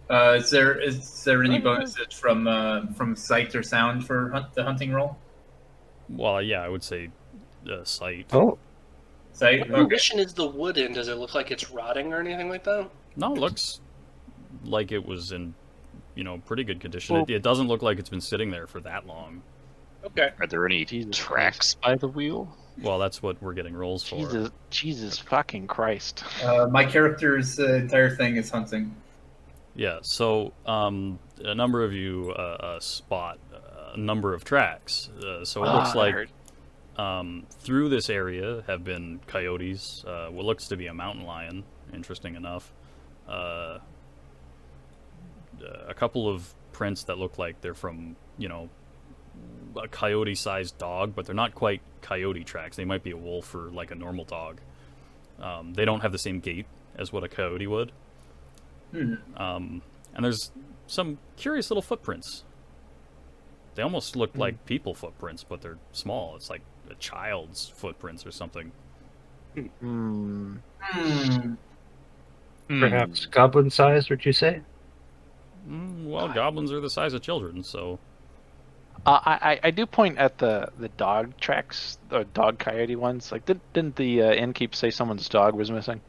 Is there any bonuses from sight or sound for the hunting roll? Well, yeah, I would say sight. Oh, Sight. What Okay. condition is the wood in? Does it look like it's rotting or anything like that? No, it looks like it was in, pretty good condition. Well- It doesn't look like it's been sitting there for that long. Okay. Are there any Jesus tracks by the wheel? Well, that's what we're getting rolls for. Jesus fucking Christ. My character's entire thing is hunting. Yeah, so a number of you spot a number of tracks. So it looks I like heard- through this area have been coyotes, what looks to be a mountain lion, interesting enough. A couple of prints that look like they're from, a coyote-sized dog, but they're not quite coyote tracks. They might be a wolf or like a normal dog. They don't have the same gait as what a coyote would. And there's some curious little footprints. They almost look like people footprints, but they're small. It's like a child's footprints or something. Hmm. perhaps goblin sized, would you say? Well, goblins are the size of children, so I do point at the dog tracks, or dog coyote ones. Like, didn't the innkeep say someone's dog was missing?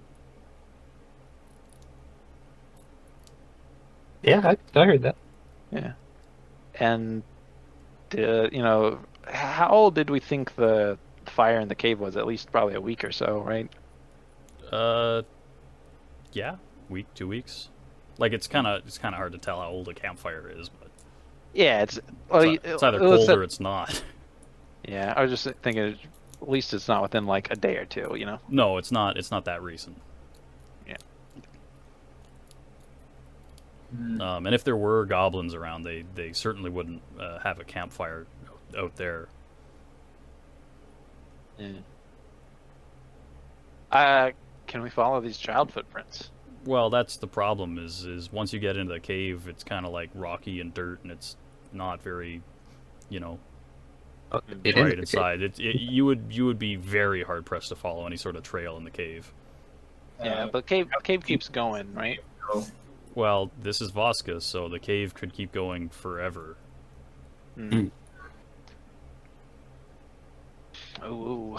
Yeah, I heard that. Yeah. And, how old did we think the fire in the cave was? At least probably a week or so, right? yeah, week, 2 weeks. Like it's kind of hard to tell how old a campfire is, but Yeah, it's well, it's either it was cold or it's not. Yeah, I was just thinking, at least it's not within like a day or two, No, it's not. It's not that recent. Yeah. And if there were goblins around, they certainly wouldn't have a campfire out there. Can we follow these child footprints? Well, that's the problem. Is once you get into the cave, it's kind of like rocky and dirt, and it's not very, Oh, bright inside. You would be very hard pressed to follow any sort of trail in the cave. Yeah, but cave keeps going, right? Well, this is Voska, so the cave could keep going forever. Ooh.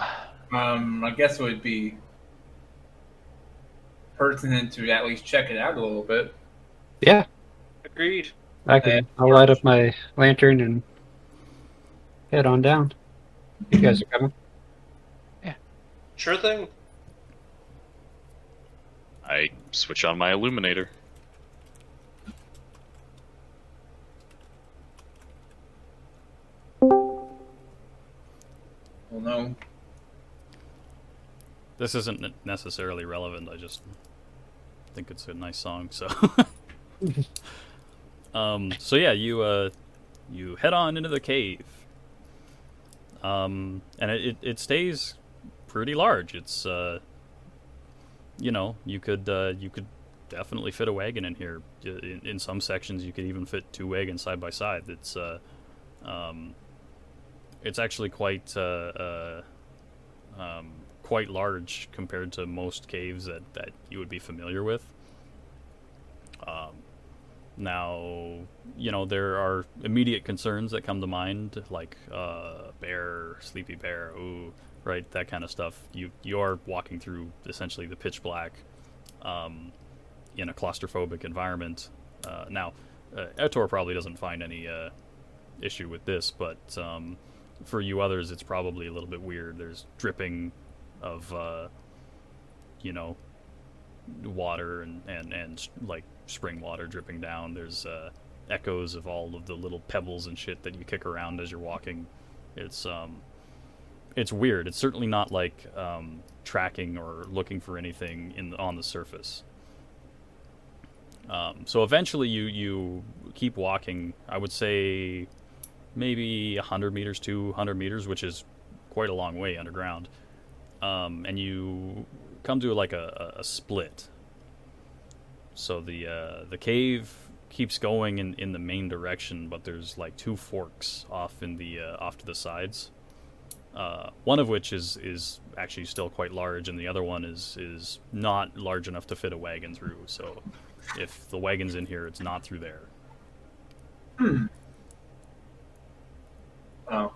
I guess it would be pertinent to at least check it out a little bit. Yeah, Agreed. I'll light up my lantern and head on down. You guys are coming? Sure thing. I switch on my illuminator. Well, no. This isn't necessarily relevant. I just think it's a nice song. So, so yeah, you head on into the cave. and it stays pretty large. It's you could definitely fit a wagon in here. In some sections, you could even fit 2 wagons side by side. It's actually quite quite large compared to most caves that you would be familiar with. Now, there are immediate concerns that come to mind, like bear, sleepy bear, ooh, right, that kind of stuff. You are walking through essentially the pitch black in a claustrophobic environment. Now, Etor probably doesn't find any issue with this, but for you others, it's probably a little bit weird. There's dripping of water and like spring water dripping down. There's echoes of all of the little pebbles and shit that you kick around as you're walking. It's weird. It's certainly not like tracking or looking for anything on the surface. So eventually you keep walking. I would say maybe 100 meters, 200 meters, which is quite a long way underground. And you come to like a split. So the cave keeps going in the main direction, but there's like 2 forks off in the off to the sides. One of which is actually still quite large, and the other one is not large enough to fit a wagon through. So if the wagon's in here, it's not through there. Oh.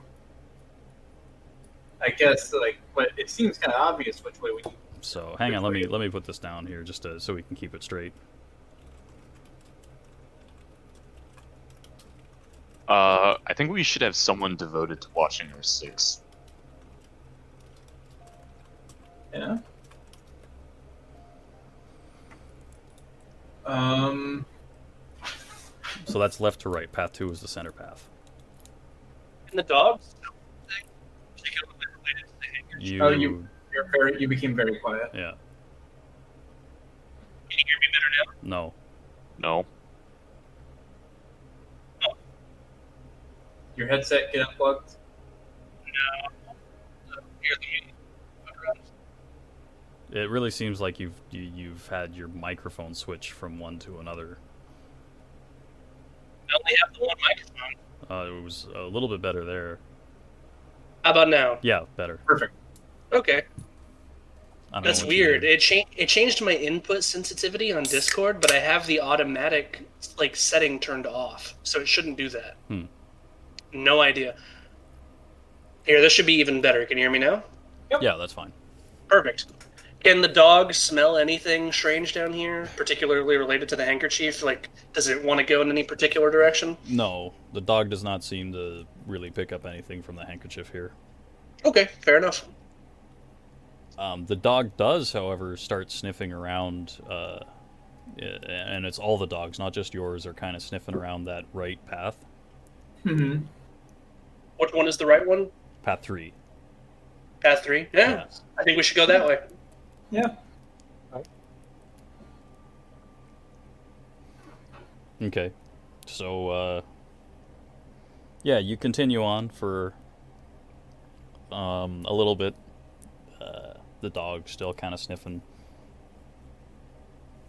I guess but it seems kind of obvious which way we. So hang on, let me put this down here just so we can keep it straight. I think we should have someone devoted to watching our 6. Yeah. So that's left to right. Path 2 is the center path. And the dogs? You became very quiet. Yeah. Can you hear me better now? No. No. Your headset get unplugged? No. Hear the It really seems like you've had your microphone switch from one to another. I only have the one microphone. It was a little bit better there. How about now? Yeah, better. Perfect. Okay. I don't know That's what you weird. did. It changed my input sensitivity on Discord, but I have the automatic setting turned off, so it shouldn't do that. No idea. Here, this should be even better. Can you hear me now? Yeah, that's fine. Perfect. Can the dog smell anything strange down here, particularly related to the handkerchief? Does it want to go in any particular direction? No, the dog does not seem to really pick up anything from the handkerchief here. Okay, fair enough. The dog does, however, start sniffing around, and it's all the dogs, not just yours, are kind of sniffing around that right path. Mm-hmm. Which one is the right one? Path 3. Path 3? Yeah. I think we should go that way. Yeah. Okay. So, yeah, you continue on for a little bit. The dog's still kind of sniffing.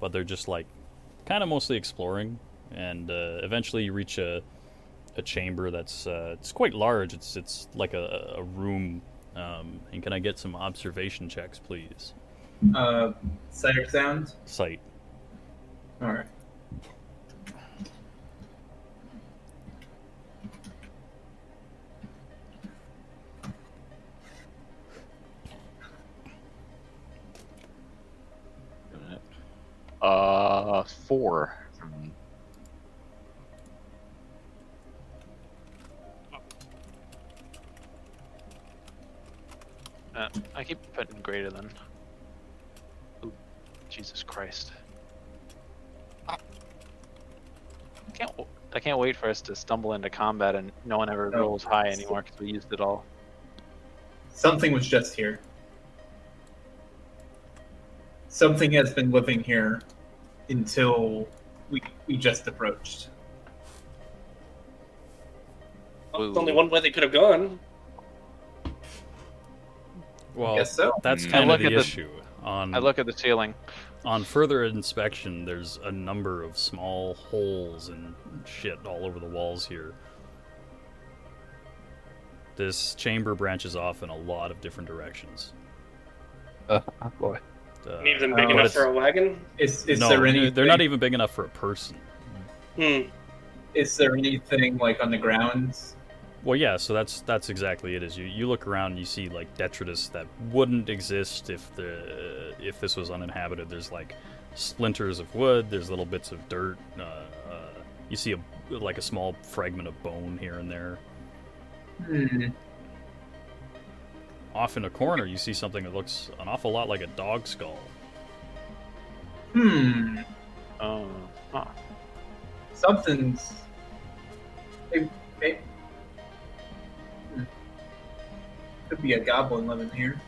But they're just kind of mostly exploring. And eventually you reach a chamber that's it's quite large. It's like a room. And can I get some observation checks, please? Sight or sound? Sight. All right. Uh, 4. I keep putting greater than. Ooh, Jesus Christ! I can't wait for us to stumble into combat and no one ever rolls high anymore because we used it all. Something was just here. Something has been living here until we just approached. Well, there's only one way they could have gone. Well, Guess so. that's I kind of look the at the- issue. I look at the ceiling. On further inspection, there's a number of small holes and shit all over the walls here. This chamber branches off in a lot of different directions. Oh boy. Any of them big but enough it's- for a wagon? Is no, there anything? they're not even big enough for a person. Hmm. Is there anything like on the grounds? Well, yeah, so that's exactly it. Is you look around and you see like detritus that wouldn't exist if this was uninhabited. There's like splinters of wood. There's little bits of dirt. You see a small fragment of bone here and there. Hmm. Off in a corner, you see something that looks an awful lot like a dog skull. Hmm. Oh. Huh. Something's. Maybe. Could be a goblin living here.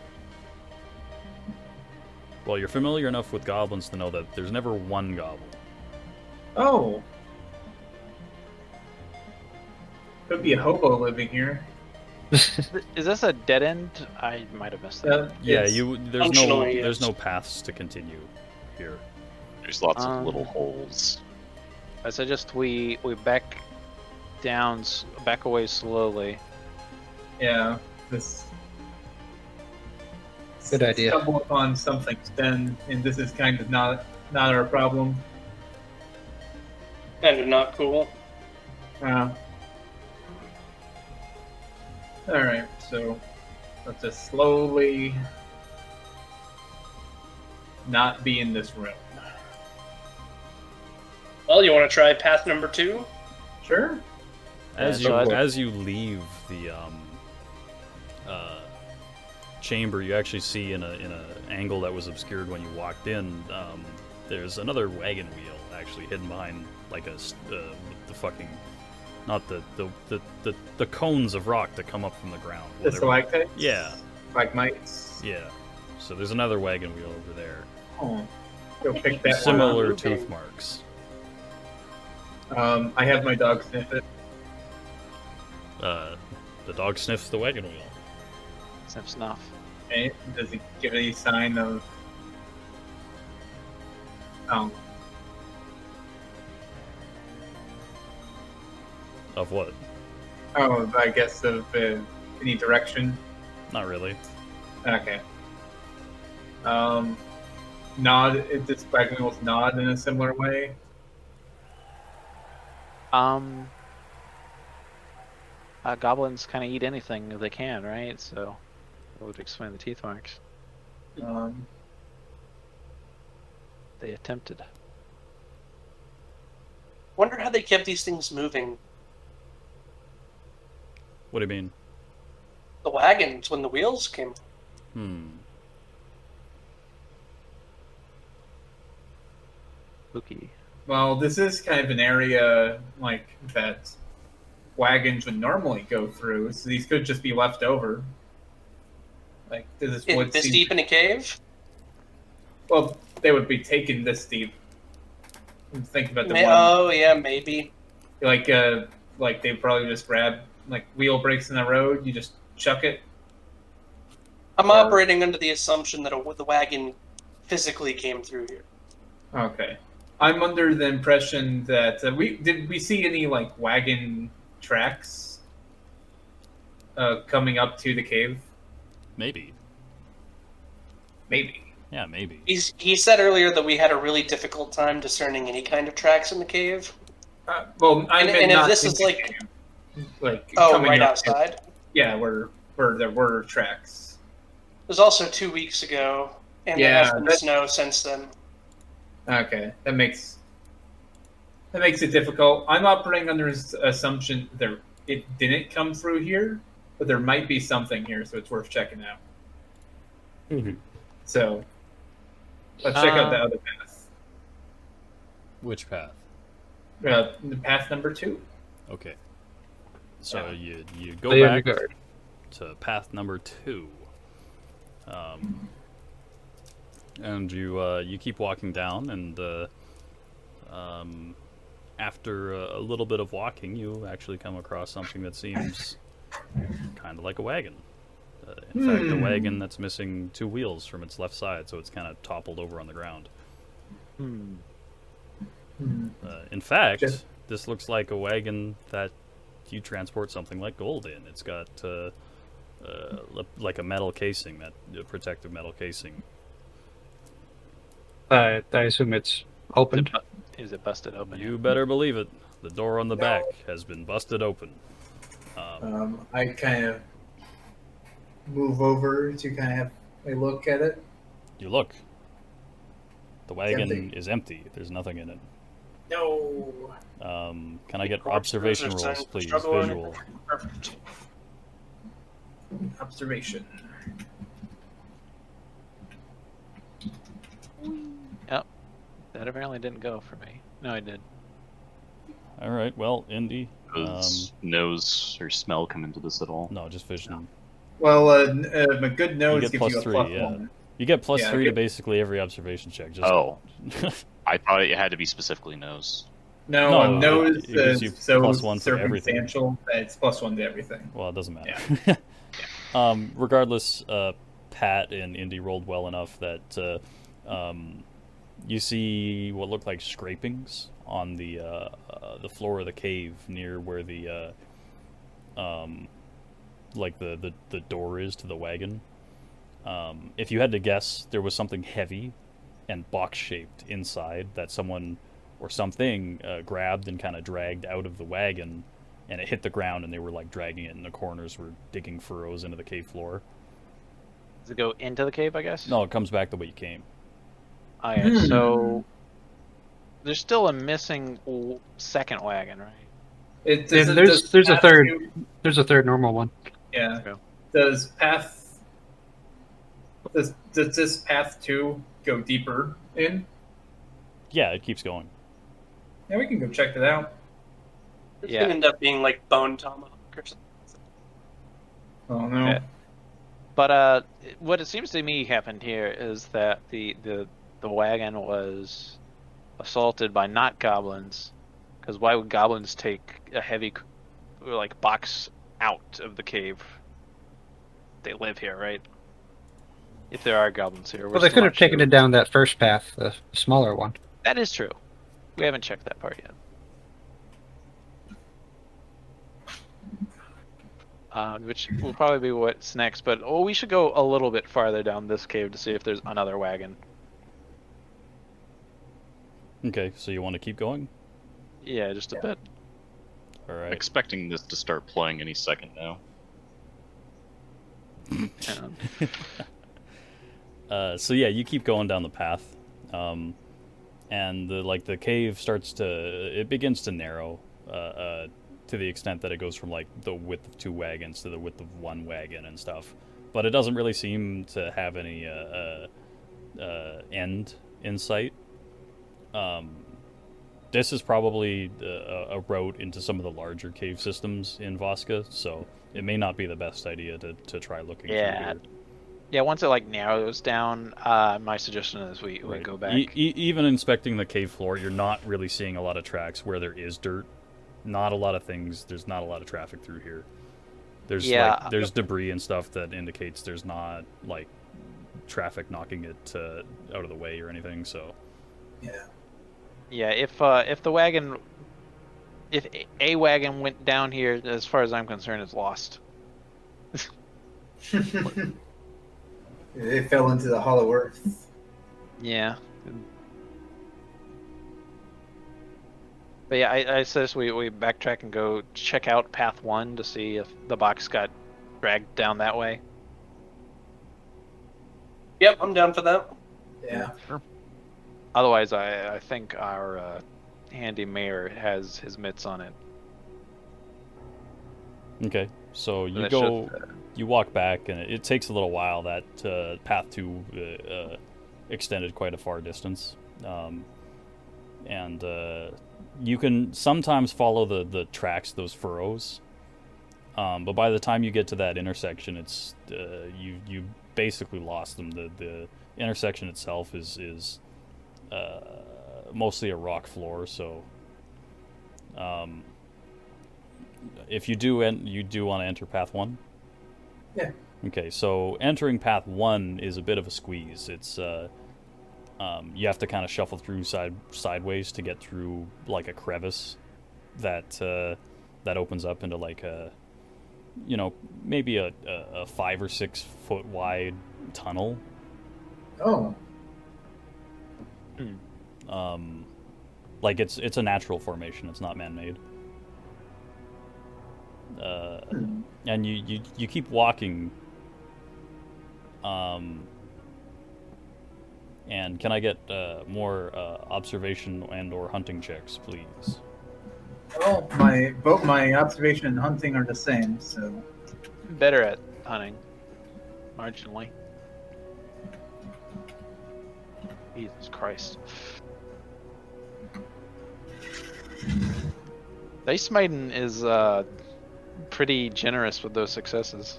Well, you're familiar enough with goblins to know that there's never one goblin. Oh. Could be a hobo living here. Is this a dead end? I might have missed that. Yeah, It's- functionally, there's yes. no paths to continue here. There's lots of little Um, holes. I suggest we back down, back away slowly. Yeah. This. Good idea. Stumble upon something then, and this is kind of not our problem. Kind of not cool. All right, so let's just slowly not be in this room. Well, you want to try path number 2? Sure. As so I- as you leave the chamber, you actually see in a angle that was obscured when you walked in. There's another wagon wheel actually hidden behind like the fucking, not the cones of rock that come up from the ground. The whatever. stalactites? Yeah, Stalagmites? yeah. So there's another wagon wheel over there. Oh. Go pick that Similar moving. tooth marks. one up. I have my dog sniff it. The dog sniffs the wagon wheel. Sniff snuff. Okay. Does it give any sign of... Oh. Of what? Oh, I guess of any direction. Not really. Okay. Nod. If this wagon wheels nod in a similar way. Goblins kind of eat anything they can, right? So that would explain the teeth marks. They attempted. Wonder how they kept these things moving. What do you mean? The wagons when the wheels came. Spooky. Well, this is kind of an area like that wagons would normally go through, so these could just be left over. Like this would This seem- deep in a cave? Well, they would be taken this deep. Think about the one Oh yeah, maybe. like they probably just grab like wheel breaks in the road. You just chuck it. I'm Or- operating under the assumption that the wagon physically came through here. Okay. I'm under the impression that we see any like wagon tracks coming up to the cave? Maybe. Maybe. Yeah, maybe. He said earlier that we had a really difficult time discerning any kind of tracks in the cave. Well, I And- meant and if not this in is the like- cave. Like Oh, coming right up- outside. Yeah, where there were tracks. It was also 2 weeks ago, and Yeah, there has been that- snow since then. Okay, that makes it difficult. I'm operating under the assumption that it didn't come through here, but there might be something here, so it's worth checking out. Mhm. So let's check out the other path. Which path? The path number 2. Okay. So you go Stay on your back guard. to path number 2. And you keep walking down, and after a little bit of walking, you actually come across something that seems kind of like a wagon. In fact, a wagon that's missing 2 wheels from its left side, so it's kind of toppled over on the ground. Hmm. In fact, Just- this looks like a wagon that you transport something like gold in. It's got like a metal casing, a protective metal casing. I assume it's opened. Is it busted open? You better believe it. The door on the back has been busted open. I kind of move over to kind of have a look at it. You look. The wagon empty. is empty. There's nothing in it. No. Can I get Corpse observation versus rolls, sign of please? struggle or Visual. anything? Perfect. Observation. Yep. That apparently didn't go for me. No, I did. All right. Well, Indy. Does nose or smell come into this at all? No, just vision. Well, a good nose get gives plus you a 3, plus yeah. 1. You get plus Yeah, 3 to okay. basically every observation check. Just Oh, I thought it had to be specifically nose. No, No, a nose it gives you is so plus 1 for everything. circumstantial that it's plus 1 to everything. Well, it doesn't matter. Regardless, Pat and Indy rolled well enough that you see what look like scrapings on the floor of the cave near where the like the door is to the wagon. If you had to guess, there was something heavy and box-shaped inside that someone or something grabbed and kind of dragged out of the wagon, and it hit the ground, and they were like dragging it, and the corners were digging furrows into the cave floor. Does it go into the cave, I guess? No, it comes back the way you came. Oh, yeah. So there's still a missing second wagon, right? There's a Path third. two- There's a third normal one. Yeah. Okay. Does this path 2 go deeper in? Yeah, it keeps going. Yeah, we can go check it out. It's Yeah. gonna end up being like bone tomahawk or something. Oh no. Okay. But what it seems to me happened here is that the wagon was assaulted by not goblins, because why would goblins take a heavy like box out of the cave? They live here, right? If there are goblins here, Well, they could have taken it down that first path, the smaller one. That is true. We haven't checked that part yet. Which will probably be what's next, but we should go a little bit farther down this cave to see if there's another wagon. Okay, so you want to keep going? Yeah, just a bit. All I'm right. expecting this to start playing any second now. So yeah, you keep going down the path, and the cave begins to narrow to the extent that it goes from like the width of 2 wagons to the width of 1 wagon and stuff. But it doesn't really seem to have any end in sight. This is probably a route into some of the larger cave systems in Voska, so it may not be the best idea to try looking through here. Yeah, once it like narrows down, my suggestion is we go back. Even inspecting the cave floor, you're not really seeing a lot of tracks where there is dirt. Not a lot of things. There's not a lot of traffic through here. There's there's debris and stuff that indicates there's not like traffic knocking it out of the way or anything. So Yeah, if the wagon, if a wagon went down here, as far as I'm concerned, it's lost. It fell into the hollow earth. Yeah. But yeah, I suggest we backtrack and go check out path 1 to see if the box got dragged down that way. Yep, I'm down for that. Yeah. Otherwise, I think our handy mayor has his mitts on it. okay, so you That go. should, You walk back, and it takes a little while. That path 2 extended quite a far distance, and you can sometimes follow the tracks, those furrows. But by the time you get to that intersection, it's you basically lost them. The intersection itself is mostly a rock floor, so if you do want to enter path 1. Yeah. Okay, so entering path 1 is a bit of a squeeze. It's you have to kind of shuffle through sideways to get through like a crevice that that opens up into like a, you know, maybe a 5 or 6 foot wide tunnel. Oh. Like it's a natural formation. It's not man-made. And you keep walking. And can I get more observation and/or hunting checks, please? Well, both my observation and hunting are the same, so Better at hunting, marginally. Jesus Christ. Dice Maiden is pretty generous with those successes.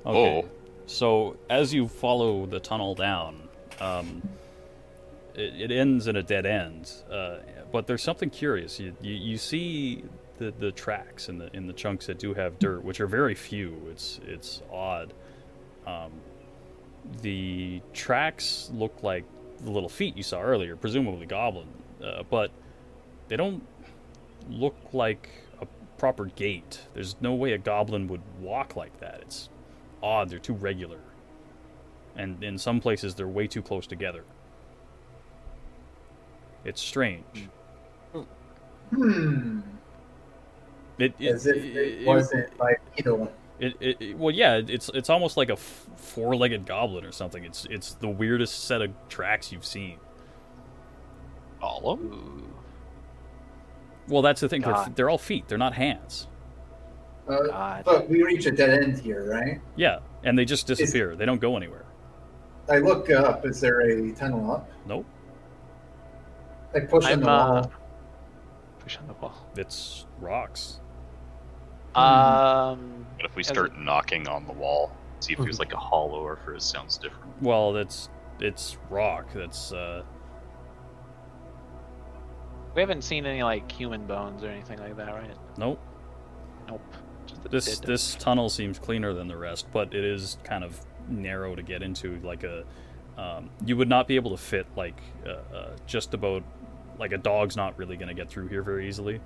Okay. So as you follow the tunnel down, it ends in a dead end. But there's something curious. You see the tracks in the chunks that do have dirt, which are very few. It's odd. The tracks look like the little feet you saw earlier, presumably goblin, but they don't look like a proper gait. There's no way a goblin would walk like that. It's odd. They're too regular, and in some places they're way too close together. It's strange. As if it wasn't bipedal. Well, yeah, it's almost like a four-legged goblin or something. It's the weirdest set of tracks you've seen. All of them? Well, that's the thing. God. They're all feet. They're not hands. God. But we reach a dead end here, right? Yeah, and they just disappear. They don't go anywhere. I look up. Is there a tunnel up? Nope. I push on the wall. Push on the wall. It's rocks. What if we start knocking on the wall? See if there's like a hollow or if it sounds different. Well, it's rock. That's We haven't seen any like human bones or anything like that, right? nope. Nope. Just the dead. This tunnel seems cleaner than the rest, but it is kind of narrow to get into. Like you would not be able to fit like just about, like a dog's not really going to get through here very easily.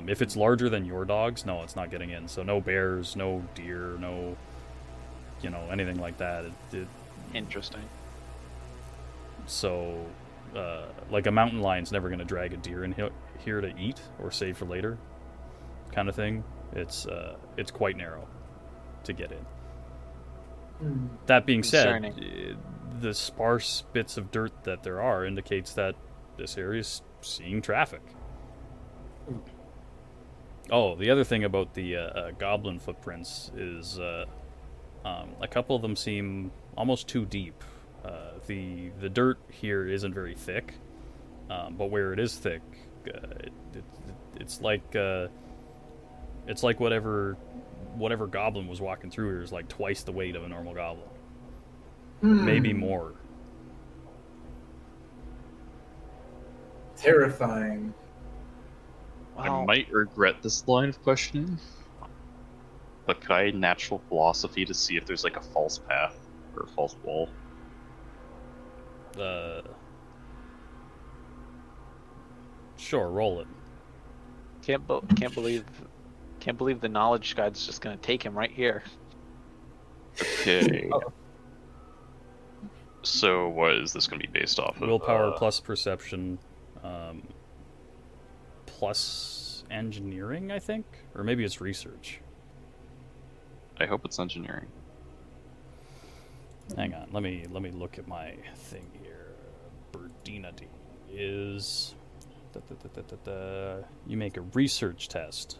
If it's larger than your dog's, no, it's not getting in. So no bears, no deer, no, anything like that. Interesting. So, like a mountain lion's never going to drag a deer in here to eat or save for later, kind of thing. It's quite narrow to get in. That being said, the sparse bits of dirt that there are indicates that this area is seeing traffic. Oh, the other thing about the goblin footprints is a couple of them seem almost too deep. The dirt here isn't very thick, but where it is thick, it's like whatever goblin was walking through here is like twice the weight of a normal goblin, maybe more. Terrifying. Wow. I might regret this line of questioning, but could I natural philosophy to see if there's like a false path or a false wall? Sure, roll it. Can't believe the knowledge guide's just gonna take him right here. Okay. So what is this going to be based off of? Willpower plus perception, plus engineering, I think, or maybe it's research. I hope it's engineering. Hang on, let me look at my thing here. Birdinity is you make a research test.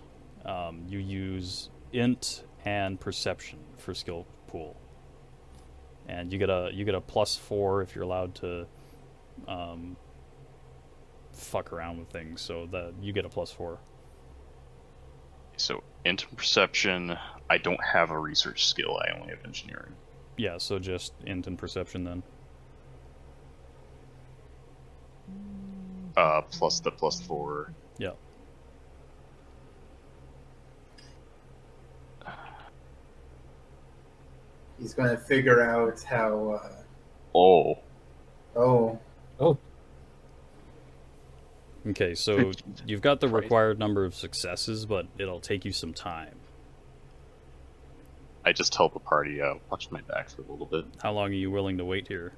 You use int and perception for skill pool, and you get a +4 if you're allowed to fuck around with things. So that you get a +4. So int and perception. I don't have a research skill. I only have engineering. Yeah, so just int and perception then. Plus the +4 Yeah. He's going to figure out how. Oh. Oh, Okay, so you've got the Crazy. required number of successes, but it'll take you some time. I just tell the party, watch my back for a little bit. How long are you willing to wait here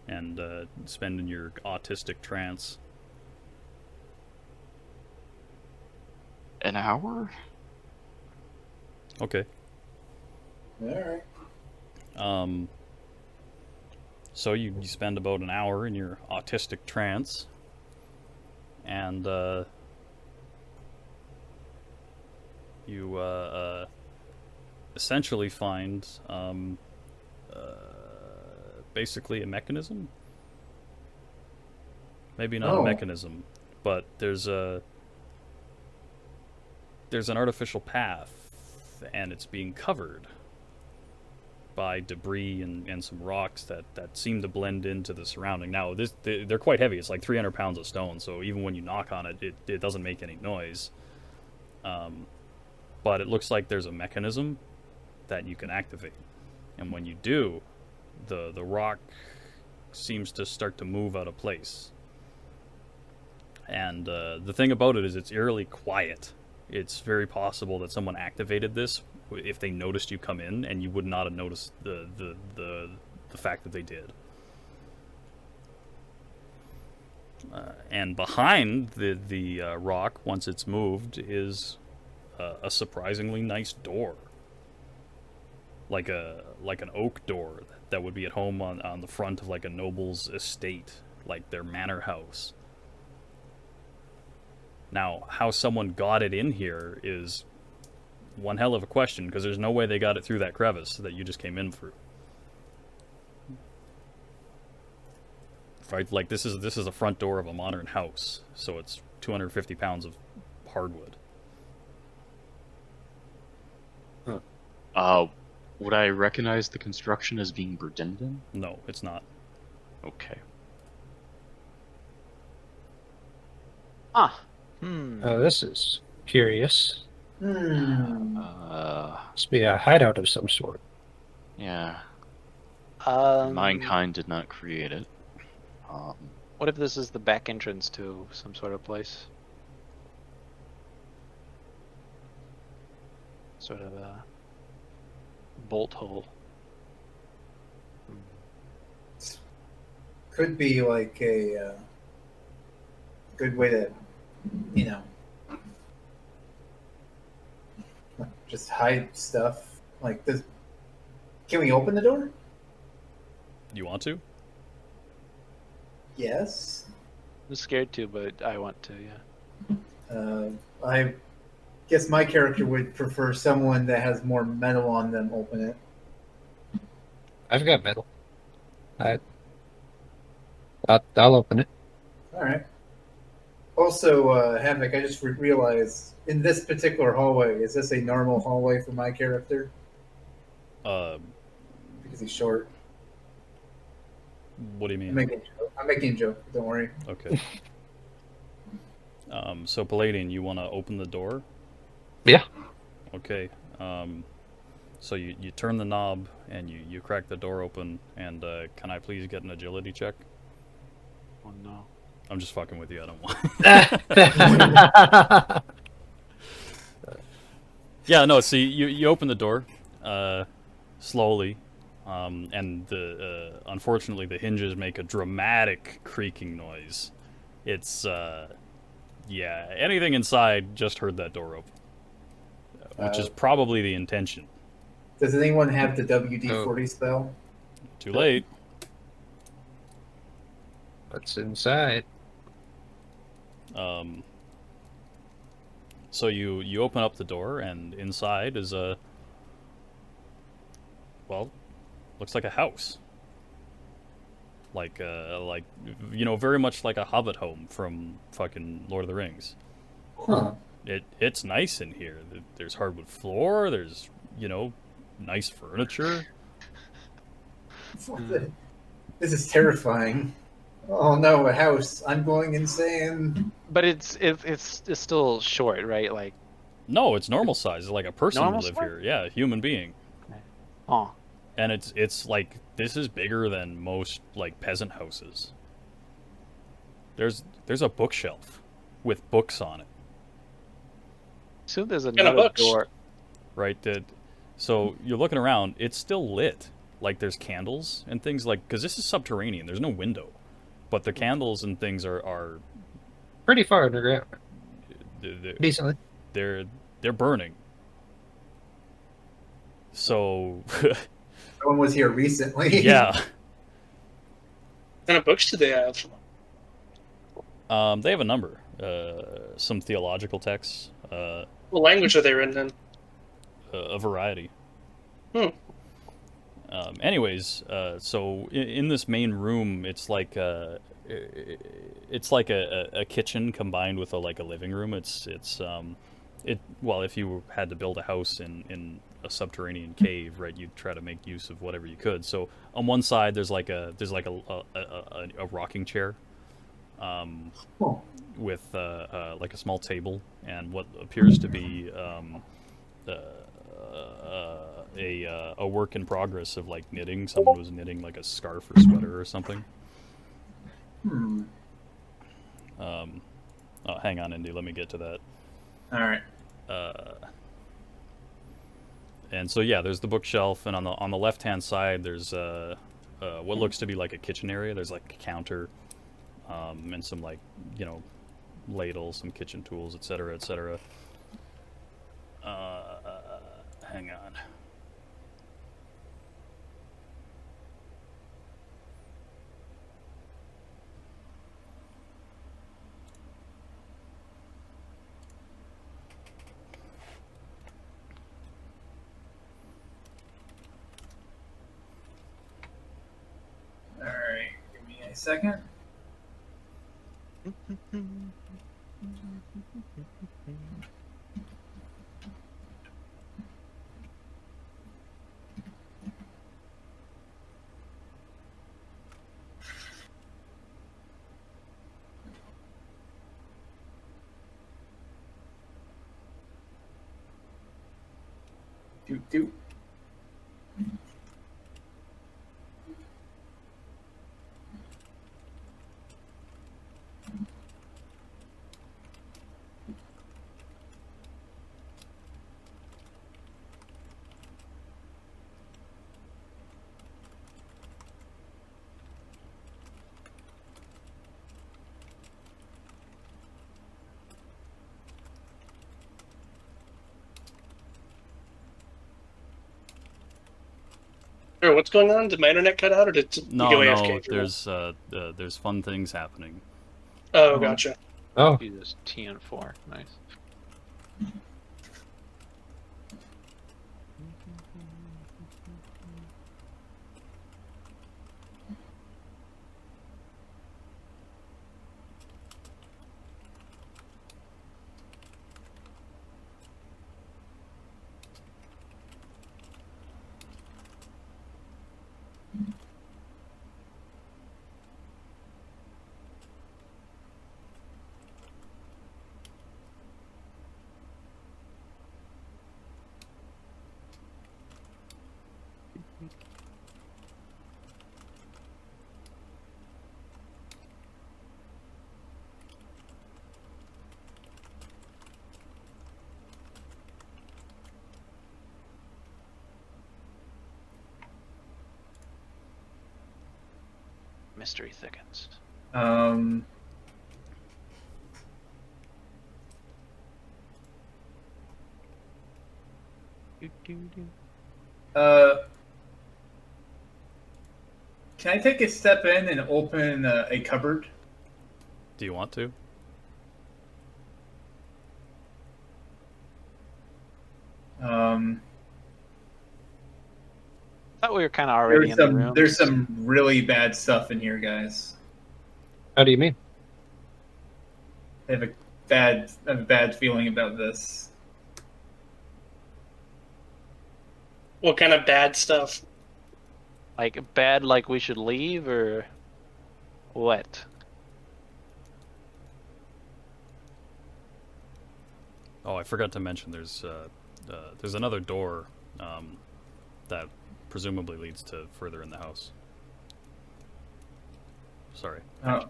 and spend in your autistic trance? An hour? Okay. all right. So you spend about an hour in your autistic trance, and you essentially find basically a mechanism. Maybe not a Oh. mechanism, but there's an artificial path, and it's being covered by debris and some rocks that seem to blend into the surrounding. Now, they're quite heavy. It's like 300 pounds of stone, so even when you knock on it, it doesn't make any noise. But it looks like there's a mechanism that you can activate. And when you do, the rock seems to start to move out of place. And the thing about it is it's eerily quiet. It's very possible that someone activated this if they noticed you come in, and you would not have noticed the fact that they did. And behind the rock, once it's moved, is a surprisingly nice door, like an oak door that would be at home on the front of like a noble's estate, like their manor house. Now, how someone got it in here is one hell of a question, because there's no way they got it through that crevice that you just came in through. Right, like this is the front door of a modern house, so it's 250 pounds of hardwood. Would I recognize the construction as being Burgundian? No, it's not. Okay. Ah. Oh, this is curious. Must be a hideout of some sort. Yeah. Um, Mankind did not create it. What if this is the back entrance to some sort of place? Sort of a bolt hole. Could be like a good way to, just hide stuff like this. Can we open the door? You want to? Yes. I'm scared to, but I want to, yeah. I guess my character would prefer someone that has more metal on them open it. I've got metal. I'll open it. All right. Also, Havoc, I just realized in this particular hallway, is this a normal hallway for my character? Because he's short. What do you mean? I'm making a joke. Don't worry. Okay. So Palladian, you want to open the door? Yeah. Okay. So you turn the knob and you crack the door open, and can I please get an agility check? Oh no. I'm just fucking with you. I don't want. Yeah, no. See, you open the door slowly, and unfortunately the hinges make a dramatic creaking noise. It's yeah. Anything inside just heard that door open, which is probably the intention. Does anyone have the WD-40 spell? Too late. What's inside? So you open up the door, and inside is looks like a house. Like very much like a Hobbit home from fucking Lord of the Rings. Huh. It's nice in here. There's hardwood floor. There's nice furniture. This is terrifying. Oh no, a house! I'm going insane. But it's still short, right? Like No, it's normal size. Like a person normal would live size? here. Yeah, a human being. Oh, And it's like this is bigger than most like peasant houses. There's a bookshelf with books on it, assume there's kind another of books? door. right? So you're looking around. It's still lit. Like there's candles and things like because this is subterranean. There's no window, but the candles and things are Pretty far underground. they're Decently. they're, they're burning. So Someone was here recently. yeah, What kind of books do they have? they have a number. Some theological texts. What language are they written in? A variety. Hmm. Anyways, so in this main room, it's like a kitchen combined with a living room. Well, if you had to build a house in a subterranean cave, right, you'd try to make use of whatever you could. So on one side, there's a rocking chair, Oh. with like a small table and what appears to be a work in progress of like knitting. Someone was knitting like a scarf or sweater or something. Hmm. Oh, hang on, Indy. Let me get to that. All right. And so yeah, there's the bookshelf, and on the left hand side, there's what looks to be like a kitchen area. There's like a counter, and some like ladles, some kitchen tools, etc., etc. Hang on. All right. Give me a second. Doot doot. Or what's going on? Did my internet cut out, or did you No, go no. AFK? for a There's fun things happening. while? Oh, gotcha. Oh, Jesus, TN4, nice. Mystery thickens. Um. Uh. Can I take a step in and open a cupboard? Do you want to? Um. Thought we were kind of already in the room. There's some really bad stuff in here, guys. how do you mean? I have a bad feeling about this. What kind of bad stuff? Like bad, like we should leave, or wet. Oh, I forgot to mention there's another door that presumably leads to further in the house. Sorry. Oh.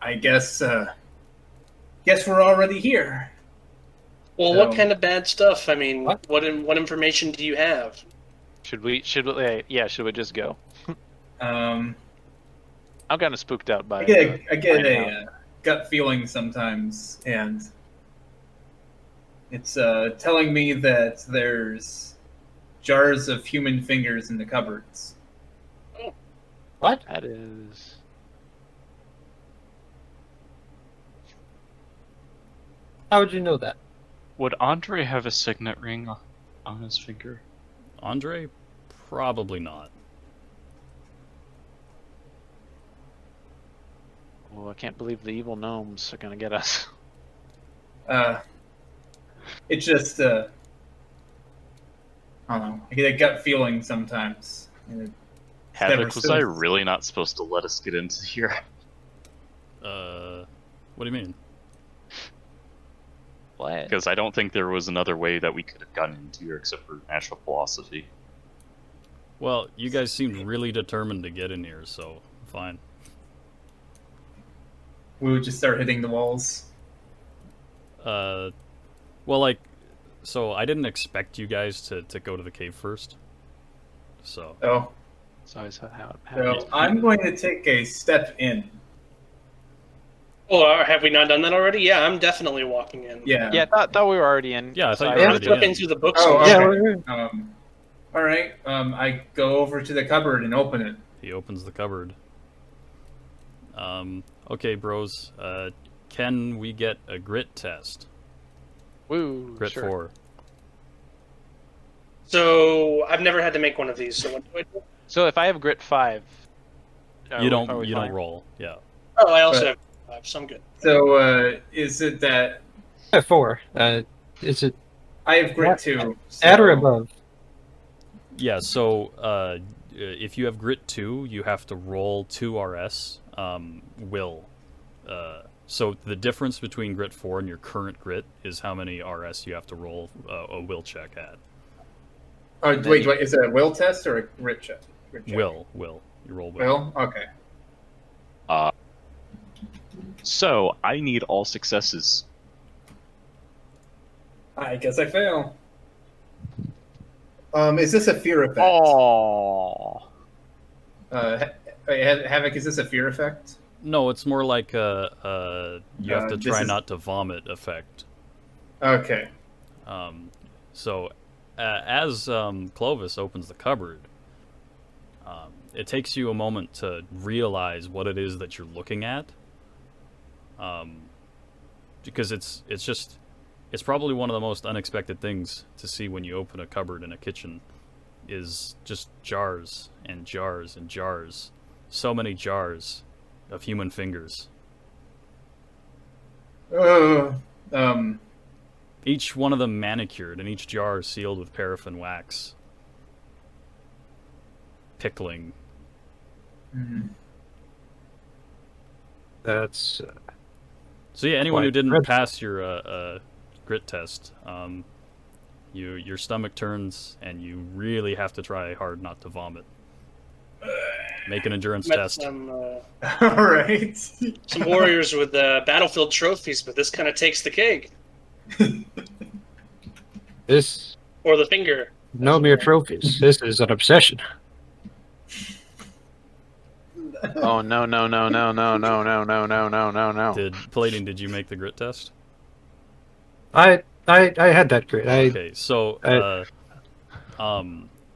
I guess we're already here. Well, So- what kind of bad stuff? I mean, What? what information do you have? Should we should we just go? Um, I'm kind of spooked out by I get finding a out. gut feeling sometimes, and it's telling me that there's jars of human fingers in the cupboards. What? That is. How would you know that? Would Andre have a signet ring on his finger? Andre? Probably not. Oh, I can't believe the evil gnomes are gonna get us. It's just I don't know. I get a gut feeling sometimes. And it never Havoc, was I stood- really not supposed to let us get into here? What do you mean? What? Because I don't think there was another way that we could have gotten into here except for natural philosophy. Well, you guys seemed really determined to get in here, so fine. We would just start hitting the walls. Well, like, so I didn't expect you guys to go to the cave first. So, Oh, That's always how it so happens. I'm going to take a step in. Or have we not done that already? Yeah, I'm definitely walking in. Yeah. Yeah, thought we were already in. Yeah, I thought so you I were was already flipping in. through the books. Oh, and- okay. Yeah, All right. I go over to the cupboard and open it. he opens the cupboard. Okay, bros. Can we get a grit test? Woo, Grit sure. 4. So I've never had to make one of these. So what do I do? So if I have grit 5, You don't are we don't fine? roll. Yeah. Oh, I also But- have 5, so I'm good. So is it that I have 4. Is it I have grit What? 2? at or so- above? Yeah, so if you have grit 2, you have to roll 2 RS will. So the difference between grit 4 and your current grit is how many RS you have to roll a will check at. Oh, wait, is it a will test or a grit check? Grit check? Will. You roll will. Will? Okay. So, I need all successes. I guess I fail. Is this a fear effect? Oh. Havoc, is this a fear effect? No, it's more like you have to This try is- not to vomit effect. Okay. So, as Clovis opens the cupboard, it takes you a moment to realize what it is that you're looking at. Because it's probably one of the most unexpected things to see when you open a cupboard in a kitchen, is just jars and jars and jars, so many jars of human fingers. Each one of them manicured, and each jar sealed with paraffin wax. Pickling. That's So yeah, anyone who Quite didn't dreadful. pass your grit test, your stomach turns, and you really have to try hard not to vomit. Make an endurance Met test. some All right. some warriors with battlefield trophies, but this kind of takes the cake this. or the finger. No mere trophies. This is an obsession. Oh no. Did Palladian? Did you make the grit test? I had that grit. Okay, so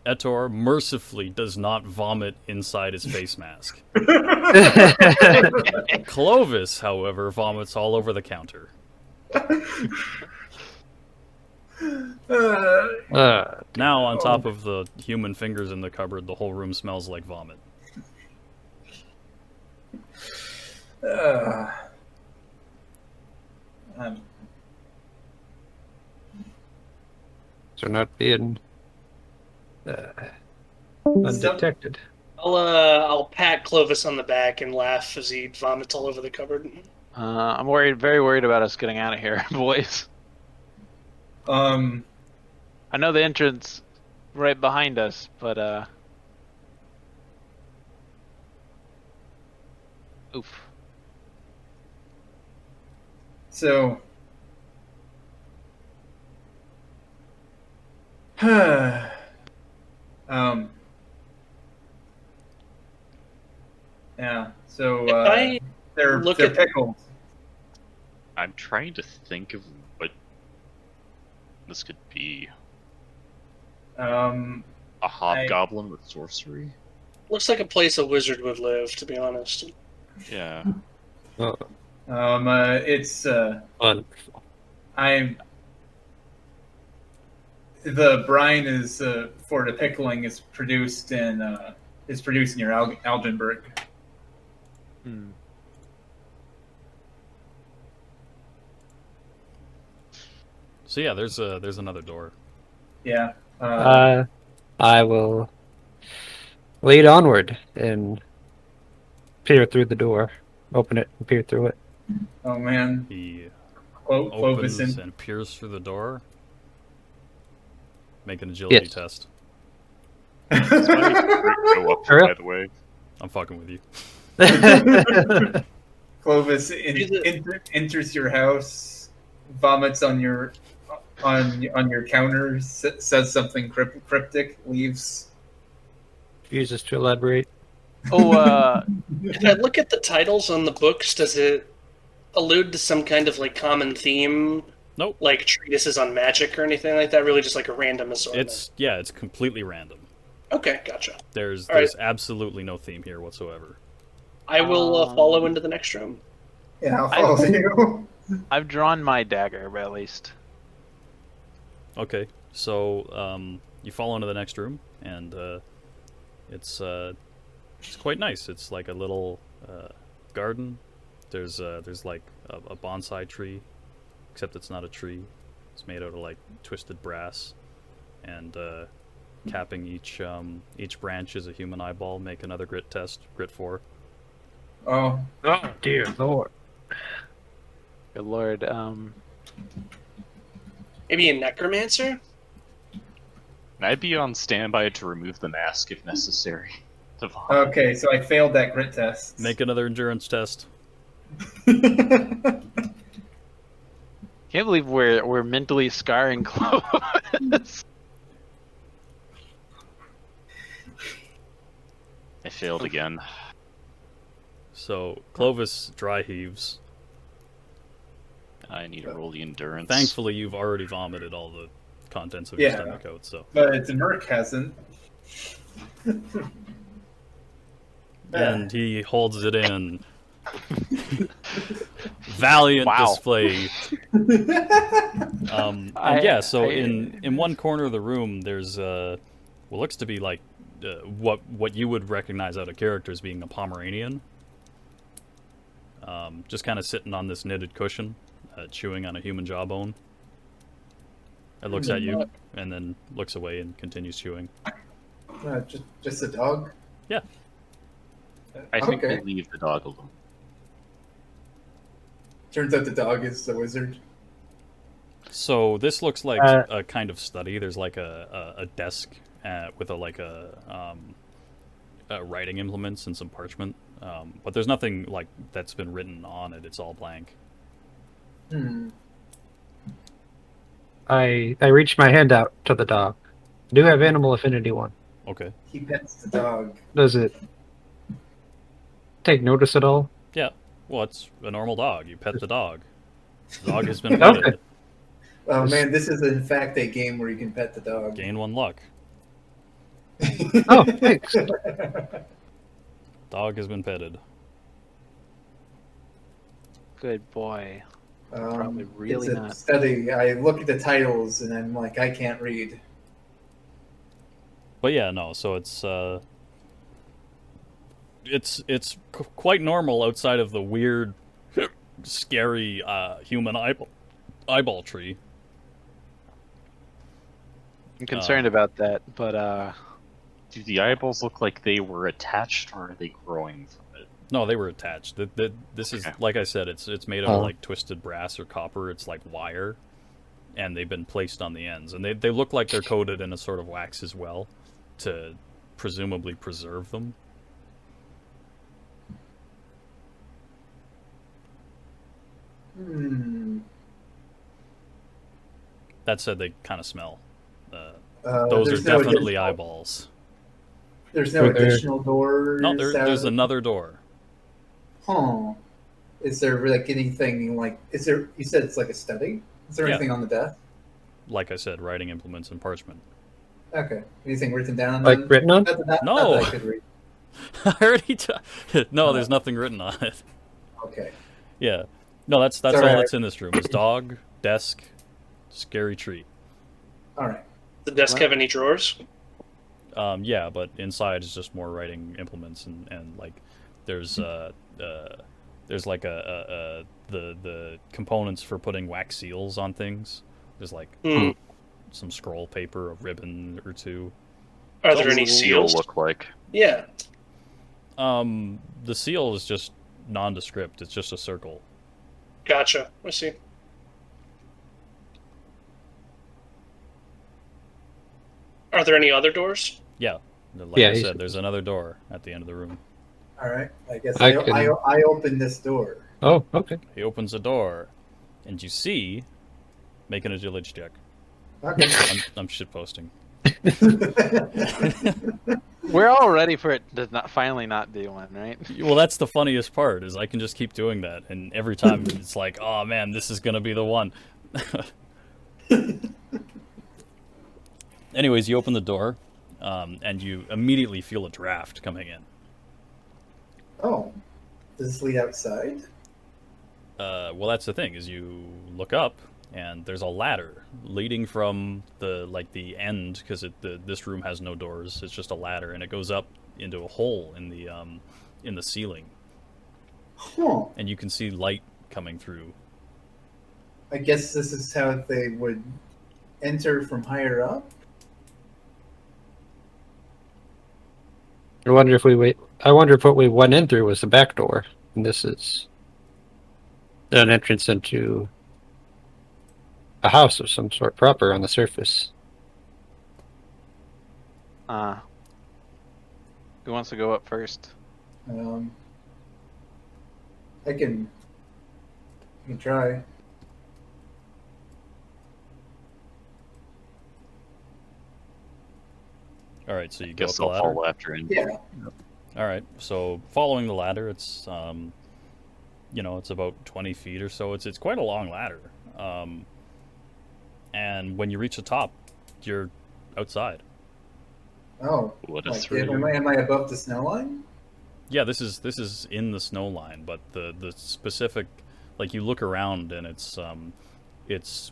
Etor mercifully does not vomit inside his face mask. Clovis, however, vomits all over the counter. Now, on top of the human fingers in the cupboard, the whole room smells like vomit. So not being undetected. I'll pat Clovis on the back and laugh as he vomits all over the cupboard. I'm very worried about us getting out of here, boys. Um, I know the entrance right behind us, but oof. so. Yeah. So If I they're look they're at- pickled. I'm trying to think of what this could be. Um, A hobgoblin with sorcery? Looks like a place a wizard would live, to be honest. Yeah. Oh, it's wonderful. I'm. The brine is for the pickling is produced in your Algenberg. Hmm. So yeah, there's another door. Yeah. I will lead onward and peer through the door. Open it and peer through it. Oh man. He Clovis opens and and peers through the door. Make an agility Yes. test. Does my crit go up, Hurry by up. the way? I'm fucking with you. Clovis enters your house, vomits on your counter, says something cryptic, leaves. Refuses to elaborate. Oh, If I look at the titles on the books, does it allude to some kind of like common theme? Nope. Like treatises on magic or anything like that? Really just like a random assortment? It's completely random. Okay, gotcha. There's All right. absolutely no theme here whatsoever. I will follow into the next room. Yeah, I'll follow you. I've drawn my dagger, at least. Okay, so you fall into the next room, and it's quite nice. It's like a little garden. There's like a bonsai tree, except it's not a tree. It's made out of like twisted brass, and capping each branch is a human eyeball. Make another grit test. Grit 4. Oh, Oh dear lord. Good lord. Maybe a necromancer? And I'd be on standby to remove the mask if necessary. okay. So I failed that grit test. Make another endurance test. Can't believe we're mentally scarring Clovis. I failed again. So Clovis dry heaves. I need to roll the endurance. Thankfully, you've already vomited all the contents of your Yeah. stomach out. So But Merc hasn't. and he holds it in. Valiant Wow. display. And yeah, so in one corner of the room, there's what looks to be like what you would recognize out of character as being a Pomeranian. Just kind of sitting on this knitted cushion, chewing on a human jawbone. It looks at you and then looks away and continues chewing. Just a dog. Yeah. I think Okay. we'll leave the dog alone. Turns out the dog is the wizard. So this looks like a kind of study. There's like a desk with writing implements and some parchment, but there's nothing like that's been written on it. It's all blank. I reach my hand out to the dog. I do have animal affinity 1. Okay. He pets the dog. Does it take notice at all? Yeah. Well, it's a normal dog. You pet the dog. The dog has been petted. Okay. Oh man, this is in fact a game where you can pet the dog. Gain 1 luck. Oh, thanks. Dog has been petted. Good boy. Probably really it's a not. study. I look at the titles and I'm like, I can't read. But yeah, no. So it's quite normal outside of the weird, scary human eyeball tree. I'm concerned about that, but Do the eyeballs look like they were attached, or are they growing from it? No, they were attached. This is, Okay. like I said, it's made of Oh. like twisted brass or copper. It's like wire, and they've been placed on the ends, and they look like they're coated in a sort of wax as well, to presumably preserve them. Hmm. That said, they kind of smell. Those are There's no definitely additional- eyeballs. There's no Okay. additional doors. No, there's out- another door. Huh. Is there like anything like? Is there? You said it's like a study. Is there Yeah. anything on the desk? Like I said, writing implements and parchment. Okay. Anything written down on Like them? written on? Not No. that I could read. I already. No, there's nothing written on it. Okay. Yeah. No, that's all alright. that's in this room. Is dog, desk, scary tree. All right. The desk have any drawers? Yeah, but inside is just more writing implements and like there's like the components for putting wax seals on things. There's like Hmm. some scroll paper, a ribbon or two. Are there What any does the seal seals? look like? Yeah. The seal is just nondescript. It's just a circle. Gotcha. I see. Are there any other doors? Yeah. Like Yeah, I he's- said, there's another door at the end of the room. All right. I guess I I, can- I open this door. Oh, okay. He opens a door, and you see, make an agility check. Okay. I'm shitposting. We're all ready for it to finally not be one, right? Well, that's the funniest part, is I can just keep doing that, and every time it's like, oh man, this is gonna be the one. Anyways, you open the door, and you immediately feel a draft coming in. Oh, does this lead outside? Well, that's the thing, is you look up, and there's a ladder leading from the end, because this room has no doors. It's just a ladder, and it goes up into a hole in the ceiling, Huh. and you can see light coming through. I guess this is how they would enter from higher up. I wonder if what we went in through was the back door, and this is an entrance into a house of some sort proper on the surface. Who wants to go up first? I can try. All right, so you go up Guess the I'll ladder. follow after in. Yeah. All right, so following the ladder, it's it's about 20 feet or so. It's quite a long ladder, and when you reach the top, you're outside. Oh, What a like, thrill. am I above the snow line? Yeah, this is in the snow line, but the specific, like, you look around and it's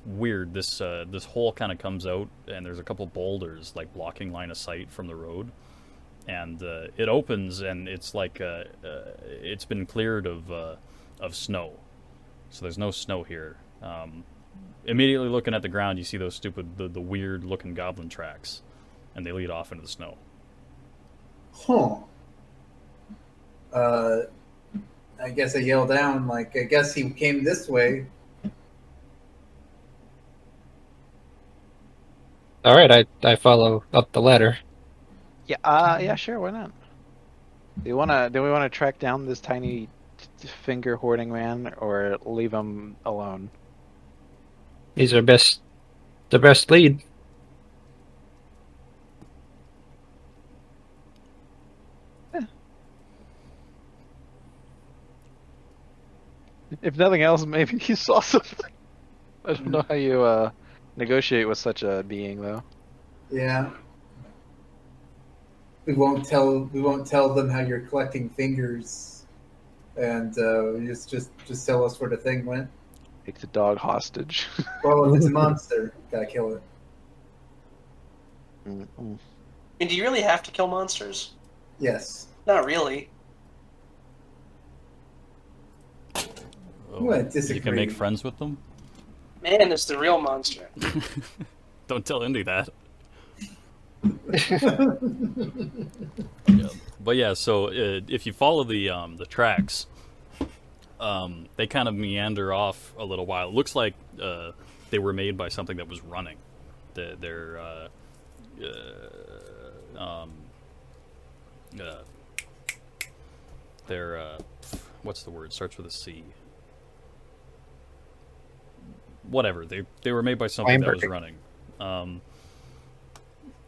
weird. This hole kind of comes out, and there's a couple boulders like blocking line of sight from the road, and it opens, and it's like it's been cleared of snow, so there's no snow here. Immediately looking at the ground, you see those the weird looking goblin tracks, and they lead off into the snow. Huh. I guess I yell down, like, I guess he came this way. All right, I follow up the ladder. Yeah. Yeah. Sure. Why not? Do we wanna track down this tiny finger hoarding man, or leave him alone? He's the best lead. If nothing else, maybe he saw something. I don't know how you negotiate with such a being, though. Yeah. We won't tell them how you're collecting fingers, and just tell us where the thing went. Take the dog hostage. Well, if it's a monster, gotta kill it. Mm-mm. And do you really have to kill monsters? Yes. Not really. Ooh, I You can disagree. make friends with them. Man is the real monster. Don't tell Indy that. Yeah. But yeah, so if you follow the tracks, they kind of meander off a little while. It looks like they were made by something that was running. They're um, uh, they're what's the word? Starts with a C. Whatever. They were made by something that was running.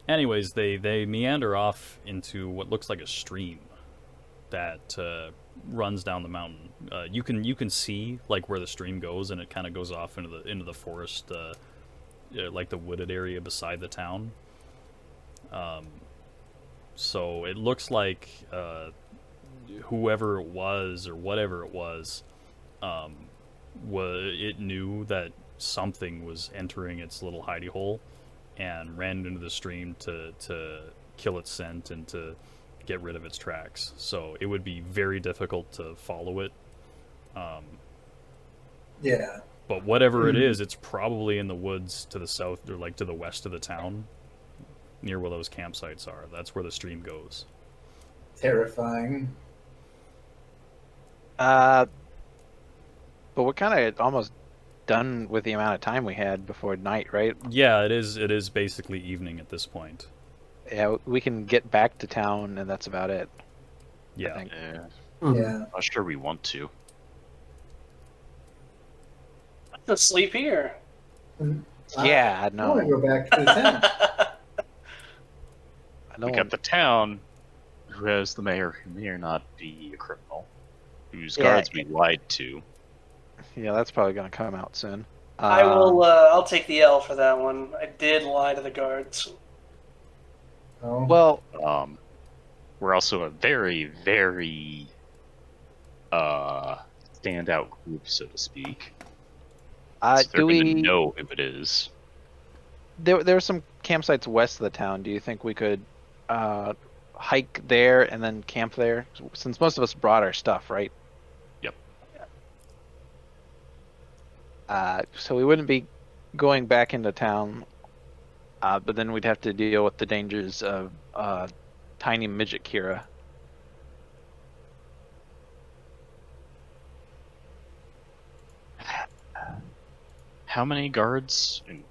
Anyways, they meander off into what looks like a stream that runs down the mountain. You can see like where the stream goes, and it kind of goes off into the forest, like the wooded area beside the town. So it looks like whoever it was or whatever it was, it knew that something was entering its little hidey hole, and ran into the stream to kill its scent and to get rid of its tracks. So it would be very difficult to follow it. Yeah. But whatever it is, it's probably in the woods to the south or like to the west of the town, near where those campsites are. That's where the stream goes. Terrifying. But we're kind of almost done with the amount of time we had before night, right? Yeah, it is. It is basically evening at this point. Yeah, we can get back to town, and that's about it. I Yeah. think. Yeah. Yeah. Not sure we want to. Let's sleep here. Yeah, I I know. want to go back to the tent. I We don't. got the town, who has the mayor who may or not be a criminal, whose Yeah. guards we lied to. Yeah, that's probably gonna come out soon. I will. I'll take the L for that one. I did lie to the guards. Oh. Well, We're also a very, very standout group, so to speak. So they're do gonna we? know who it is. There are some campsites west of the town. Do you think we could hike there and then camp there? Since most of us brought our stuff, right? Yep. So we wouldn't be going back into town, but then we'd have to deal with the dangers of tiny midget Kira. How many guards and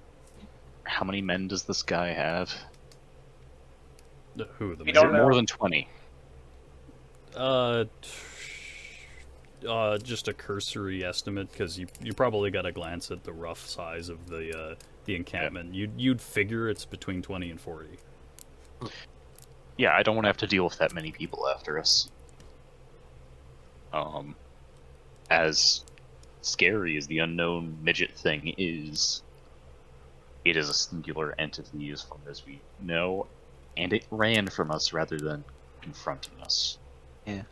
how many men does this guy have? Who the We mayor? don't know. More than 20. Just a cursory estimate, because you probably got to glance at the rough size of the encampment. You'd figure it's between 20 and 40. Yeah, I don't want to have to deal with that many people after us. As scary as the unknown midget thing is, it is a singular entity as far as we know, and it ran from us rather than confronting us. Yeah.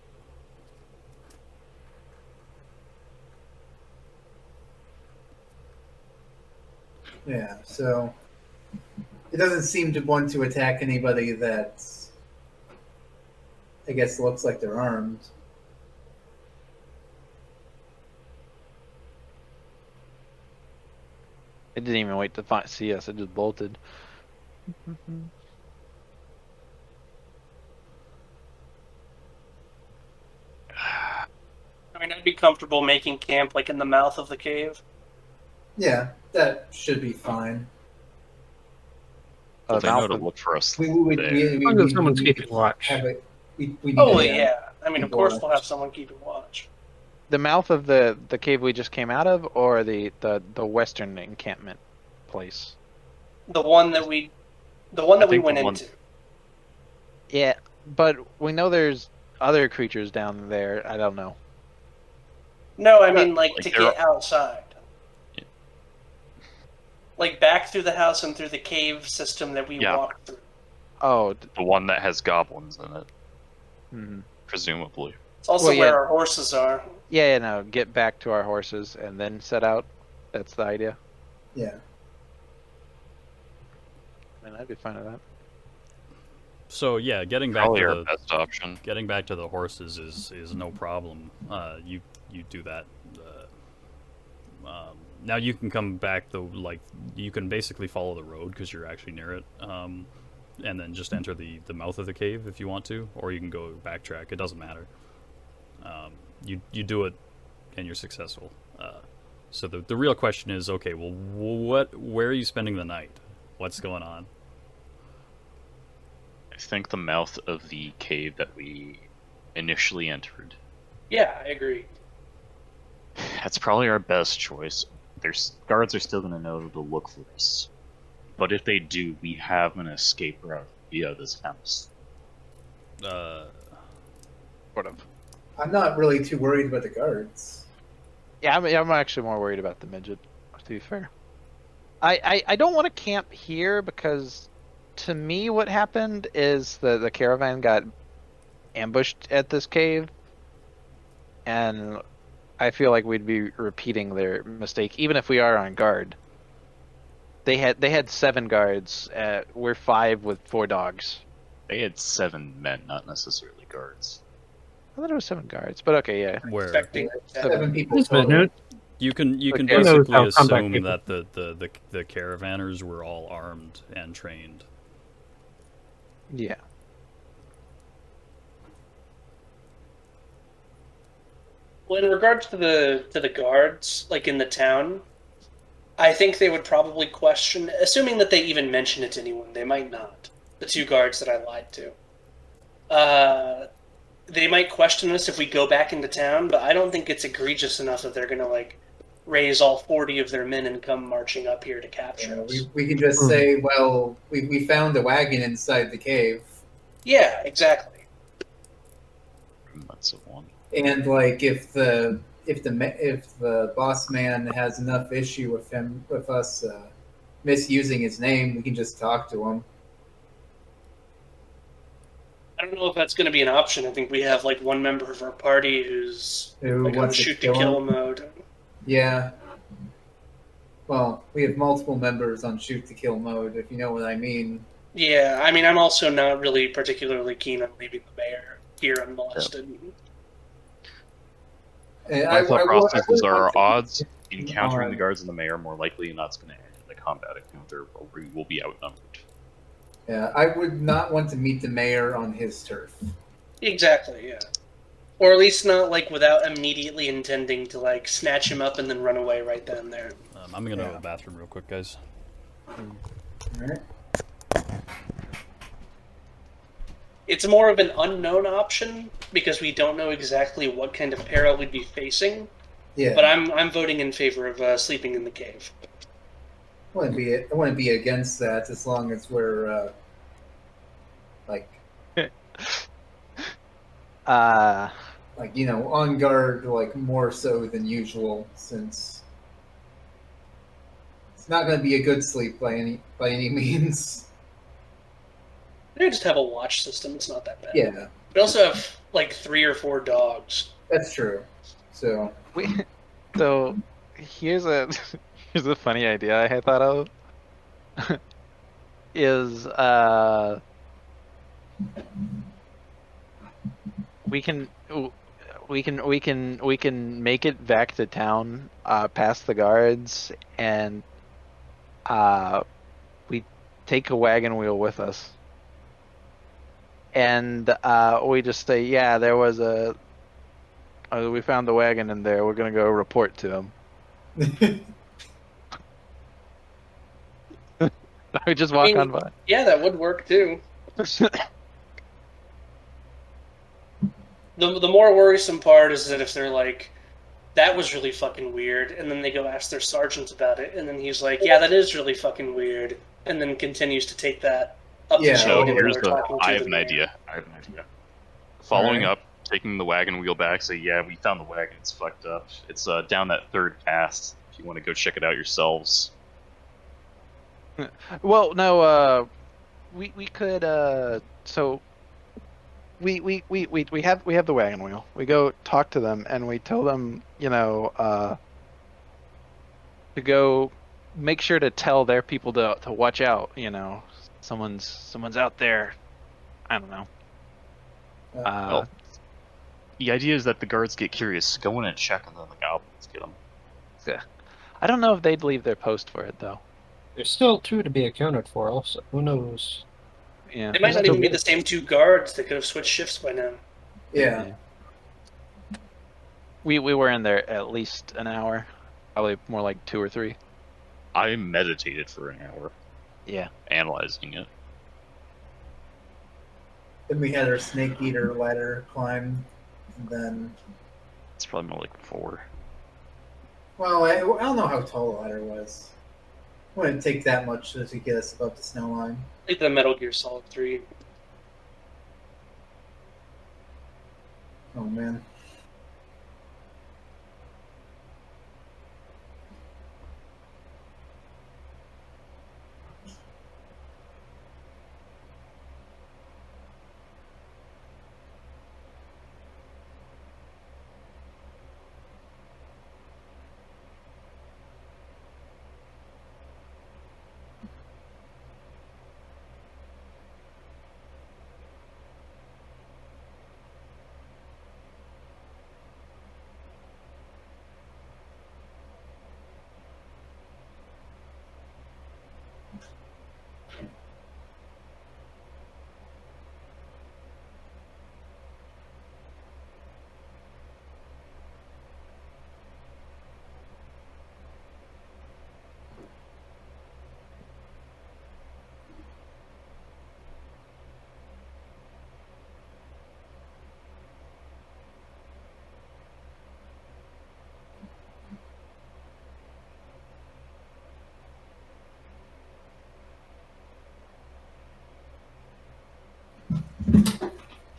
Yeah, so it doesn't seem to want to attack anybody that I guess looks like they're armed. It didn't even wait to see us. It just bolted. I mean, I'd be comfortable making camp like in the mouth of the cave. Yeah, that should be fine. Well, they know mouth to of- look for us We there. As long as someone's keeping watch. have it. We need Oh to, yeah. I mean, of keep course watch. we'll have someone keeping watch. The mouth of the cave we just came out of, or the western encampment place? The one that we I went think the one- into. Yeah, but we know there's other creatures down there. I don't know. No, I mean like Like, to there get outside. Yeah. Like back through the house and through the cave system that we Yeah. walked through. Oh, The one that has goblins in it, mhm. presumably. It's also Well, yeah. where our horses are. Yeah, no. Get back to our horses and then set out. That's the idea. Yeah. I mean, I'd be fine with that. So yeah, getting back Probably to our the best option. getting back to the horses is no problem. You do that. Now you can come back though. Like you can basically follow the road because you're actually near it. and then just enter the mouth of the cave if you want to, or you can go backtrack. It doesn't matter. You do it, and you're successful. So the real question is, okay, well, where are you spending the night? What's going on? I think the mouth of the cave that we initially entered. Yeah, I agree. That's probably our best choice. Guards are still going to know to look for us. But if they do, we have an escape route via this house. Sort of. I'm not really too worried about the guards. Yeah, I'm actually more worried about the midget, to be fair. I don't want to camp here because, to me, what happened is the caravan got ambushed at this cave, and I feel like we'd be repeating their mistake, even if we are on guard. They had 7 guards. We're 5 with 4 dogs. They had 7 men, not necessarily guards. I thought it was 7 guards, but okay, yeah. Where Expecting 7 people This total. minute. you can Okay. basically Combat assume people. that the caravanners were all armed and trained. Yeah. Well, in regards to the guards, like in the town, I think they would probably question, assuming that they even mention it to anyone. They might not. The 2 guards that I lied to. They might question us if we go back into town, but I don't think it's egregious enough that they're gonna like raise all 40 of their men and come marching up here to capture us. We can just say, well, we found a wagon inside the cave, Yeah, exactly. That's a 1. and like if the boss man has enough issue with us misusing his name, we can just talk to him. I don't know if that's going to be an option. I think we have like one member of our party who's Who like on wants to shoot to kill kill him? mode. Yeah. Well, we have multiple members on shoot to kill mode, if you know what I mean. Yeah, I mean, I'm also not really particularly keen on leaving the mayor here unmolested. And My thought process is would our want to- odds encountering Alright. the guards and the mayor more likely not going to end in a combat encounter, or we will be outnumbered. Yeah, I would not want to meet the mayor on his turf. Exactly, yeah. Or at least not like without immediately intending to like snatch him up and then run away right then and there. I'm gonna go to Yeah. the bathroom real quick, guys. Alright. It's more of an unknown option because we don't know exactly what kind of peril we'd be facing. Yeah. But I'm voting in favor of sleeping in the cave. I wouldn't be against that as long as we're like on guard, like more so than usual, since it's not going to be a good sleep by any means. They just have a watch system. It's not that bad. Yeah, We also have like 3 or 4 dogs. that's true. So So here's a here's a funny idea I had thought of. Is we can make it back to town past the guards, and we take a wagon wheel with us, and we just say, yeah, there was we found the wagon in there, we're gonna go report to him. We just walk on by. Yeah, that would work too. The more worrisome part is that if they're like, that was really fucking weird, and then they go ask their sergeant about it, and then he's like, yeah, that is really fucking weird, and then continues to take that up Yeah, the So chain. okay, when here's they're the. talking to I have the an mayor. idea. Following Alright. up, taking the wagon wheel back, say, yeah, we found the wagon. It's fucked up. It's down that 3rd pass. If you want to go check it out yourselves. Well, no, we could so we have the wagon wheel. We go talk to them and we tell them, to go make sure to tell their people to watch out, someone's out there. I don't know. Well, the idea is that the guards get curious, go in and check, and then the goblins get them. I don't know if they'd leave their post for it though. There's still 2 to be accounted for. Also, who knows? Yeah. They might not Still even be good. the same two guards. They could have switched shifts by now. Yeah. We were in there at least an hour, probably more like 2 or 3. I meditated for an hour, Yeah. analyzing it. Then we had our snake eater ladder climb, and then It's probably more like 4. well, I don't know how tall the ladder was. Wouldn't take that much to get us above the snow line. Like the Metal Gear Solid 3. Oh man.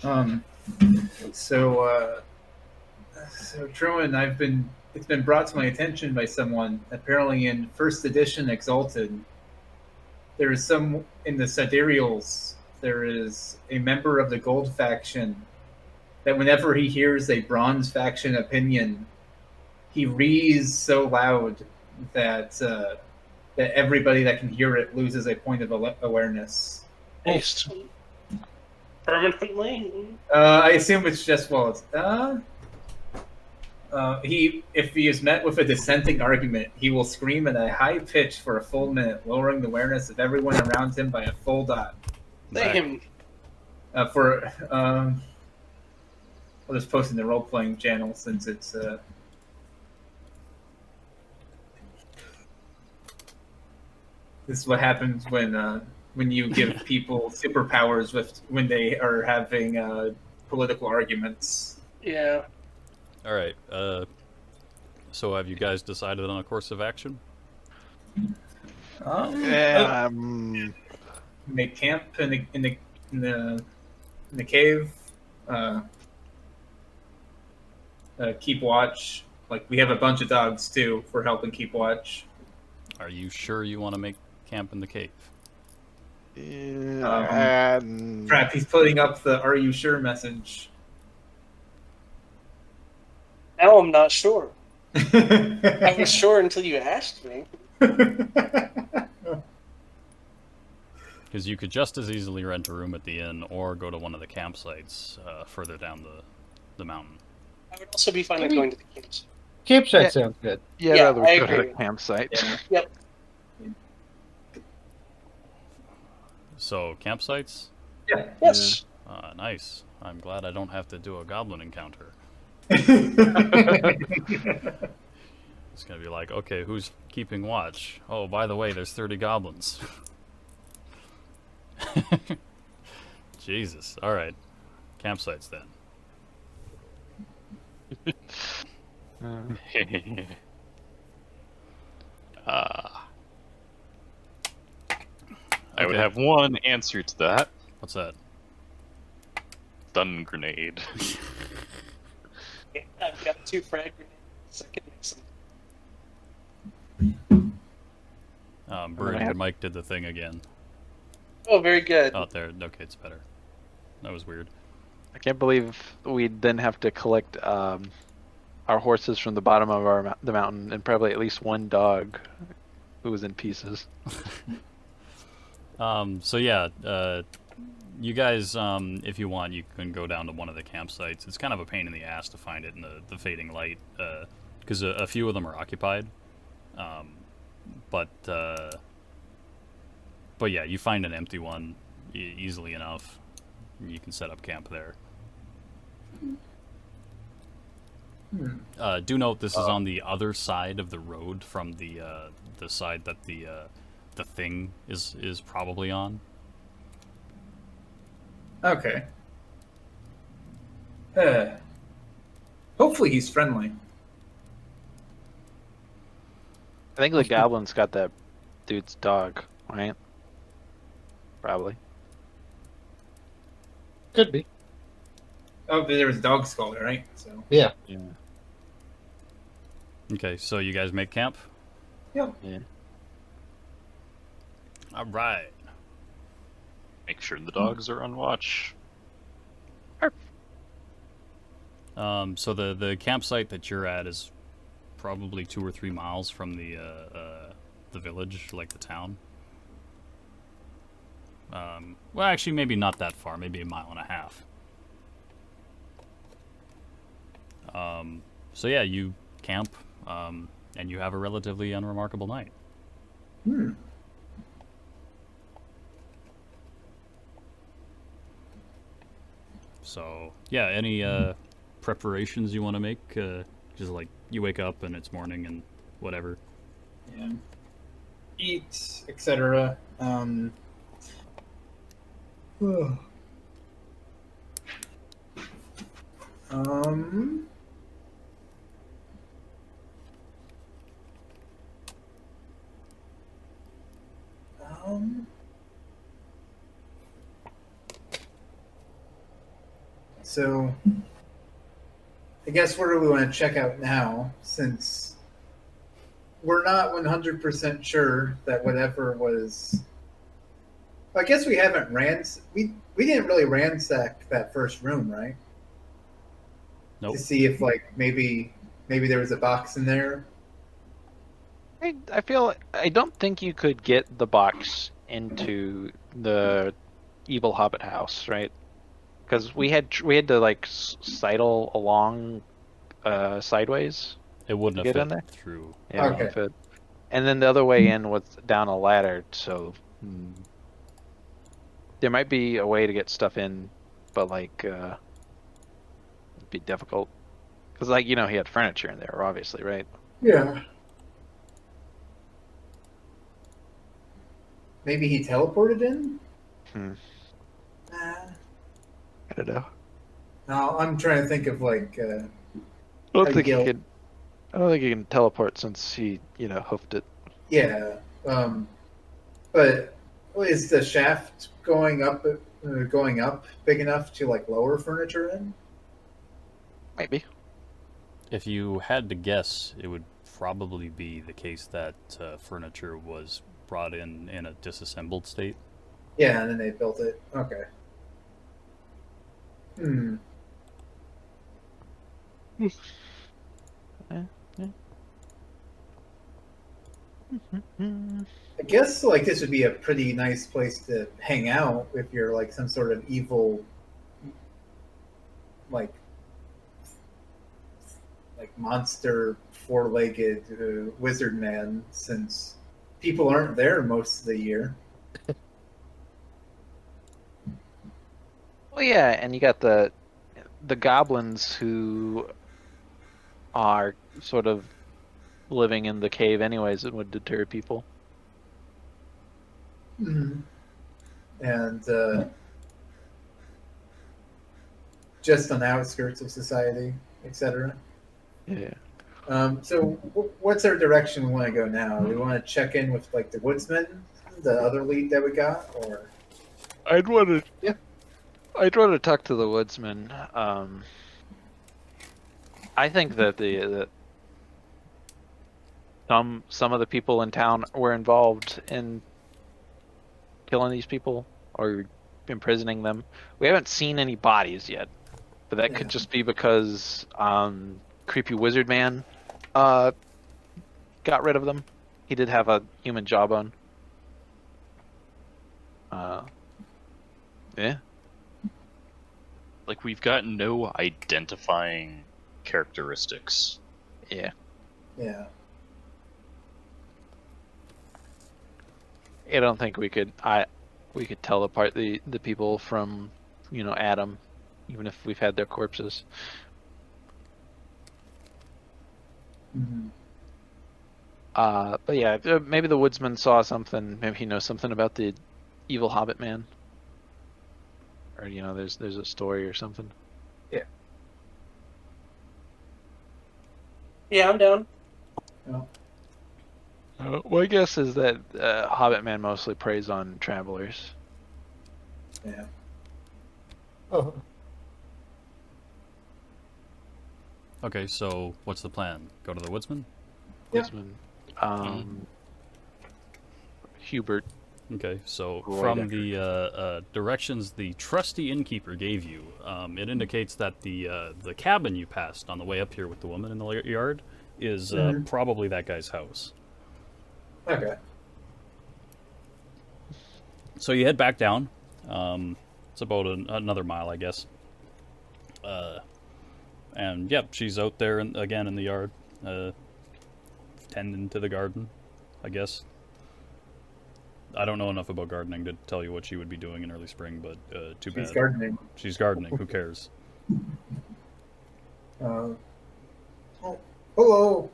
Um, so Truman, it's been brought to my attention by someone. Apparently, in First Edition Exalted, there is some in the Sidereals. There is a member of the Gold faction that whenever he hears a Bronze faction opinion, he rees so loud that that everybody that can hear it loses a point of awareness. Nice. Permanently? I assume it's just if he is met with a dissenting argument, he will scream at a high pitch for a full minute, lowering the awareness of everyone around him by a full dot. Damn. I'll just post in the role playing channel since it's this is what happens when you give people superpowers when they are having political arguments. Yeah. All right. So have you guys decided on a course of action? Make camp in the cave. Keep watch. Like we have a bunch of dogs too for helping keep watch. Are you sure you want to make camp in the cave? Crap, he's putting up the "Are you sure?" message. Now I'm not sure. I was sure until you asked me. Because you could just as easily rent a room at the inn or go to one of the campsites further down the mountain. I would also be fine with going to the campsite. Campsite sounds good. Yeah, Yeah, rather I go to agree. the campsite. Yeah. Yep. So, campsites? Yeah. Yes. Nice. I'm glad I don't have to do a goblin encounter. It's gonna be like, okay, who's keeping watch? Oh, by the way, there's 30 goblins. Jesus. All right. Campsites then. I would Okay. have one answer to that. What's that? Stun grenade. Yeah, I've got 2 frag grenades. Second mix them. Bird, your mic did the thing again. Oh, very good. Oh, there. Okay, it's better. That was weird. I can't believe we'd then have to collect our horses from the bottom of the mountain, and probably at least one dog who was in pieces. So yeah, you guys, if you want, you can go down to one of the campsites. It's kind of a pain in the ass to find it in the fading light, because a few of them are occupied. But yeah, you find an empty one. easily enough. You can set up camp there. Do note this is on the other side of the road from the side that the thing is probably on. Okay. Hopefully he's friendly. I think the goblin's got that dude's dog, right? Probably. Could be. Oh, there was a dog skull there, right? So. Yeah. Yeah. Okay, so you guys make camp. Yep. Yeah. All right. Make sure the dogs are on watch. So the campsite that you're at is probably 2 or 3 miles from the village, like the town. Well, actually, maybe not that far. Maybe 1.5 miles. So yeah, you camp, and you have a relatively unremarkable night. So yeah, any preparations you want to make? Just like you wake up and it's morning and whatever. Yeah. Eat, etc. Oh. So, I guess where do we want to check out now, since we're not 100% sure that whatever was... I guess we haven't we didn't really ransack that first room, right? Nope. To see if maybe there was a box in there. I don't think you could get the box into the evil hobbit house, right? Because we had to like sidle along sideways. It wouldn't Get have in fit there? through. Yeah, Okay. fit. And then the other way in was down a ladder, so there might be a way to get stuff in, but it'd be difficult. Because he had furniture in there, obviously, right? Yeah. Maybe he teleported in? Hmm. Nah. I don't know. No, I'm trying to think of I don't think Gil- he can teleport since he, hoofed it. Yeah. But is the shaft going up big enough to lower furniture in? Maybe. If you had to guess, it would probably be the case that furniture was brought in a disassembled state. Yeah, and then they built it. Okay. I guess this would be a pretty nice place to hang out if you're some sort of evil monster 4-legged wizard man, since people aren't there most of the year. Well, yeah, and you got the goblins who are sort of living in the cave anyways. It would deter people. And just on the outskirts of society, etc. Yeah. So what's our direction we want to go now? Do we want to check in with the woodsman, the other lead that we got, or? I'd want to talk to the woodsman. I think that some of the people in town were involved in killing these people or imprisoning them. We haven't seen any bodies yet, but that could just be because creepy wizard man got rid of them. He did have a human jawbone. Yeah. We've got no identifying characteristics. Yeah. Yeah. I don't think we could. we could tell apart the people from, Adam, even if we've had their corpses. Mm-hmm. But yeah, maybe the woodsman saw something. Maybe he knows something about the evil Hobbit man, or there's a story or something. Yeah, I'm down. My guess is that Hobbit man mostly preys on travelers. Yeah. Oh, Okay, so what's the plan? Go to the woodsman? Yeah. Woodsman, Hubert. Okay, so Roy from Decker. the directions the trusty innkeeper gave you, it indicates that the cabin you passed on the way up here with the woman in the yard is probably that guy's house. Okay. So you head back down. It's about another mile, I guess. And yep, she's out there again in the yard, tending to the garden, I guess. I don't know enough about gardening to tell you what she would be doing in early spring, but too bad. She's gardening. She's gardening. Who cares? Oh, hello.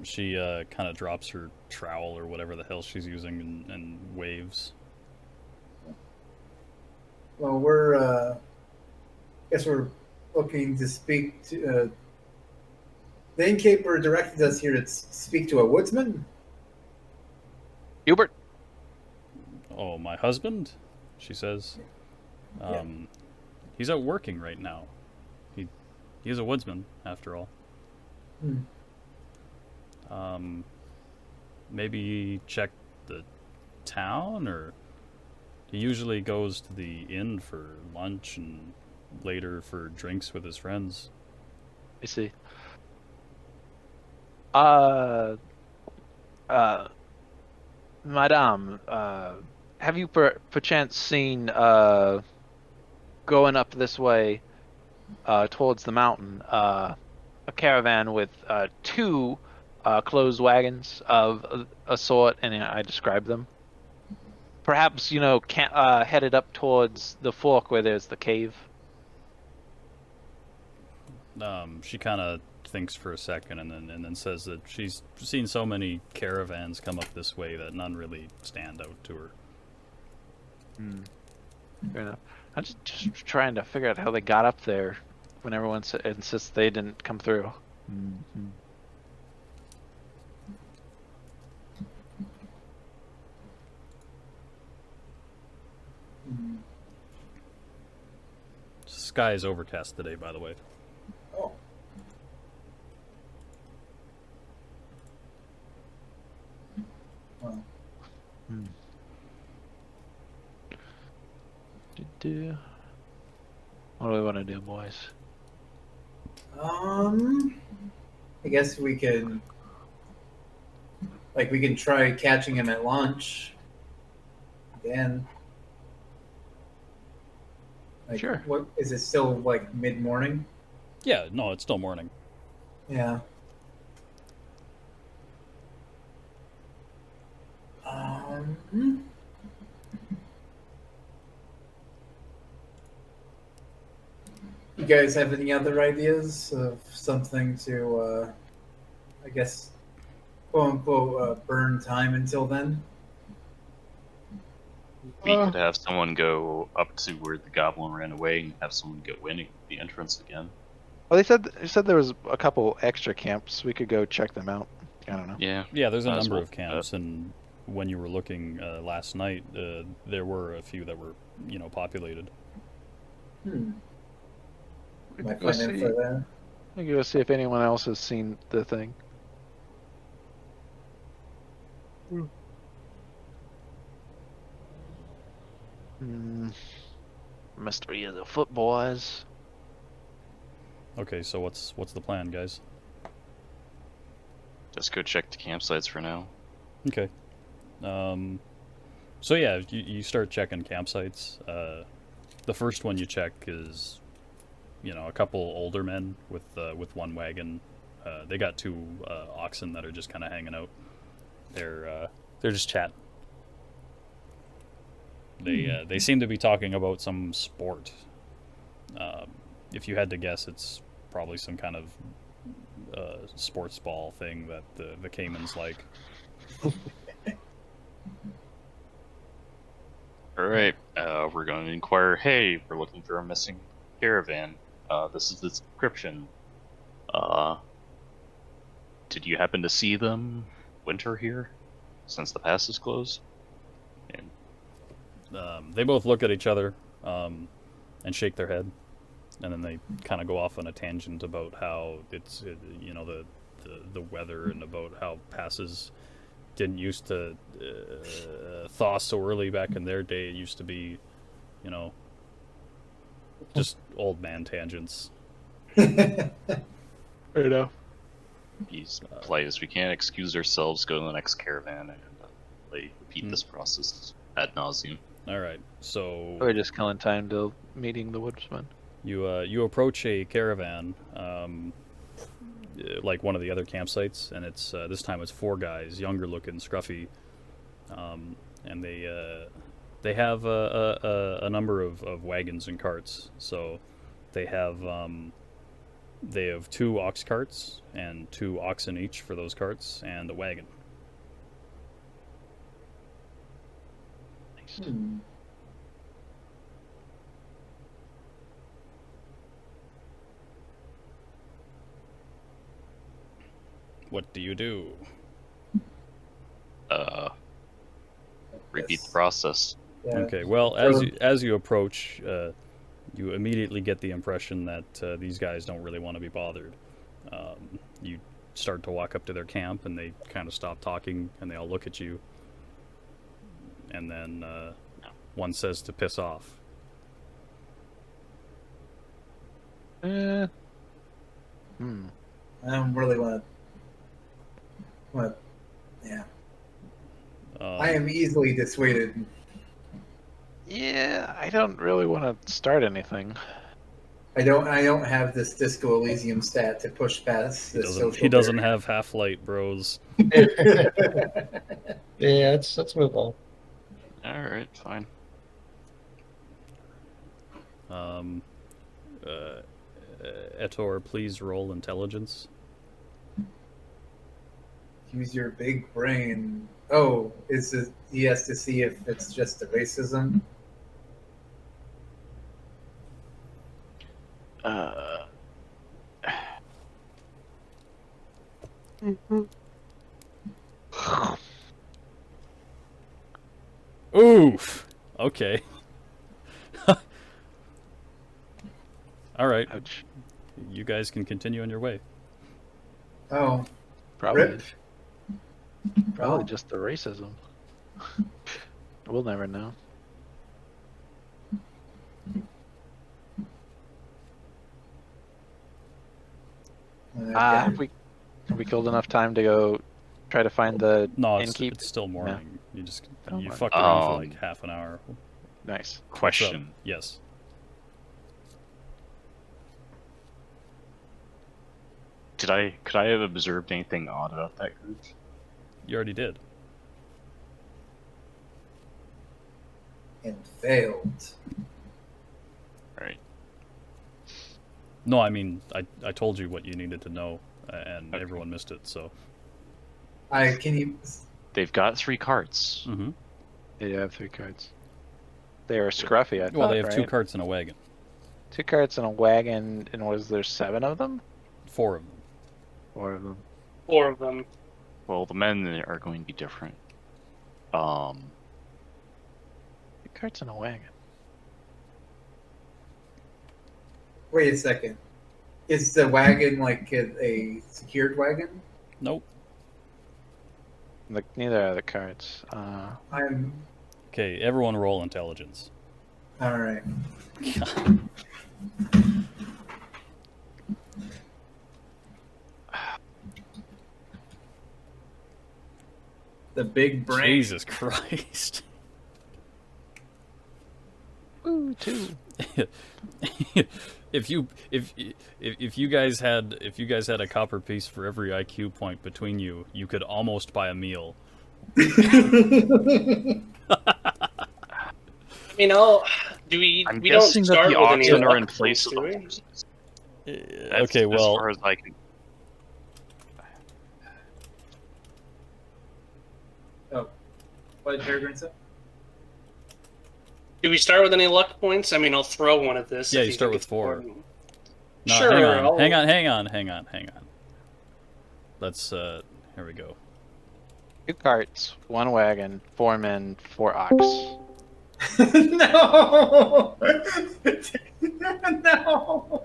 She kind of drops her trowel or whatever the hell she's using and waves. Well, we're guess we're looking to speak to. The innkeeper directed us here to speak to a woodsman. Hubert. Oh, my husband? She says. He's out working right now. He's a woodsman, after all. Maybe check the town, or he usually goes to the inn for lunch and later for drinks with his friends. I see. Madame, have you perchance seen going up this way towards the mountain a caravan with two closed wagons of a sort, and I described them? Perhaps headed up towards the fork where there's the cave. She kind of thinks for a second and then says that she's seen so many caravans come up this way that none really stand out to her. Fair enough. I'm just trying to figure out how they got up there when everyone insists they didn't come through. Sky is overcast today, by the way. Oh. Well, What do we want to do, boys? I guess we can try catching him at lunch. Again. Sure. What is it still like mid-morning? Yeah, no, it's still morning. Yeah. You guys have any other ideas of something to, I guess, quote unquote, burn time until then? We could have someone go up to where the goblin ran away and have someone go in the entrance again. Well, they said there was a couple extra camps. We could go check them out. I don't know. Yeah, there's a Might as number well of camps, and when you were looking last night, there were a few that were, populated. Might Go find see. info there. We can go see if anyone else has seen the thing. Mystery of the foot, boys. Okay, so what's the plan, guys? Just go check the campsites for now. Okay. So yeah, you start checking campsites. The first one you check is, a couple older men with one wagon. They got two oxen that are just kind of hanging out. They're just chatting. They seem to be talking about some sport. If you had to guess, it's probably some kind of sports ball thing that the Caymans like. All right, we're going to inquire. Hey, we're looking for a missing caravan. This is the description. Did you happen to see them winter here, since the pass is closed? And They both look at each other and shake their head, and then they kind of go off on a tangent about how the weather and about how passes didn't used to thaw so early back in their day. It used to be, just old man tangents. Fair enough. be as polite as we can, excuse ourselves, go to the next caravan, and repeat this process ad nauseum. All right, so We're just killing time till meeting the woodsman. you approach a caravan, like one of the other campsites, and it's this time it's 4 guys, younger looking, scruffy, and they have a number of wagons and carts. So they have 2 ox carts and 2 oxen each for those carts, and a wagon. What do you do? Repeat the process. Yeah. Okay, well, as you approach, you immediately get the impression that these guys don't really want to be bothered. You start to walk up to their camp, and they kind of stop talking, and they all look at you. And then one says to piss off. I don't really want to. Yeah. I am easily dissuaded. Yeah, I don't really want to start anything. I don't have this Disco Elysium stat to push past He this doesn't, social he doesn't barrier. have Half-Light, bros. Yeah, let's move on. Alright, fine. Etor, please roll intelligence. Use your big brain. Oh, he has to see if it's just a racism? Oof. Okay. All right. Ouch. You guys can continue on your way. Oh, Probably, rip. probably Oh. just the racism. We'll never know. Okay. Have we killed enough time to go try to find the No, innkeep? it's still morning. You just Oh, you morning. fucked around for like half an hour. Nice. What's up? Question. Yes. Could I have observed anything odd about that group? You already did. And failed. Right. No, I mean, I told you what you needed to know, and Okay. everyone missed it. So. Can you? They've got 3 carts. Mm-hmm. They have 3 cards. They are scruffy, I thought, Well, they have 2 right? carts and a wagon. 2 carts and a wagon, and was there 7 of them? 4 of them. 4 of them. 4 of them. Well, the men are going to be different. 2 carts and a wagon. Wait a second. Is the wagon like a secured wagon? Nope. Neither are the carts. I'm Okay, everyone roll intelligence. all right. The big brain. Jesus Christ. Ooh, 2. if you guys had a copper piece for every IQ point between you, you could almost buy a meal. I mean, we I'm we don't guessing that start the with any oxen are luck in place points, of do the we? horses. Okay, As well, far as I can. Oh, what did Peregrine say? Do we start with any luck points? I mean, I'll throw one at this. Yeah, if you you start think with it's 4. important. No, Sure, hang I'll- on. Let's, here we go. 2 carts, 1 wagon, 4 men, 4 ox. No! No!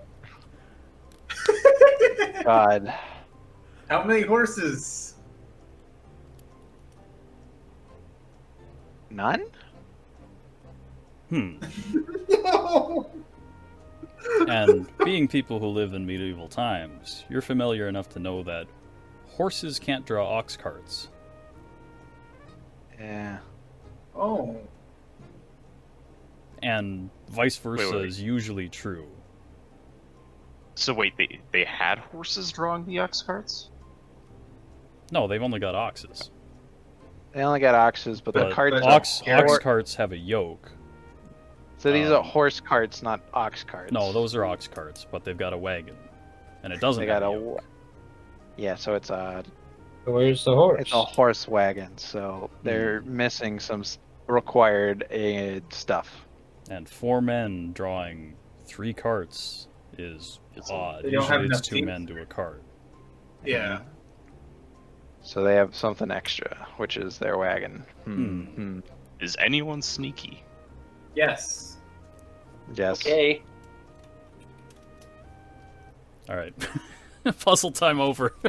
God. How many horses? None? No! And being people who live in medieval times, you're familiar enough to know that horses can't draw ox carts. Yeah. Oh. And vice versa Wait. is usually true. So wait, they had horses drawing the ox carts? No, they've only got oxes. They only got oxes, but the But carts ox are carts have a yoke. So these are horse carts, not ox carts. No, those are ox carts, but they've got a wagon. And it doesn't They have got a a yoke. Yeah, so it's a Where's it's a horse wagon. So they're missing some required stuff. And 4 men drawing 3 carts is odd. They don't have Usually it's enough 2 teeth. men to a cart. Yeah. So they have something extra, which is their wagon. Is anyone sneaky? Yes. Yes. Okay. All right. Puzzle time over. I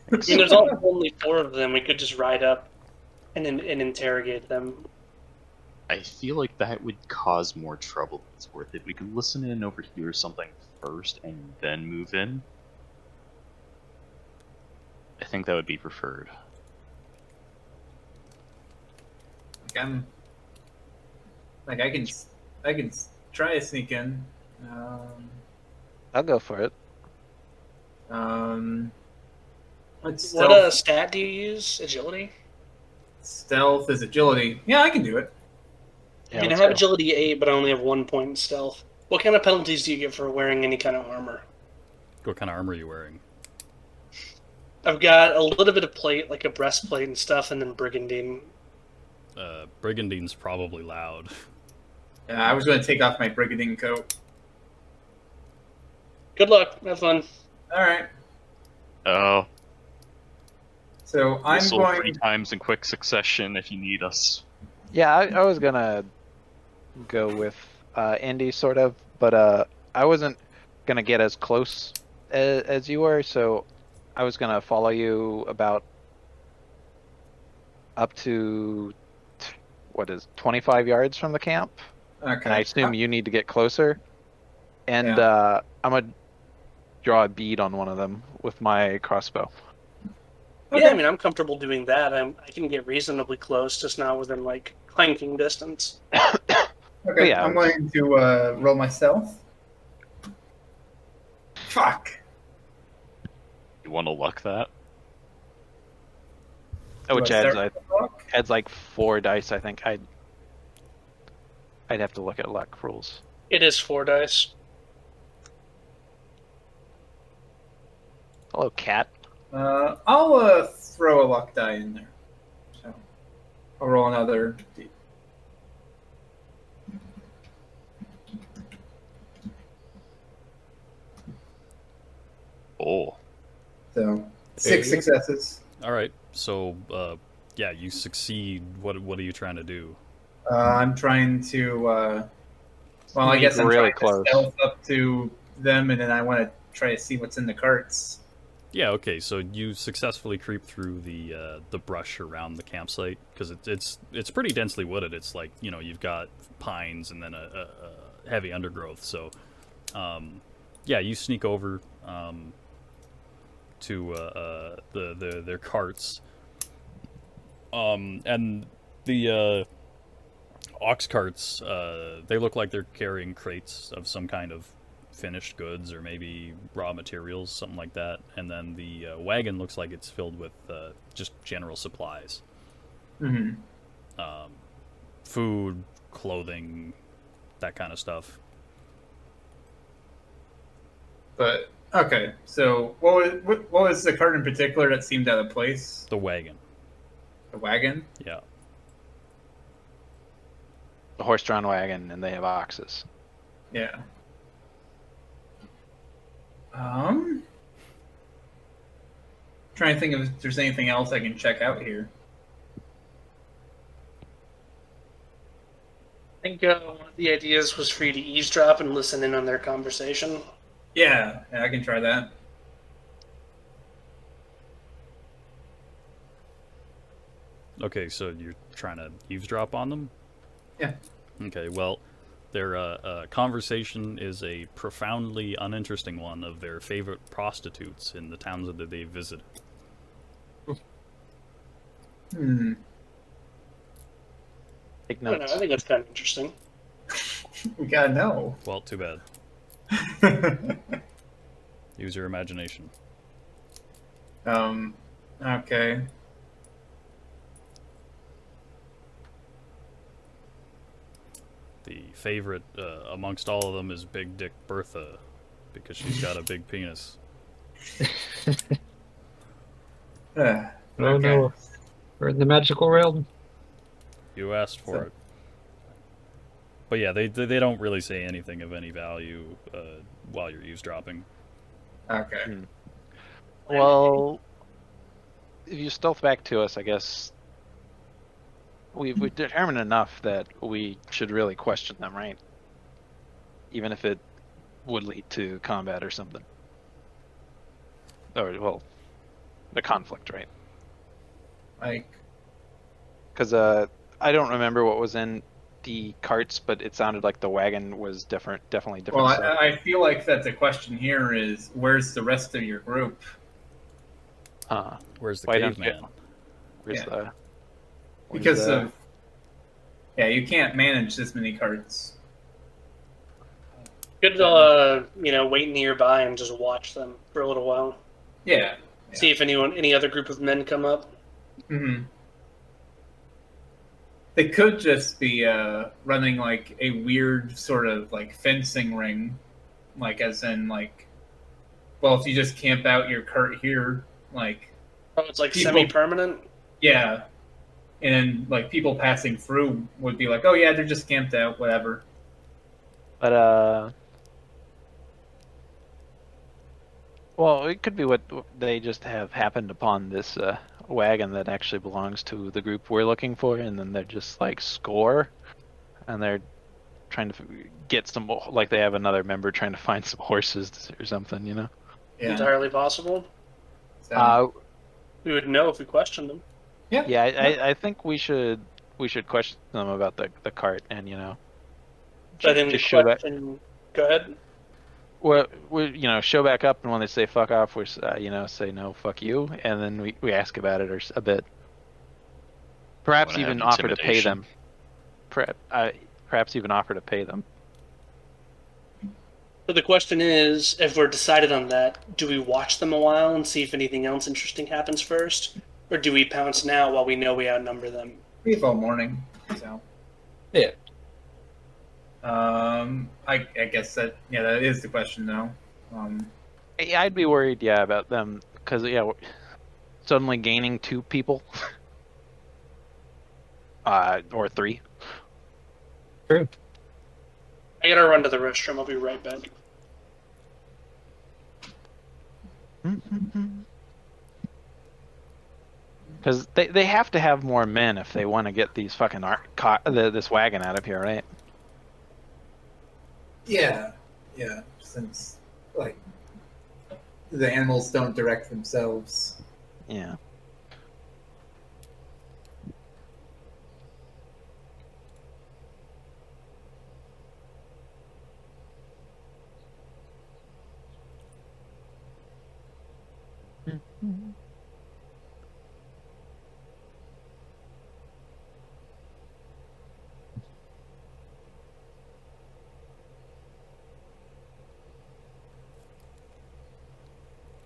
mean, there's only 4 of them. We could just ride up and interrogate them. I feel like that would cause more trouble than it's worth it. We could listen in and overhear something first and then move in. I think that would be preferred. Like I can try to sneak in. I'll go for it. What's What stealth? stat do you use? Agility? Stealth is agility. Yeah, I can do it. Yeah, I mean, I let's have go. agility 8, but I only have 1 point in stealth. What kind of penalties do you get for wearing any kind of armor? What kind of armor are you wearing? I've got a little bit of plate, like a breastplate and stuff, and then brigandine. Brigandine's probably loud. Yeah, I was going to take off my brigandine coat. Good luck. Have fun. All right. Oh, So I'm whistle going. 3 times in quick succession if you need us. Yeah, I was gonna go with Indy sort of, but I wasn't gonna get as close as you were, so I was gonna follow you about up to 25 yards from the camp, Okay. and I assume you need to get closer. And Yeah. I'm gonna draw a bead on one of them with my crossbow. Yeah, I mean, I'm comfortable doing that. I can get reasonably close, just not within, like, clanking distance. Okay, yeah, I'm going to roll my stealth. Fuck. You want to luck that? Which Do I adds start with luck? adds like 4 dice. I think I'd have to look at luck rules. It is 4 dice. Hello, cat. I'll throw a luck die in there. So I'll roll another D. Oh. So 6 successes. All right. So, yeah, you succeed. What are you trying to do? I'm trying to. Well, I You guess I'm really trying to stealth up to them, and then I want to try to see what's in the carts. Yeah. Okay. So you successfully creep through the brush around the campsite because it's pretty densely wooded. It's like you've got pines and then a heavy undergrowth. So, yeah, you sneak over to their carts, and the ox carts. They look like they're carrying crates of some kind of finished goods or maybe raw materials, something like that. And then the wagon looks like it's filled with just general supplies. Hmm. Food, clothing, that kind of stuff. But okay, so what was the cart in particular that seemed out of place? The wagon. The wagon. Yeah. A horse-drawn wagon, and they have oxes. Yeah. Trying to think if there's anything else I can check out here. I think one of the ideas was for you to eavesdrop and listen in on their conversation. Yeah, I can try that. Okay, so you're trying to eavesdrop on them? Yeah. Okay, well, their conversation is a profoundly uninteresting one of their favorite prostitutes in the towns that they visit. Hmm. Take I don't know. notes. I think that's kind of interesting. We gotta know. Well, too bad. Use your imagination. Okay. The favorite amongst all of them is Big Dick Bertha, because she's got a big penis. Okay. Oh no, we're in the magical realm. You asked for it. But yeah, they don't really say anything of any value while you're eavesdropping. Okay. Well, if you stealth back to us, I guess we've determined enough that we should really question them, right? Even if it would lead to combat or something. Or, well, the conflict, right? Like, Because I don't remember what was in the carts, but it sounded like the wagon was definitely different. well, stuff. I feel like that the question here is, where's the rest of your group? Where's the Why don't caveman? Where's Yeah. the? Because where's the- of you can't manage this many carts. Could wait nearby and just watch them for a little while. Yeah. See if any other group of men come up. Hmm. They could just be running like a weird sort of like fencing ring, like as in like, well, if you just camp out your cart here, like, Oh, it's like People- semi-permanent. yeah, and like people passing through would be like, oh yeah, they're just camped out, whatever. But well, it could be what they just have happened upon this wagon that actually belongs to the group we're looking for, and then they're just like score, and they're trying to get some, like they have another member trying to find some horses or something, you know. Yeah. Entirely possible. So, We would know if we questioned them. Yeah, I think we should question them about the cart, and you know, But then the just show back. question. Go ahead. Well, we show back up, and when they say "fuck off," we say "no, fuck you," and then we ask about it or a bit. Perhaps Wanna have even offer to pay intimidation? them. Perhaps even offer to pay them. So the question is, if we're decided on that, do we watch them a while and see if anything else interesting happens first, or do we pounce now while we know we outnumber them? we have all morning. So, Yeah. I guess that is the question though. I'd be worried, about them, because suddenly gaining 2 people, or 3. True. I gotta run to the restroom. I'll be right back. Because they have to have more men if they want to get these fucking this wagon out of here, right? Yeah, since like the animals don't direct themselves. Yeah.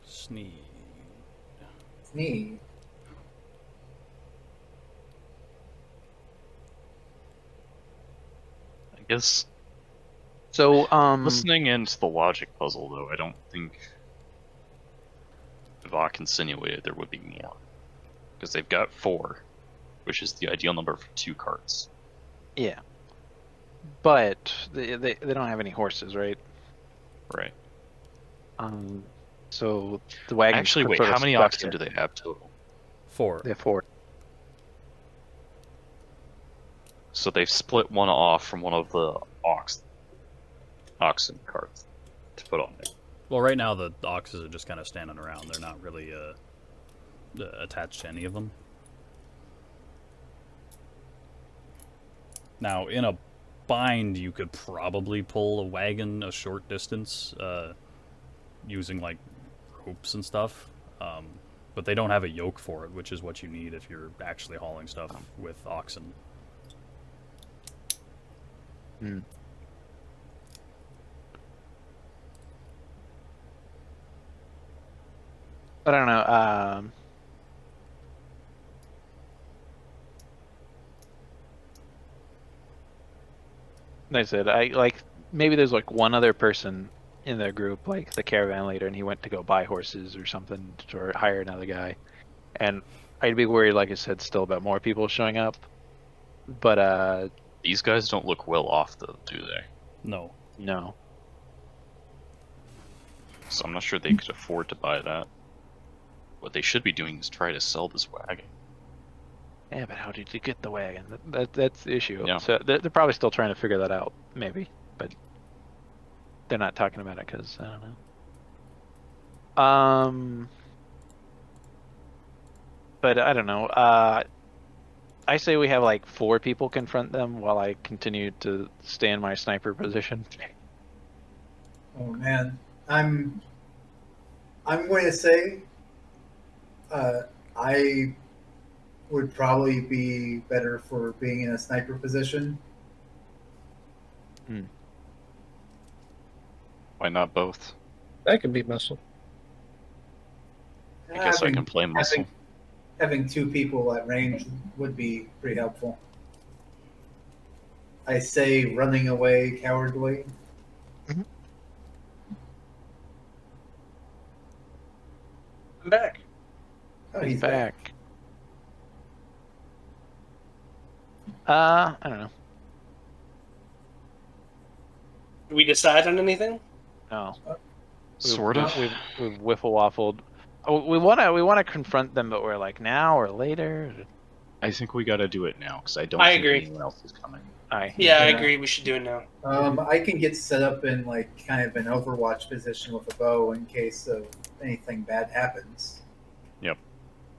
Sneeze. Neat. Yes. So, Listening into the logic puzzle, though, I don't think Vok insinuated there would be more. Because they've got 4, which is the ideal number for 2 carts. yeah. But they don't have any horses, right? Right. So the wagons Actually, could wait, put how us many stuck oxen here. do they have total? 4. They have 4. So they've split one off from one of the oxen carts to put on there. Well, right now the oxes are just kind of standing around. They're not really attached to any of them. Now, in a bind, you could probably pull a wagon a short distance using like ropes and stuff, but they don't have a yoke for it, which is what you need if you're actually hauling stuff with oxen. I don't know. Like I said, I like maybe there's like one other person in their group, like the caravan leader, and he went to go buy horses or something or hire another guy. And I'd be worried, like I said, still about more people showing up. But These guys don't look well off, though, do they? No. no. So I'm not sure they could afford to buy that. What they should be doing is try to sell this wagon. Yeah, but how did you get the wagon? That's the issue. Yeah. So they're probably still trying to figure that out, maybe. But they're not talking about it because I don't know. But I don't know. I say we have like 4 people confront them while I continue to stay in my sniper position. Oh man, I'm going to say, I would probably be better for being in a sniper position. Why not both? That could be muscle. I guess I can play muscle. Having 2 people at range would be pretty helpful. I say running away cowardly. I'm back. Oh, He's back. I don't know. Did we decide on anything? No. Sort of. We've whiffle waffled. Oh, we wanna confront them, but we're like now or later. I think we gotta do it now, because I don't I think agree. anyone else is coming. Yeah, I Yeah. agree. We should do it now. I can get set up in like kind of an Overwatch position with a bow in case of anything bad happens.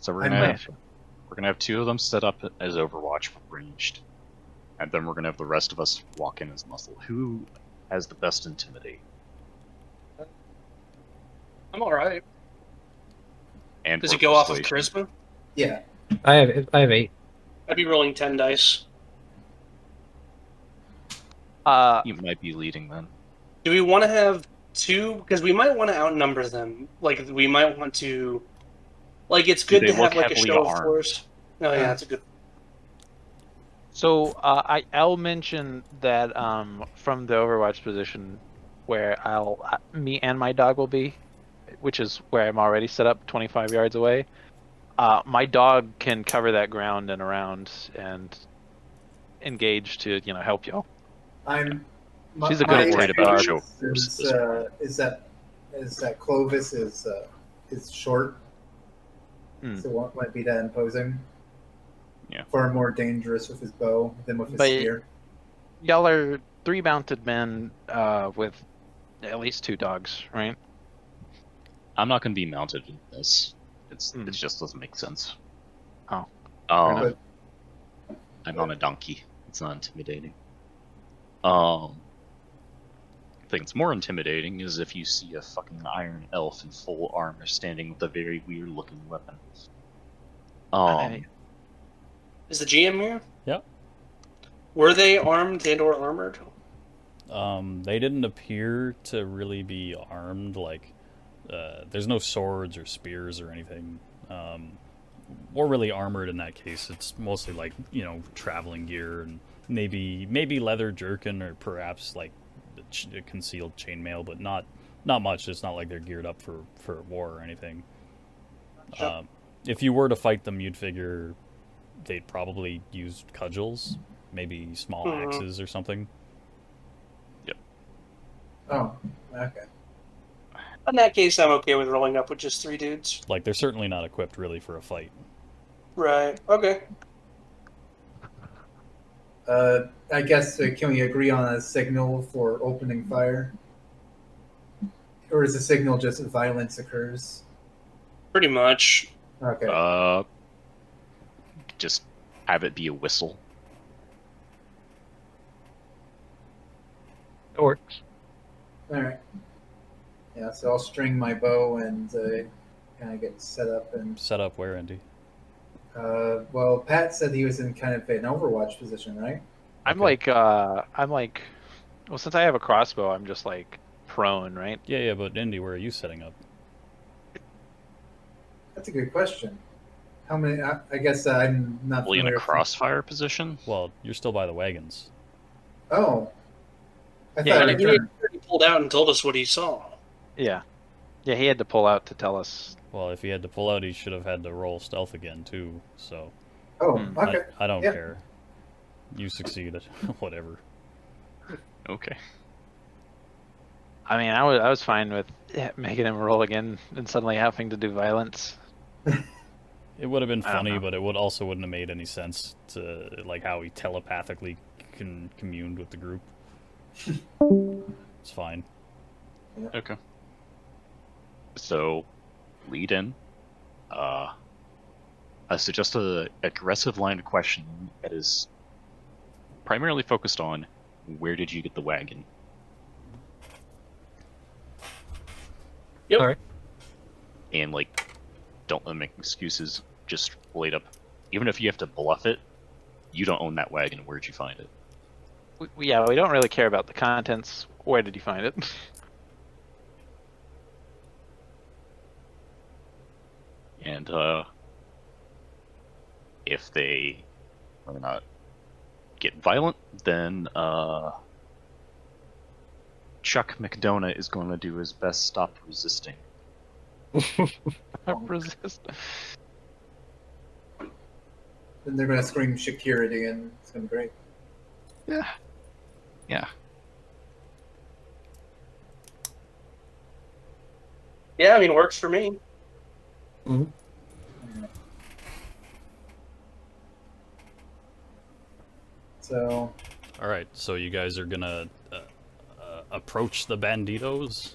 So we're I'm gonna not- we're gonna have 2 of them set up as Overwatch ranged, and then we're gonna have the rest of us walk in as muscle. Who has the best intimidate? I'm all right. And Does it or go off of persuasion? charisma? Yeah. I have 8. I'd be rolling 10 dice. You might be leading then. Do we want to have 2? Because we might want to outnumber them. Like, we might want to... Like, it's good they to have, look like, a heavily show of armed? force. Oh, yeah, that's a good... So I'll mention that from the Overwatch position where me and my dog will be, which is where I'm already set up 25 yards away. My dog can cover that ground and around and engage to help y'all. She's a good worried about tactic show force at this is that Clovis is short, so it might be that imposing. Yeah. Far more dangerous with his bow than with his But- spear. Y'all are 3 mounted men with at least 2 dogs, right? I'm not gonna be mounted in this. It just doesn't make sense. Oh. But I'm on a donkey. It's not intimidating. I think it's more intimidating is if you see a fucking iron elf in full armor standing with a very weird looking weapon. Is the GM here? Yep. Were they armed and or armored? They didn't appear to really be armed. Like, there's no swords or spears or anything. Or really armored in that case. It's mostly like traveling gear and maybe leather jerkin or perhaps like a concealed chainmail, but not much. It's not like they're geared up for war or anything. Sure. If you were to fight them, you'd figure they'd probably use cudgels, maybe small axes or something. Oh, okay. In that case, I'm okay with rolling up with just 3 dudes. Like they're certainly not equipped really for a fight. Right. Okay. I guess can we agree on a signal for opening fire, or is the signal just violence occurs? Pretty much. Okay. Just have it be a whistle. It works. All right. Yeah, so I'll string my bow and kind of get set up and. Set up where, Andy? Well, Pat said he was in kind of an Overwatch position, right? I'm Okay. like, well, since I have a crossbow, I'm just like prone, right? Yeah, but Indy, where are you setting up? That's a good question. How many? I guess I'm not. Well, in a familiar with- crossfire position? Well, you're still by the wagons. Oh. I Yeah, thought I He turned. pulled out and told us what he saw. Yeah. Yeah, he had to pull out to tell us. Well, if he had to pull out, he should have had to roll stealth again too. So Oh, Hmm. okay. I don't Yeah. care. You succeeded. Whatever. Okay. I mean, I was fine with making him roll again and suddenly having to do violence. It would have been I don't funny, know. but it wouldn't have made any sense to like how he telepathically communed with the group. It's fine. Okay. So, lead in. I suggest a aggressive line of questioning that is primarily focused on where did you get the wagon? Yep. All right. And like, don't let them make excuses. Just laid up. Even if you have to bluff it, you don't own that wagon. Where'd you find it? We don't really care about the contents. Where did you find it? And if they are not get violent, then Chuck McDonough is going to do his best to stop resisting. Resist. Then they're gonna scream security, and it's gonna be great. Yeah. Yeah. Yeah, I mean, works for me. So All right, so you guys are gonna approach the banditos,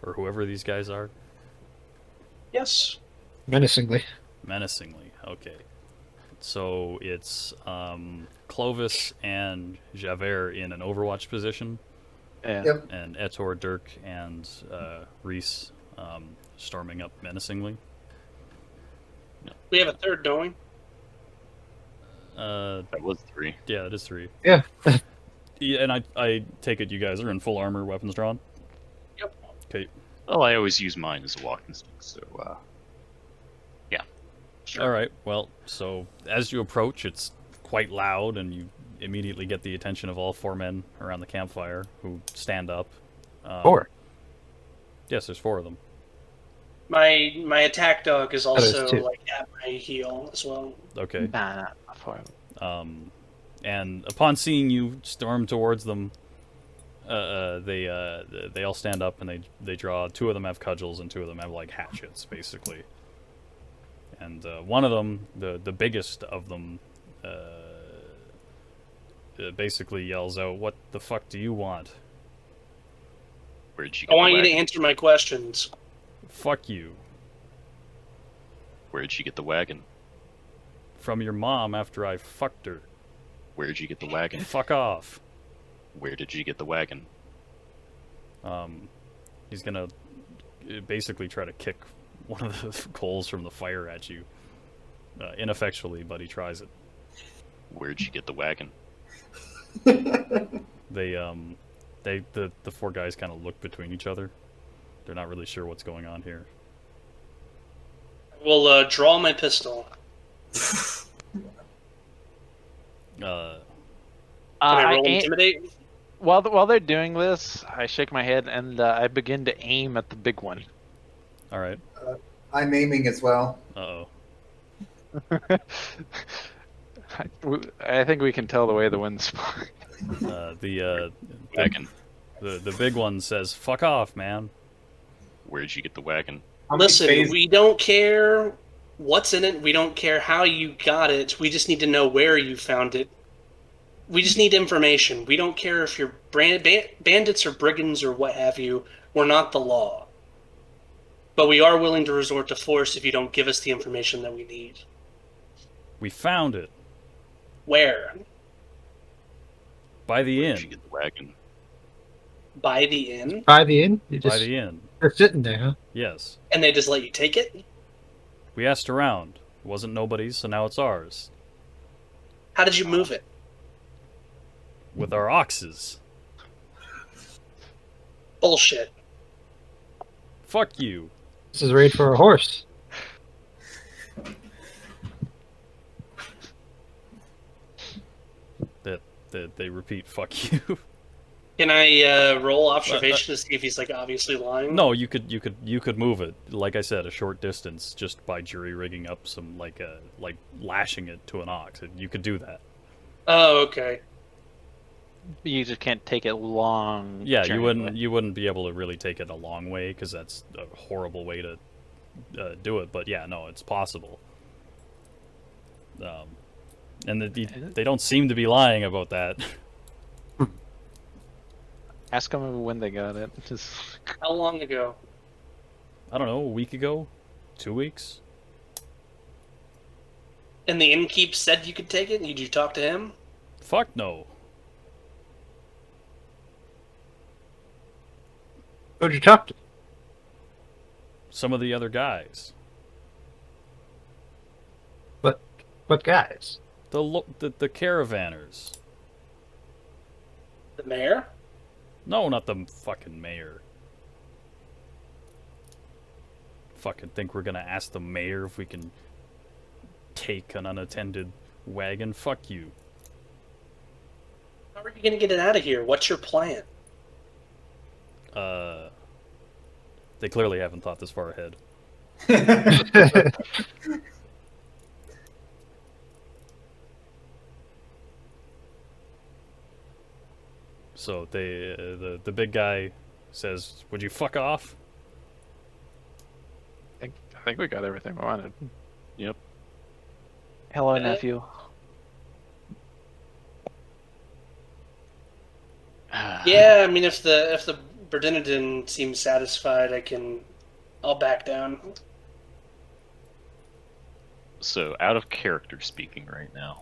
or whoever these guys are, Yes. Menacingly. menacingly. Okay. So it's Clovis and Javert in an Overwatch position, Yeah. Yep. and Etor, Dirk, and Reese storming up menacingly. We have a third, don't we? That was 3. Yeah, that is 3. Yeah. Yeah, and I take it you guys are in full armor, weapons drawn. Yep. Okay. Well, I always use mine as a walking stick, so yeah. All right. Well, so as you approach, it's quite loud, and you immediately get the attention of all 4 men around the campfire who stand up. 4. Yes, there's 4 of them. My attack dog is there's also 2. like at my heel as well. Okay. Nah, not for And upon seeing you storm towards them, they all stand up and they draw. 2 of them have cudgels and 2 of them have like hatchets, basically. And one of them, the biggest of them, basically yells out, "What the fuck do you want? Where'd you I get want the you to wagon? answer my questions. Fuck you. Where'd you get the wagon? From your mom after I fucked her. Where'd you get the wagon? Fuck off." Where did you get the wagon? He's gonna basically try to kick one of the coals from the fire at you, ineffectually, but he tries it. Where'd you get the wagon? The 4 guys kind of look between each other. They're not really sure what's going on here. We'll draw my pistol. Can I I roll aim- intimidate? while they're doing this, I shake my head and I begin to aim at the big one. All right. I'm aiming as well. Uh-oh. I think we can tell the way the wind's The Wagon. the big one says, "Fuck off, man." Where'd you get the wagon? Listen, we don't care what's in it. We don't care how you got it. We just need to know where you found it. We just need information. We don't care if you're bandits or brigands or what have you. We're not the law. But we are willing to resort to force if you don't give us the information that we need. We found it Where? by the Where'd you inn. get the wagon? By the inn? By the inn? You By just the inn. are sitting there, huh? Yes. And they just let you take it? We asked around. It wasn't nobody's, so now it's ours. How did you move it? With our oxes. Bullshit. Fuck you. This is raid for a horse. They repeat, "Fuck you." Can I roll observation to see if he's like obviously lying? No, you could move it. Like I said, a short distance just by jury rigging up some like lashing it to an ox. You could do that. Oh, okay. You just can't take it long. Yeah, journey. you wouldn't be able to really take it a long way because that's a horrible way to do it. But yeah, no, it's possible. And they don't seem to be lying about that. Ask them when they got it. Just How long ago? I don't know, a week ago, 2 weeks. And the innkeep said you could take it? Did you talk to him? Fuck no. Who'd you talk to? Some of the other guys. What guys? The caravanners. The mayor? No, not the fucking mayor. Fucking think we're gonna ask the mayor if we can take an unattended wagon? Fuck you. How are you gonna get it out of here? What's your plan? They clearly haven't thought this far ahead. So the big guy says, "Would you fuck off?" I think we got everything we wanted. Yep. Hello, nephew. Yeah, I mean, if the Berdinidin seems satisfied, I'll back down. So, out of character speaking right now.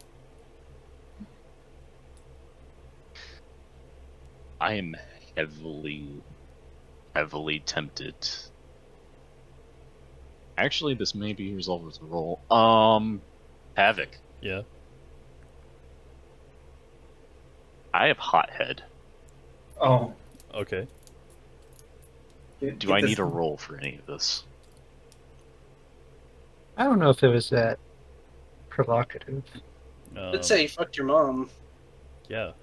I am heavily tempted. Actually, this may be resolved with a roll. Havoc. Yeah. I have hothead. Oh. Okay. Do I need a roll for any of this? I don't know if it was that provocative. Let's say you fucked your mom. Yeah.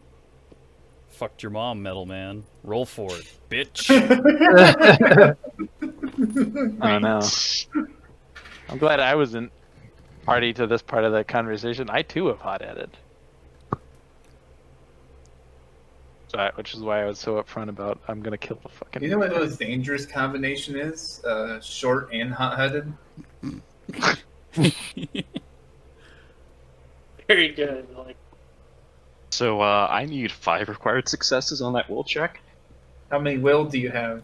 Fucked your mom, Metal Man. Roll for it, bitch. Oh no. I'm glad I wasn't party to this part of the conversation. I too have hot-headed. Which is why I was so upfront about I'm gonna kill the fucking. You know what the most dangerous combination is? Short and hot-headed. Very good. Like, So, I need 5 required successes on that will check. How many will do you have?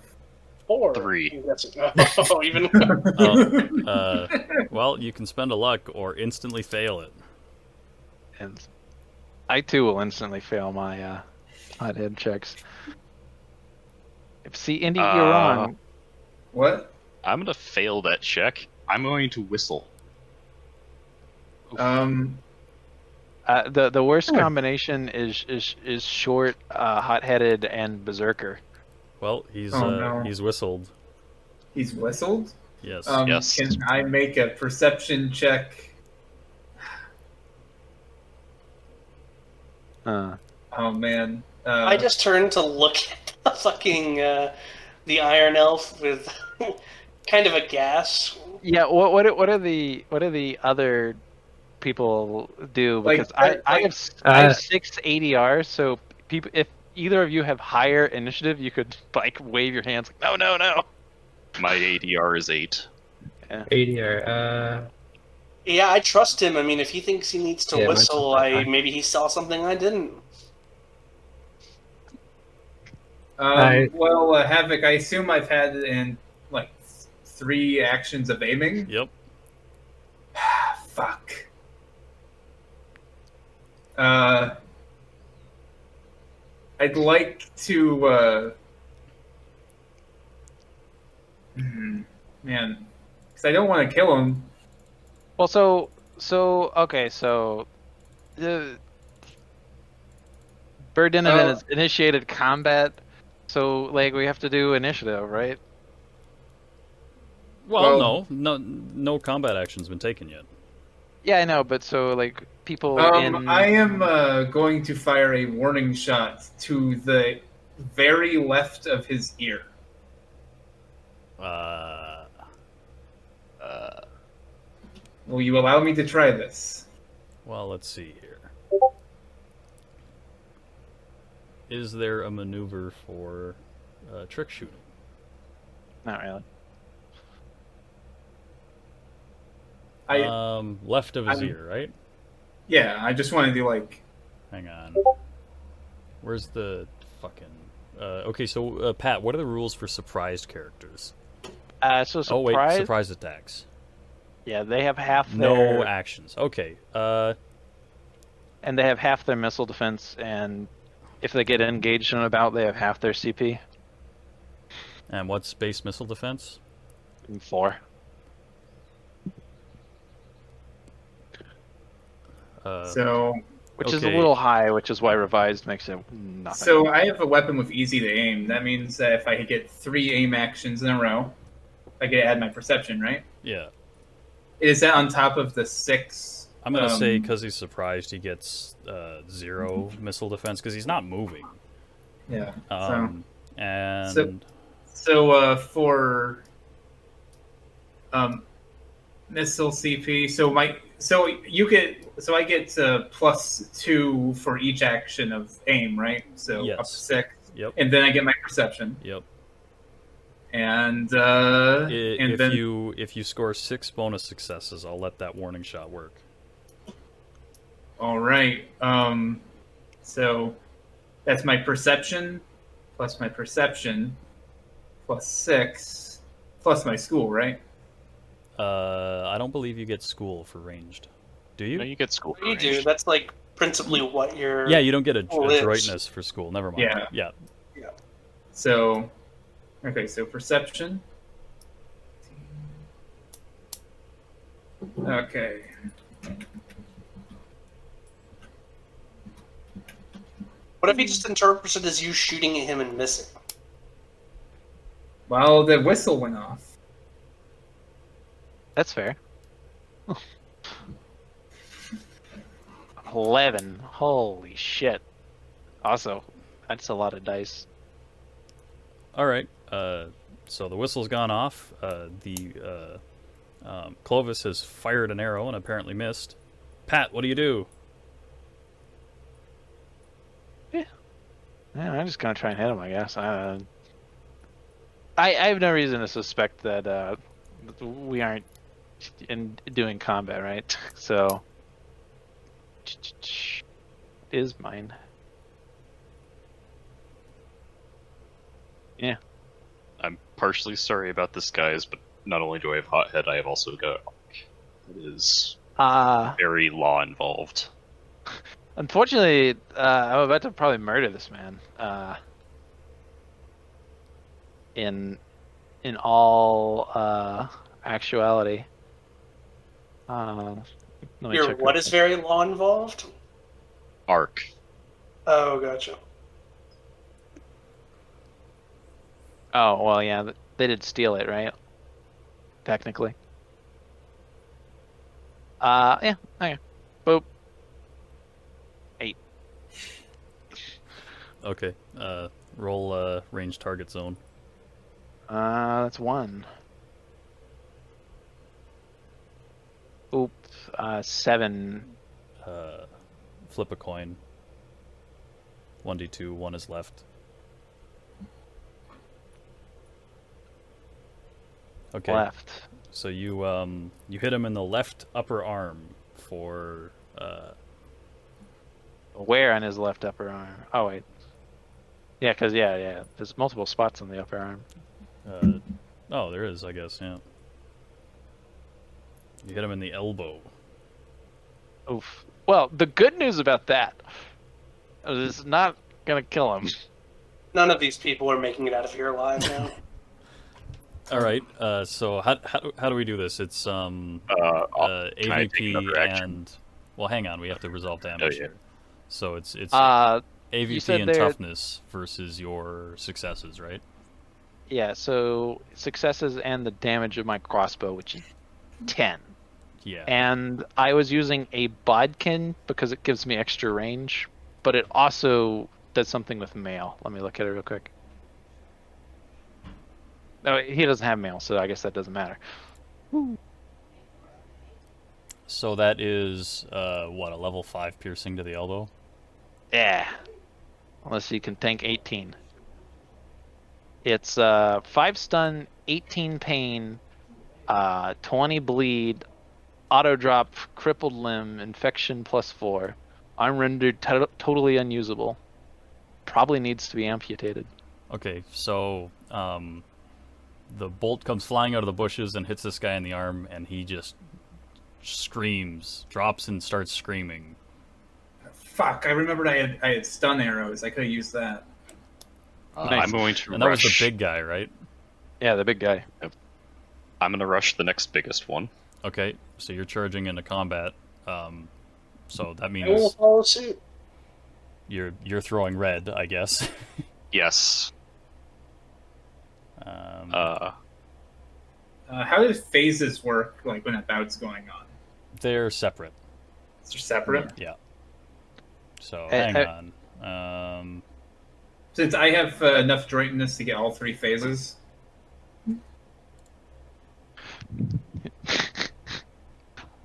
4. 3. Oh, even. Well, you can spend a luck or instantly fail it. And I too will instantly fail my hot-head checks. See, Indy, you're wrong. What? I'm gonna fail that check. I'm going to whistle. The worst combination is short, hot-headed, and berserker. Well, he's no. he's whistled. He's whistled? Yes. Yes. Can I make a perception check? Oh man. I just turned to look at the fucking the Iron Elf with kind of a gas. Yeah. What are the other people do? Like, Because I have I Uh, have 6 ADRs. So people, if either of you have higher initiative, you could like wave your hands like no no no. My ADR is 8. ADR. Yeah, I trust him. I mean, if he thinks he needs to Yeah, mine's whistle, not that high. maybe he saw something I didn't. Well, Havoc, I assume I've had in like 3 actions of aiming. Yep. Fuck. I'd like to. Man, because I don't want to kill him. Well, so okay, so Birdinovan has initiated combat, so like we have to do initiative, right? Well, no combat action's been taken yet. Yeah, I know, but so like people in I am going to fire a warning shot to the very left of his ear. Will you allow me to try this? Well, let's see here. Is there a maneuver for trick shooting? not really. Left of his I'm- ear, right? Yeah, I just wanted to like. Hang on. Where's the fucking? Okay, so Pat, what are the rules for surprised characters? So Oh wait, surprise. surprise attacks. Yeah, they have half No their actions. Okay. and they have half their missile defense, and if they get engaged in a bout, they have half their CP. And what's base missile defense? 4. So, Which is a okay. little high, which is why revised makes it nothing. so I have a weapon with easy to aim. That means that if I get 3 aim actions in a row, I can add my perception, right? Yeah. Is that on top of the 6? I'm gonna say because he's surprised, he gets 0 missile defense because he's not moving. Yeah. And So for missile CP, I get +2 for each action of aim, right? So up to Yes. 6, Yep. and then I get my perception, Yep. and If then you score 6 bonus successes, I'll let that warning shot work. all right. So that's my perception plus my perception plus 6 plus my school, right? I don't believe you get school for ranged. Do you? No, you get school. You do. range. That's like principally what you're. Yeah, you don't get a Lives. adroitness for school. Never mind. Yeah. Yeah. So, okay, so perception. Okay. What if he just interprets it as you shooting at him and missing? Well, the whistle went off. That's fair. 11. Holy shit. Also, that's a lot of dice. All right. So the whistle's gone off. Clovis has fired an arrow and apparently missed. Pat, what do you do? Yeah, I'm just gonna try and hit him, I guess. I have no reason to suspect that we aren't doing combat, right? So it is mine. Yeah. I'm partially sorry about this, guys, but not only do I have Hothead, I have also got it is very law involved. Unfortunately, I'm about to probably murder this man. In all actuality. Let me Your check what real is quick. very law involved? Arc. Oh, gotcha. Oh well, yeah, they did steal it, right? Technically. Yeah. Okay. Boop. 8. Okay. Roll range target zone. That's 1. Oop, 7. Flip a coin. 1d2. 1 is left. Okay. Left. So you hit him in the left upper arm for Where on his left upper arm? Oh wait. Yeah, because yeah, there's multiple spots on the upper arm. oh, there is, I guess, yeah. You hit him in the elbow. Oof. Well, the good news about that is it's not gonna kill him. None of these people are making it out of here alive now. All right. So how do we do this? It's Can I take AVP another action? and well, hang on, we have to resolve damage Oh, yeah. here. So it's You AVP said and there- toughness versus your successes, right? Yeah, so successes and the damage of my crossbow, which is 10. Yeah. And I was using a bodkin because it gives me extra range, but it also does something with mail. Let me look at it real quick. No, he doesn't have mail, so I guess that doesn't matter. So that is what, a level 5 piercing to the elbow? Yeah. Unless you can tank 18. It's 5 stun, 18 pain, 20 bleed, auto drop, crippled limb, infection +4. I'm rendered totally unusable. Probably needs to be amputated. Okay, so the bolt comes flying out of the bushes and hits this guy in the arm, and he just screams, drops and starts screaming. Fuck! I remembered I had stun arrows. I could have used that. Nice. I'm going to And that was rush. the big guy, right? Yeah, the big guy. I'm going to rush the next biggest one. Okay, so you're charging into combat. So that I will means follow suit. you're throwing red, I guess. Yes. How does phases work? Like when a bout's going on? They're separate. It's separate. Yeah. So Hey, hang on. Since I have enough adroitness to get all 3 phases.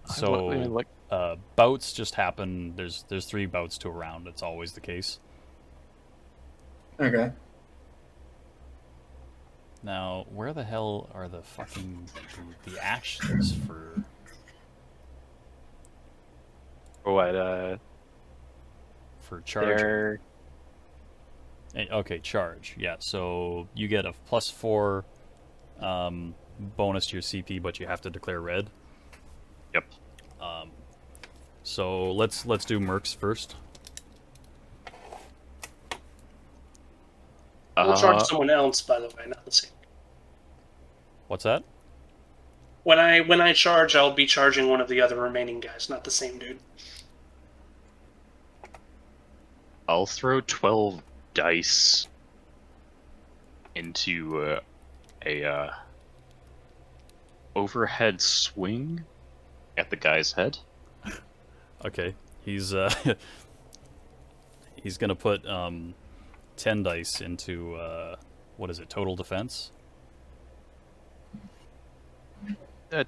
So Let me look. bouts just happen. There's 3 bouts to a round. It's always the case. Okay. Now, where the hell are the fucking the actions for? For what? For charging? They're Okay, charge. Yeah, so you get a +4 bonus to your CP, but you have to declare red. Yep. So let's do mercs first. We'll charge someone else, by the way, not the same. What's that? When I charge, I'll be charging one of the other remaining guys, not the same dude. I'll throw 12 dice into a overhead swing at the guy's head. Okay, he's he's gonna put 10 dice into what is it? Total defense.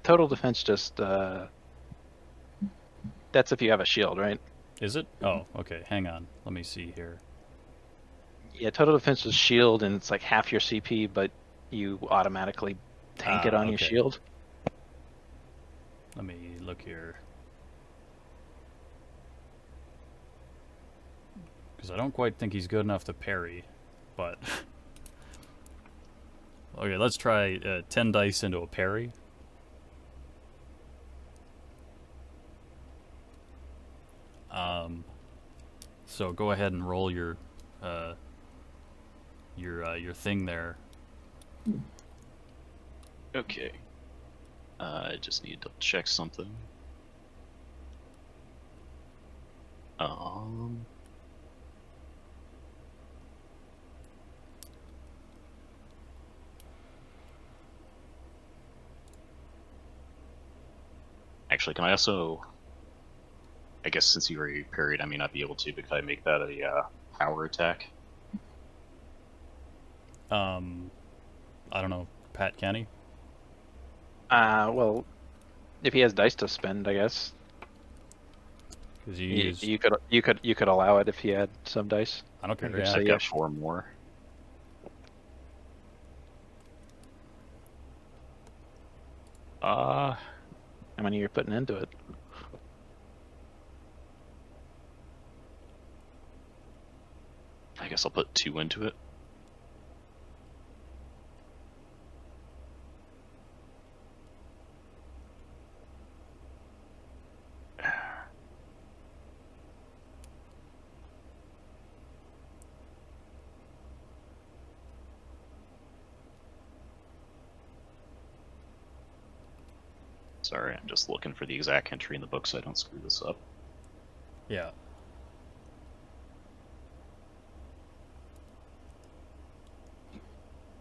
total defense. Just that's if you have a shield, right? Is it? Oh, okay. Hang on. Let me see here. Yeah, total defense is shield, and it's like half your CP, but you automatically tank it on your okay. shield. Let me look here. Because I don't quite think he's good enough to parry, but okay. Let's try 10 dice into a parry. So go ahead and roll your thing there. Okay. I just need to check something. Actually, can I also... I guess since you already parried, I may not be able to, but can I make that a power attack? I don't know, Pat Kenny. Well, if he has dice to spend, I guess Because you you, use. you could allow it if he had some dice. I don't care. Okay, Yeah. so I've yeah, got 4 more. how many you're putting into it? I guess I'll put 2 into it. Sorry, I'm just looking for the exact entry in the book so I don't screw this up. Yeah.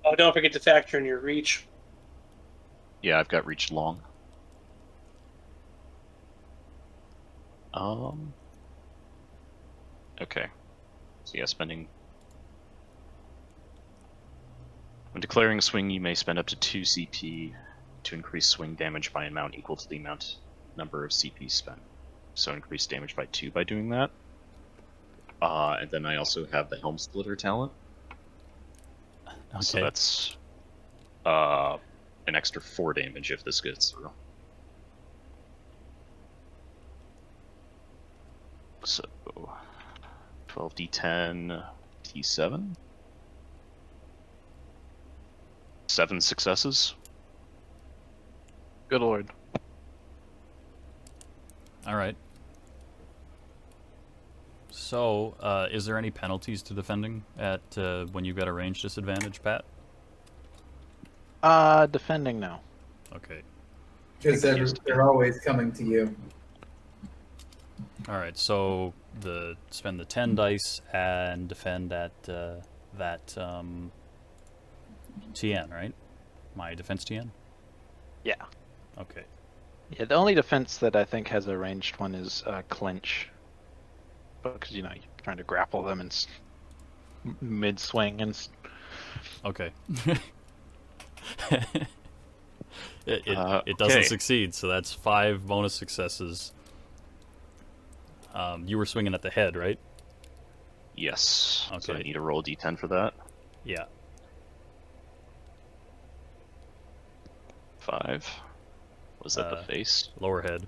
Oh, don't forget to factor in your reach. Yeah, I've got reach long. Okay. So yeah, spending. When declaring a swing, you may spend up to 2 CP to increase swing damage by an amount equal to the number of CP spent. So increase damage by 2 by doing that. And then I also have the Helm Splitter talent. Okay. So that's an extra 4 damage if this gets through. So 12d10 t7. 7 successes. Good lord. All right. So, is there any penalties to defending at when you've got a range disadvantage, Pat? Defending now. Okay. Because they're always coming to you. All right. So spend the 10 dice and defend at that TN, right? My defense TN. Yeah. Okay. Yeah, the only defense that I think has a ranged one is clinch. Because, you're trying to grapple them in mid-swing. Okay. It doesn't okay. succeed, so that's 5 bonus successes. You were swinging at the head, right? Yes. So Okay. I need to roll a d10 for that. Yeah. 5. Was that the face? Lower head.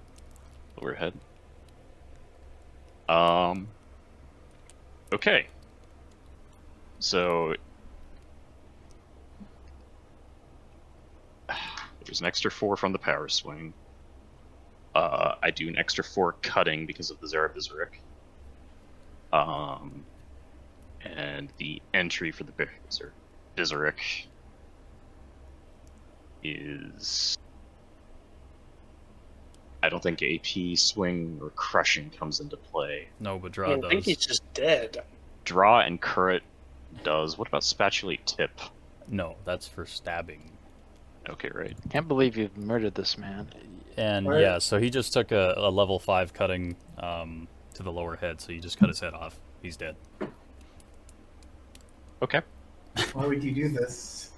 Lower head. Okay. So there's an extra 4 from the power swing. I do an extra 4 cutting because of the Zarabizarek. And the entry for the Bizarek is... I don't think AP, swing, or crushing comes into play. No, but I draw think does. he's just dead. Draw and current does. What about spatulate tip? No, that's for stabbing. Okay, right. Can't believe you've murdered this man. And Right. yeah, so he just took a level 5 cutting to the lower head, so you just cut his head off. He's dead. Okay. Why would you do this?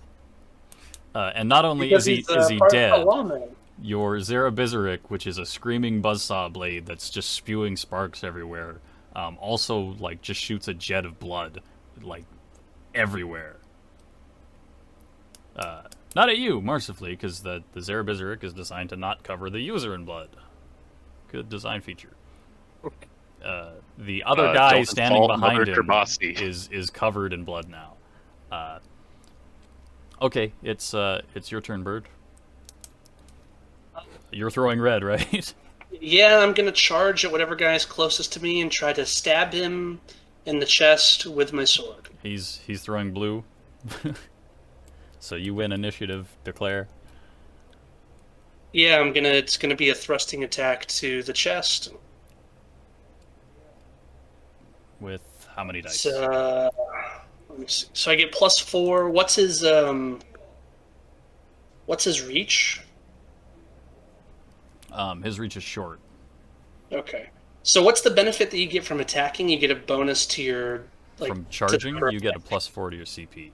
And not only Because is he he's part of dead, the lawman. your Zarabizarek, which is a screaming buzzsaw blade that's just spewing sparks everywhere, also like just shoots a jet of blood like everywhere. Not at you, mercifully, because the Zarabizarek is designed to not cover the user in blood. Good design feature. The other guy don't standing insult behind Mother him Kerbasi. is covered in blood now. Okay, it's your turn, Bird. You're throwing red, right? Yeah, I'm gonna charge at whatever guy's closest to me and try to stab him in the chest with my sword. He's throwing blue. So you win initiative, declare. Yeah, it's gonna be a thrusting attack to the chest. With how many dice? So, let me see. So I get +4. What's his reach? His reach is short. Okay. So what's the benefit that you get from attacking? You get a bonus to your From charging, you get a +4 to your CP.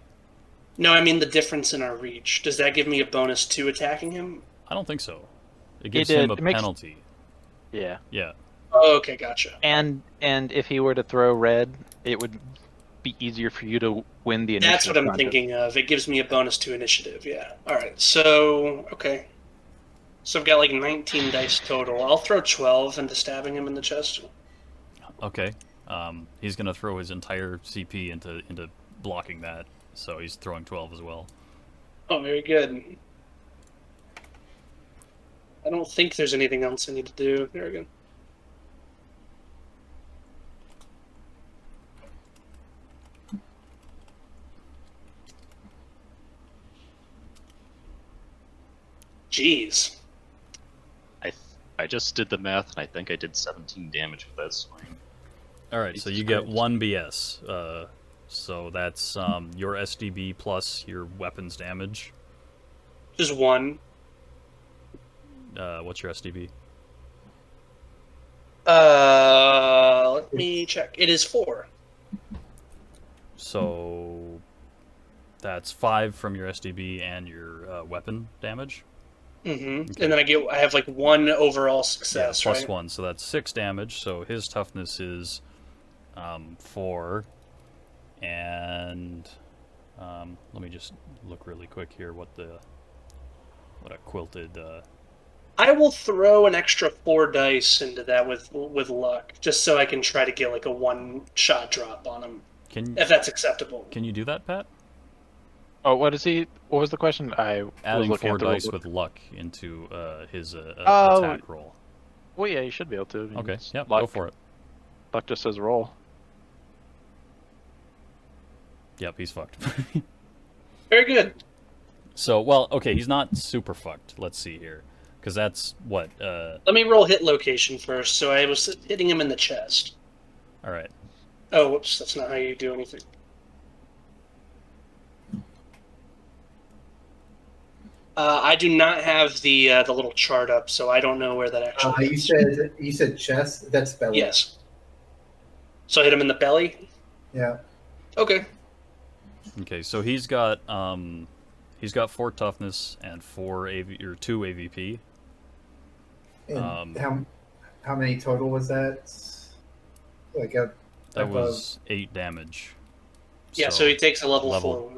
No, I mean the difference in our reach. Does that give me a bonus to attacking him? I don't think so. It gives him a it makes- penalty. Yeah. Yeah. Oh, okay, gotcha. And if he were to throw red, it would be easier for you to win the initiative. That's what I'm contest. thinking of. It gives me a bonus to initiative, yeah. Alright, so, okay. So I've got like 19 dice total. I'll throw 12 into stabbing him in the chest. Okay. He's gonna throw his entire CP into blocking that, so he's throwing 12 as well. Oh, very good. I don't think there's anything else I need to do. Very good. Jeez. I just did the math, and I think I did 17 damage with that swing. All right, so you get 1 BS. So that's your SDB plus your weapons damage. Just one. What's your SDB? Let me check. It is 4. So that's 5 from your SDB and your weapon damage. Mm-hmm. Okay. And then I have like 1 overall success, plus right? 1, so that's 6 damage. So his toughness is 4, and let me just look really quick here what a quilted. I will throw an extra 4 dice into that with luck, just so I can try to get like a 1-shot drop on him, if that's acceptable. Can you do that, Pat? Oh, what is he? What was the question? I was Adding looking 4 at the dice rulebook. with luck into his Oh. attack roll. Well, yeah, you should be able to. I mean, Okay, it's yep, luck. go for it. Luck just says roll. Yep, he's fucked. Very good. So, well, okay, he's not super fucked. Let's see here, because that's what. Let me roll hit location first. So I was hitting him in the chest. All right. Oh, whoops! That's not how you do anything. I do not have the little chart up, so I don't know where that actually is. You said chest. That's belly. Yes. So I hit him in the belly. Yeah. Okay. Okay, so he's got 4 toughness and 2 AVP. And how many total was that? Like a. That was 8 damage. Yeah, so he takes a level 4.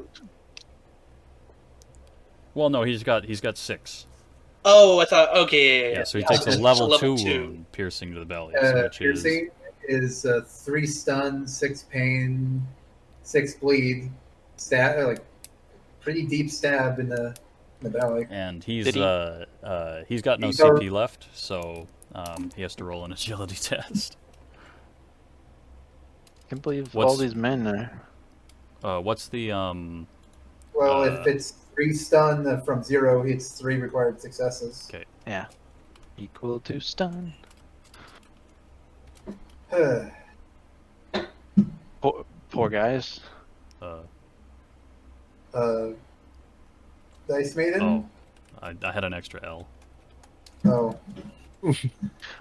Well, no, he's got 6. Oh, I thought. Okay, yeah. Yeah, so he takes a So level 2 2. wound piercing to the belly, which Piercing is 3 stun, 6 pain, 6 bleed, like pretty deep stab in the belly. and he's Did he- he's got no He's CP left, so he has to roll an agility test. I can't believe What's- all these men are. What's the Well, if it's 3 stun from 0, it's 3 required successes. Okay. Yeah. Equal to stun. Poor guys. Dice Maiden? Oh, I had an extra L. Oh.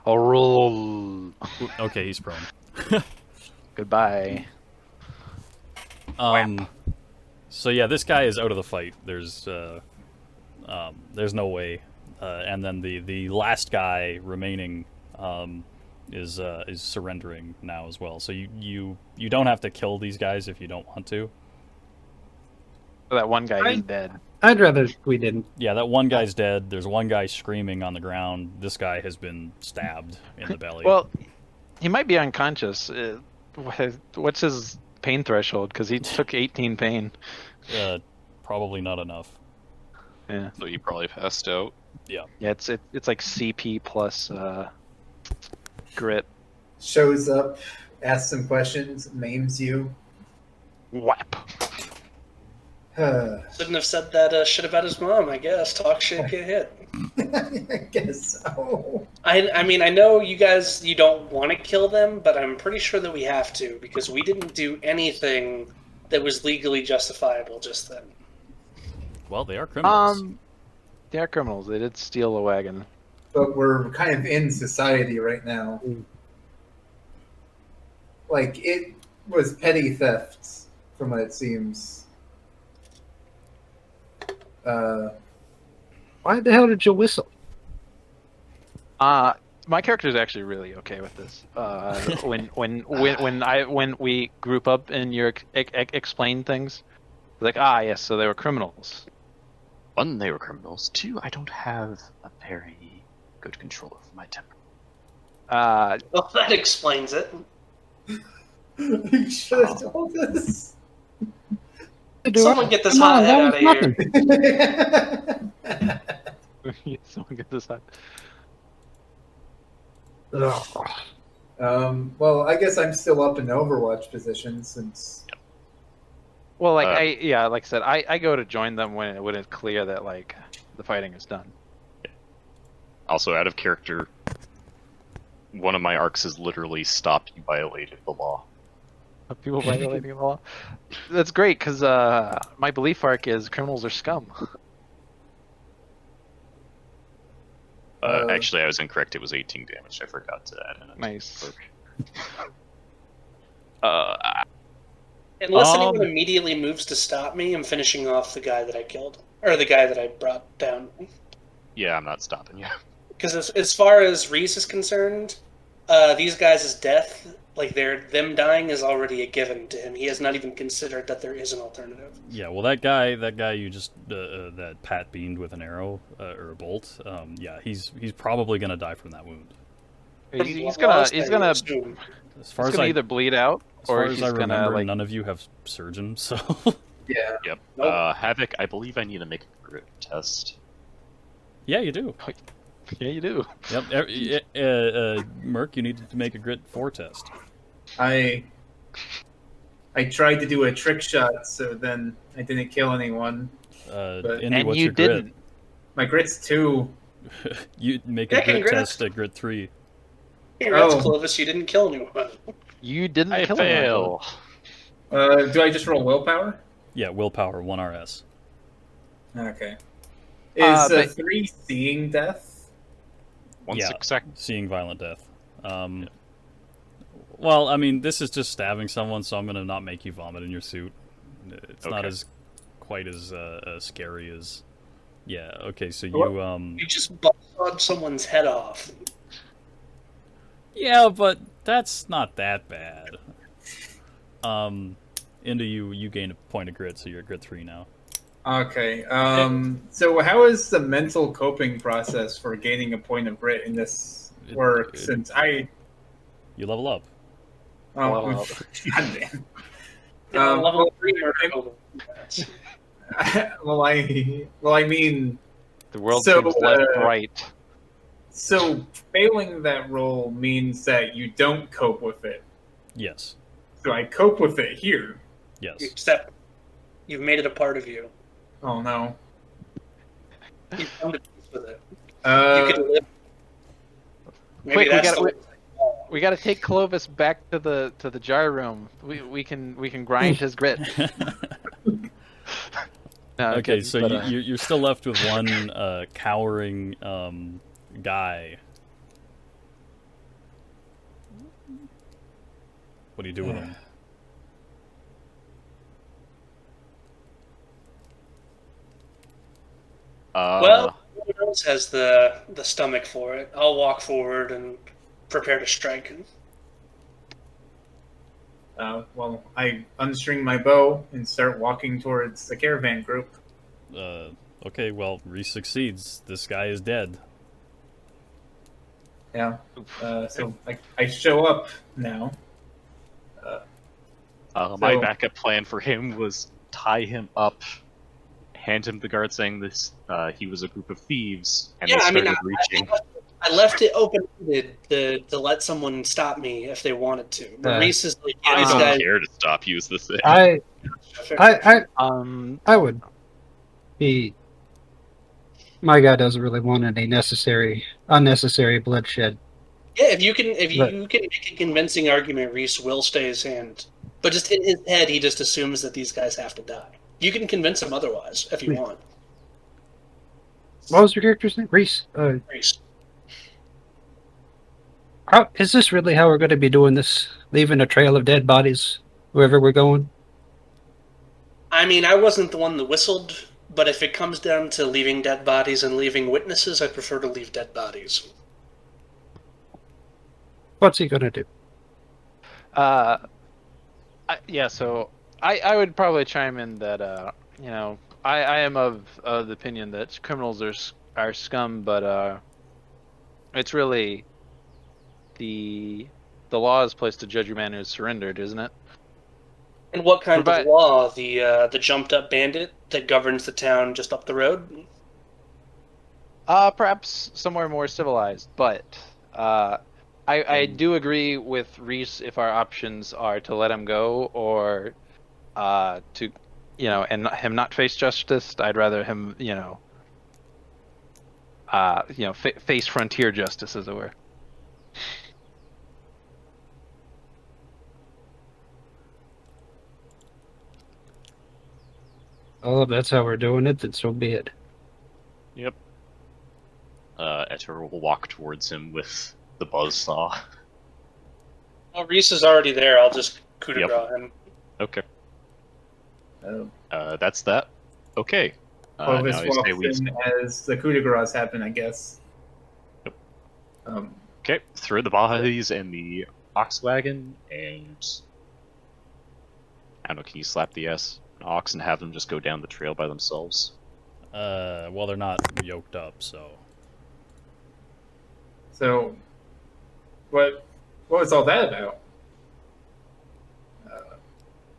I'll roll. Okay, he's prone. Goodbye. So yeah, this guy is out of the fight. There's no way. And then the last guy remaining is surrendering now as well. So you don't have to kill these guys if you don't want to. That one guy is dead. I'd rather we didn't. Yeah, that one guy's dead. There's one guy screaming on the ground. This guy has been stabbed in the belly. Well, he might be unconscious. What's his pain threshold? Because he took 18 pain. Probably not enough. Yeah. So he probably passed out. Yeah, it's like CP plus grit. Shows up, asks some questions, maims you. Whap. Shouldn't have said that shit about his mom, I guess. Talk shit, get hit. I guess so. I mean, I know you guys, you don't want to kill them, but I'm pretty sure that we have to, because we didn't do anything that was legally justifiable just then. Well, they are criminals. They are criminals. They did steal a wagon. But we're kind of in society right now. Like, it was petty thefts, from what it seems. Why the hell did you whistle? My character is actually really okay with this. When we group up and you explain things, like yes, so they were criminals. One, they were criminals. Two, I don't have a very good control over my temper. Well, that explains it. You should have told us. Someone get this hot head out of here. Someone get this out. Well, I guess I'm still up in Overwatch position since. Well, like like I said, I go to join them when it's clear that like the fighting is done. Also, out of character, one of my arcs is literally stop you violated the law. People violating the law. That's great because my belief arc is criminals are scum. Actually, I was incorrect. It was 18 damage. I forgot to add in a Nice. Unless anyone immediately moves to stop me, I'm finishing off the guy that I killed. Or the guy that I brought down. Yeah, I'm not stopping you. Because as far as Reese is concerned, these guys' death, like them dying is already a given to him. He has not even considered that there is an alternative. Yeah, well, that guy you just that Pat beamed with an arrow or a bolt. Yeah, he's probably gonna die from that wound. He's gonna As far as I either bleed out or he's remember, gonna like. none of you have surgeon, so. Yeah. Yep. Nope. Havoc, I believe I need to make a grit test. Yeah, you do. Yeah, you do. Yep. Merc, you need to make a grit 4 test. I tried to do a trick shot, so then I didn't kill anyone. Indy, And what's you your grit? didn't. My grit's 2. You make a grit Congrats. test at grit 3. Congrats, Oh. Clovis, you didn't kill anyone. You didn't I kill fail. Do I just roll willpower? Yeah, willpower 1 RS. Okay. Is but- 3 seeing death? 1 Yeah. second. Seeing violent death. Well, I mean, this is just stabbing someone, so I'm gonna not make you vomit in your suit. It's not Okay. as quite as scary as. Yeah. Okay. So What? You just busted someone's head off. Yeah, but that's not that bad. Into you gain a point of grit, so you're at grit 3 now. Okay. So how is the mental coping process for gaining a point of grit in this work? Since I You level up. oh Wow. goddamn. Level 3 murder. Well, I mean, The world So, seems less bright. so failing that roll means that you don't cope with it. Yes. So I cope with it here. Yes. Except you've made it a part of you. Oh no. You've come to peace with it. Uh, You can live. Maybe Quick, that's we gotta take Clovis back to the jar room. We can grind his grit. No, I'm Okay, kidding, so but, you're still left with one cowering guy. What do you do with him? Well, no one else has the stomach for it. I'll walk forward and prepare to strike him. well, I unstring my bow and start walking towards the caravan group. Okay, well, Reese succeeds. This guy is dead. Yeah. So I show up now. My So- backup plan for him was tie him up, hand him the guard saying this he was a group of thieves, and Yeah, they I mean, started reaching. I left it open-ended to let someone stop me if they wanted to. But Reese is like, yeah, I these don't guys. care to stop you, is the thing. I would be. My guy doesn't really want any unnecessary bloodshed. Yeah, if you can make a convincing argument, Reese will stay his hand. But just in his head, he just assumes that these guys have to die. You can convince him otherwise if you want. What was your character's name? Reese. Reese. Is this really how we're going to be doing this? Leaving a trail of dead bodies wherever we're going? I mean, I wasn't the one that whistled, But if it comes down to leaving dead bodies and leaving witnesses, I prefer to leave dead bodies. What's he gonna do? So I would probably chime in that I am of the opinion that criminals are scum, but it's really the law is placed to judge a man who's surrendered, isn't it? And what kind Provi- of law? The jumped up bandit that governs the town just up the road? Perhaps somewhere more civilized, but I do agree with Reese if our options are to let him go or to and him not face justice. I'd rather him face frontier justice, as it were. Oh, if that's how we're doing it, then so be it. Yep. Eter will walk towards him with the buzzsaw. Oh, Reese is already there. I'll just coup de Yep. grace him. Okay. Oh. That's that. Okay. Clovis now you say walks we... in as the coup de grace happen, I guess. Yep. Um, Okay, throw the bodies in the ox wagon, and I don't know. Can you slap the S an ox and have them just go down the trail by themselves? Well, they're not yoked up, so so, what was all that about?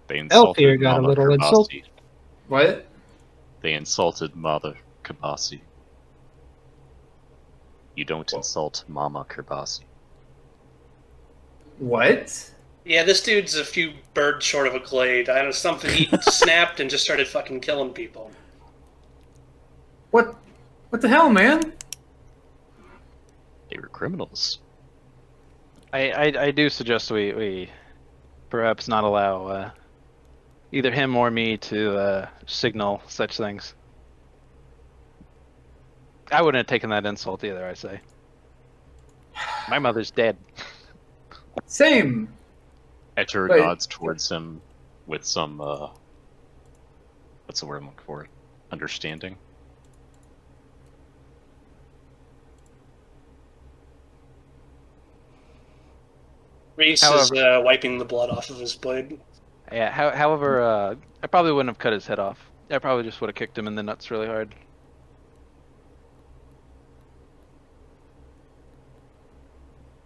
They Elf here insulted got a Mama little insult. Kabasi. What? They insulted Mother Kabasi. You don't insult Mama Kabasi. What? Yeah, this dude's a few birds short of a glade. I don't know, something he snapped and just started fucking killing people. What the hell, man? They were criminals. I do suggest we perhaps not allow either him or me to signal such things. I wouldn't have taken that insult either, I say. My mother's dead. Same. Eter Wait. nods towards him with some, what's the word I'm looking for? Understanding. Reese is wiping the blood off of his blade. Yeah. However, I probably wouldn't have cut his head off. I probably just would have kicked him in the nuts really hard.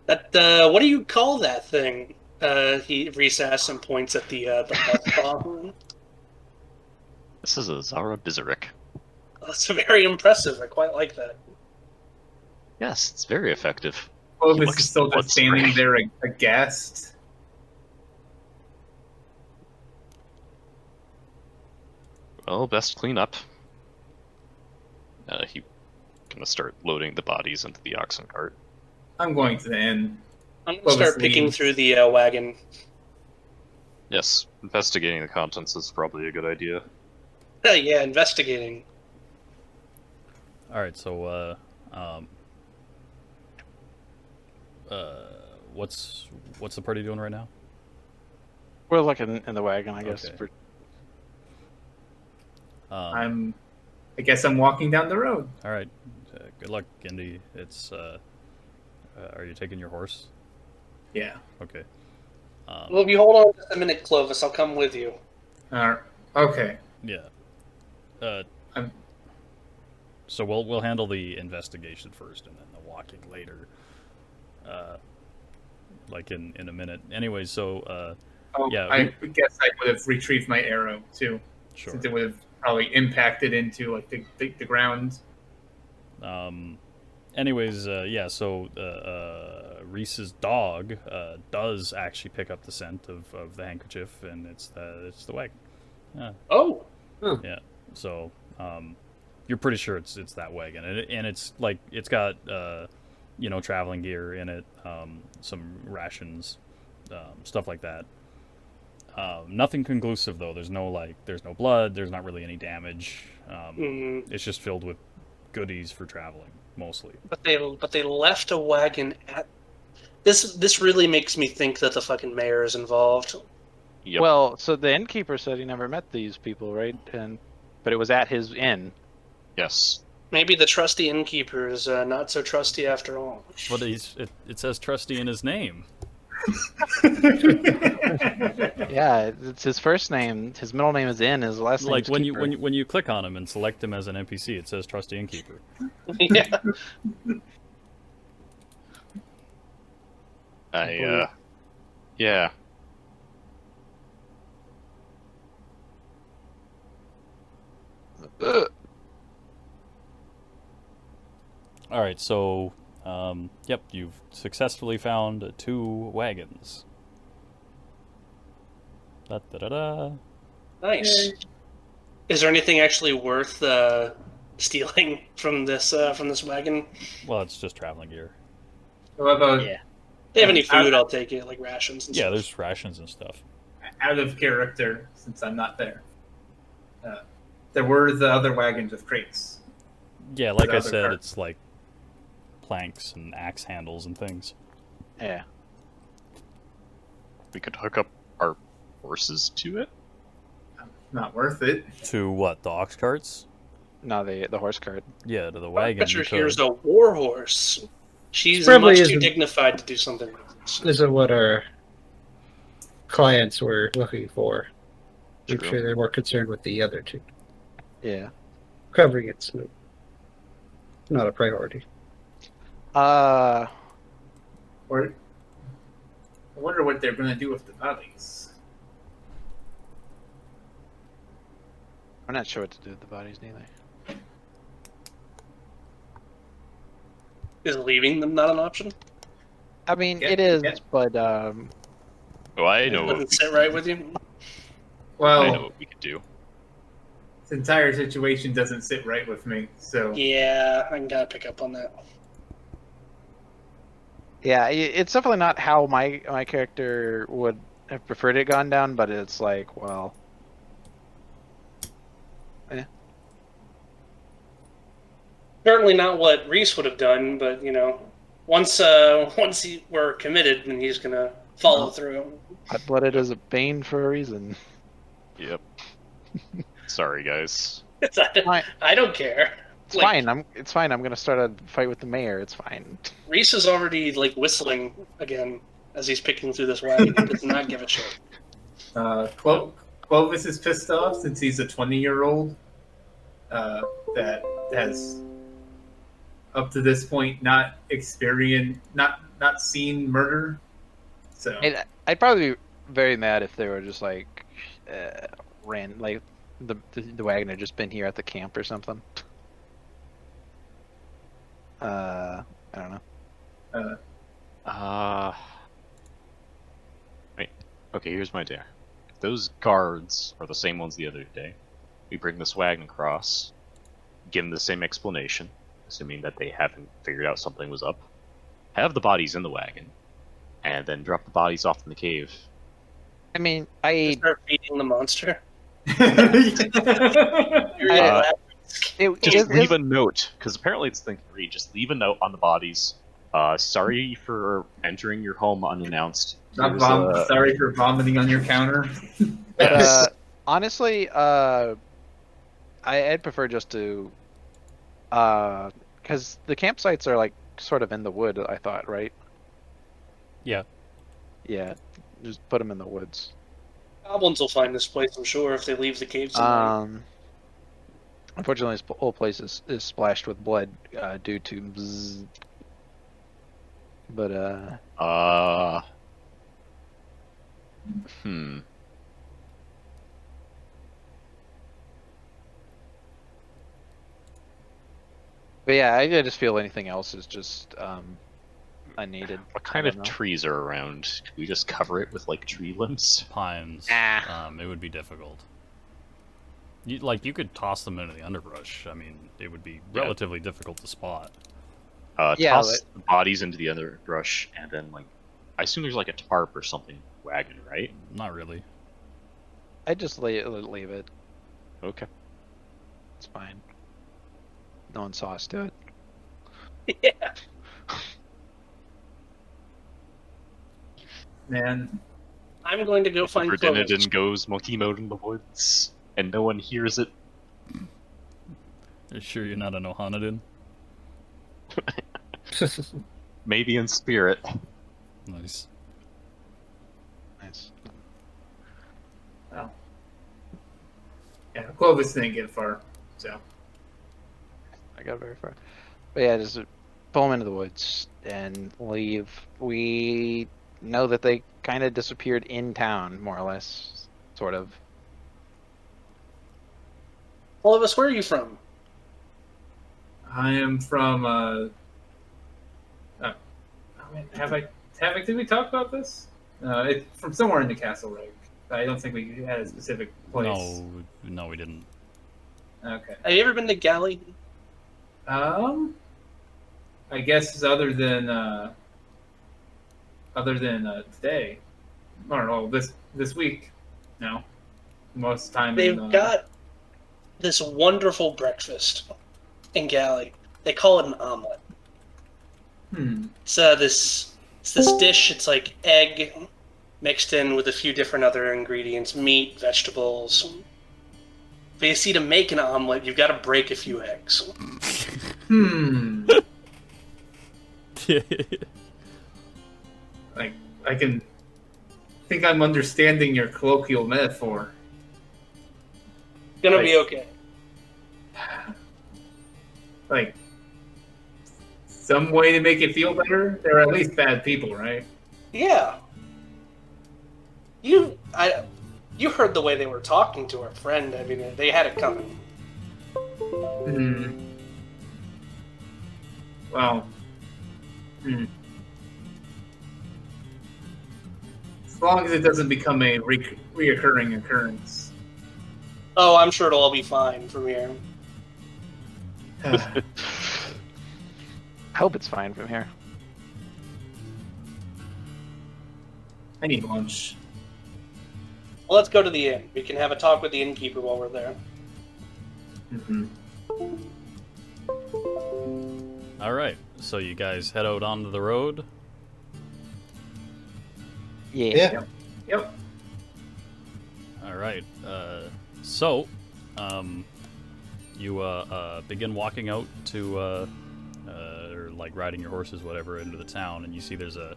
That what do you call that thing? Reese asks and points at the buzzsaw. This is a Zara Bizarek. That's very impressive. I quite like that. Yes, it's very effective. Clovis looks is still blood just standing spray. there aghast. Well, best clean up. He gonna start loading the bodies into the oxen cart. I'm going to the inn. I'm gonna Clovis start picking leaves. through the wagon. Yes, investigating the contents is probably a good idea. Yeah, investigating. all right. So, what's the party doing right now? We're looking in the wagon, I guess. Okay. I guess I'm walking down the road. All right. Good luck, Gendy. It's are you taking your horse? Yeah. Okay. Well, if you hold on just a minute, Clovis, I'll come with you. Okay. Yeah. I'm- So we'll handle the investigation first, and then the walking later. Like in a minute. Anyway, so yeah, I guess I would have retrieved my arrow too, sure. since it would have probably impacted into like the ground. Anyways, yeah. So Reese's dog does actually pick up the scent of the handkerchief, and it's the wagon. Yeah. Oh, Yeah. So you're pretty sure it's that wagon, and it's like it's got traveling gear in it, some rations, stuff like that. Nothing conclusive though. There's no blood. There's not really any damage. It's just filled with goodies for traveling mostly. but they left a wagon at. This really makes me think that the fucking mayor is involved. Yep. Well, so the innkeeper said he never met these people, right? And but it was at his inn. Yes. Maybe the trusty innkeeper is not so trusty after all. But it says trusty in his name. Yeah, it's his first name. His middle name is Inn. His last name Like is when Keeper. when you click on him and select him as an NPC, it says trusty innkeeper. Yeah. Yeah. All right, so yep, you've successfully found 2 wagons. Da da da da. Nice. Is there anything actually worth stealing from this wagon? Well, it's just traveling gear. What about Yeah. If they have any food, I'll take it, like rations and Yeah, stuff. there's rations and stuff. out of character since I'm not there? There were the other wagons with crates. Yeah, like The I other said, cart. it's like planks and axe handles and things. Yeah. We could hook up our horses to it. Not worth it. To what? The ox carts? No, the horse cart. Yeah, to the I wagon. bet you you could. here's a war horse. She's Probably much too isn't- dignified to do something like this. Isn't what our clients were looking for. I'm True. sure they're more concerned with the other two. Yeah. Covering it's not a priority. Or I wonder what they're going to do with the bodies. I'm not sure what to do with the bodies neither. Is leaving them not an option? I mean, Yeah, it is, yeah. but Oh, I know what we Doesn't sit could right do. with you? I know Well, what we could do. this entire situation doesn't sit right with me. So Yeah, I gotta pick up on that. yeah, it's definitely not how my character would have preferred it gone down. But it's like, well, Certainly not what Reese would have done, but once we're committed, then he's gonna follow through. blooded is a bane for a reason. Yep. Sorry, guys. Fine. I don't care. It's fine. It's fine. I'm gonna start a fight with the mayor. It's fine. Reese is already whistling again as he's picking through this wagon. He does not give a shit. Clovis is pissed off since he's a 20-year-old that has up to this point not seen murder. So I'd probably be very mad if they were just the wagon had just been here at the camp or something. I don't know. Wait. Okay, here's my idea. If those guards are the same ones the other day, we bring this wagon across, give them the same explanation, assuming that they haven't figured out something was up, have the bodies in the wagon, and then drop the bodies off in the cave. I mean, Start feeding the monster. Just leave a note, because apparently it's thing to read. Just leave a note on the bodies. Sorry for entering your home unannounced. Sorry for vomiting on your counter. But honestly, I'd prefer just to, because the campsites are sort of in the wood. I thought, right? Yeah. Yeah, just put them in the woods. Goblins will find this place, I'm sure, if they leave the caves tonight. Unfortunately, this whole place is splashed with blood due to. Bzz. But But yeah, I just feel anything else is just unneeded. What kind I of don't know. trees are around? Could we just cover it with tree limbs? Pines. Ah. It would be difficult. You could toss them into the underbrush. I mean, it would be Yeah. relatively difficult to spot. Yeah, Toss the bodies into the underbrush, and then I assume there's a tarp or something wagon, right? Not really. I just leave it. Okay. It's fine. No one saw us do it. Yeah. Man, I'm going to go find For Clovis. Dinadin goes monkey mode in the woods, and no one hears it. You sure you're not an Ohanadin? Maybe in spirit. Nice. Nice. Well, yeah, Clovis didn't get far, so. I got very far. But yeah, just pull them into the woods and leave. We know that they kind of disappeared in town, more or less, sort of. Clovis, where are you from? I am from. Did we talk about this? It's from somewhere in the Castle Rig. I don't think we had a specific place. No, we didn't. Okay. Have you ever been to Galley? I guess other than today, or no, this week. No, most time. They've got this wonderful breakfast in Galley. They call it an omelet. It's this dish. It's like egg mixed in with a few different other ingredients, meat, vegetables. But you see, to make an omelet, you've got to break a few eggs. Like, I can think I'm understanding your colloquial metaphor. Gonna be okay. Like, some way to make it feel better? They're at least bad people, right? Yeah. You heard the way they were talking to our friend. I mean, they had it coming. Well. As long as it doesn't become a reoccurring occurrence. Oh, I'm sure it'll all be fine from here. I hope it's fine from here. I need lunch. Well, let's go to the inn. We can have a talk with the innkeeper while we're there. All right, so you guys head out onto the road. Yeah. Yep. All right. So, you begin walking out to, or like riding your horses, whatever, into the town, and you see there's a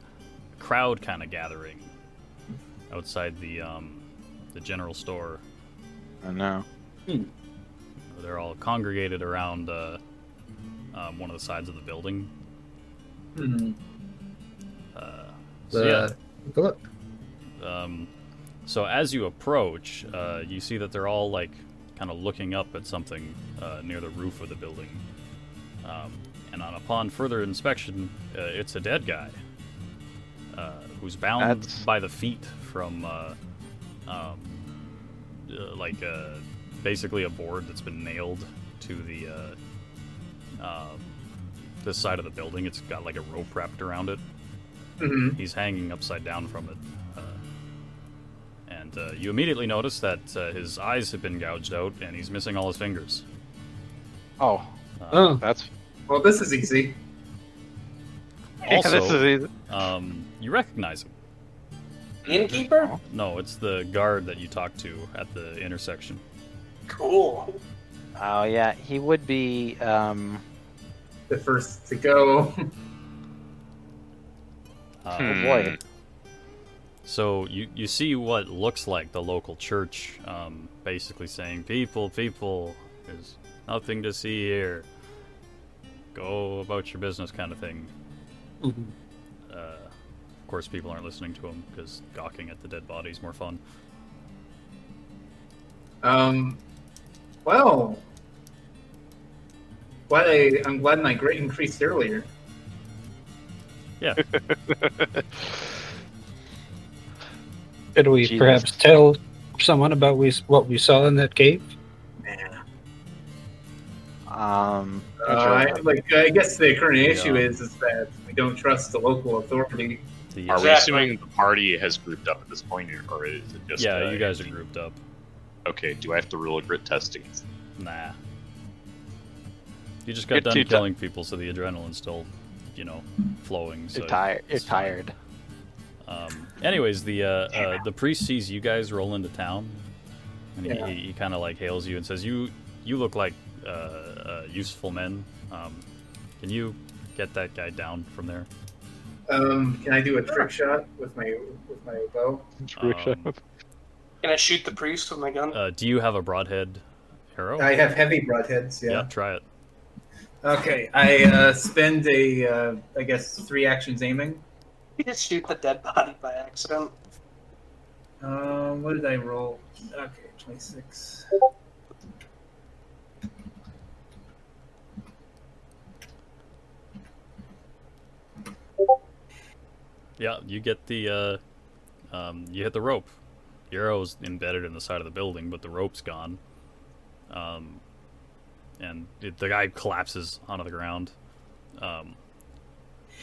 crowd kind of gathering outside the general store. I know. They're all congregated around one of the sides of the building. So yeah. Look. So as you approach, you see that they're all like kind of looking up at something near the roof of the building. And upon further inspection, it's a dead guy who's bound by the feet from basically a board that's been nailed to the this side of the building. It's got like a rope wrapped around it. He's hanging upside down from it. And you immediately notice that his eyes have been gouged out and he's missing all his fingers. That's... Well, this is easy. Also, this is easy. You recognize him. Innkeeper? No, it's the guard that you talked to at the intersection. Cool. Oh, yeah. He would be... The first to go. Oh, boy. So you see what looks like the local church basically saying, people, there's nothing to see here. Go about your business kind of thing. Of course, people aren't listening to him because gawking at the dead body is more fun. Well, I'm glad my grade increased earlier. Yeah. Could we Jesus. perhaps tell someone about what we saw in that cave? I guess the current issue is that we don't trust the local authority. Are we assuming the party has grouped up at this point, or is it just... Yeah, you guys are grouped up. Okay, do I have to roll a grit test against them? Nah. You just got done killing people, so the adrenaline's still, flowing. So You're tired. You're tired. Anyways, the priest sees you guys roll into town, and he kind of like hails you and says, "You look like useful men. Can you get that guy down from there? Can I do a trick shot with my bow? Um, Can I shoot the priest with my gun? do you have a broadhead arrow? I have heavy broadheads. Yeah. Yeah, try it. Okay. I spend I guess 3 actions aiming. You just shoot the dead body by accident. What did I roll? Okay, 26. Yeah, you get the you hit the rope. Your arrow's embedded in the side of the building, but the rope's gone. And the guy collapses onto the ground.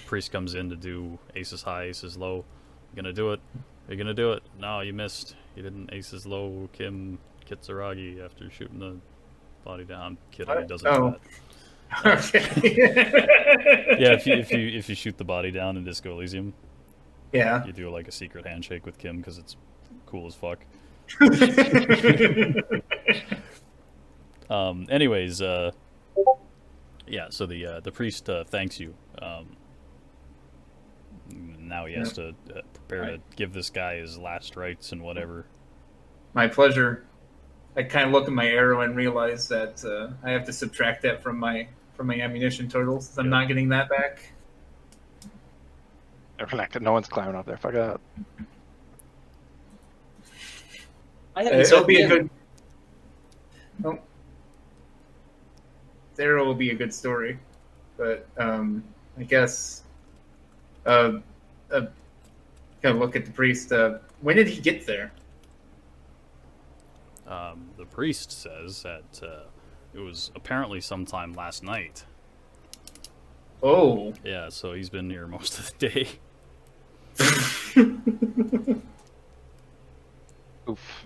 Priest comes in to do aces high, aces low. You gonna do it? You're gonna do it? No, you missed. You didn't aces low. Kim Kitsuragi after shooting the body down. Kidding, he doesn't do that. Okay. Yeah, if you shoot the body down in Disco Elysium, Yeah. you do like a secret handshake with Kim because it's cool as fuck. Anyways, yeah. So the priest thanks you. Now he has to prepare to give this guy his last rites and whatever. My pleasure. I kind of look at my arrow and realize that I have to subtract that from my ammunition total since I'm not getting that back. No one's climbing up there. Fuck up. I haven't It'll said be a yet. good. Oh. The arrow will be a good story, but I guess. Kind of look at the priest. When did he get there? The priest says that it was apparently sometime last night. Oh. Yeah, so he's been here most of the day. Oof.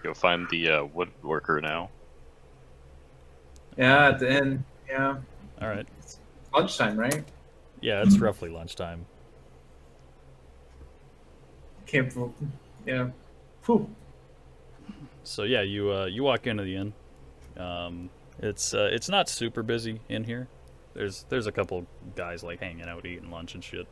Go find the woodworker now. Yeah, at the end. Yeah. All right. Lunchtime, right? Yeah, it's roughly lunchtime. Can't. Yeah. Whew. So yeah, you walk into the inn. It's not super busy in here. There's a couple guys like hanging out, eating lunch and shit.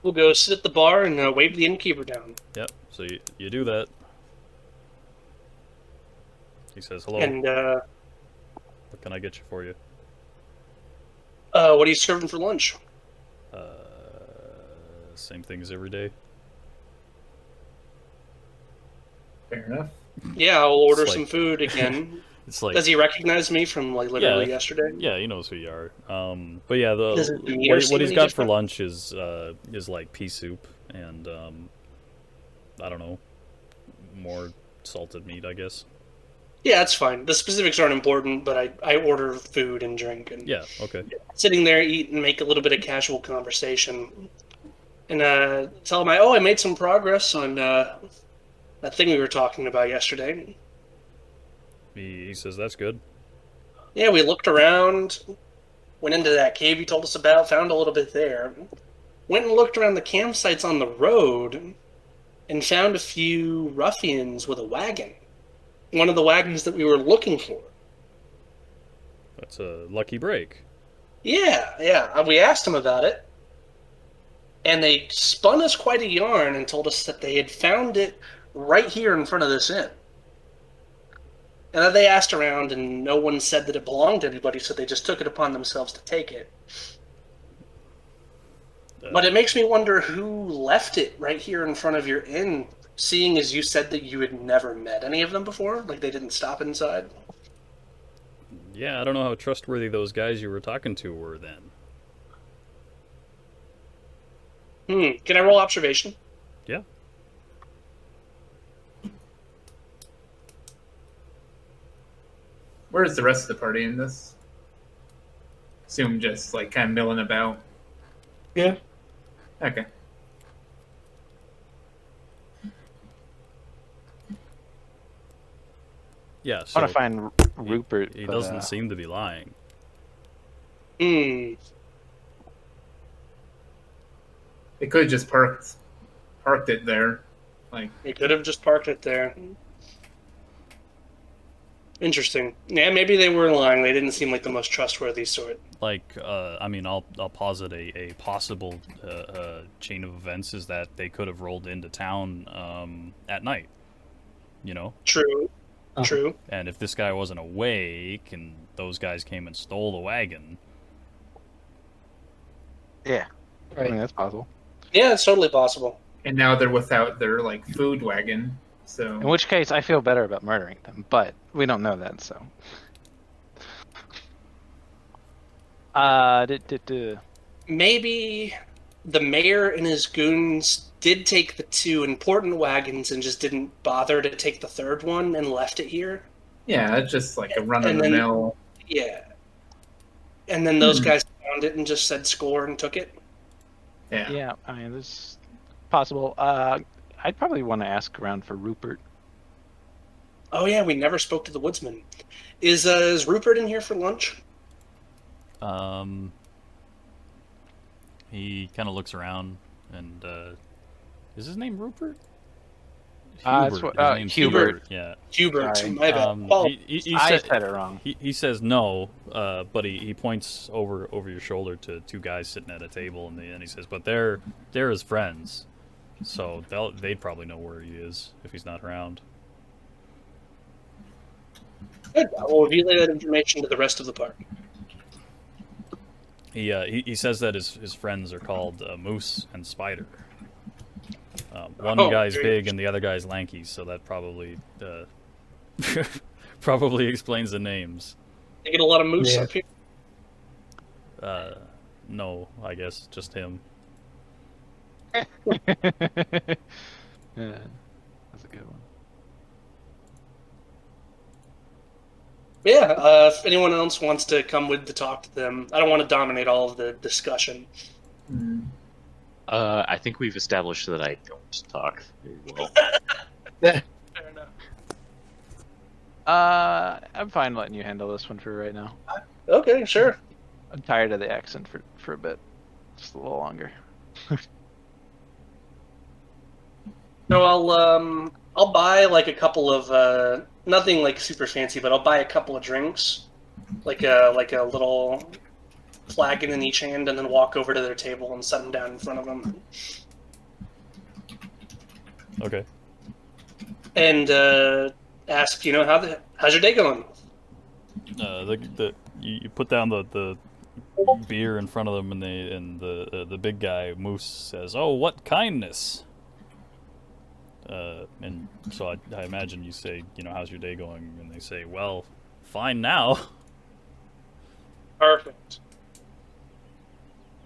We'll go sit at the bar and wave the innkeeper down. Yep. So you do that. He says hello. And What can I get you for you? what are you serving for lunch? Same thing as every day. Fair enough. Yeah, I'll order It's like- some food again. It's like Does he recognize me from like literally yesterday? Yeah, he knows who you are. But yeah, Does it mean or what seem he's any got for different? lunch is like pea soup and I don't know, more salted meat, I guess. Yeah, that's fine. The specifics aren't important, but I order food and drink and Yeah, okay. sitting there, eat and make a little bit of casual conversation, and tell him I made some progress on that thing we were talking about yesterday. He says that's good. Yeah, we looked around, went into that cave you told us about, found a little bit there, went and looked around the campsites on the road, and found a few ruffians with a wagon. One of the wagons that we were looking for. That's a lucky break. Yeah. We asked them about it, and they spun us quite a yarn and told us that they had found it right here in front of this inn. And then they asked around, and no one said that it belonged to anybody, so they just took it upon themselves to take it. But it makes me wonder who left it right here in front of your inn, seeing as you said that you had never met any of them before? Like, they didn't stop inside? Yeah, I don't know how trustworthy those guys you were talking to were then. Can I roll observation? Yeah. Where's the rest of the party in this? Assume just like kind of milling about. Yeah. Okay. Yeah, I so want to find Rupert. he but, doesn't seem to be lying. They could have just parked it there, Like, He could have just parked it there. Interesting. Yeah, maybe they were lying. They didn't seem like the most trustworthy sort. Like, I mean, I'll posit a possible chain of events is that they could have rolled into town at night. You know, True. Uh-huh. True. and if this guy wasn't awake and those guys came and stole the wagon, Yeah. I Right. mean, that's possible. Yeah, it's totally possible. and now they're without their like food wagon. So In which case, I feel better about murdering them, but we don't know that, so. Maybe the mayor and his goons did take the 2 important wagons and just didn't bother to take the 3rd one and left it here. yeah, it's just like a run of And the then- mill. Yeah. And then those guys found it and just said score and took it. Yeah. Yeah, I mean, this possible. I'd probably want to ask around for Rupert. Oh yeah, we never spoke to the woodsman. Is Rupert in here for lunch? he kind of looks around and is his name Rupert? That's what- His name's Hubert. Yeah. Hubert. Sorry. My bad. He I said, said it wrong. he says no, but he points over your shoulder to 2 guys sitting at a table, and he says, but they're his friends, so they'd probably know where he is if he's not around. Good. I will relay that information to the rest of the party. He says that his friends are called Moose and Spider. One Oh, guy's very big and the other guy's lanky, so that probably probably explains the names. They get a lot of moose Yeah. up here. No, I guess just him. Yeah, that's a good one. Yeah, if anyone else wants to come with to talk to them, I don't want to dominate all of the discussion. Mm. I think we've established that I don't talk very well. Fair enough. I'm fine letting you handle this one for right now. Okay, sure. I'm tired of the accent for a bit, just a little longer. So I'll buy like a couple of nothing like super fancy, but I'll buy a couple of drinks, like a little flagon in each hand, and then walk over to their table and set them down in front of them, Okay. and ask, how's your day going? You put down the beer in front of them, and the big guy Moose says, "Oh, what kindness!" And so I imagine you say, "How's your day going?" And they say, "Well, fine now." Perfect.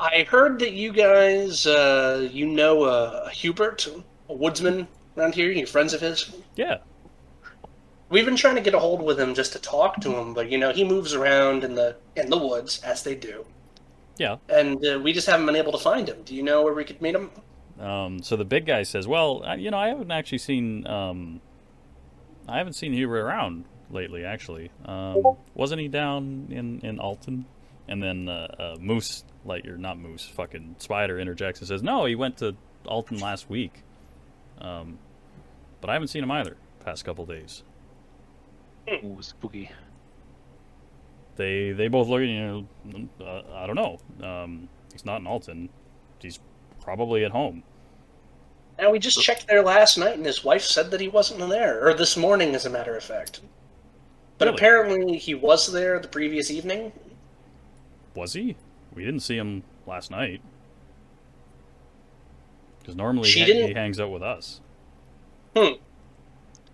I heard that you guys, a Hubert, a woodsman around here. You friends of his? Yeah. We've been trying to get a hold with him just to talk to him, but he moves around in the woods as they do. Yeah. And we just haven't been able to find him. Do you know where we could meet him? So the big guy says, "Well, I haven't actually seen Hubert around lately. Actually, wasn't he down in Alton?" And then Moose, not Moose, fucking Spider interjects and says, "No, he went to Alton last week. But I haven't seen him either past couple days." Ooh, spooky. They both look at I don't know. He's not in Alton. He's probably at home. And we just checked there last night, and his wife said that he wasn't there, or this morning, as a matter of fact. But Really? apparently he was there the previous evening. Was he? We didn't see him last night. Because normally She he didn't- hangs out with us.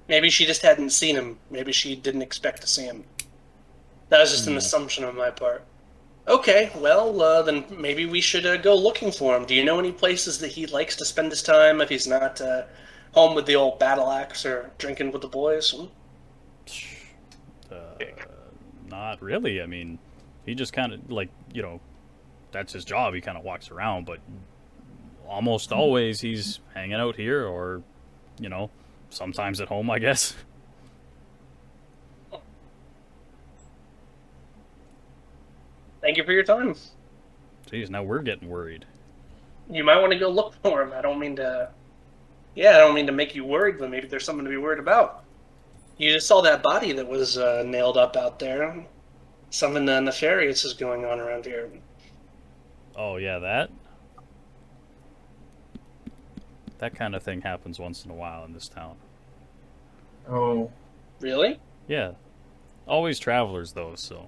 Maybe she just hadn't seen him. Maybe she didn't expect to see him. That was just an assumption on my part. Okay, well, then maybe we should go looking for him. Do you know any places that he likes to spend his time if he's not home with the old battle axe or drinking with the boys? Not really. I mean, he just kind of, that's his job. He kind of walks around, but almost always he's hanging out here or, sometimes at home, I guess. Thank you for your time. Jeez, now we're getting worried. You might want to go look for him. I don't mean to Yeah, I don't mean to make you worried, but maybe there's something to be worried about. You just saw that body that was nailed up out there. Something nefarious is going on around here. Oh yeah, that. That kind of thing happens once in a while in this town. Oh, Really? Yeah. Always travelers, though, so.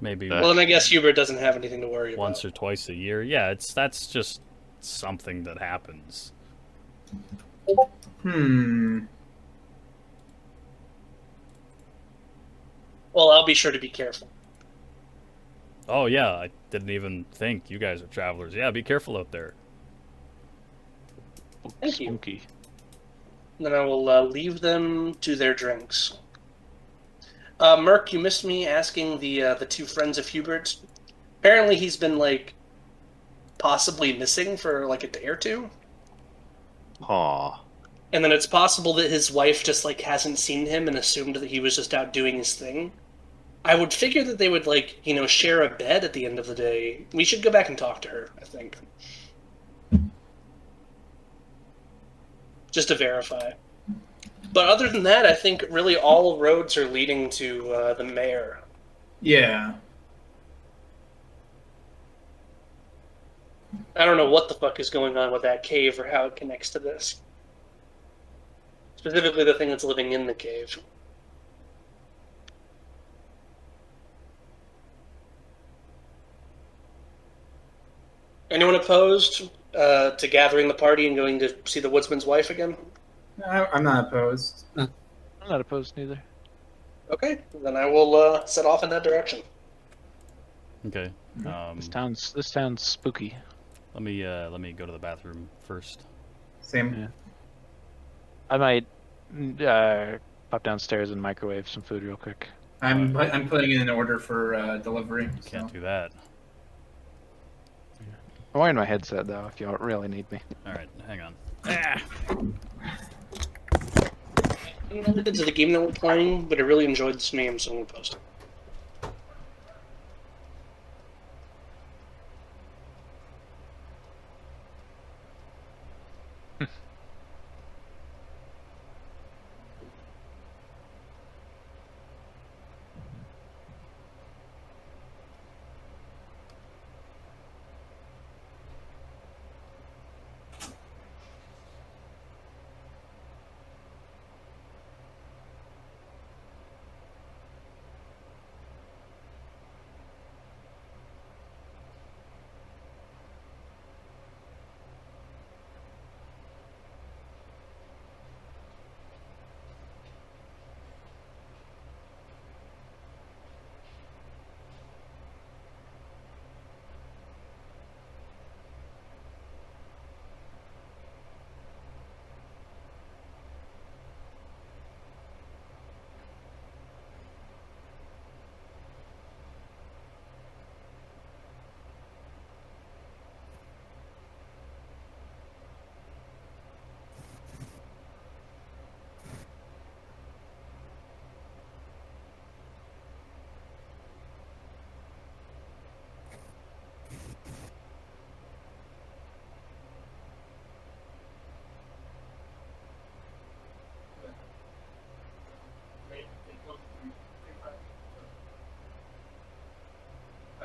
Maybe Well, then I guess Hubert doesn't have anything to worry once about. or twice a year. Yeah, that's just something that happens. hmm. Well, I'll be sure to be careful. Oh yeah, I didn't even think you guys are travelers. Yeah, be careful out there. Thank you. Spooky. Then I will leave them to their drinks. Merc, you missed me asking the two friends of Hubert. Apparently, he's been possibly missing for a day or two, Aw. and then it's possible that his wife just hasn't seen him and assumed that he was just out doing his thing. I would figure that they would share a bed at the end of the day. We should go back and talk to her, I think, just to verify. But other than that, I think really all roads are leading to the mayor. Yeah. I don't know what the fuck is going on with that cave or how it connects to this. Specifically the thing that's living in the cave. Anyone opposed to gathering the party and going to see the woodsman's wife again? I'm not opposed. I'm not opposed neither. Okay, then I will set off in that direction. Okay. This town's spooky. Let me go to the bathroom first. Same. Yeah. I might pop downstairs and microwave some food real quick. I'm putting in an order for delivery. Can't do that. I'm wearing my headset though, if you really need me. All right, hang on. I don't know if it's the game that we're playing, but I really enjoyed this name, so I'm going to post it.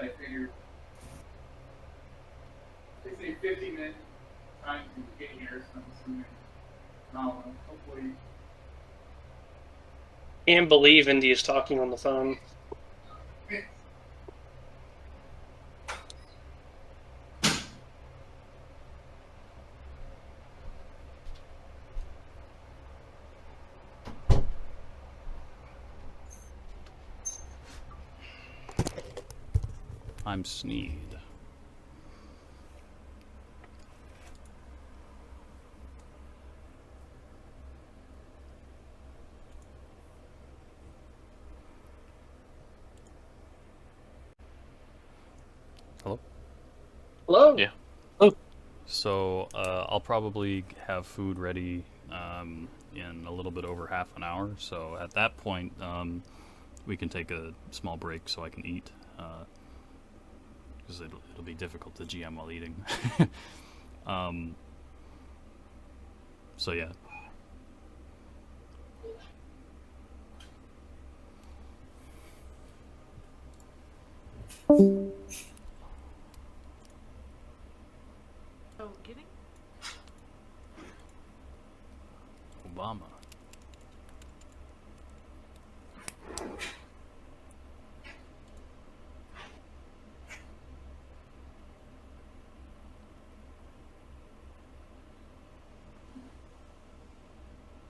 I figured they say 50-minute time to get here, so I'm assuming. No, hopefully. Can't believe Indy is talking on the phone. I'm Sneed. Hello? Hello? Yeah. So, I'll probably have food ready in a little bit over half an hour. So at that point, we can take a small break so I can eat. Because it'll be difficult to GM while eating. So yeah. Oh, kidding? Obama.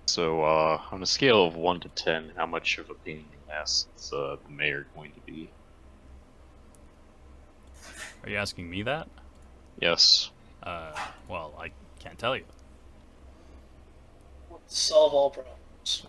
So, on a scale of 1 to 10, how much of a pain in the ass is the mayor going to be? Are you asking me that? Yes. Well, I can't tell you. Solve all problems.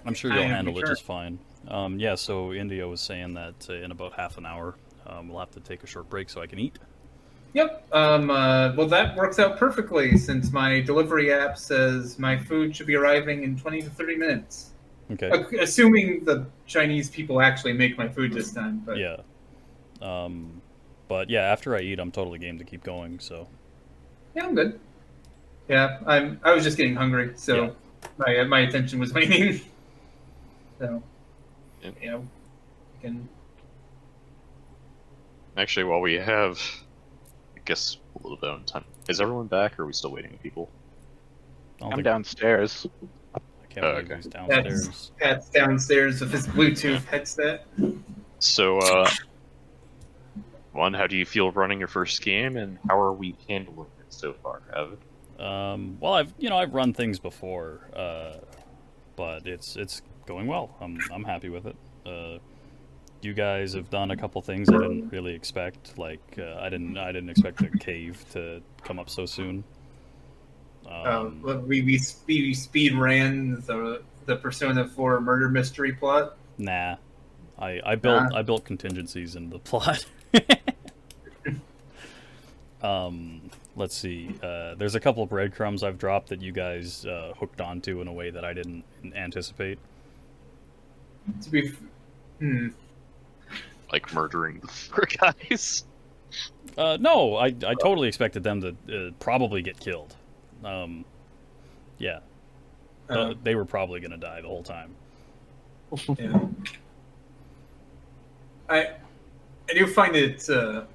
I'm sure I you'll am handle it sure. just fine. Yeah, so India was saying that in about half an hour, we'll have to take a short break so I can eat. Yep. Well, that works out perfectly since my delivery app says my food should be arriving in 20 to 30 minutes. Okay. Assuming the Chinese people actually make my food this time. But Yeah. But yeah, after I eat, I'm totally game to keep going. So yeah, I'm good. Yeah, I was just getting hungry, so my attention was waning. So Yep. you know, we can. Actually, while we have, I guess, a little bit on time, is everyone back, or are we still waiting on people? I don't I'm think downstairs. I can't Oh, believe okay. he's downstairs. Pat's downstairs with his Bluetooth headset. So, one, how do you feel running your first game, and how are we handling it so far, Evan? Well, I've run things before, but it's going well. I'm happy with it. You guys have done a couple things I didn't really expect. Like I didn't expect the cave to come up so soon. We speed ran the Persona 4 murder mystery plot. Nah, I built contingencies in the plot. Let's see. There's a couple of breadcrumbs I've dropped that you guys hooked onto in a way that I didn't anticipate. To be, Like murdering the four guys? No, I totally expected them to probably get killed. Yeah. They were probably going to die the whole time. Yeah. I do find it. I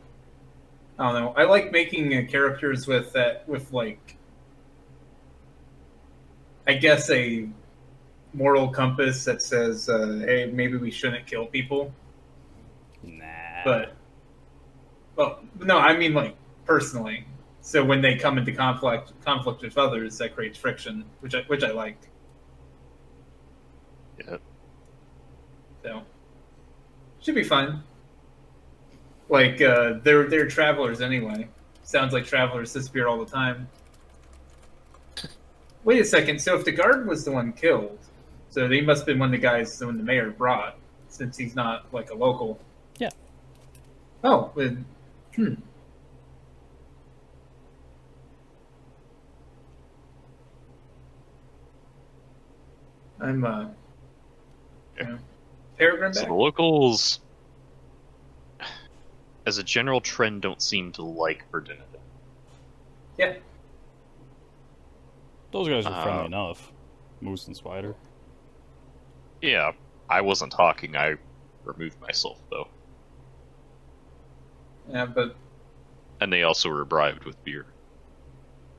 don't know. I like making characters with like, I guess a moral compass that says, "Hey, maybe we shouldn't kill people." Nah. But, well, no, I mean like personally. So when they come into conflict with others, that creates friction, which I like. Yeah. So should be fun. Like they're travelers anyway. Sounds like travelers disappear all the time. Wait a second. So if the guard was the one killed, so they must have been one of the guys the mayor brought, since he's not like a local. Yeah. Oh, but, I'm Peregrine So back. the locals, as a general trend, don't seem to like Verdunida. Yeah. Those guys are friendly enough. Moose and Spider. Yeah, I wasn't talking. I removed myself, though. Yeah, but And they also were bribed with beer.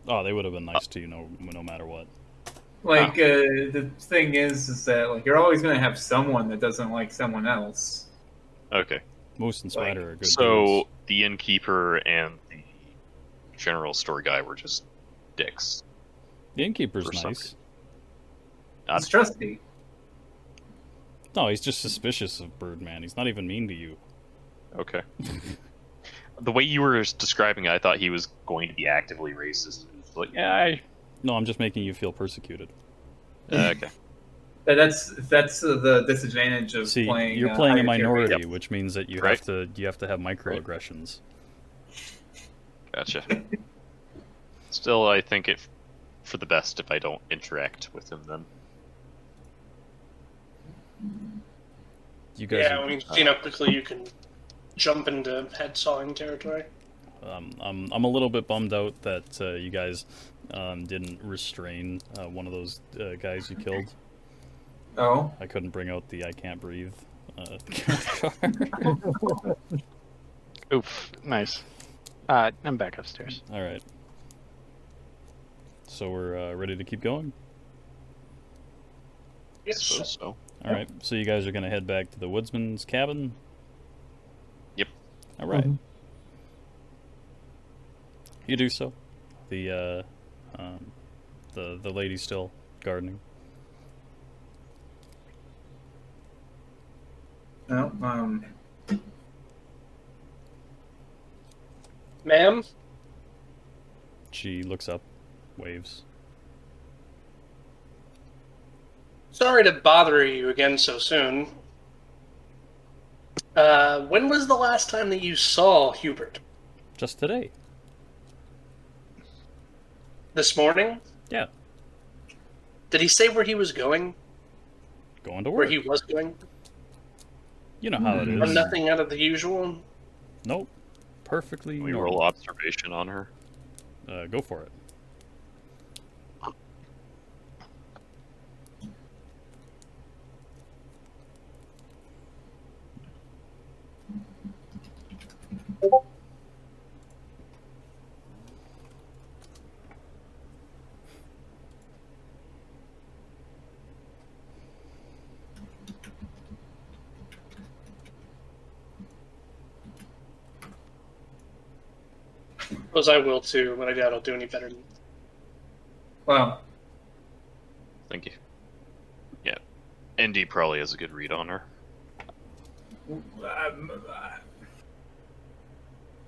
Oh, they would have been nice to you no matter what. like the thing is that like you're always going to have someone that doesn't like someone else. Okay. Moose and Spider are good So dudes. the innkeeper and the general store guy were just dicks. The innkeeper's for some nice. reason. It's trusty. No, he's just suspicious of Birdman. He's not even mean to you. Okay. The way you were describing it, I thought he was going to be actively racist. It's like, yeah, No, I'm just making you feel persecuted. okay. That's the disadvantage of See, playing. you're playing a higher tier minority, game. which means that you Right. have to have microaggressions. Gotcha. Still, I think it for the best if I don't interact with him then. You guys Yeah, are, I mean, seeing how quickly you can jump into head sawing territory. I'm a little bit bummed out that you guys didn't restrain one of those guys you killed. Oh, I couldn't bring out the I can't breathe Oof, nice. I'm back upstairs. All right. So we're ready to keep going. I suppose so. All right. So you guys are gonna head back to the woodsman's cabin. Yep. All right. You do so. The lady's still gardening. no, Ma'am? She looks up, waves. Sorry to bother you again so soon. When was the last time that you saw Hubert? Just today. This morning? Yeah. Did he say where he was going? Going to Where work. he was going? You know how it Or is. nothing out of the usual? Nope. Perfectly We normal. roll observation on her. Go for it. Suppose I will too, but I doubt I'll do any better. well, Thank you. Yeah. Indy probably has a good read on her.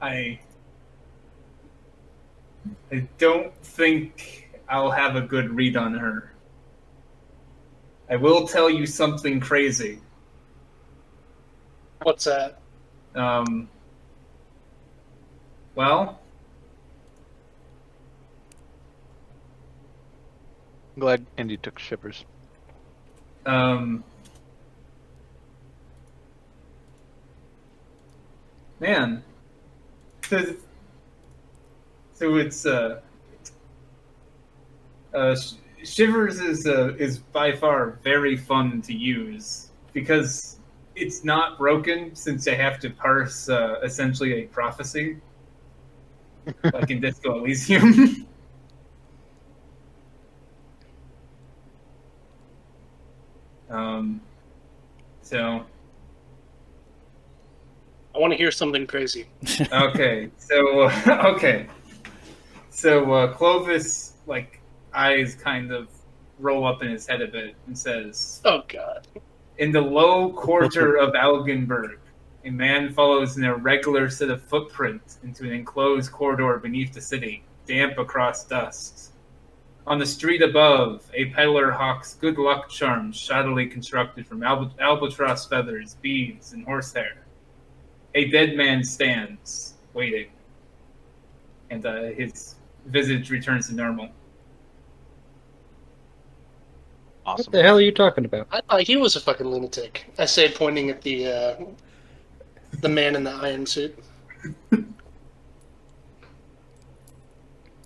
I don't think I'll have a good read on her. I will tell you something crazy. What's that? Well, I'm glad Indy took shippers. man. So it's Shivers is by far very fun to use because it's not broken since I have to parse essentially a prophecy, like in Disco Elysium. So I want to hear something crazy. okay, so Clovis like eyes kind of roll up in his head a bit and says, Oh god. in the low quarter of Algenberg, a man follows an irregular set of footprints into an enclosed corridor beneath the city, damp across dust. On the street above, a peddler hawks good luck charms shoddily constructed from albatross feathers, beads, and horsehair. A dead man stands, waiting, and his visage returns to normal. Awesome. What the hell are you talking about? I thought he was a fucking lunatic. I say, pointing at the man in the iron suit.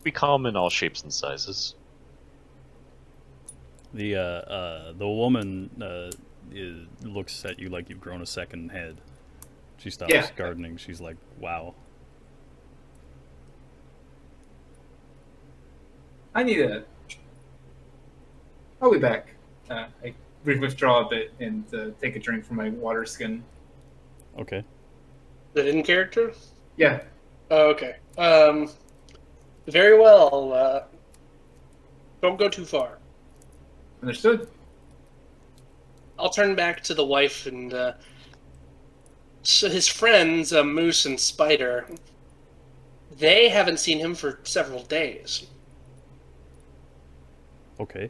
We come in all shapes and sizes. The woman looks at you like you've grown a second head. She stops Yeah. gardening. She's like, "Wow." I need a. I'll be back. I withdraw a bit and take a drink from my water skin. Okay. The hidden character? Yeah. Oh, okay. Very well. Don't go too far. Understood. I'll turn back to the wife and so his friends, Moose and Spider. They haven't seen him for several days. Okay.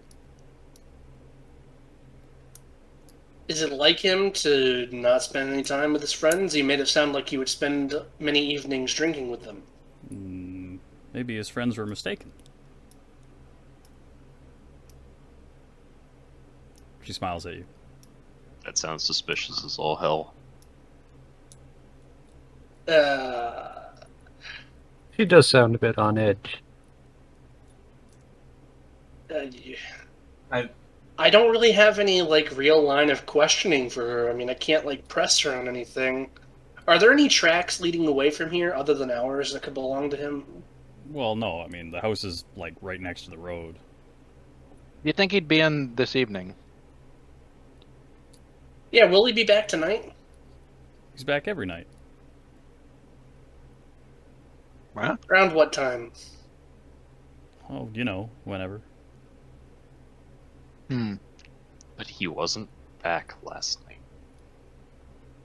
Is it like him to not spend any time with his friends? He made it sound like he would spend many evenings drinking with them. Maybe his friends were mistaken. She smiles at you. That sounds suspicious as all hell. She does sound a bit on edge. I don't really have any like real line of questioning for her. I mean, I can't like press her on anything. Are there any tracks leading away from here other than ours that could belong to him? Well, no, I mean, the house is, like, right next to the road. You think he'd be in this evening? Yeah, will he be back tonight? He's back every night. Huh? Around what time? Oh, you know, whenever. But he wasn't back last night.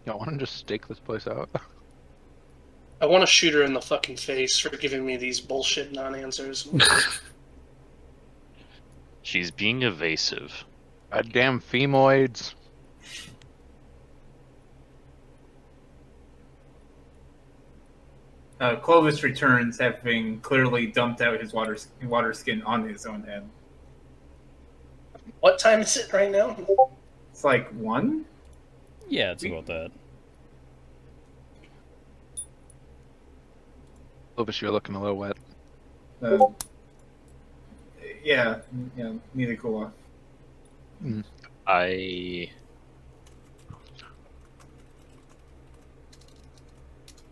Y'all want to just stake this place out? I want to shoot her in the fucking face for giving me these bullshit non-answers. She's being evasive. Goddamn femoids. Clovis returns, having clearly dumped out his water skin on his own head. What time is it right now? It's like 1? Yeah, it's about that. Clovis, you're looking a little wet. Yeah, need to cool off.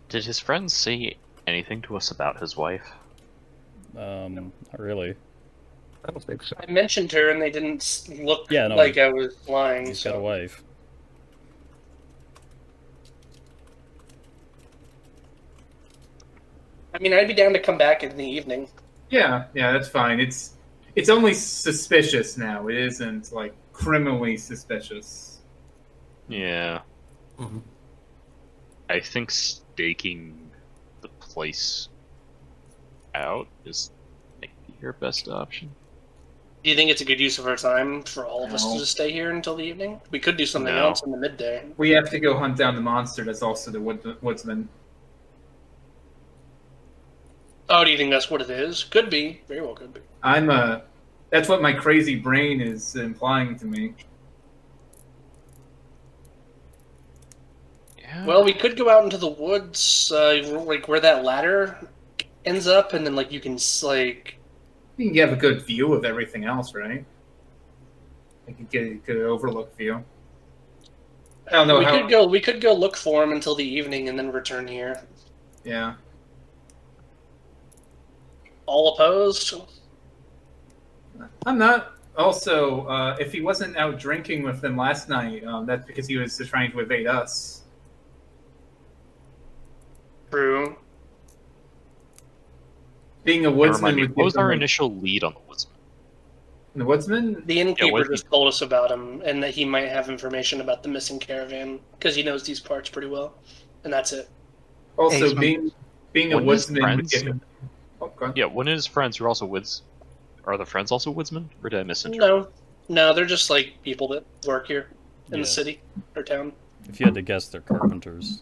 Did his friends say anything to us about his wife? Not really. I don't think so. I mentioned her and they didn't look Yeah, no, like I was lying. He's so. got a wife. I mean, I'd be down to come back in the evening. Yeah, that's fine. It's only suspicious now. It isn't like criminally suspicious. Yeah. I think staking the place out is maybe your best option. Do you think it's a good use of our time for all of us to No. just stay here until the evening? We could do something No. else in the midday. We have to go hunt down the monster that's also the woodsman. Oh, do you think that's what it is? Could be. Very well could be. That's what my crazy brain is implying to me. Yeah. Well, we could go out into the woods, like where that ladder ends up, and then like you can like. You can have a good view of everything else, right? You can get a good overlook view. I don't know We could go look for him until the evening and then return here. Yeah. All opposed? I'm not. Also, if he wasn't out drinking with them last night, that's because he was trying to evade us. True. Being a woodsman would what was give our them, initial lead on the woodsman? the woodsman? The innkeeper what- just told us about him, and that he might have information about the missing caravan because he knows these parts pretty well, and that's it. Also, Hey, being a Wouldn't his woodsman would friends- give him. Oh, go ahead. Yeah, one of his friends who are also are the friends also woodsmen? Or did I misinterpret? No, they're just like people that work here in Yeah. the city or town. If you had to guess, they're carpenters.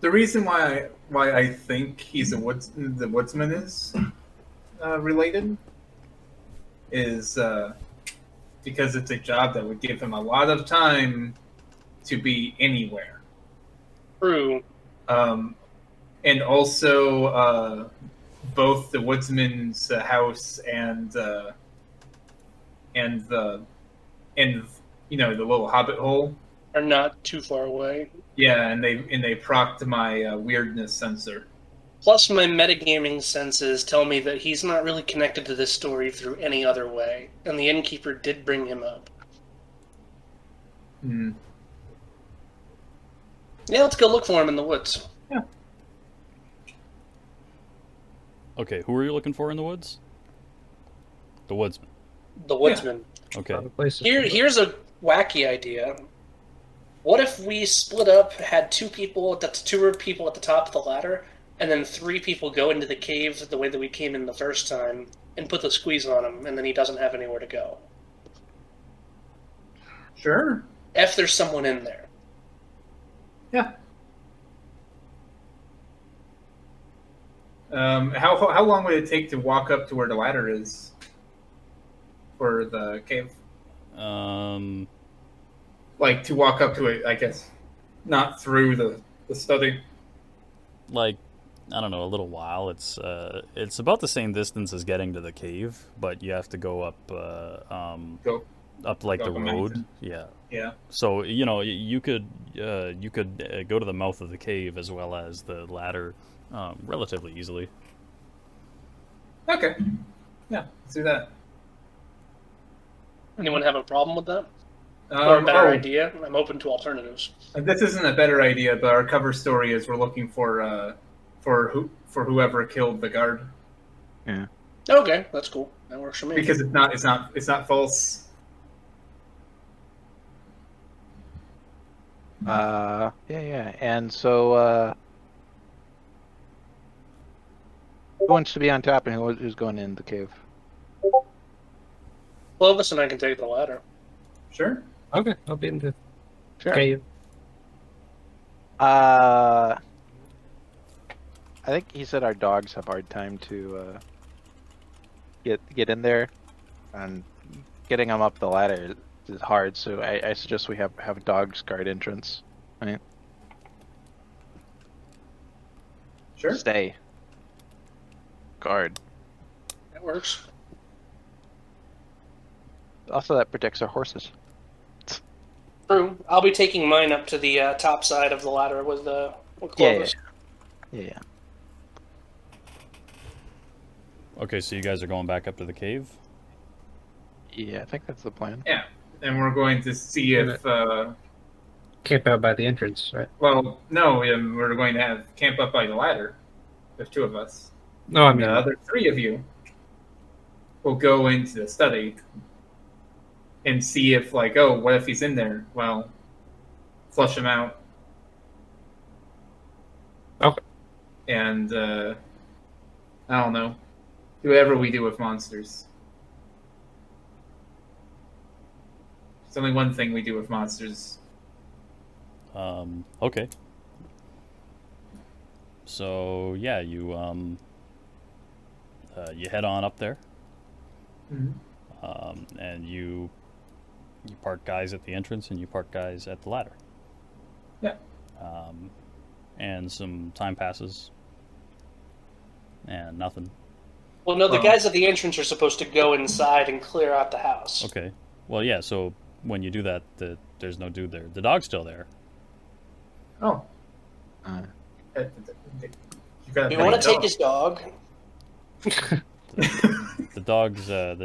The reason why I think he's the woodsman is related is because it's a job that would give him a lot of time to be anywhere. True. And also both the woodsman's house and the the little hobbit hole. Are not too far away. Yeah, and they procced my weirdness sensor. Plus, my metagaming senses tell me that he's not really connected to this story through any other way, and the innkeeper did bring him up. Hmm. Yeah, let's go look for him in the woods. Okay, who are you looking for in the woods? The woodsman. The woodsman. Okay. The place is Here's a wacky idea. What if we split up, had two people at the top of the ladder, and then 3 people go into the cave the way that we came in the first time, and put the squeeze on him, and then he doesn't have anywhere to go. Sure. If there's someone in there. Yeah. How long would it take to walk up to where the ladder is for the cave? Like to walk up to it, I guess, not through the study. Like, I don't know, a little while. It's about the same distance as getting to the cave, but you have to go up up like go the up a road. mountain. Yeah. Yeah. So you could go to the mouth of the cave as well as the ladder relatively easily. Okay. Yeah, let's do that. Anyone have a problem with that? Or a better idea? I'm open to alternatives. This isn't a better idea, but our cover story is we're looking for whoever killed the guard Okay, that's cool. That works for me. because it's not false. Yeah. And so, who wants to be on top and who's going in the cave? Clovis and I can take the ladder. Sure. Okay, I'll be in the Sure. cave. I think he said our dogs have a hard time to get in there, and getting them up the ladder is hard. So I suggest we have dogs guard entrance. Right? Sure. Stay. Guard. That works. Also, that protects our horses. True. I'll be taking mine up to the top side of the ladder with Clovis. Yeah. Okay, so you guys are going back up to the cave? Yeah, I think that's the plan. Yeah, and we're going to see if. Camp out by the entrance, right? Well, no, we're going to have camp up by the ladder. There's two of us. No, I And mean, the other three of you will go into the study and see if, like, oh, what if he's in there? Well, flush him out. Okay. And, I don't know. Do whatever we do with monsters. There's only one thing we do with monsters. Okay. So yeah, you head on up there, and you park guys at the entrance and you park guys at the ladder. Yeah. And some time passes, and nothing. Well, no, the guys at the entrance are supposed to go inside and clear out the house. Okay. Well, yeah. So when you do that, there's no dude there. The dog's still there. Oh. You want to take his dog? The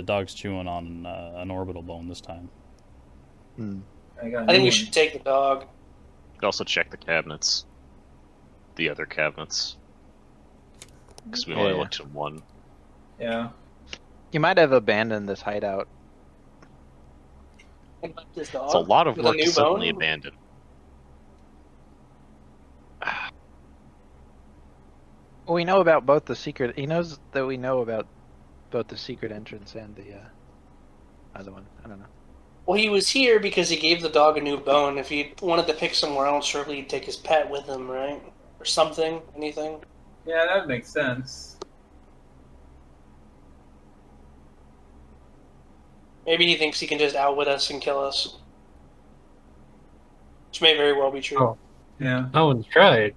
dog's chewing on an orbital bone this time. I think we should take the dog. You could also check the cabinets. The other cabinets. Because we only looked at one. Yeah. You might have abandoned this hideout. This dog It's a lot of with a work to new suddenly bone? abandon. We know about both the secret. He knows that we know about both the secret entrance and the other one. I don't know. Well, he was here because he gave the dog a new bone. If he wanted to pick somewhere else, surely he'd take his pet with him, right? Or something, anything. Yeah, that makes sense. Maybe he thinks he can just outwit us and kill us. Which may very well be true. Oh. Yeah. no one's tried.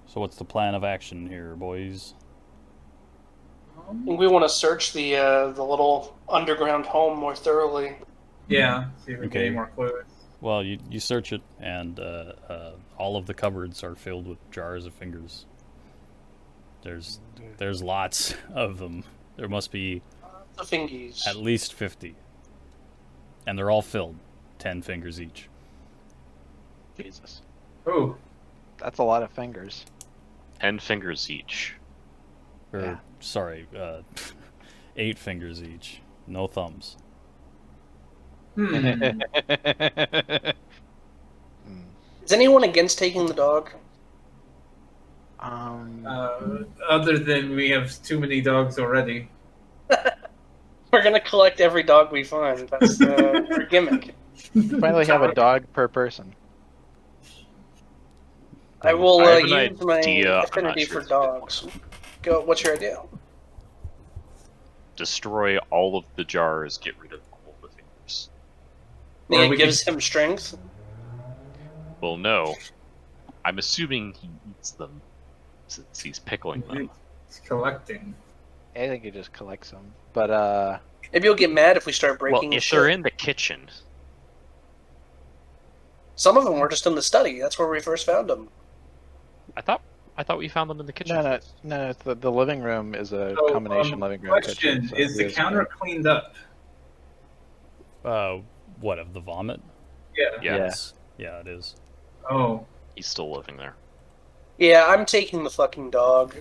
So what's the plan of action here, boys? I think we want to search the little underground home more thoroughly. Yeah. See if we get Okay. any more clues. Well, you search it, and all of the cupboards are filled with jars of fingers. There's lots of them. There must be The fingies. at least 50, and they're all filled, 10 fingers each. Jesus, Oh. that's a lot of fingers. 10 fingers each. Or Yeah. sorry, 8 fingers each. No thumbs. Hmm. Is anyone against taking the dog? Other than we have too many dogs already. We're gonna collect every dog we find. That's our gimmick. Finally have a dog per person. I will I have an use my idea. I'm not affinity sure for it's a good one. dogs. Go. What's your idea? Destroy all of the jars, get rid of all of the fingers. Or It we gives him strength. Well, no. I'm assuming he eats them since he's pickling them. It's collecting. I think he just collects them. But Maybe you'll get mad if we start Well, breaking if his they're shit. in the kitchen, Some of them were just in the study. That's where we first found them. I thought we found them in the kitchen. no, it's the living room is a So, combination living room question: kitchen. so is he the counter cleaned up? What, of the vomit? Yeah. Yeah. Yes. Yeah, it is. Oh. He's still living there. Yeah, I'm taking the fucking dog.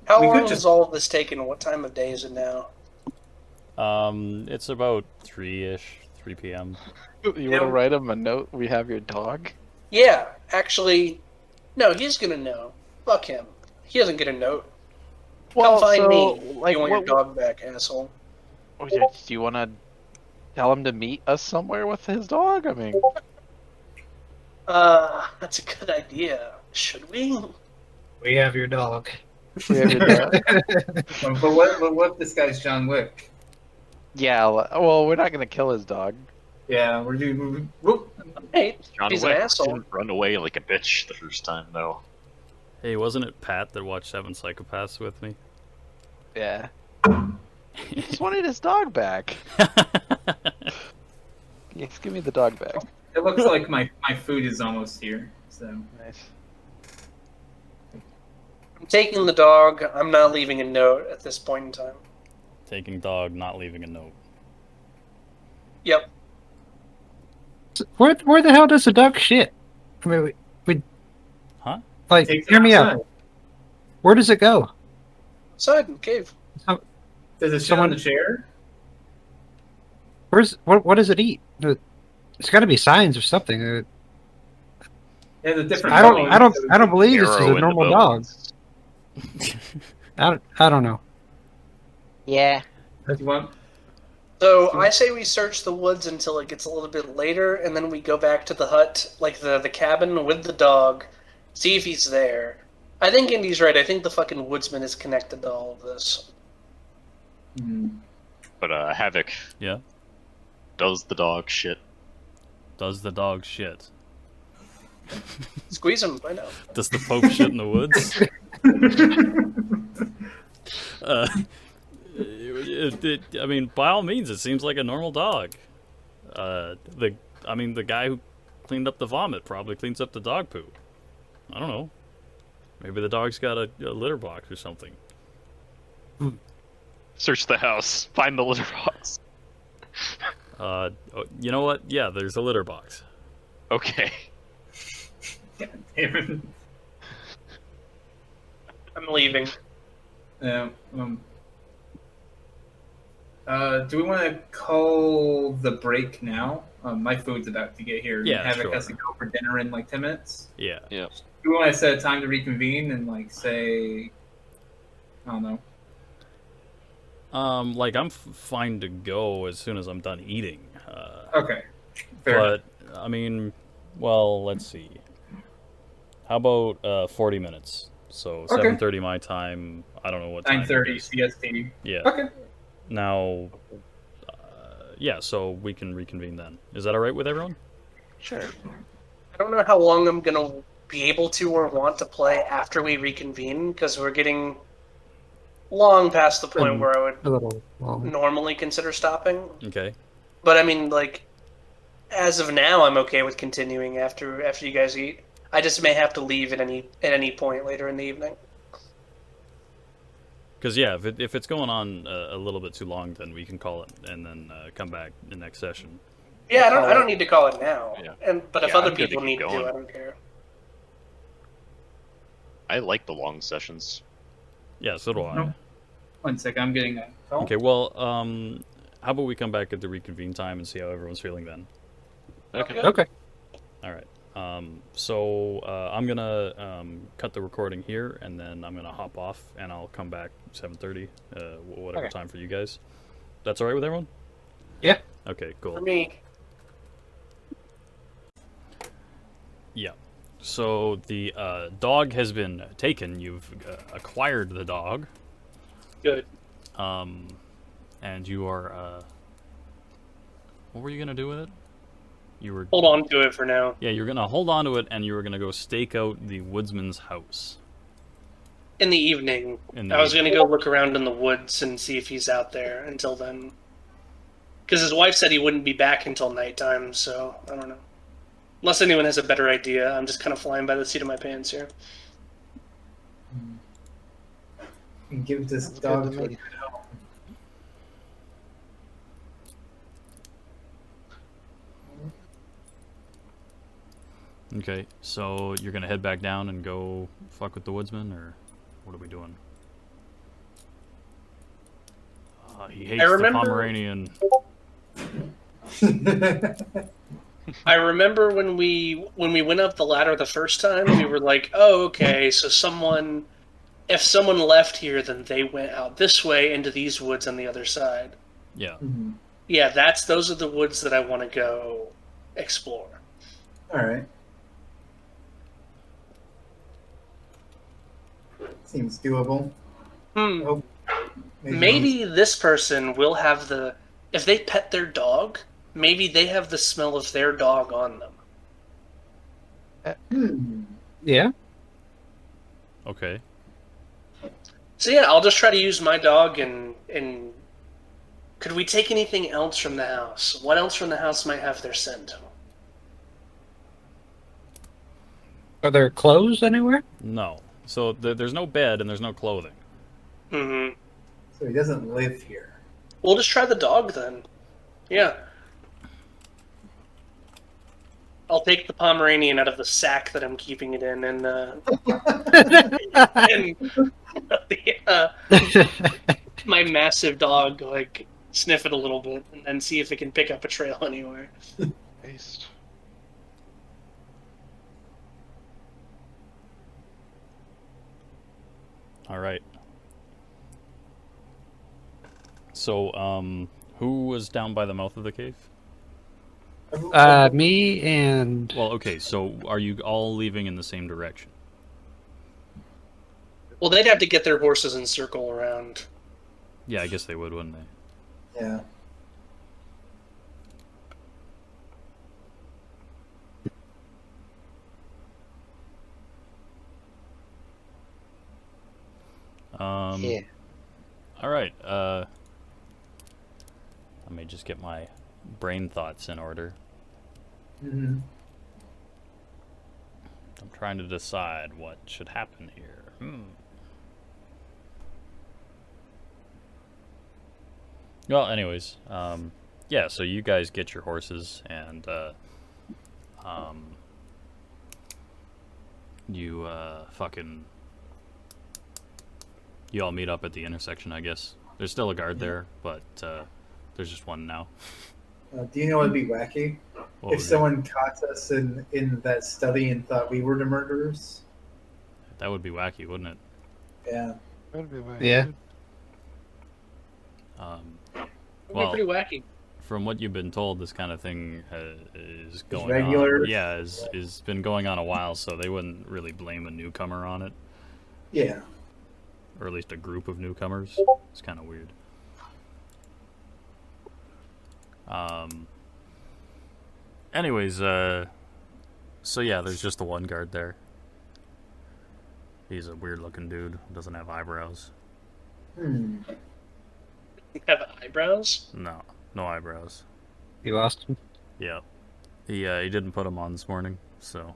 How We could long just- has all of this taken? What time of day is it now? It's about 3 p.m. You want to write him a note? We have your dog. Yeah, actually, no, he's gonna know. Fuck him. He doesn't get a note. Come find me. Like, You want your dog back, asshole. Do you want to tell him to meet us somewhere with his dog? I mean, That's a good idea. Should we? We have your dog. we have your dog. But what if this guy's John Wick? Yeah. Well, we're not gonna kill his dog. Yeah, we're doing. Whoop. Hey, John he's Wick an asshole. didn't run away like a bitch the first time, though. Hey, wasn't it Pat that watched Seven Psychopaths with me? Yeah. He just wanted his dog back. Yes, give me the dog back. It looks like my food is almost here. So Nice. I'm taking the dog. I'm not leaving a note at this point in time. Taking dog, not leaving a note. Yep. Where the hell does the dog shit? I mean, we Huh? like, Take it hear me outside. out. Where does it go? Outside in the cave. Does it sit Someone- on the chair? What does it eat? It's got to be signs or something. It has a different. I bone, don't believe this is Arrow a in the normal dog. bones. I don't know. Yeah. You want? So I say we search the woods until it gets a little bit later, and then we go back to the hut, like the cabin with the dog, see if he's there. I think Indy's right. I think the fucking woodsman is connected to all of this. But Havoc, Yeah? does the dog shit? Does the dog shit? Squeeze him, I know. Does the Pope shit in the woods? I mean, by all means, it seems like a normal dog. The guy who cleaned up the vomit probably cleans up the dog poo. I don't know. Maybe the dog's got a litter box or something. Search the house. Find the litter box. You know what? Yeah, there's a litter box. Okay. Damn I'm leaving. it. Do we want to call the break now? My food's about to get here. Yeah, Havoc sure. has to go for dinner in like 10 minutes. Yeah. Do we want to set a time to reconvene and like say, I don't know. Like I'm fine to go as soon as I'm done eating. Okay. Fair enough. But I mean, well, let's see. How about 40 minutes? So Okay. 7:30 my time. I don't know what time. 9:30 it is. CST. Yeah. Okay. Now, yeah. So we can reconvene then. Is that all right with everyone? Sure. I don't know how long I'm gonna be able to or want to play after we reconvene, because we're getting long past the point where I would A little long. normally consider stopping. Okay. But I mean, like, as of now, I'm okay with continuing after you guys eat. I just may have to leave at any point later in the evening. Because yeah, if it's going on a little bit too long, then we can call it and then come back the next session. Yeah, I don't need to call it now. Yeah. But if Yeah, other I'm good to people keep need to, going. I don't care. I like the long sessions. Yeah, so do I. No. 1 second, I'm getting a call. Okay. Well, how about we come back at the reconvene time and see how everyone's feeling then? Okay. Okay. All right. So I'm gonna cut the recording here, and then I'm gonna hop off, and I'll come back 7:30, whatever Okay. time for you guys. That's all right with everyone? Yeah. Okay, For cool. me, Yeah. So the dog has been taken. You've acquired the dog, good. and you are. What were you gonna do with it? You were. Hold on to it for now. Yeah, you're gonna hold on to it, and you were gonna go stake out the woodsman's house. In the evening, In I the was going to go look around in the woods and see if he's out there until then. Because his wife said he wouldn't be back until nighttime, so I don't know. Unless anyone has a better idea, I'm just kind of flying by the seat of my pants here. And give this Sounds good dog to to a me. good home. Okay, so you're gonna head back down and go fuck with the woodsman, or what are we doing? He hates the remember- Pomeranian. I remember when we went up the ladder the first time, we were like, "Oh, okay, so if someone left here, then they went out this way into these woods on the other side." Yeah. Mhm. Yeah, those are the woods that I want to go explore. All right. Seems doable. Oh, Maybe this person will have if they pet their dog, maybe they have the smell of their dog on them. Yeah. Okay. So yeah, I'll just try to use my dog and could we take anything else from the house? What else from the house might have their scent? Are there clothes anywhere? No. So there's no bed and there's no clothing. Mm-hmm. So he doesn't live here. We'll just try the dog then. Yeah. I'll take the Pomeranian out of the sack that I'm keeping it in, and my massive dog like sniff it a little bit, and then see if it can pick up a trail anywhere. Paste. All right. So, who was down by the mouth of the cave? Me and Well, okay. So, are you all leaving in the same direction? Well, they'd have to get their horses and circle around. Yeah, I guess they would, wouldn't they? Yeah. yeah. All right. Let me just get my brain thoughts in order. Mm-hmm. I'm trying to decide what should happen here. Well, anyways, yeah. So you guys get your horses, and you you all meet up at the intersection. I guess there's still a guard there, but there's just one now. Do you know what'd be wacky? What If was it? someone caught us in that study and thought we were the murderers. That would be wacky, wouldn't it? Yeah. Yeah. It'd Well, be pretty wacky. from what you've been told, this kind of thing is going regular? on. Yeah, is been going on a while, so they wouldn't really blame a newcomer on it, Yeah. or at least a group of newcomers. It's kind of weird. Anyways, so yeah, there's just the one guard there. He's a weird-looking dude. Doesn't have eyebrows. Hmm. Have eyebrows? No, no eyebrows. You lost him? Yeah, he didn't put them on this morning, so.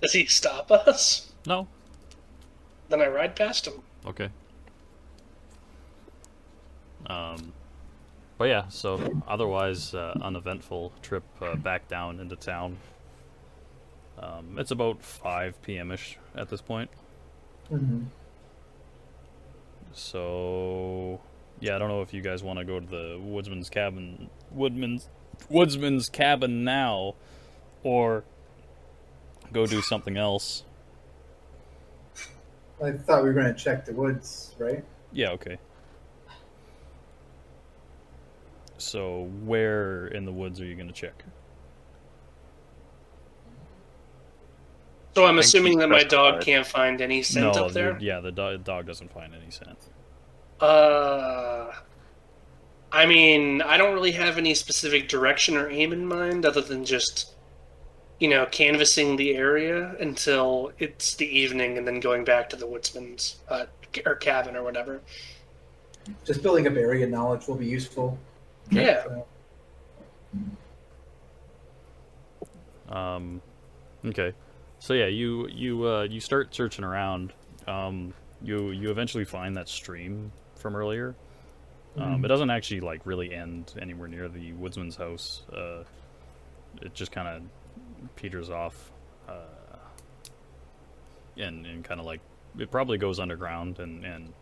Does he stop us? No. Then I ride past him. Okay. But yeah, so otherwise, uneventful trip back down into town. It's about 5 p.m.-ish at this point. Mm-hmm. So, yeah, I don't know if you guys want to go to the woodsman's cabin now, or go do something else. I thought we were going to check the woods, right? Yeah, okay. So where in the woods are you going to check? So I'm I think assuming you that my dog specified. can't find any scent No, up there. yeah, the dog doesn't find any scent. I mean, I don't really have any specific direction or aim in mind, other than just, canvassing the area until it's the evening, and then going back to the woodsman's or cabin or whatever. Just building up area knowledge will be useful. Yeah. Okay. So yeah, you start searching around. You eventually find that stream from earlier. It doesn't actually like really end anywhere near the woodsman's house. It just kind of peters off, and kind of like it probably goes underground and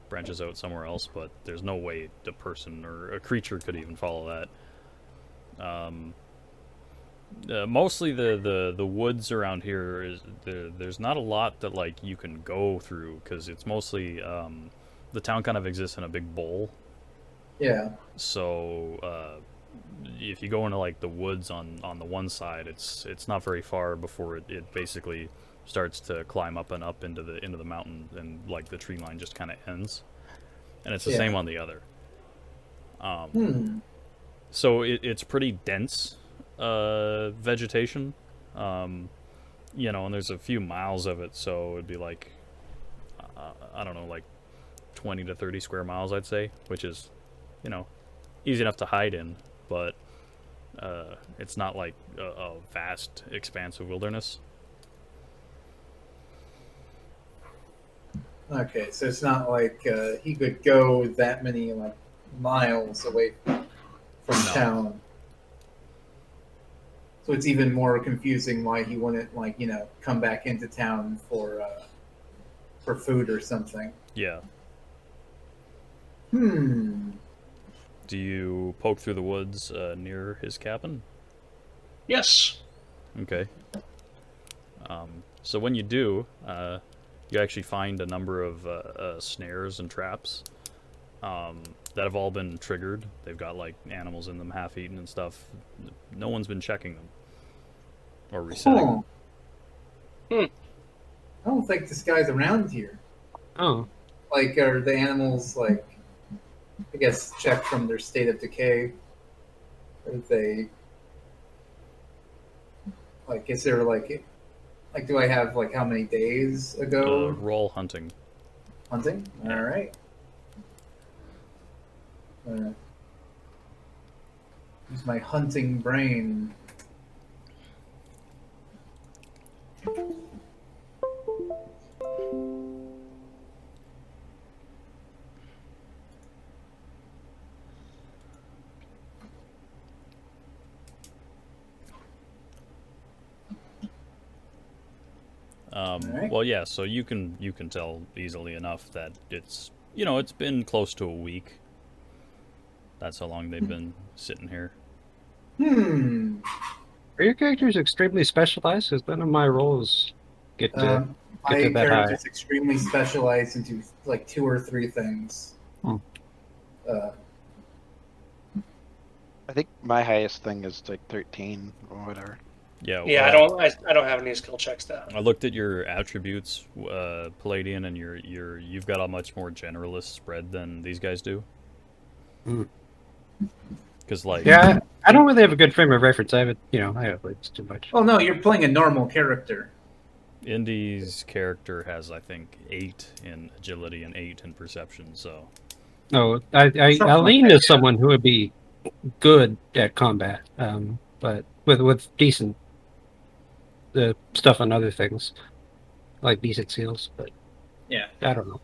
branches out somewhere else. But there's no way a person or a creature could even follow that. Mostly the woods around here is there's not a lot that like you can go through because it's mostly the town kind of exists in a big bowl. Yeah. So if you go into like the woods on the one side, it's not very far before it basically starts to climb up and up into the mountain, and like the tree line just kind of ends, and it's the same on the other. So it's pretty dense vegetation, and there's a few miles of it, so it'd be like I don't know, like 20 to 30 square miles, I'd say, which is easy enough to hide in, but it's not like a vast expanse of wilderness. Okay, so it's not like he could go that many like miles away from town. So it's even more confusing why he wouldn't come back into town for food or something. Yeah. Do you poke through the woods near his cabin? Yes. Okay. So when you do, you actually find a number of snares and traps that have all been triggered. They've got like animals in them, half-eaten and stuff. No one's been checking them or resetting them. I don't think this guy's around here. Oh. Like, are the animals like, I guess, checked from their state of decay? Or they, like, is there like, do I have like how many days ago? Roll hunting. Hunting? Yeah. All right. Use my hunting brain. Right. Well, yeah. So you can tell easily enough that it's it's been close to a week. That's how long they've been sitting here. Are your characters extremely specialized? Because none of my roles get to my that high. character's extremely specialized into like 2 or 3 things. I think my highest thing is like 13 or whatever. Yeah. Yeah, I don't have any skill checks down. I looked at your attributes, Palladian, and you've got a much more generalist spread than these guys do. Because I don't really have a good frame of reference. I have like too much. Oh no, you're playing a normal character. Indy's character has, I think, 8 in agility and 8 in perception. So. No, Aline is someone who would be good at combat, but with decent stuff on other things, like decent skills. But yeah, I don't know.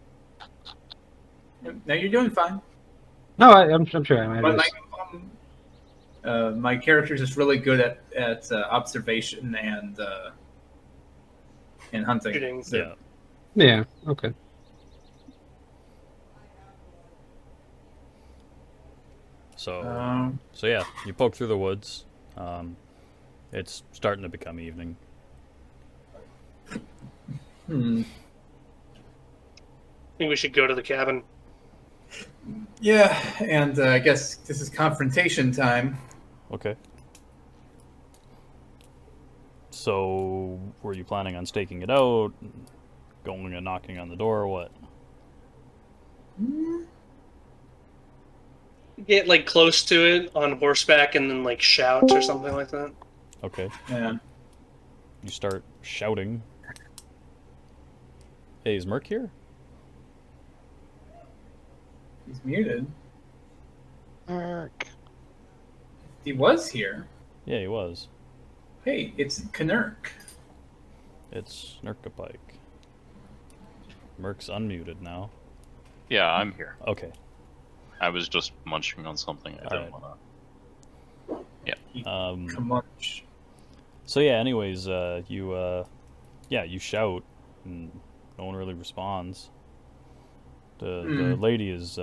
No, you're doing fine. No, I'm sure I might. But my character's just really good at observation and hunting. Shooting. So. Yeah. Okay. So yeah, you poke through the woods. It's starting to become evening. think we should go to the cabin. Yeah, and I guess this is confrontation time. Okay. So, were you planning on staking it out, going and knocking on the door, or what? Get like close to it on horseback and then like shout or something like that. Okay. Yeah. You start shouting. Hey, is Merc here? He's muted. Mark. He was here. Yeah, he was. Hey, it's Knurk. It's Nurkapike. Merc's unmuted now. Yeah, I'm here. Okay. I was just munching on something I didn't Alright. want to. Come on. So yeah, anyways, you shout, and no one really responds. The lady is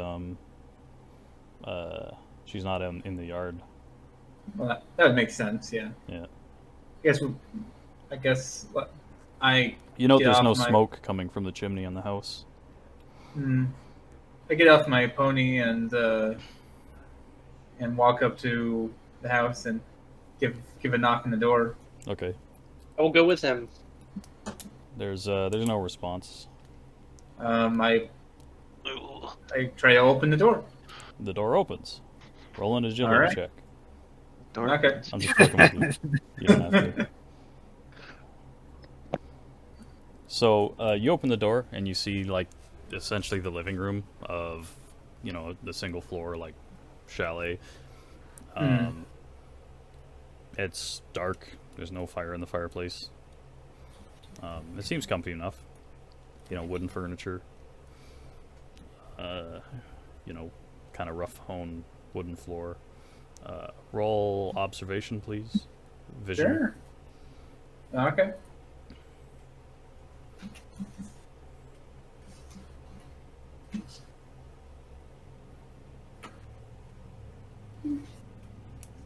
she's not in the yard. Well, that would make sense. Yeah. Yeah. I guess I. You know, Get there's off no my- smoke coming from the chimney in the house. I get off my pony and walk up to the house and give a knock on the door. Okay. I will go with him. There's no response. I try to open the door. The door opens. Roll an agility Alright. check. Okay. I'm just fucking with you. You don't have to. So you open the door and you see like essentially the living room of, the single floor like chalet. It's dark. There's no fire in the fireplace. It seems comfy enough. Wooden furniture. Kind of rough hewn wooden floor. Roll observation, please. Vision. Sure. Okay.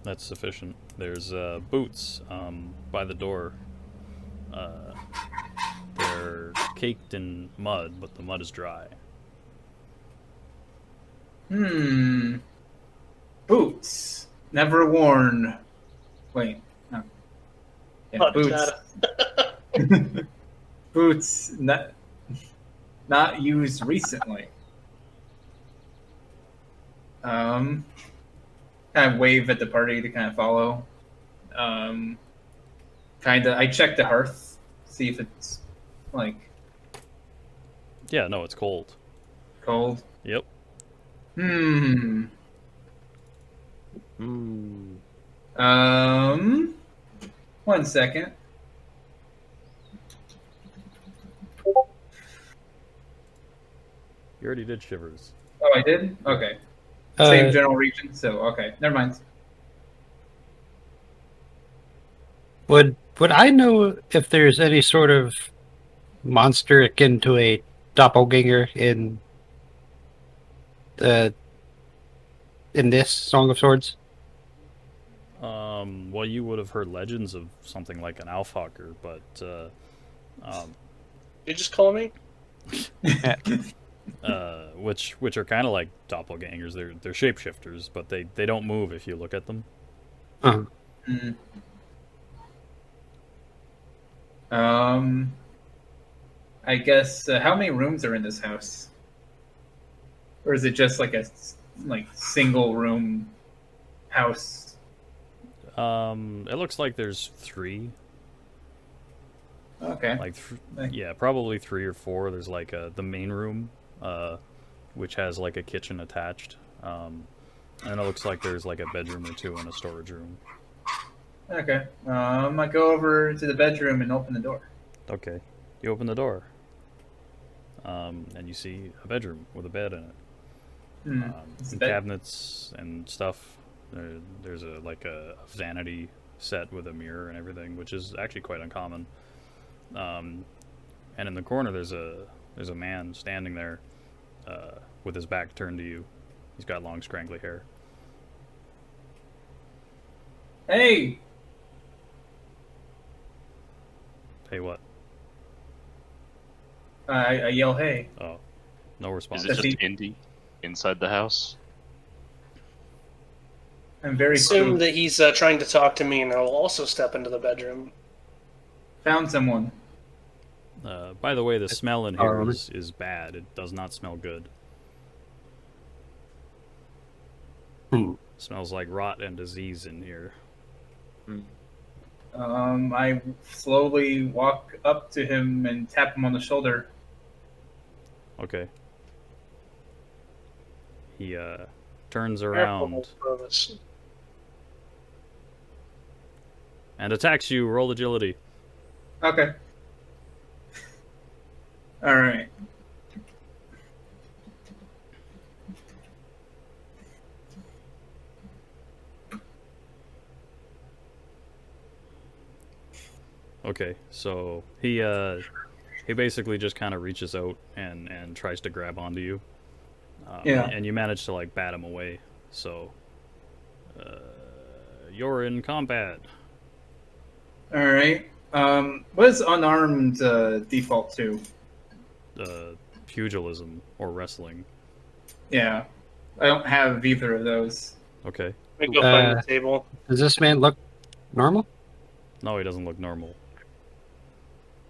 That's sufficient. There's boots by the door. They're caked in mud, but the mud is dry. Boots. Never worn. Wait. No. Yeah, boots. Boots not used recently. Kind of wave at the party to kind of follow. I check the hearth, see if it's like Yeah, no, it's cold. cold. Yep. One second. You already did shivers. Oh, I did? Okay. Same general region, so okay. Never mind. Would I know if there's any sort of monster akin to a doppelganger in this Song of Swords? Well, you would have heard legends of something like an Alfhawker, but You just call me? which are kind of like doppelgangers. They're shapeshifters, but they don't move if you look at them. I guess how many rooms are in this house, or is it just like a single room house? It looks like there's 3. Okay. Yeah, probably 3 or 4. There's like the main room, which has like a kitchen attached, and it looks like there's like a bedroom or 2 and a storage room. Okay. I might go over to the bedroom and open the door. Okay, you open the door, and you see a bedroom with a bed in it, It's a and bed. cabinets and stuff. There's a vanity set with a mirror and everything, which is actually quite uncommon. And in the corner, there's a man standing there, with his back turned to you. He's got long, scraggly hair. Hey, Hey, what? I yell, hey. Oh, No response. Is it Does just he- Indy inside the house? I'm very Assume spooked. that he's trying to talk to me, and I'll also step into the bedroom. Found someone. By the way, the smell in here Um, is bad. It does not smell good. Smells like rot and disease in here. I slowly walk up to him and tap him on the shoulder. Okay. He turns Careful, around Provis. and attacks you. Roll agility. Okay. All right. Okay, so he basically just kind of reaches out and tries to grab onto you. Yeah. And you manage to like bat him away. So you're in combat. All right. What is unarmed default to? Pugilism or wrestling. Yeah. I don't have either of those. Okay. Let me go find the table. Does this man look normal? No, he doesn't look normal.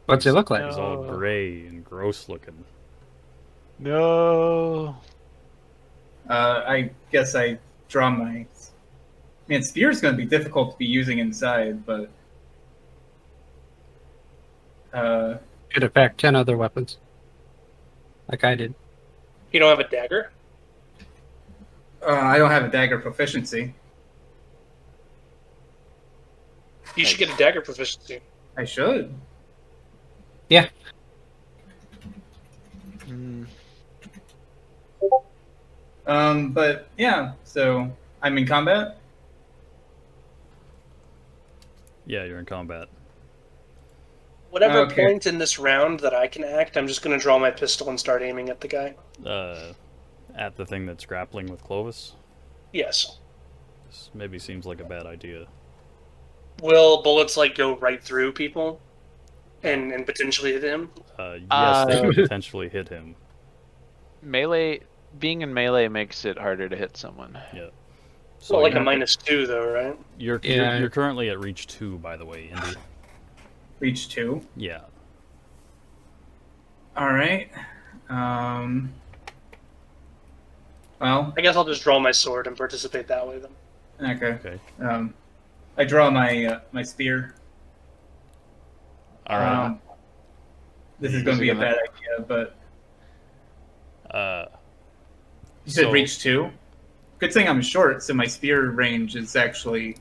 What's he look like? He's all gray and gross looking. No. I guess I draw my. Man, spear's going to be difficult to be using inside, but. Could have packed 10 other weapons. Like I did. You don't have a dagger? I don't have a dagger proficiency. You should get a dagger proficiency. I should. Yeah. But yeah, so I'm in combat. Yeah, you're in combat. Whatever Okay. point in this round that I can act, I'm just going to draw my pistol and start aiming at the guy. At the thing that's grappling with Clovis. Yes. This maybe seems like a bad idea. Will bullets like go right through people and potentially hit him? Yes, they could potentially hit him. Melee, being in melee makes it harder to hit someone. Yeah. So like a you're- -2 though, right? You're currently at reach 2, by the way, Indy. Reach 2. Yeah. All right. Well, I guess I'll just draw my sword and participate that way then. okay. Okay. I draw my my spear. All right. This is going to be a bad idea, but you said So- reach 2. Good thing I'm short, so my spear range is actually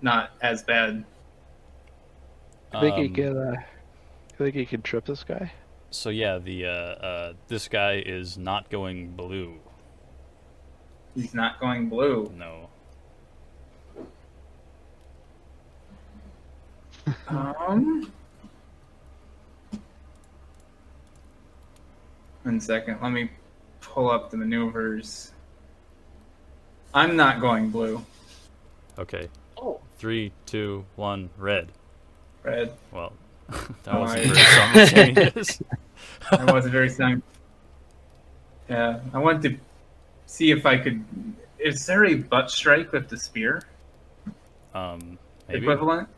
not as bad. I think he could. I think he could trip this guy. So yeah, the this guy is not going blue. He's not going blue. No. One second. Let me pull up the maneuvers. I'm not going blue. Okay. Oh. 3, 2, 1, red. Red. Well, that Oh, wasn't I- very simultaneous. That wasn't very sound. Yeah, I wanted to see if I could. Is there a butt strike with the spear Maybe. equivalent?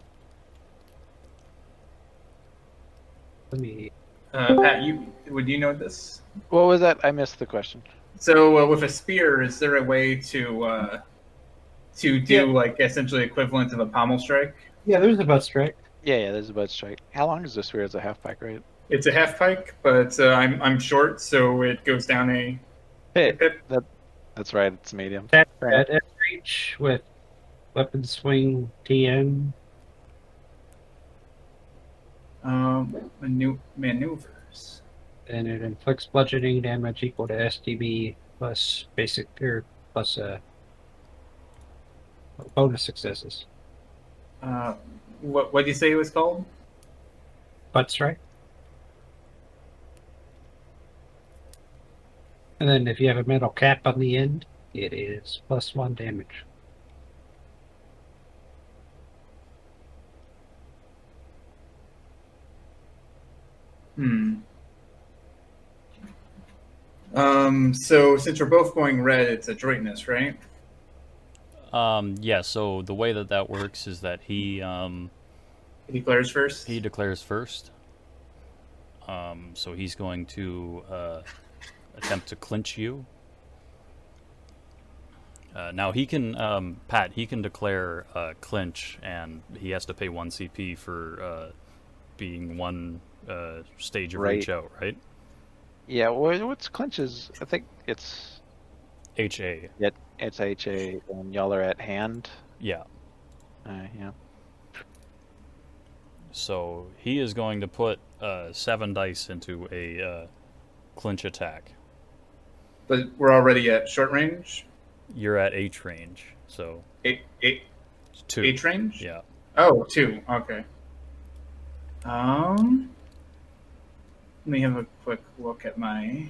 Let me. Pat, would you know this? What was that? I missed the question. So with a spear, is there a way to do Yeah. like essentially equivalent of a pommel strike? Yeah, there's a butt strike. Yeah, there's a butt strike. How long is this spear? It's a half pike, right? It's a half pike, but I'm short, so it goes down a Hey, hip. that's right. It's medium. At F reach with weapon swing TM. Maneuvers. And it inflicts bludgeoning damage equal to STB plus basic or plus bonus successes. What did you say it was called? Butt strike. And then if you have a metal cap on the end, it is +1 damage. So since we're both going red, it's adroitness, right? Yeah. So the way that works is that he He declares first. he declares first. So he's going to attempt to clinch you. Now he can, Pat. He can declare clinch, and he has to pay 1 CP for being one stage of reach Right. out, right? Yeah, what's clinches? I think it's HA. it's HA, and y'all are at hand. Yeah. Yeah. So he is going to put 7 dice into a clinch attack. But we're already at short range. You're at H range, so Eight, 2. H range. Yeah. Oh, 2. Okay. Let me have a quick look at my.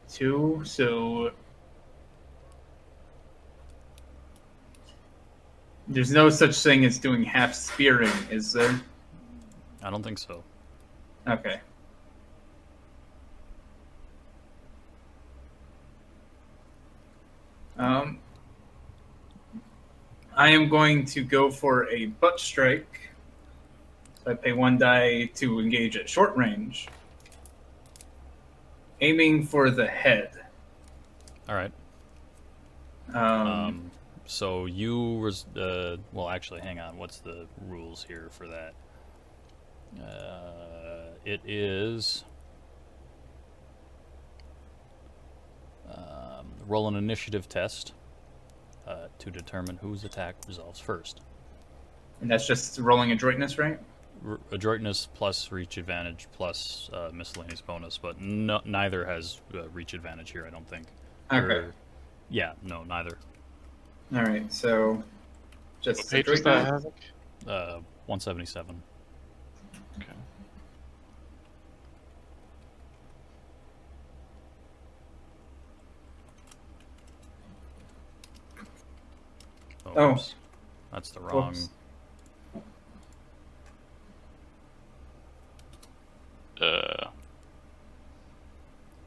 2. So there's no such thing as doing half spearing, is there? I don't think so. Okay. I am going to go for a butt strike. So I pay 1 die to engage at short range, aiming for the head. All right. So you well, actually, hang on. What's the rules here for that? It is roll an initiative test to determine whose attack resolves first. And that's just rolling adroitness, right? Adroitness plus reach advantage plus miscellaneous bonus, but neither has reach advantage here, I don't think. Okay. Yeah, no, neither. All right, so just What page does that have? 177. Okay. Oh. Oops. That's the wrong. Whoops.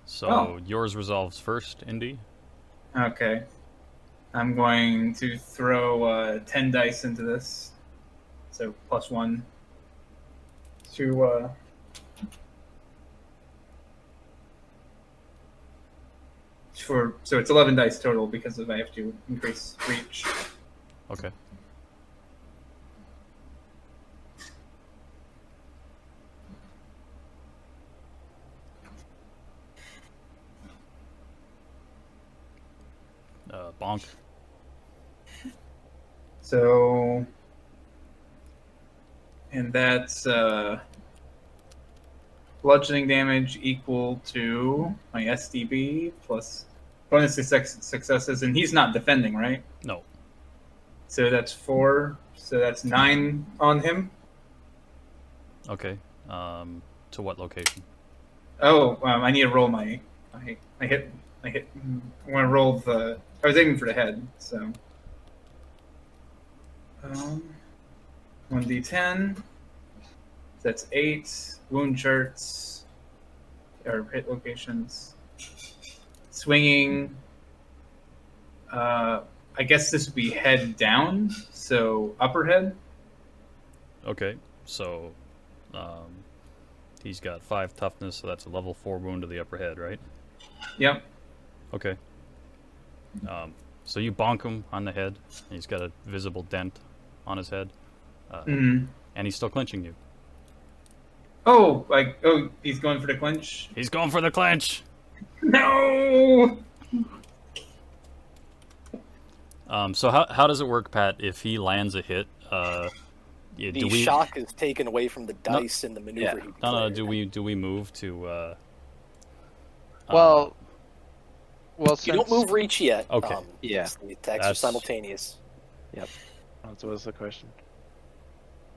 So yours resolves first, Indy. Okay. I'm going to throw 10 dice into this. So +1 to so it's 11 dice total because I have to increase reach. Okay. Bonk. So, and that's bludgeoning damage equal to my SDB plus bonus successes, and he's not defending, right? No. So that's 4. So that's 9 on him. Okay. To what location? Oh, I need to roll my. I hit. I want to roll the. I was aiming for the head, so. 1d10. That's 8 wound charts or hit locations. Swinging. I guess this would be head down, so upper head. Okay. So, he's got 5 toughness, so that's a level 4 wound to the upper head, right? Yep. Okay. So you bonk him on the head. He's got a visible dent on his head, and he's still clinching you. Oh, he's going for the clinch. He's going for the clinch. No. So how does it work, Pat? If he lands a hit, The shock is taken away from the dice in the maneuver. He No. declared. Do we move to? Well, You don't move reach yet. Okay. Yeah. The attacks are That's- simultaneous. That was the question.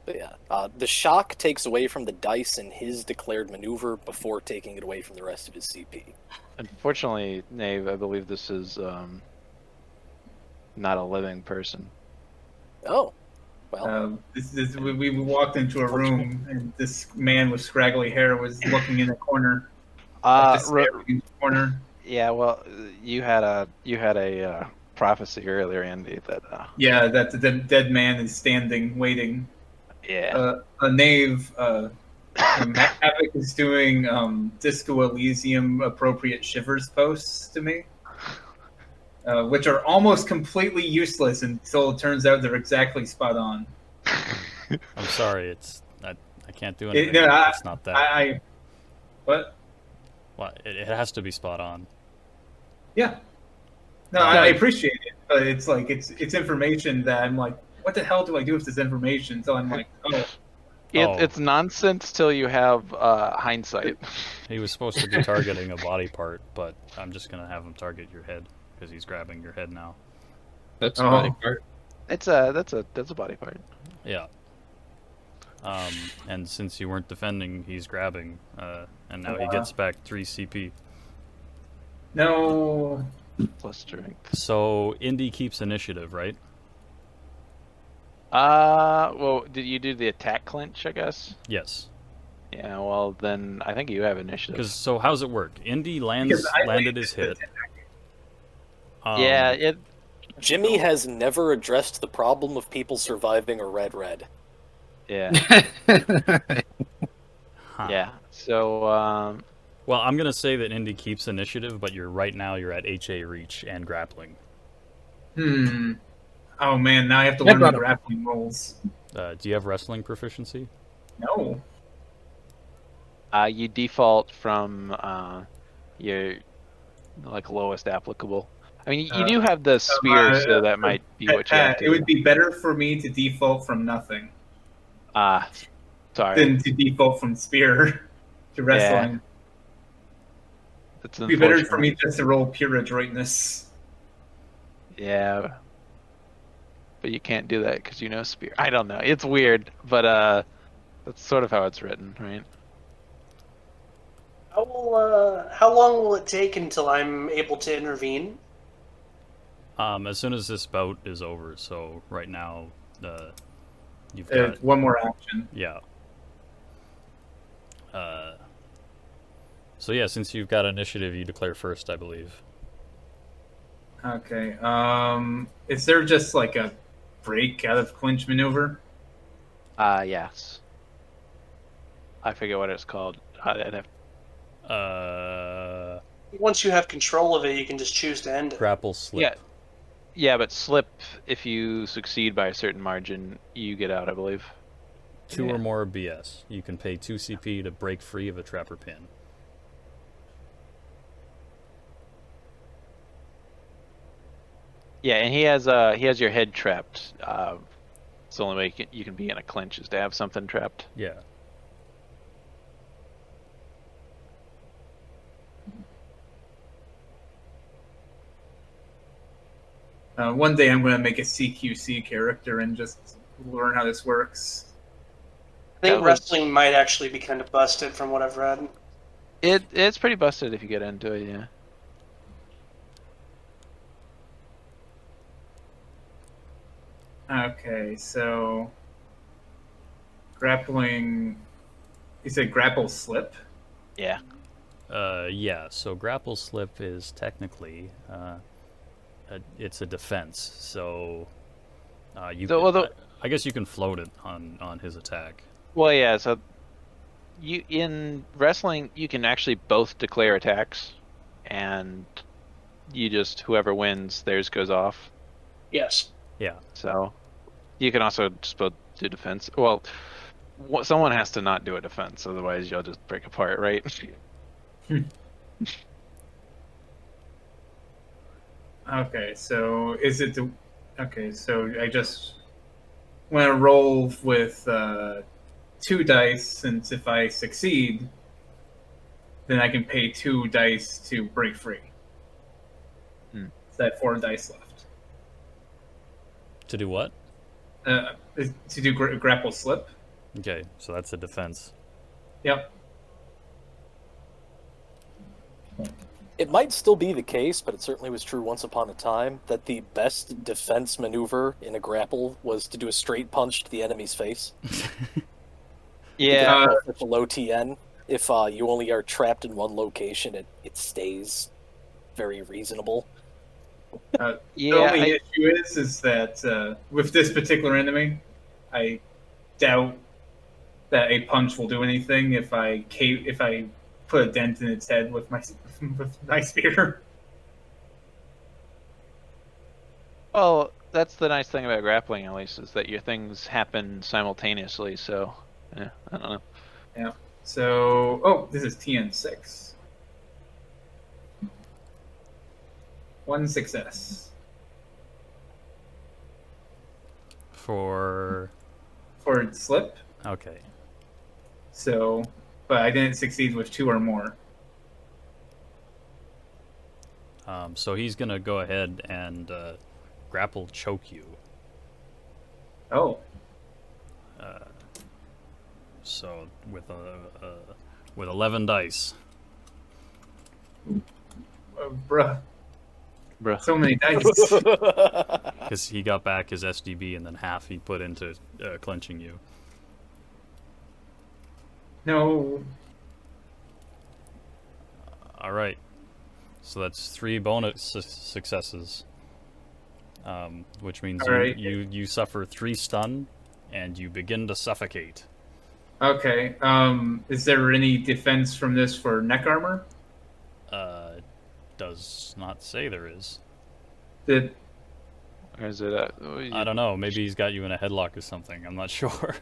But yeah, the shock takes away from the dice in his declared maneuver before taking it away from the rest of his CP. Unfortunately, Nave, I believe this is not a living person. Oh, We walked into a room, and this man with scraggly hair was looking in the corner. Just staring in the corner. Yeah, well, you had a prophecy earlier, Andy. That Yeah, that the dead man is standing, waiting. yeah. A knave. Havoc is doing Disco Elysium appropriate shivers posts to me, which are almost completely useless until it turns out they're exactly spot on. I'm sorry, I can't do anything. It's not that. What? Well, it has to be spot on. Yeah. No, I appreciate it, but it's like it's information that I'm like, what the hell do I do with this information? So I'm like, oh. It's nonsense till you have hindsight. He was supposed to be targeting a body part, but I'm just gonna have him target your head because he's grabbing your head now. That's a body part. That's a body part. Yeah. And since you weren't defending, he's grabbing, and now he gets back 3 CP. No. Plus strength. So Indy keeps initiative, right? Well, did you do the attack clinch, I guess? Yes. Yeah, well, then I think you have initiative. So how's it work? Indy landed his hit. Jimmy has never addressed the problem of people surviving a red. Yeah. Huh. Yeah. So, well, I'm gonna say that Indy keeps initiative, but right now you're at HA reach and grappling. Oh man, now I have to learn the grappling rolls. Do you have wrestling proficiency? No. You default from your lowest applicable. I mean, you do have the spear, so that might be what you have to. It would be better for me to default from nothing. Sorry. Than to default from spear to wrestling. Yeah. It'd be better for me just to roll pure adroitness. Yeah. But you can't do that because you know spear. I don't know. It's weird, but that's sort of how it's written, right? How long will it take until I'm able to intervene? As soon as this bout is over. So right now, you've got one more action. Yeah. So yeah, since you've got initiative, you declare first, I believe. Okay. Is there just like a break out of clinch maneuver? Yes. I forget what it's called. I'd have... Once you have control of it, you can just choose to end it. Grapple slip. Yeah, but slip, if you succeed by a certain margin, you get out, I believe. 2 or more BS. You can pay 2 CP to break free of a trap or pin. Yeah, and he has your head trapped. It's the only way you can be in a clinch is to have something trapped. Yeah. One day I'm going to make a CQC character and just learn how this works. I think wrestling might actually be kind of busted from what I've read. It's pretty busted if you get into it, yeah. Okay, so grappling. You said grapple slip? Yeah. Yeah. So grapple slip is technically it's a defense. So I guess you can float it on his attack. Well, yeah. So in wrestling, you can actually both declare attacks, and you just whoever wins, theirs goes off. Yes. Yeah. So you can also just both do defense. Well, someone has to not do a defense, otherwise you'll just break apart, right? Okay, so is it the? Okay, so I just want to roll with 2 dice, since if I succeed, then I can pay 2 dice to break free. So I have 4 dice left. To do what? To do grapple slip. Okay, so that's a defense. Yep. It might still be the case, but it certainly was true once upon a time, that the best defense maneuver in a grapple was to do a straight punch to the enemy's face. Yeah. With the low TN, if you only are trapped in one location, it stays very reasonable. The Yeah. only issue is that with this particular enemy, I doubt that a punch will do anything if I put a dent in its head with my spear. Well, that's the nice thing about grappling, at least, is that your things happen simultaneously. So, yeah, I don't know. Yeah. So, this is TN6. 1 success For slip. okay. So, but I didn't succeed with 2 or more. So he's gonna go ahead and grapple choke you. Oh. So with 11 dice. Bruh. Bruh. So many dice. Because he got back his SDB and then half he put into clinching you. No. All right. So that's 3 bonus successes, which means All right. you suffer 3 stun, and you begin to suffocate. Okay. Is there any defense from this for neck armor? Does not say there is. Did Or is it? I don't know. Maybe he's got you in a headlock or something. I'm not sure.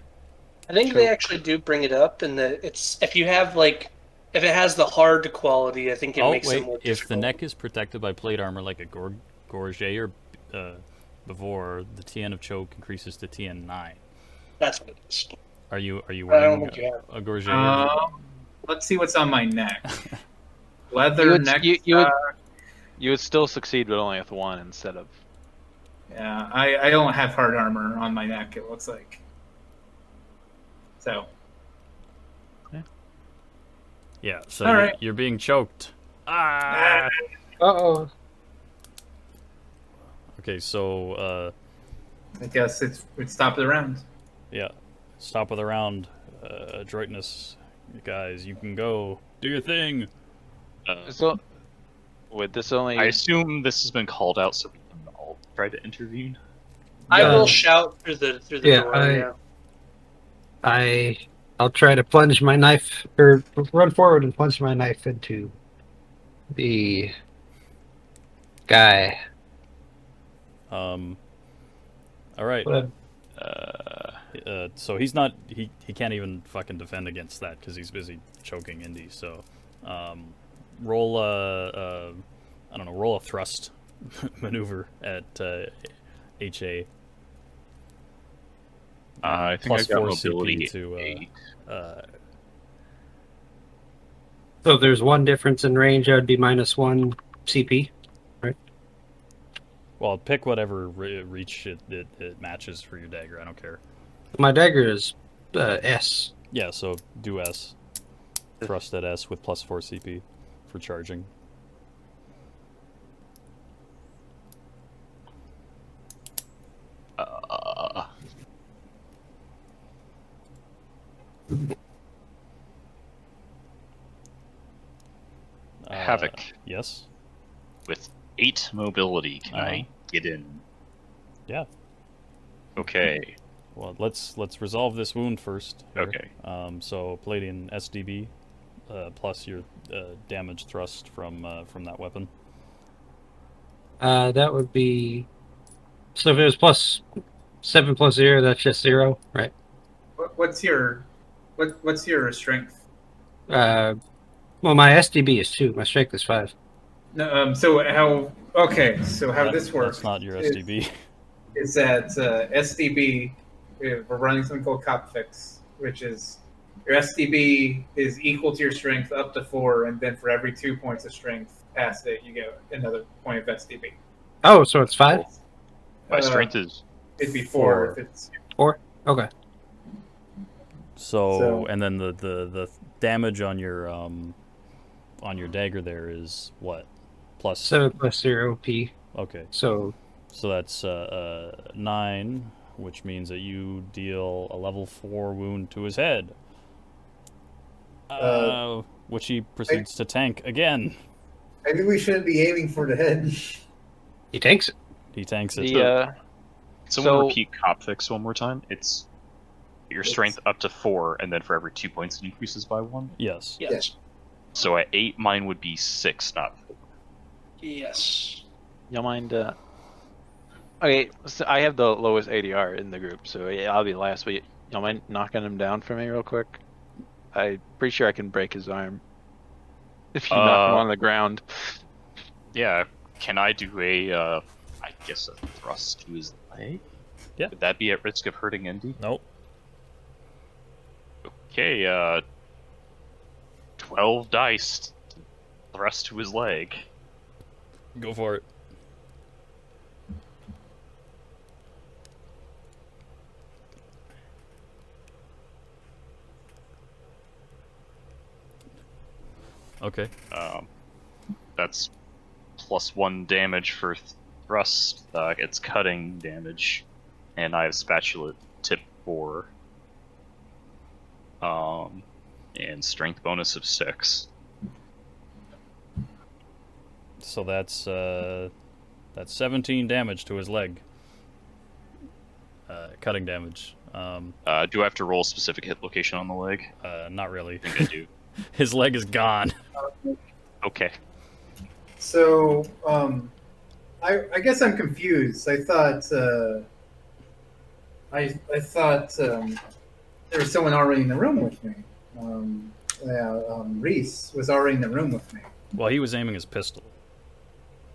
I think they actually do bring it up, and that it's if you have if it has the hard quality, I think it makes it more difficult. If the neck is protected by plate armor like a Gorget or before, the TN of choke increases to TN 9. That's what it is. Are you I don't wearing think you have. a Gorget? let's see what's on my neck. Leather neck. You would still succeed, but only with 1 instead of. Yeah, I don't have hard armor on my neck. It looks like. So. Yeah. So All right. you're being choked. Ah. Uh-oh. Okay. So. I guess it's top of the round. Yeah. Stop of the round. Adroitness, you guys. You can go do your thing. So, would this only? I assume this has been called out, so we can all try to intervene. I will shout through the door. I'll try to plunge my knife, or run forward and plunge my knife into the guy. All right. So he's not. He can't even fucking defend against that because he's busy choking Indy. So, roll a I don't know. Roll a thrust maneuver at HA. I think Plus I got 4 mobility CP to. 8. So if there's 1 difference in range, I would be -1 CP, right? Well, pick whatever reach it matches for your dagger. I don't care. My dagger is S. Yeah, so do S. Thrust at S with plus 4 CP for charging. Havoc. Yes. With 8 mobility, can I get in? Yeah. Okay. Well, let's resolve this wound first. Here. Okay. So Palladian SDB plus your damage thrust from that weapon. That would be. So if it was +7 + 0, that's just 0, right? What's your strength? Well, my SDB is 2. My strength is 5. No, so how? Okay, so how this works? That's not your SDB. Is that SDB? We're running something called Cop Fix, which is your SDB is equal to your strength up to 4, and then for every 2 points of strength past it, you get another point of SDB. Oh, so it's 5? My strength is. It'd be 4 if it's 4? Okay. So and then the damage on your on your dagger there is what? Plus 7 plus 0 P. Okay. So So that's 9, which means that you deal a level 4 wound to his head. Which he proceeds to tank again. I think we shouldn't be aiming for the head. he tanks it. He tanks it. The Someone repeat cop fix one more time. It's your strength up to 4, and then for every 2 points it increases by 1. Yes. Yes. So at 8, mine would be 6, not 4. Yes. Y'all mind? Okay, so I have the lowest ADR in the group, so yeah, I'll be last. But y'all mind knocking him down for me real quick? I'm pretty sure I can break his arm if you knock him on the ground. Yeah. Can I do a, I guess a thrust to his leg? Yeah. Would that be at risk of hurting Indy? Nope. Okay, 12 dice. Thrust to his leg. Go for it. Okay. That's plus 1 damage for thrust. It's cutting damage, and I have spatula tip 4. And strength bonus of 6. So that's 17 damage to his leg. Cutting damage. Do I have to roll a specific hit location on the leg? Not really. I think I do. His leg is gone. Okay. So, I guess I'm confused. I thought there was someone already in the room with me. Reese was already in the room with me. Well, he was aiming his pistol.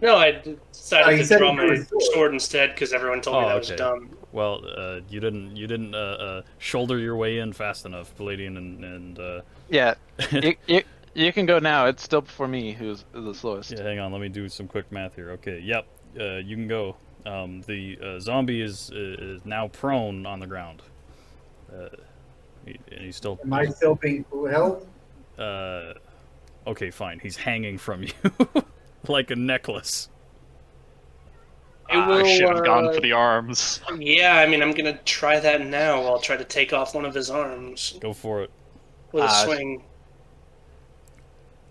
No, I Oh, decided you to said draw he drew my his sword. sword instead because everyone told me Oh, that was okay. dumb. Well, you didn't shoulder your way in fast enough, Palladian, and Yeah, you can go now. It's still before me, who's the slowest. yeah. Hang on, let me do some quick math here. Okay, yep, you can go. The zombie is now prone on the ground. And he's still. Am I still being held? Okay, fine. He's hanging from you like a necklace. I should have gone will, for the arms. Yeah, I mean, I'm gonna try that now. I'll try to take off one of his arms Go for it. with a swing.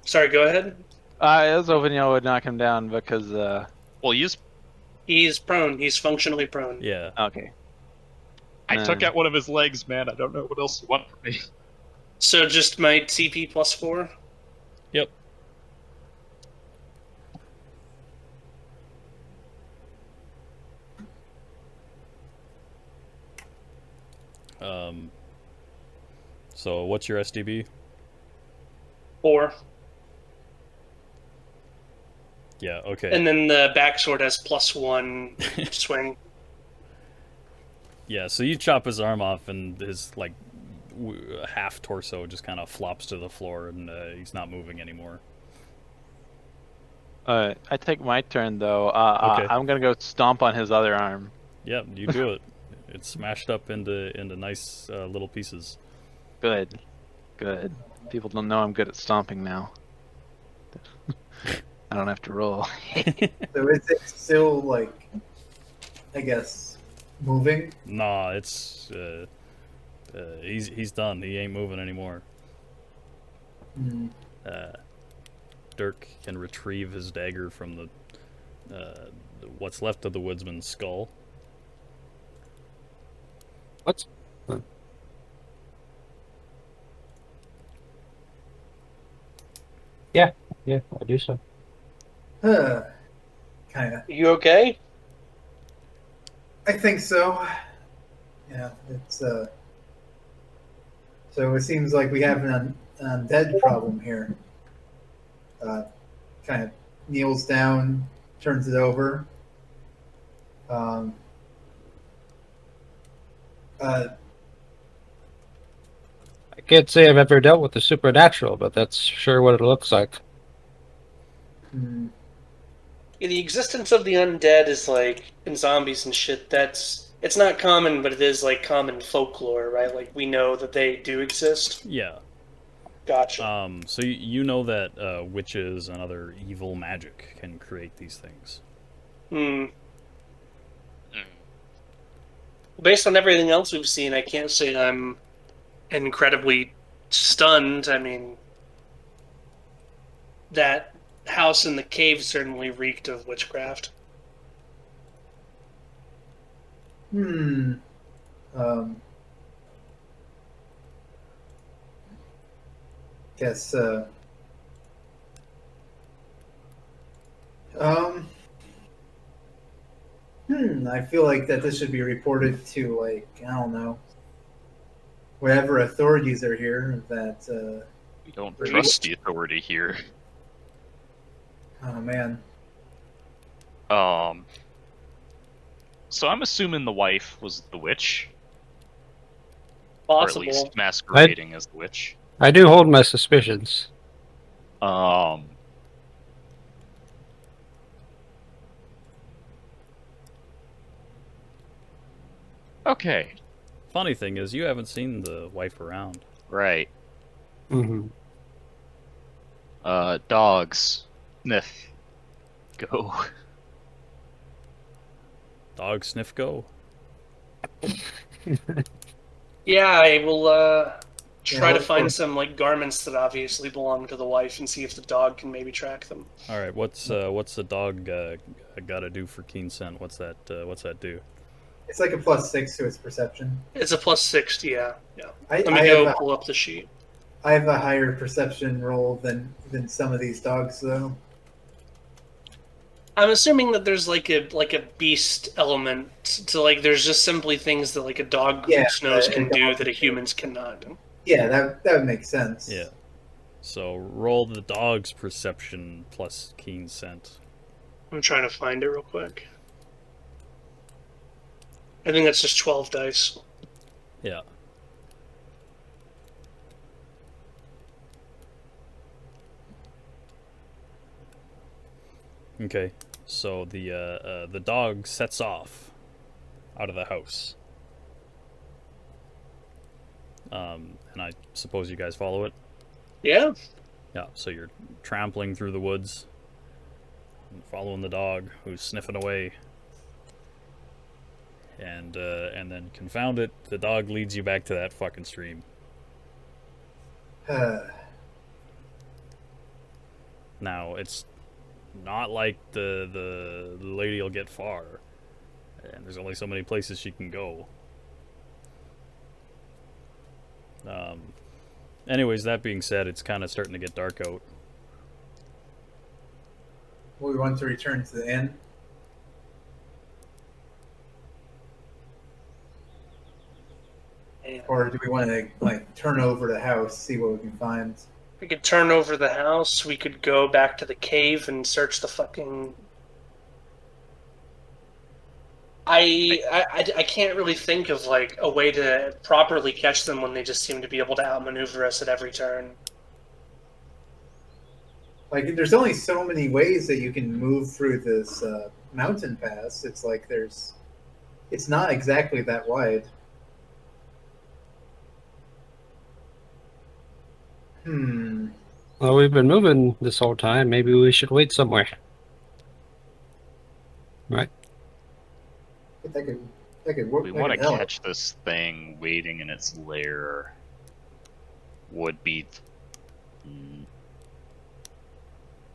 Sorry, go ahead. I was hoping y'all would knock him down because. Well, He's prone. He's functionally prone. Yeah. Okay. I took out one of his legs, man. I don't know what else you want from me. So just my CP plus 4? Yep. So what's your SDB? 4. Yeah, okay. And then the backsword has plus 1 swing. Yeah, so you chop his arm off, and his half torso just kind of flops to the floor, and he's not moving anymore. I take my turn though. Okay. I'm gonna go stomp on his other arm. Yep, you do it. It's smashed up into nice little pieces. Good. People don't know I'm good at stomping now. I don't have to roll. So is it still I guess, moving? Nah, it's he's done. He ain't moving anymore. Hmm. Dirk can retrieve his dagger from the what's left of the woodsman's skull. What? Yeah, I do so. Kinda. You okay? I think so. Yeah, it's so it seems like we have an undead problem here. Kind of kneels down, turns it over. I can't say I've ever dealt with the supernatural, but that's sure what it looks like. hmm, Yeah, the existence of the undead is in zombies and shit. It's not common, but it is common folklore, right? We know that they do exist. Yeah. Gotcha. So you know that witches and other evil magic can create these things. Hmm. Based on everything else we've seen, I can't say I'm incredibly stunned. I mean, that house in the cave certainly reeked of witchcraft. Hmm. Guess. I feel like that this should be reported to, like, I don't know, whatever authorities are here. That. We don't Really? trust the authority here. Oh man. So I'm assuming the wife was the witch, or at least Possible. masquerading as the witch. I do hold my suspicions. Okay, Funny thing is, you haven't seen the wife around. right. Mm-hmm. Dogs. Sniff. Go. Dog sniff go. Yeah, I will try to of find course. some like garments that obviously belong to the wife and see if the dog can maybe track them. All right, what's the dog got to do for keen scent? What's that do? It's like a +6 to its perception. It's a +6, yeah. I Let me go pull up the sheet. I have a higher perception roll than some of these dogs, though. I'm assuming that there's like a beast element to like there's just simply things that like a dog Yeah, nose a can do dog that a can do. humans cannot do. Yeah, that would make sense. Yeah. So roll the dog's perception plus keen scent. I'm trying to find it real quick. I think that's just 12 dice. Yeah. Okay. So the dog sets off out of the house. And I suppose you guys follow it. Yeah. Yeah. So you're trampling through the woods, and following the dog who's sniffing away. And then confound it, the dog leads you back to that fucking stream. Now it's not like the lady will get far, and there's only so many places she can go. Anyways, that being said, it's kind of starting to get dark out. We want to return to the inn. Or do we want to like turn over the house, see what we can find? We could turn over the house. We could go back to the cave and search the fucking. I can't really think of like a way to properly catch them when they just seem to be able to outmaneuver us at every turn. Like, there's only so many ways that you can move through this mountain pass. It's like it's not exactly that wide. Well, we've been moving this whole time. Maybe we should wait somewhere. Right? That could work. We that want could to help. catch this thing waiting in its lair. Would be.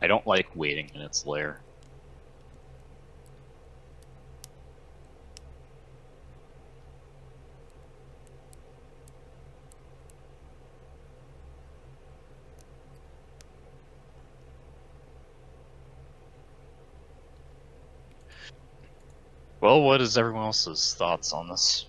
I don't like waiting in its lair. Well, what is everyone else's thoughts on this?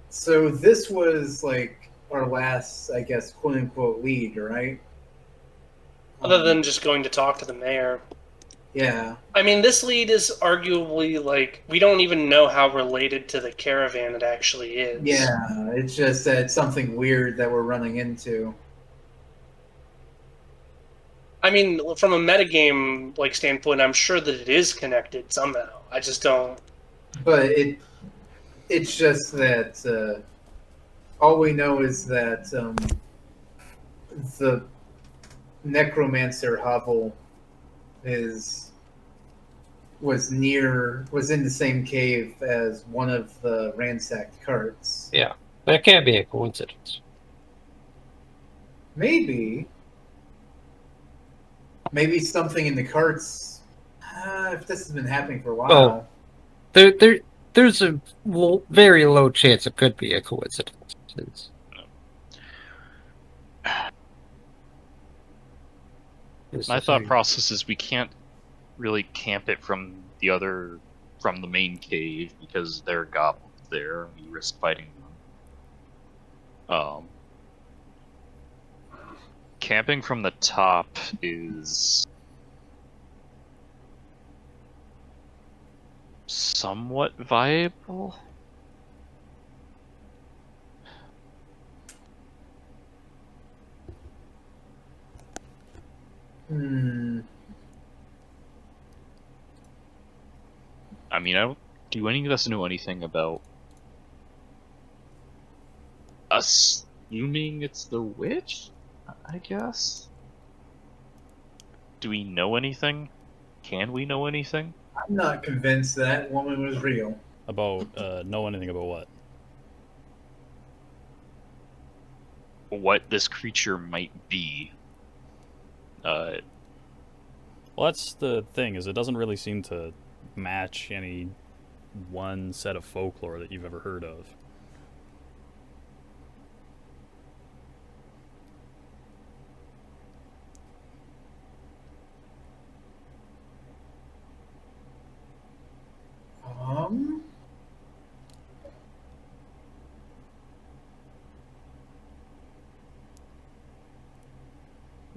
So this was like our last, I guess, quote unquote lead, right? Other than just going to talk to the mayor. Yeah. I mean, this lead is arguably like we don't even know how related to the caravan it actually is. Yeah, it's just that it's something weird that we're running into. I mean, from a metagame like standpoint, I'm sure that it is connected somehow. I just don't. But it's just that all we know is that the necromancer hovel was in the same cave as one of the ransacked carts. Yeah, that can't be a coincidence. Maybe something in the carts. If this has been happening for a while, There's a very low chance it could be a coincidence. My thought process is we can't really camp it from the main cave because there are goblins there. We risk fighting them. Camping from the top is somewhat viable. I mean, do any of us know anything about assuming it's the witch? I guess. Do we know anything? Can we know anything? I'm not convinced that woman was real. About know anything about what? What this creature might be. Well, that's the thing, is it doesn't really seem to match any one set of folklore that you've ever heard of.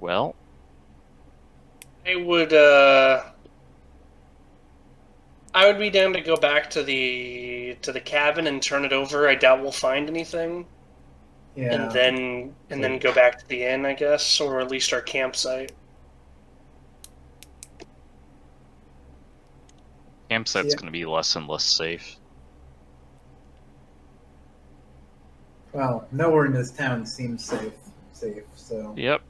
Well, I would be down to go back to the cabin and turn it over. I doubt we'll find anything. Yeah. And then go back to the inn, I guess, or at least our campsite. campsite's going to be less and less safe. Well, nowhere in this town seems safe. So. Yep.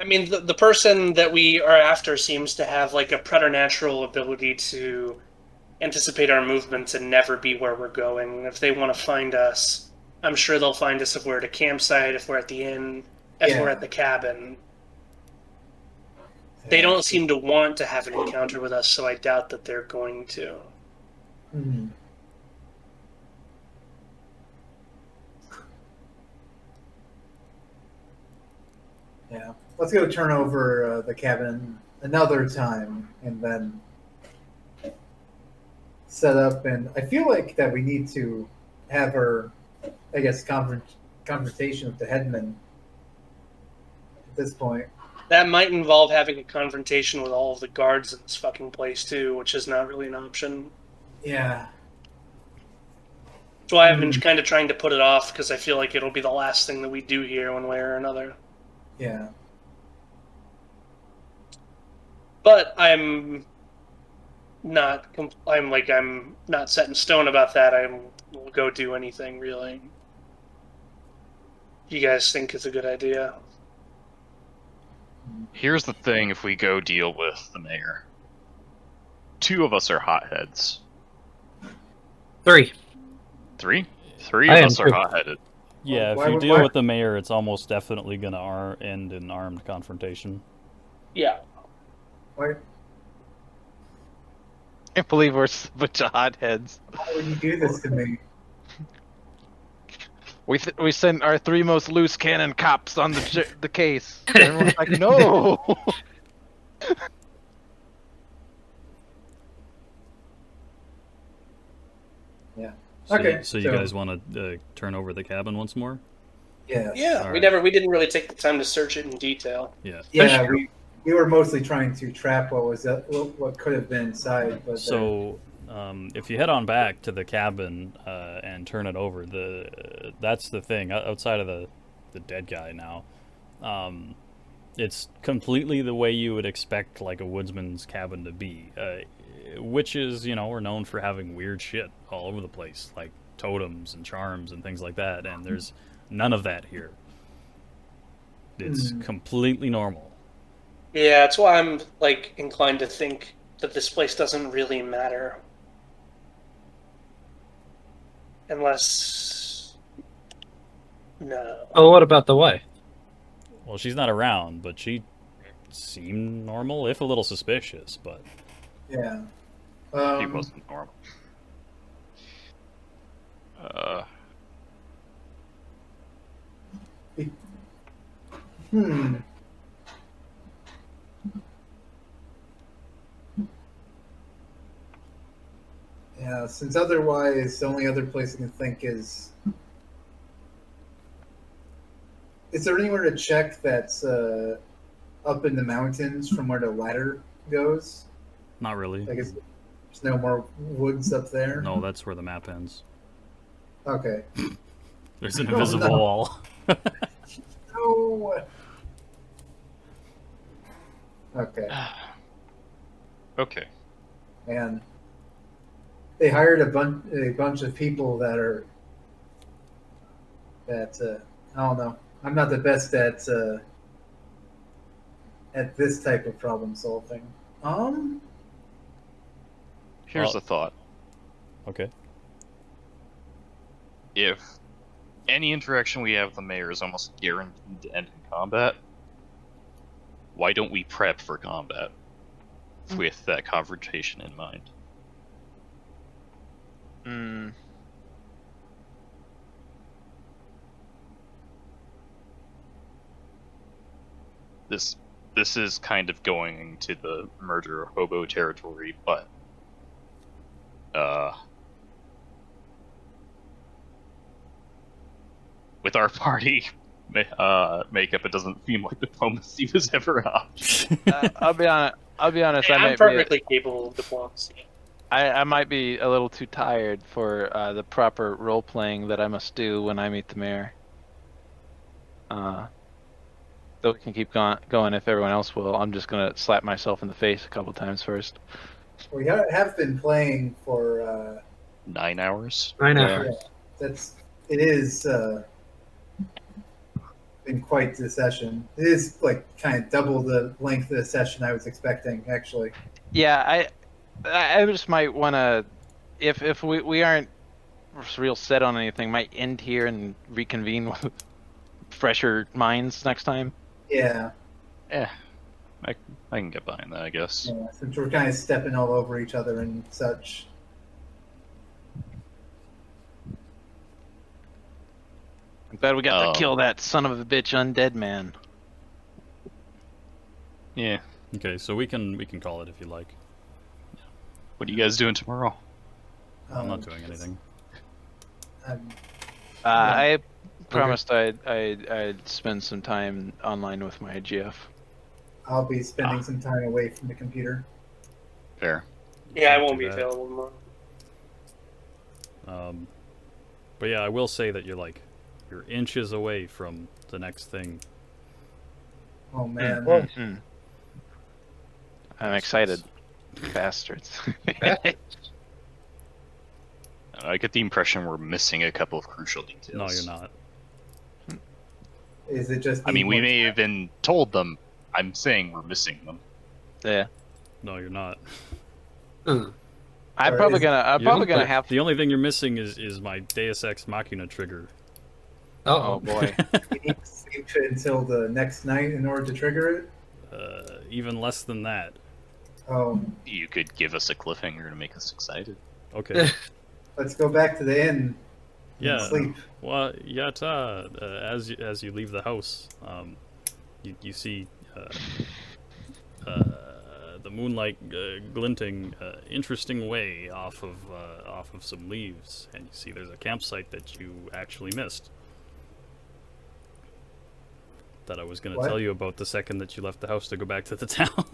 I mean, the person that we are after seems to have like a preternatural ability to anticipate our movements and never be where we're going. If they want to find us, I'm sure they'll find us if we're at a campsite, if we're at the inn, if we're at the cabin. They don't seem to want to have an encounter with us, so I doubt that they're going to. Hmm. Yeah. Let's go turn over the cabin another time and then set up. And I feel like that we need to have our, I guess, confrontation with the headman at this point. That might involve having a confrontation with all of the guards in this fucking place, too, which is not really an option. Yeah. That's why I've been kind of trying to put it off, because I feel like it'll be the last thing that we do here one way or another. Yeah. But I'm not set in stone about that. I will go do anything, really. You guys think it's a good idea? Here's the thing, if we go deal with the mayor. 2 of us are hotheads. 3. 3? 3 of us are hot-headed. Yeah, if you deal with the mayor, it's almost definitely going to end in armed confrontation. Yeah. Why? Can't believe we're a bunch of hotheads. Why would you do this to me? We sent our 3 most loose cannon cops on the case. Everyone's like, no. Yeah. So, Okay. So you guys want to turn over the cabin once more? Yeah. Yeah. We didn't really take the time to search it in detail. Yeah. Yeah. We were mostly trying to trap what could have been inside. But so, if you head on back to the cabin and turn it over, that's the thing. Outside of the dead guy now, It's completely the way you would expect like a woodsman's cabin to be. Witches, are known for having weird shit all over the place, like totems and charms and things like that, and there's none of that here. It's completely normal. Yeah, that's why I'm like inclined to think that this place doesn't really matter. Unless no. Oh, what about the wife? Well, she's not around, but she seemed normal, if a little suspicious, but Yeah. He wasn't normal. Hmm. Yeah, since otherwise the only other place I can think is there anywhere to check that's up in the mountains from where the ladder goes? not really. Like, there's no more woods up there? No, that's where the map ends. Okay. There's an Oh, invisible no. wall. No. Okay. Okay. Man. They hired a bunch of people that I don't know. I'm not the best at this type of problem solving. Here's Well- a thought. Okay. If any interaction we have with the mayor is almost guaranteed to end in combat, why don't we prep for combat with that confrontation in mind? Hmm. This is kind of going to the murder hobo territory, but with our party makeup, it doesn't seem like diplomacy was ever an option. I'll be honest. Hey, I I'm might be. perfectly capable of diplomacy. I might be a little too tired for the proper role playing that I must do when I meet the mayor. So we can keep going if everyone else will. I'm just gonna slap myself in the face a couple times first. We have been playing for 9 hours? 9 Yeah. hours. it is been quite the session. It is like kind of double the length of the session I was expecting, actually. Yeah, I just might want to, if we aren't real set on anything, might end here and reconvene with fresher minds next time. Yeah. I can get behind that, I guess. Yeah, since we're kind of stepping all over each other and such. I'm glad we got to kill that son of a bitch undead man. Yeah. Okay, so we can call it if you like. What are you guys doing tomorrow? I'm not doing anything. I promised I'd spend some time online with my GF. I'll be spending some time away from the computer. Fair. Yeah, I Not won't too be bad. available tomorrow. But yeah, I will say that you're inches away from the next thing. Oh man. Mm. I'm excited. Bastards. I get the impression we're missing a couple of crucial details. No, you're not. Is it just? I mean, we may have been told them. I'm saying we're missing them. Yeah. No, you're not. I'm Or probably is- gonna have. The only thing you're missing is my Deus Ex Machina trigger. Oh boy. You need to sleep until the next night in order to trigger it. Even less than that. Oh, You could give us a cliffhanger to make us excited. Okay. let's go back to the inn. And Yeah. sleep. Well, Yata, as you leave the house, you see the moonlight glinting interesting way off of some leaves, and you see there's a campsite that you actually missed. That I was going to What? tell you about the second that you left the house to go back to the town.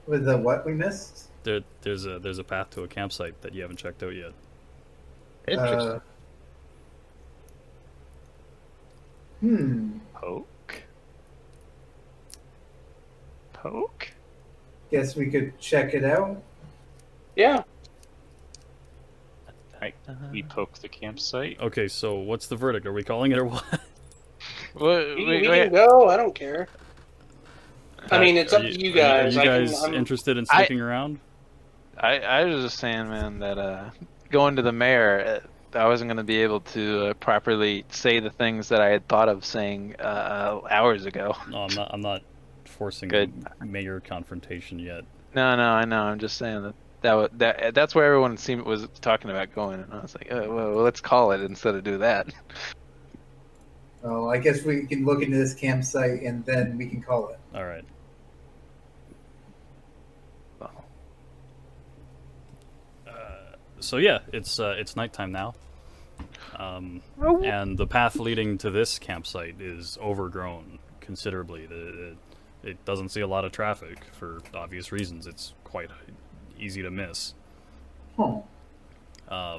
With the what we missed? There's a path to a campsite that you haven't checked out yet. Interesting. Hmm. Poke? poke? Guess we could check it out. Yeah. We poke the campsite. Okay, so what's the verdict? Are we calling it or what? We can go. I don't care. I mean, it's up to you guys. Are I you can. guys I'm, interested in sticking around? I was just saying, man, that going to the mayor, I wasn't going to be able to properly say the things that I had thought of saying hours ago. No, I'm not forcing Good. mayor confrontation yet. No, I know. I'm just saying that's where everyone was talking about going, and I was like, oh, well, let's call it instead of do that. Oh, I guess we can look into this campsite and then we can call it. All right. So yeah, it's nighttime now, and the path leading to this campsite is overgrown considerably. It doesn't see a lot of traffic for obvious reasons. It's quite easy to miss. Huh.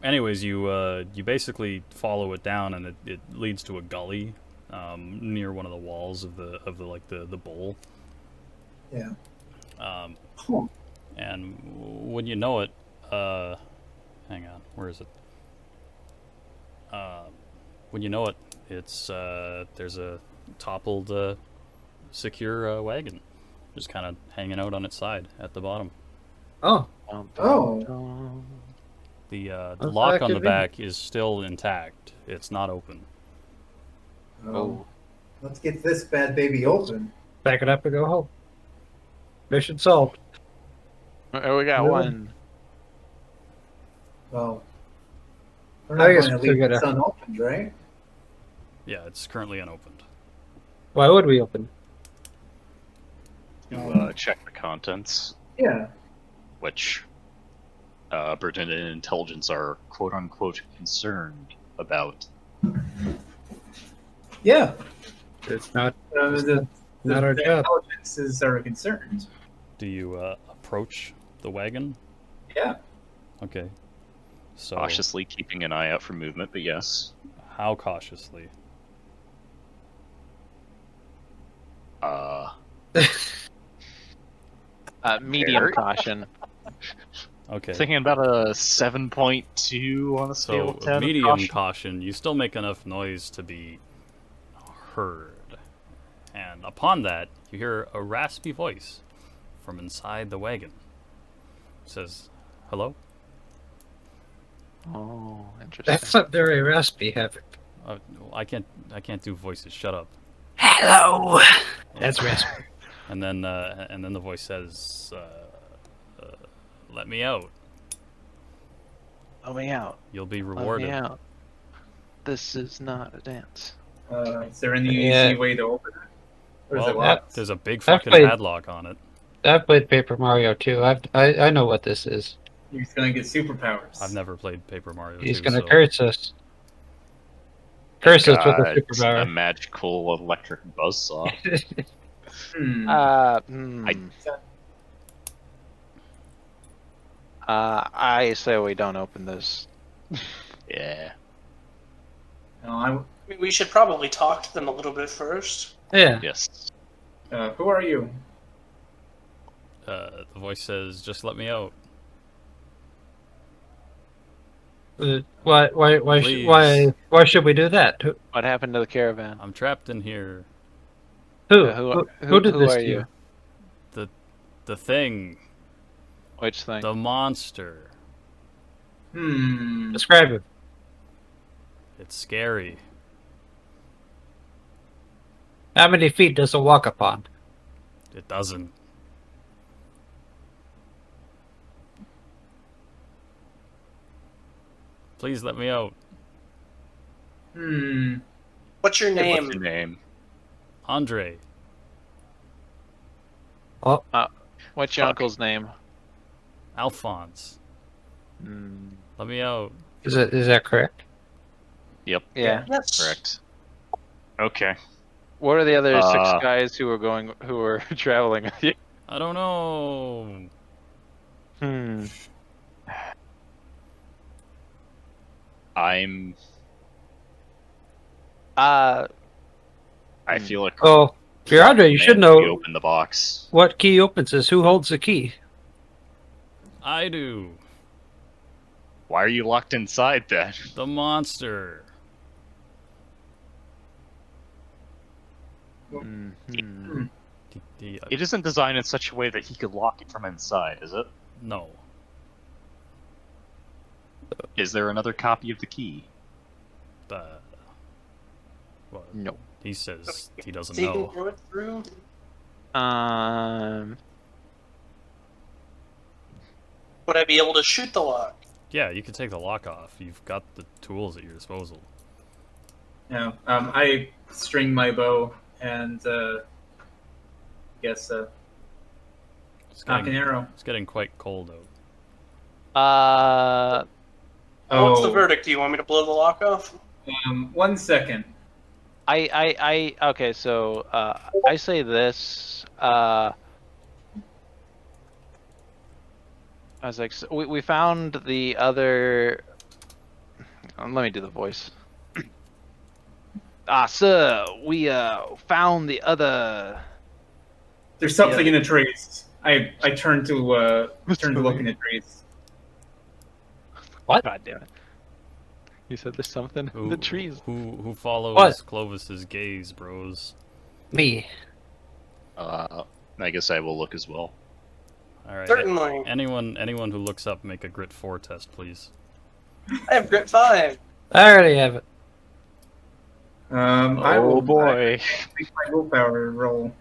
Anyways, you basically follow it down, and it leads to a gully near one of the walls of the bowl. Yeah. Huh. And when you know it, hang on, where is it? When you know it, it's there's a toppled, secure wagon, just kind of hanging out on its side at the bottom. Oh. Oh. The lock on the back is still intact. It's not open. Oh. Let's get this bad baby open. Back it up and go home. Mission solved. We got one. Well, we're not I guess going to we leave gotta- this unopened, right? Yeah, it's currently unopened. Why would we open? To check the contents, Yeah. which Burton and Intelligence are quote-unquote concerned about. Yeah. It's not The not our job. intelligences are concerned. Do you approach the wagon? Yeah. Okay. So Cautiously keeping an eye out for movement, but yes. how cautiously? Medium Fair. caution. Okay. Thinking about a 7.2 on a scale So of 10. medium caution. You still make enough noise to be heard, and upon that, you hear a raspy voice from inside the wagon. It says, "Hello." Oh, interesting. That's not very raspy, Havoc. I can't do voices. Shut up. Hello. That's raspy. And then the voice says, "Let me out. Let me out. You'll be Let rewarded." me out. This is not a dance. Is there any Yeah. easy way to open it? Or is it Well, locked? there's a big I've fucking played- padlock on it. I've played Paper Mario too. I know what this is. He's gonna get superpowers. I've never played Paper Mario. He's 2, gonna so- curse us. Curse us with a Got a superpower. magical electric buzzsaw. I say we don't open this. Yeah. No, We should probably talk to them a little bit first. Yeah. Yes. who are you? The voice says, "Just let me out." Why should we do that? What happened to the caravan? I'm trapped in here. Who Who did this are to you? The thing. Which thing? The monster. Describe it. It's scary. How many feet does it walk upon? It doesn't. Please let me out. What's your name? What's your name? Andre. Oh, What's your uncle's name? Alphonse. Let me out. is that correct? Yep. Yeah. Yes. Correct. Okay. What are the other six guys who were traveling with you? I don't know. I feel like Oh, Andre, you should We know open the box. what key opens this. Who holds the key? I do. Why are you locked inside then? The monster. Mhm. It isn't designed in such a way that he could lock it from inside, is it? No. Is there another copy of the key? Well, No. he says he doesn't So you can know. throw it through. Would I be able to shoot the lock? Yeah, you can take the lock off. You've got the tools at your disposal. Yeah. I string my bow and guess It's knock an getting, arrow. it's getting quite cold out. What's the Oh, verdict? Do you want me to blow the lock off? 1 second. Okay, so I say this. I was like, so we found the other. Let me do the voice. Sir, we found the other. There's something in the trees. I turn to look in the trees. What? God damn it! You said there's something in the trees. Who follows What? Clovis's gaze, bros? Me. I guess I will look as well. All right. Certainly. Anyone who looks up, make a grit 4 test, please. I have grit 5. I already have it. I will boy. make my willpower roll.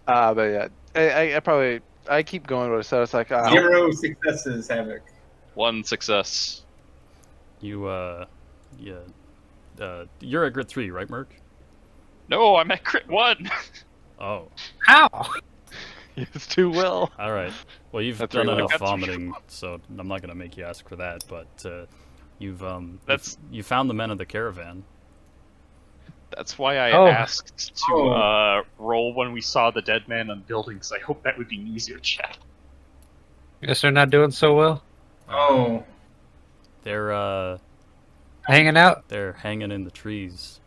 But yeah, I keep going with it. So it's like 0 successes, Havoc. 1 success. You you're at grit 3, right, Merc? No, I'm at crit 1! Oh, How? it's too well. all right. Well, you've That's done really enough good. vomiting, so I'm not gonna make you ask for that. But you've That's- you found the men of the caravan. That's why I Oh. asked to roll when we saw the dead man on buildings. I hope that would be an easier check. Guess they're not doing so well. Oh, They're Hanging out. they're hanging in the trees.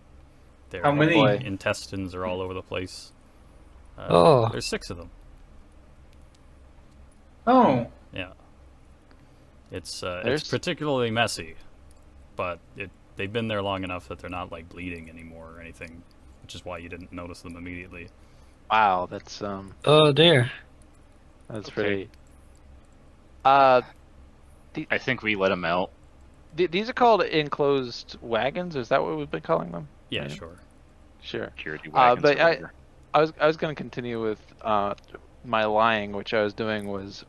Their how many? boy. intestines are all over the place. Oh. There's 6 of them. Oh, Yeah. It's There's- particularly messy, but they've been there long enough that they're not like bleeding anymore or anything, which is why you didn't notice them immediately. Wow, that's Oh dear. that's Okay. pretty. I think we let him out. These are called enclosed wagons. Is that what we've been calling them? Yeah, Right. sure. Sure. Security wagons. but or whatever. I was going to continue with my lying, which I was doing was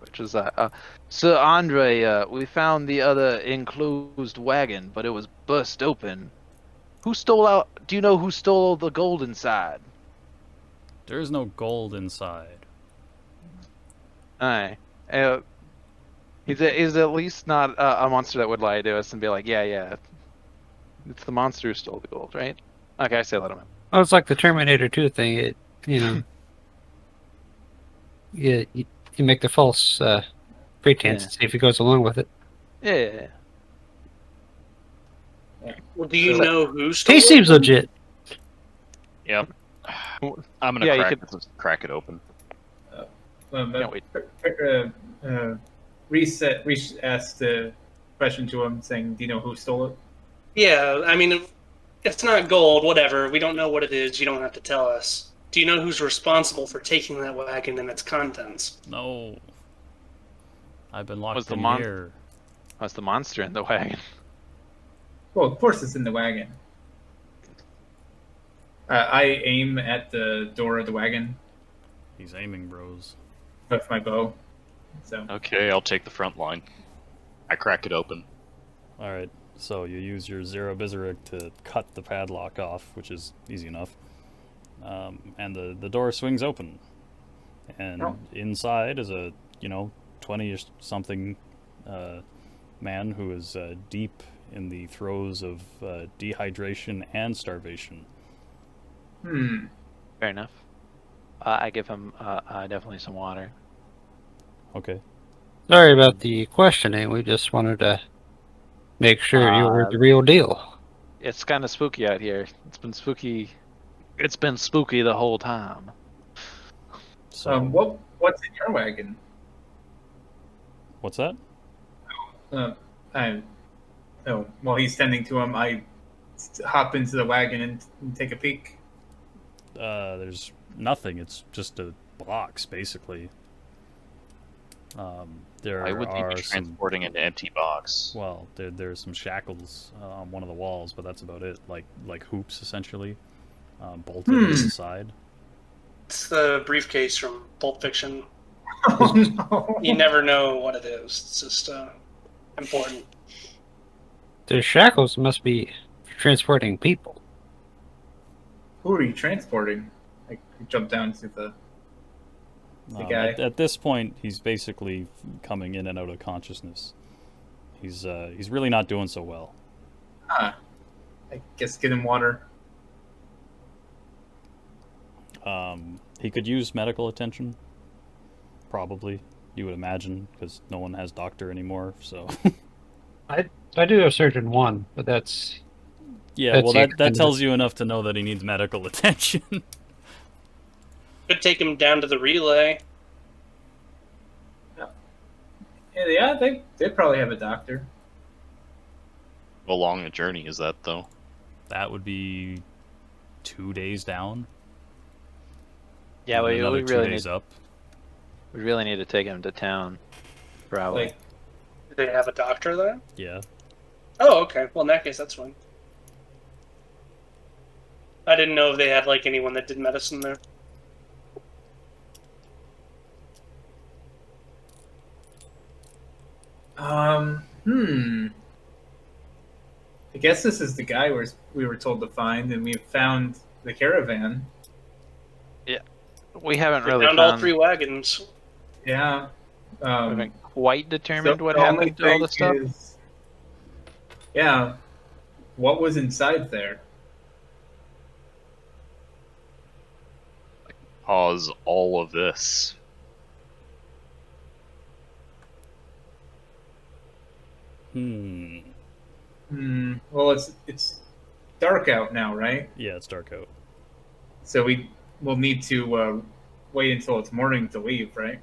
Sir Andre, we found the other enclosed wagon, but it was burst open. Who stole out? Do you know who stole the gold inside? There is no gold inside. Aye. He's at least not a monster that would lie to us and be like, yeah, it's the monster who stole the gold, right? Okay, I say let him in. Well, it's like the Terminator 2 thing. It, you make the false pretense Yeah. and see if he goes along with it. Yeah. Well, do you So- know who stole He it? seems legit. Yep. I'm gonna Yeah, you crack it open. Can't wait. Reese asked the question to him, saying, "Do you know who stole it?" Yeah, I mean, if it's not gold, whatever. We don't know what it is. You don't have to tell us. Do you know who's responsible for taking that wagon and its contents? No. I've been locked Was the in mon- here. What's the monster in the wagon? Well, of course, it's in the wagon. I aim at the door of the wagon He's aiming, bros. with my bow. So Okay, I'll take the front line. I crack it open. All right. So you use your Zero Bizarric to cut the padlock off, which is easy enough. And the door swings open. And Oh. inside is a, 20-ish something man who is deep in the throes of dehydration and starvation. Fair enough. I give him definitely some water. Okay. Sorry about the questioning. We just wanted to make sure you were the real deal. It's kind of spooky out here. It's been spooky It's been spooky the whole time. So What's in your wagon? what's that? I while he's tending to him, I hop into the wagon and take a peek. There's nothing. It's just a box, basically. There Why would they are be some. transporting an empty box? Well, there's some shackles on one of the walls, but that's about it. Like hoops, essentially, bolted to the side. It's the briefcase from Pulp Fiction. Oh no! You never know what it is. It's just important. The shackles must be for transporting people. Who are you transporting? I jump down to the guy. At this point, he's basically coming in and out of consciousness. He's really not doing so well. I guess get him water. He could use medical attention. Probably, you would imagine, because no one has doctor anymore. So. I do have Surgeon 1, but that's... Yeah, That's well, the that extent of tells you enough to know that he needs medical attention. Could take him down to the relay. Yeah, they probably have a doctor. How long a journey is that, though? That would be 2 days down. Yeah, and we another two really days need up. we really need to take him to town. Probably. Like, Do they have a doctor there? Yeah. Oh, okay. Well, in that case, that's fine. I didn't know if they had like anyone that did medicine there. I guess this is the guy we were told to find, and we found the caravan. We haven't They really found all 3 wagons. Yeah. we haven't quite determined So what the only happened to all thing this stuff. is- yeah. What was inside there? Pause all of this. Well, it's dark out now, right? Yeah, it's dark out. So we will need to wait until it's morning to leave, right?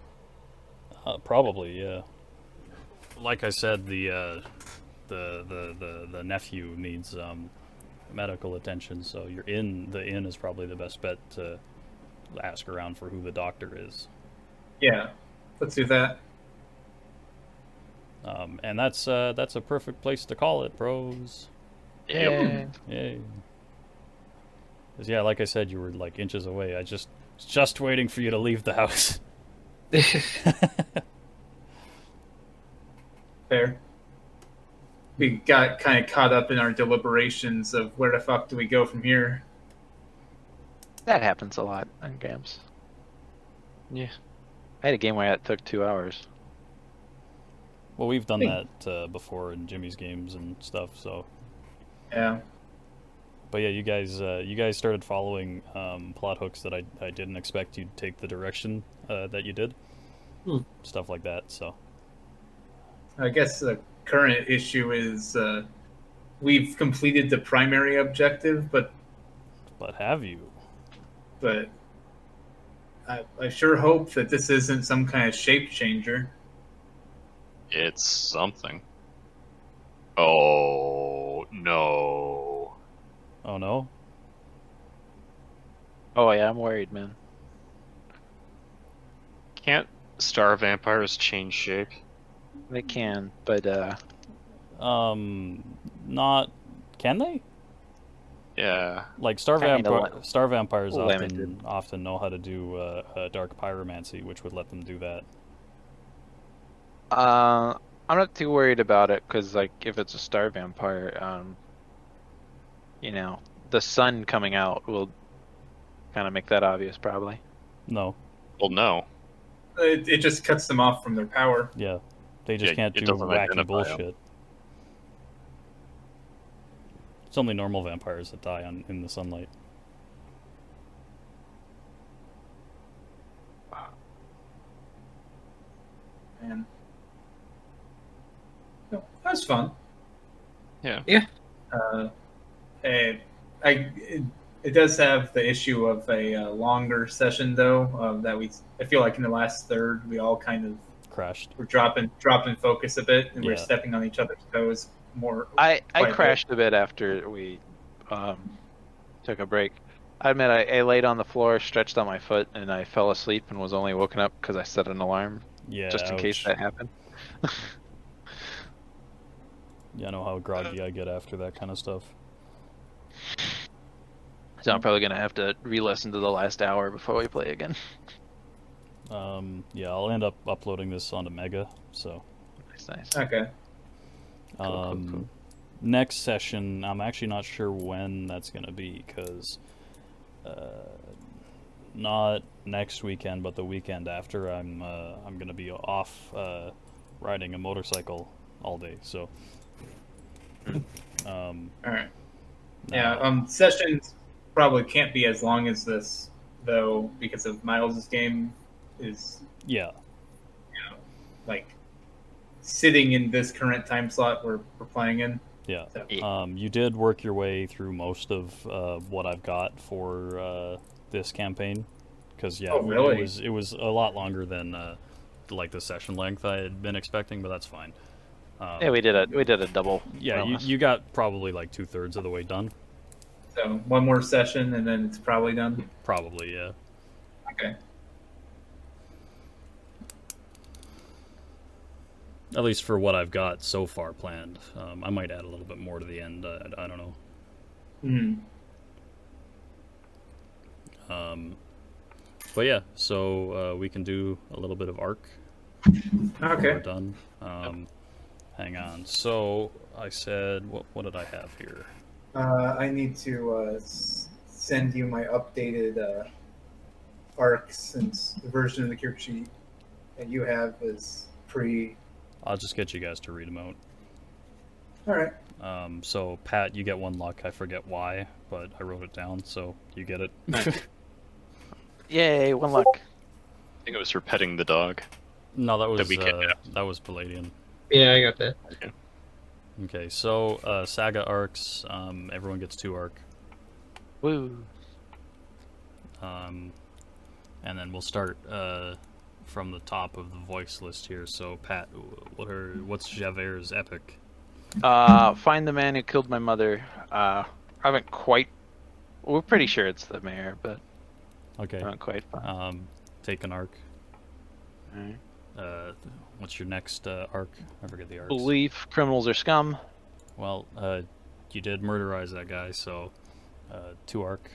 Probably, yeah. Like I said, the nephew needs medical attention, so the inn is probably the best bet to ask around for who the doctor is. Yeah. Let's do that. And that's a perfect place to call it, bros. Yeah. Yay. 'Cause, yeah, like I said, you were like inches away. I was just waiting for you to leave the house. Fair. We got kind of caught up in our deliberations of where the fuck do we go from here. That happens a lot on games. Yeah. I had a game where it took 2 hours. Well, we've done that before in Jimmy's games and stuff, so. Yeah. But yeah, you guys started following plot hooks that I didn't expect you'd take the direction that you did. Stuff like that, so. I guess the current issue is we've completed the primary objective, but have you? But I sure hope that this isn't some kind of shape changer. It's something. Oh, no. Oh, no? Oh yeah, I'm worried, man. Can't star vampires change shape? They can, but not. Can they? Yeah. Like star vampires limited. often know how to do dark pyromancy, which would let them do that. I'm not too worried about it because, like, if it's a star vampire, you know, the sun coming out will kind of make that obvious, probably. No. Well, no. It just cuts them off from their power. Yeah, they just can't it do doesn't wacky identify bullshit. 'em. It's only normal vampires that die in the sunlight. Man. No, that was fun. Yeah. Yeah. I it does have the issue of a longer session though. I feel like in the last third we all kind of Crashed. were dropping focus a bit, and we're Yeah. stepping on each other's toes more. I quite a bit. crashed a bit after we took a break. I admit I laid on the floor, stretched on my foot, and I fell asleep and was only woken up because I set an alarm Yeah. just in case ouch. that happened. Yeah, I know how groggy I get after that kind of stuff. So I'm probably gonna have to re-listen to the last hour before we play again. Yeah, I'll end up uploading this onto Mega. So, Nice. Okay. Cool. next session, I'm actually not sure when that's gonna be because, not next weekend, but the weekend after, I'm gonna be off riding a motorcycle all day. So, All right. no. Yeah. Sessions probably can't be as long as this though, because of Miles's game is Yeah. like sitting in this current time slot we're playing in. Yeah. So, You did work your way through most of what I've got for this campaign, because Oh, really? it was a lot longer than like the session length I had been expecting, but that's fine. Yeah, we did a double. Yeah, wellness. you got probably like 2/3 of the way done. so one more session and then it's probably done. Probably, yeah. Okay. At least for what I've got so far planned. I might add a little bit more to the end. I don't know. But yeah, so we can do a little bit of arc. We're Okay. done. Hang on. So I said, what did I have here? I need to send you my updated arc, since the version of the character sheet that you have is pre. I'll just get you guys to read them out. All right. So Pat, you get 1 luck. I forget why, but I wrote it down, so you get it. Yay, 1 luck. I think it was for petting the dog. No, that was That we kidnapped. that was Palladian. Yeah, I got that. Okay, so saga arcs. Everyone gets 2 arc. Woo. And then we'll start from the top of the voice list here. So Pat, what's Javert's epic? Find the man who killed my mother. I haven't quite. We're pretty sure it's the mayor, but Okay. I haven't quite. Take an arc. Alright. What's your next arc? I forget the arcs. Belief criminals are scum. Well, you did murderize that guy, so 2 arc.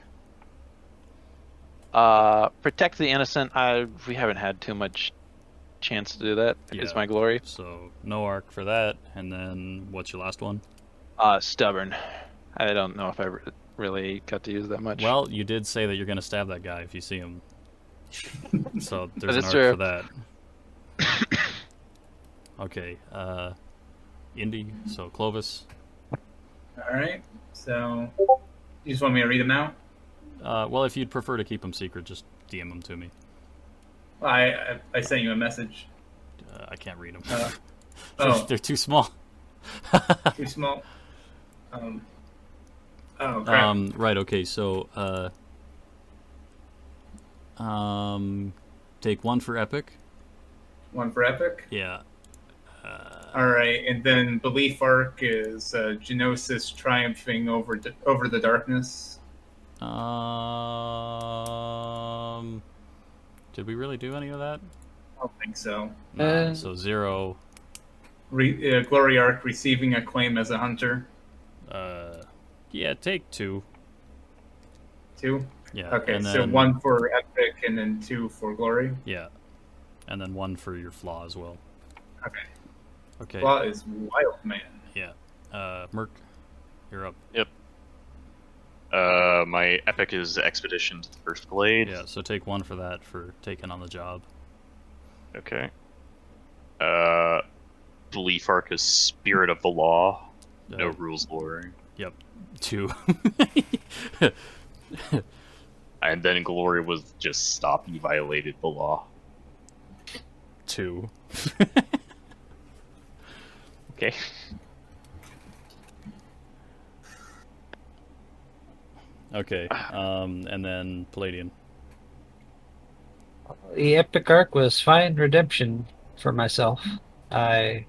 Protect the innocent. We haven't had too much chance to do that. Is Yeah. my glory. So no arc for that. And then what's your last one? Stubborn. I don't know if I really got to use that much. Well, you did say that you're gonna stab that guy if you see him. So there's an That's arc true. for that. Okay, Indy, so Clovis. All right. So you just want me to read them out? Well, if you'd prefer to keep them secret, just DM them to me. I sent you a message. I can't read them. Oh. They're too small. Too small. Oh crap. Right, okay, so, take 1 for epic. 1 for epic. Yeah. All right, and then belief arc is Genosis triumphing over the darkness. Did we really do any of that? I don't think so. No, so 0. Glory arc receiving acclaim as a hunter. Yeah, take 2. 2. Yeah. Okay, and so then, 1 for epic and then 2 for glory. Yeah. And then 1 for your flaw as well. Okay. Okay. Flaw is wild, man. Yeah. Merc, you're up. Yep. My epic is Expedition to the First Glade. Yeah, so take 1 for that, for taking on the job. Okay. Belief arc is Spirit of the Law. No rules lawyering. Yep. 2. And then Glory was just stop, you violated the law. 2. Okay. Okay. And then Palladian. The epic arc was fine redemption for myself. I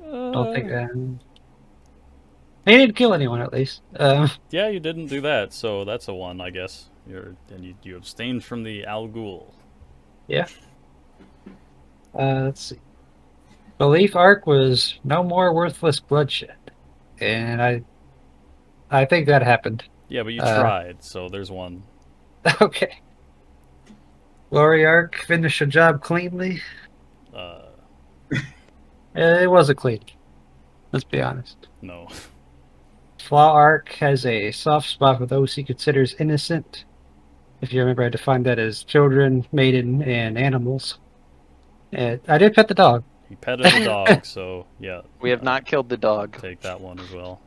don't think I didn't kill anyone at least. Yeah, you didn't do that, so that's a 1, I guess. You abstained from the Al Ghul. Yeah. Let's see. Belief arc was no more worthless bloodshed, and I think that happened. Yeah, but you tried, so there's 1. Okay. Glory arc finished the job cleanly. It wasn't clean. Let's be honest. No. Flaw arc has a soft spot for those he considers innocent. If you remember, I defined that as children, maiden, and animals. And I did pet the dog. He petted the dog, so yeah. We have not killed the dog. Take that one as well.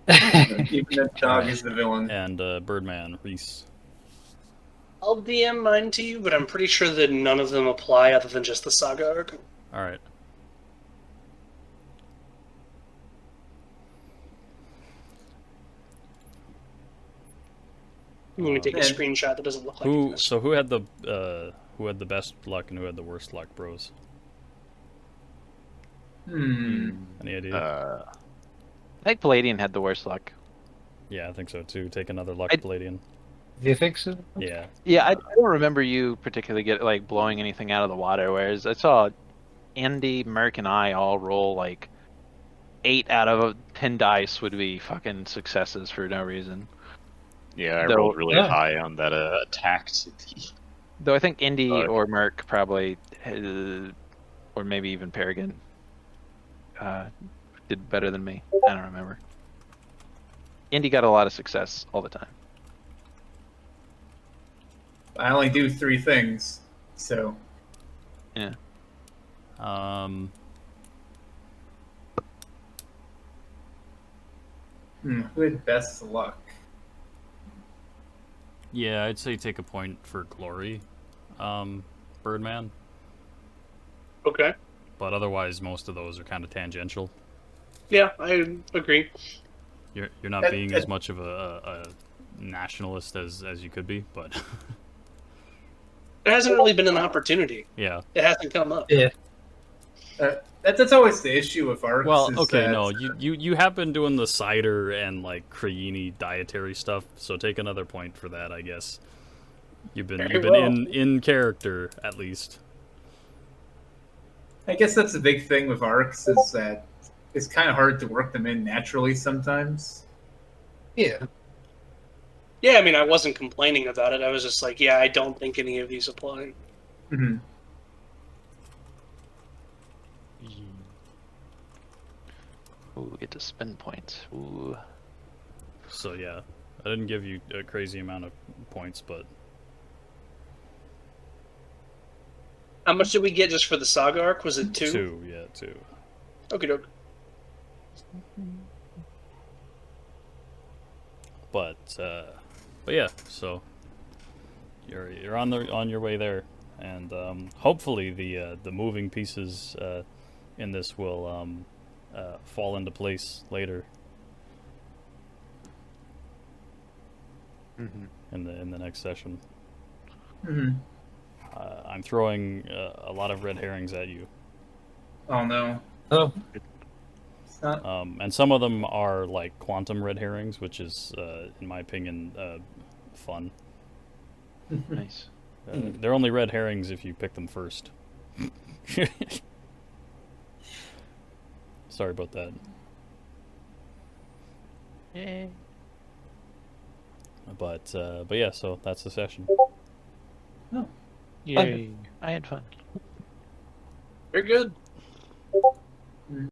Even the dog is the villain. And Birdman, Reese. I'll DM mine to you, but I'm pretty sure that none of them apply other than just the saga arc. Alright. I'm gonna take a screenshot that doesn't look like Who? this. So who had the best luck and who had the worst luck, bros? Any idea? I think Palladian had the worst luck. Yeah, I think so too. Take another luck, Palladian. Do you think so? Yeah. Yeah, I don't remember you particularly blowing anything out of the water. Whereas I saw Andy, Merc, and I all roll like 8 out of 10 dice would be fucking successes for no reason. Yeah, I rolled really high on that attack to the... Though I think Indy or Merc probably, or maybe even Paragon, did better than me. I don't remember. Indy got a lot of success all the time. I only do 3 things, so... Yeah. Who had best luck? Yeah, I'd say take a point for Glory, Birdman. Okay. But otherwise, most of those are kind of tangential. Yeah, I agree. You're not being as much of a nationalist as you could be, but There hasn't really been an opportunity. yeah, It hasn't come up. Yeah. That's always the issue with arcs. well, is okay, that- no, you have been doing the cider and like Crayini dietary stuff, so take another point for that, I guess. You've been in character at least. I guess that's the big thing with arcs is that it's kind of hard to work them in naturally sometimes. Yeah. Yeah, I mean, I wasn't complaining about it. I was just like, yeah, I don't think any of these apply. Mm-hmm. Ooh, we get to spend points. Ooh. So yeah, I didn't give you a crazy amount of points, but How much did we get just for the saga arc? Was it 2? 2, yeah, 2. Okay, doke. But yeah, so you're on your way there, and hopefully the moving pieces in this will fall into place later. In the next session. Mm-hmm. I'm throwing a lot of red herrings at you. Oh no. Oh. It's not... And some of them are like quantum red herrings, which is, in my opinion, fun. Nice. They're only red herrings if you pick them first. Sorry about that. Yay. But yeah, so that's the session. Oh. Yay. I had fun. Very good.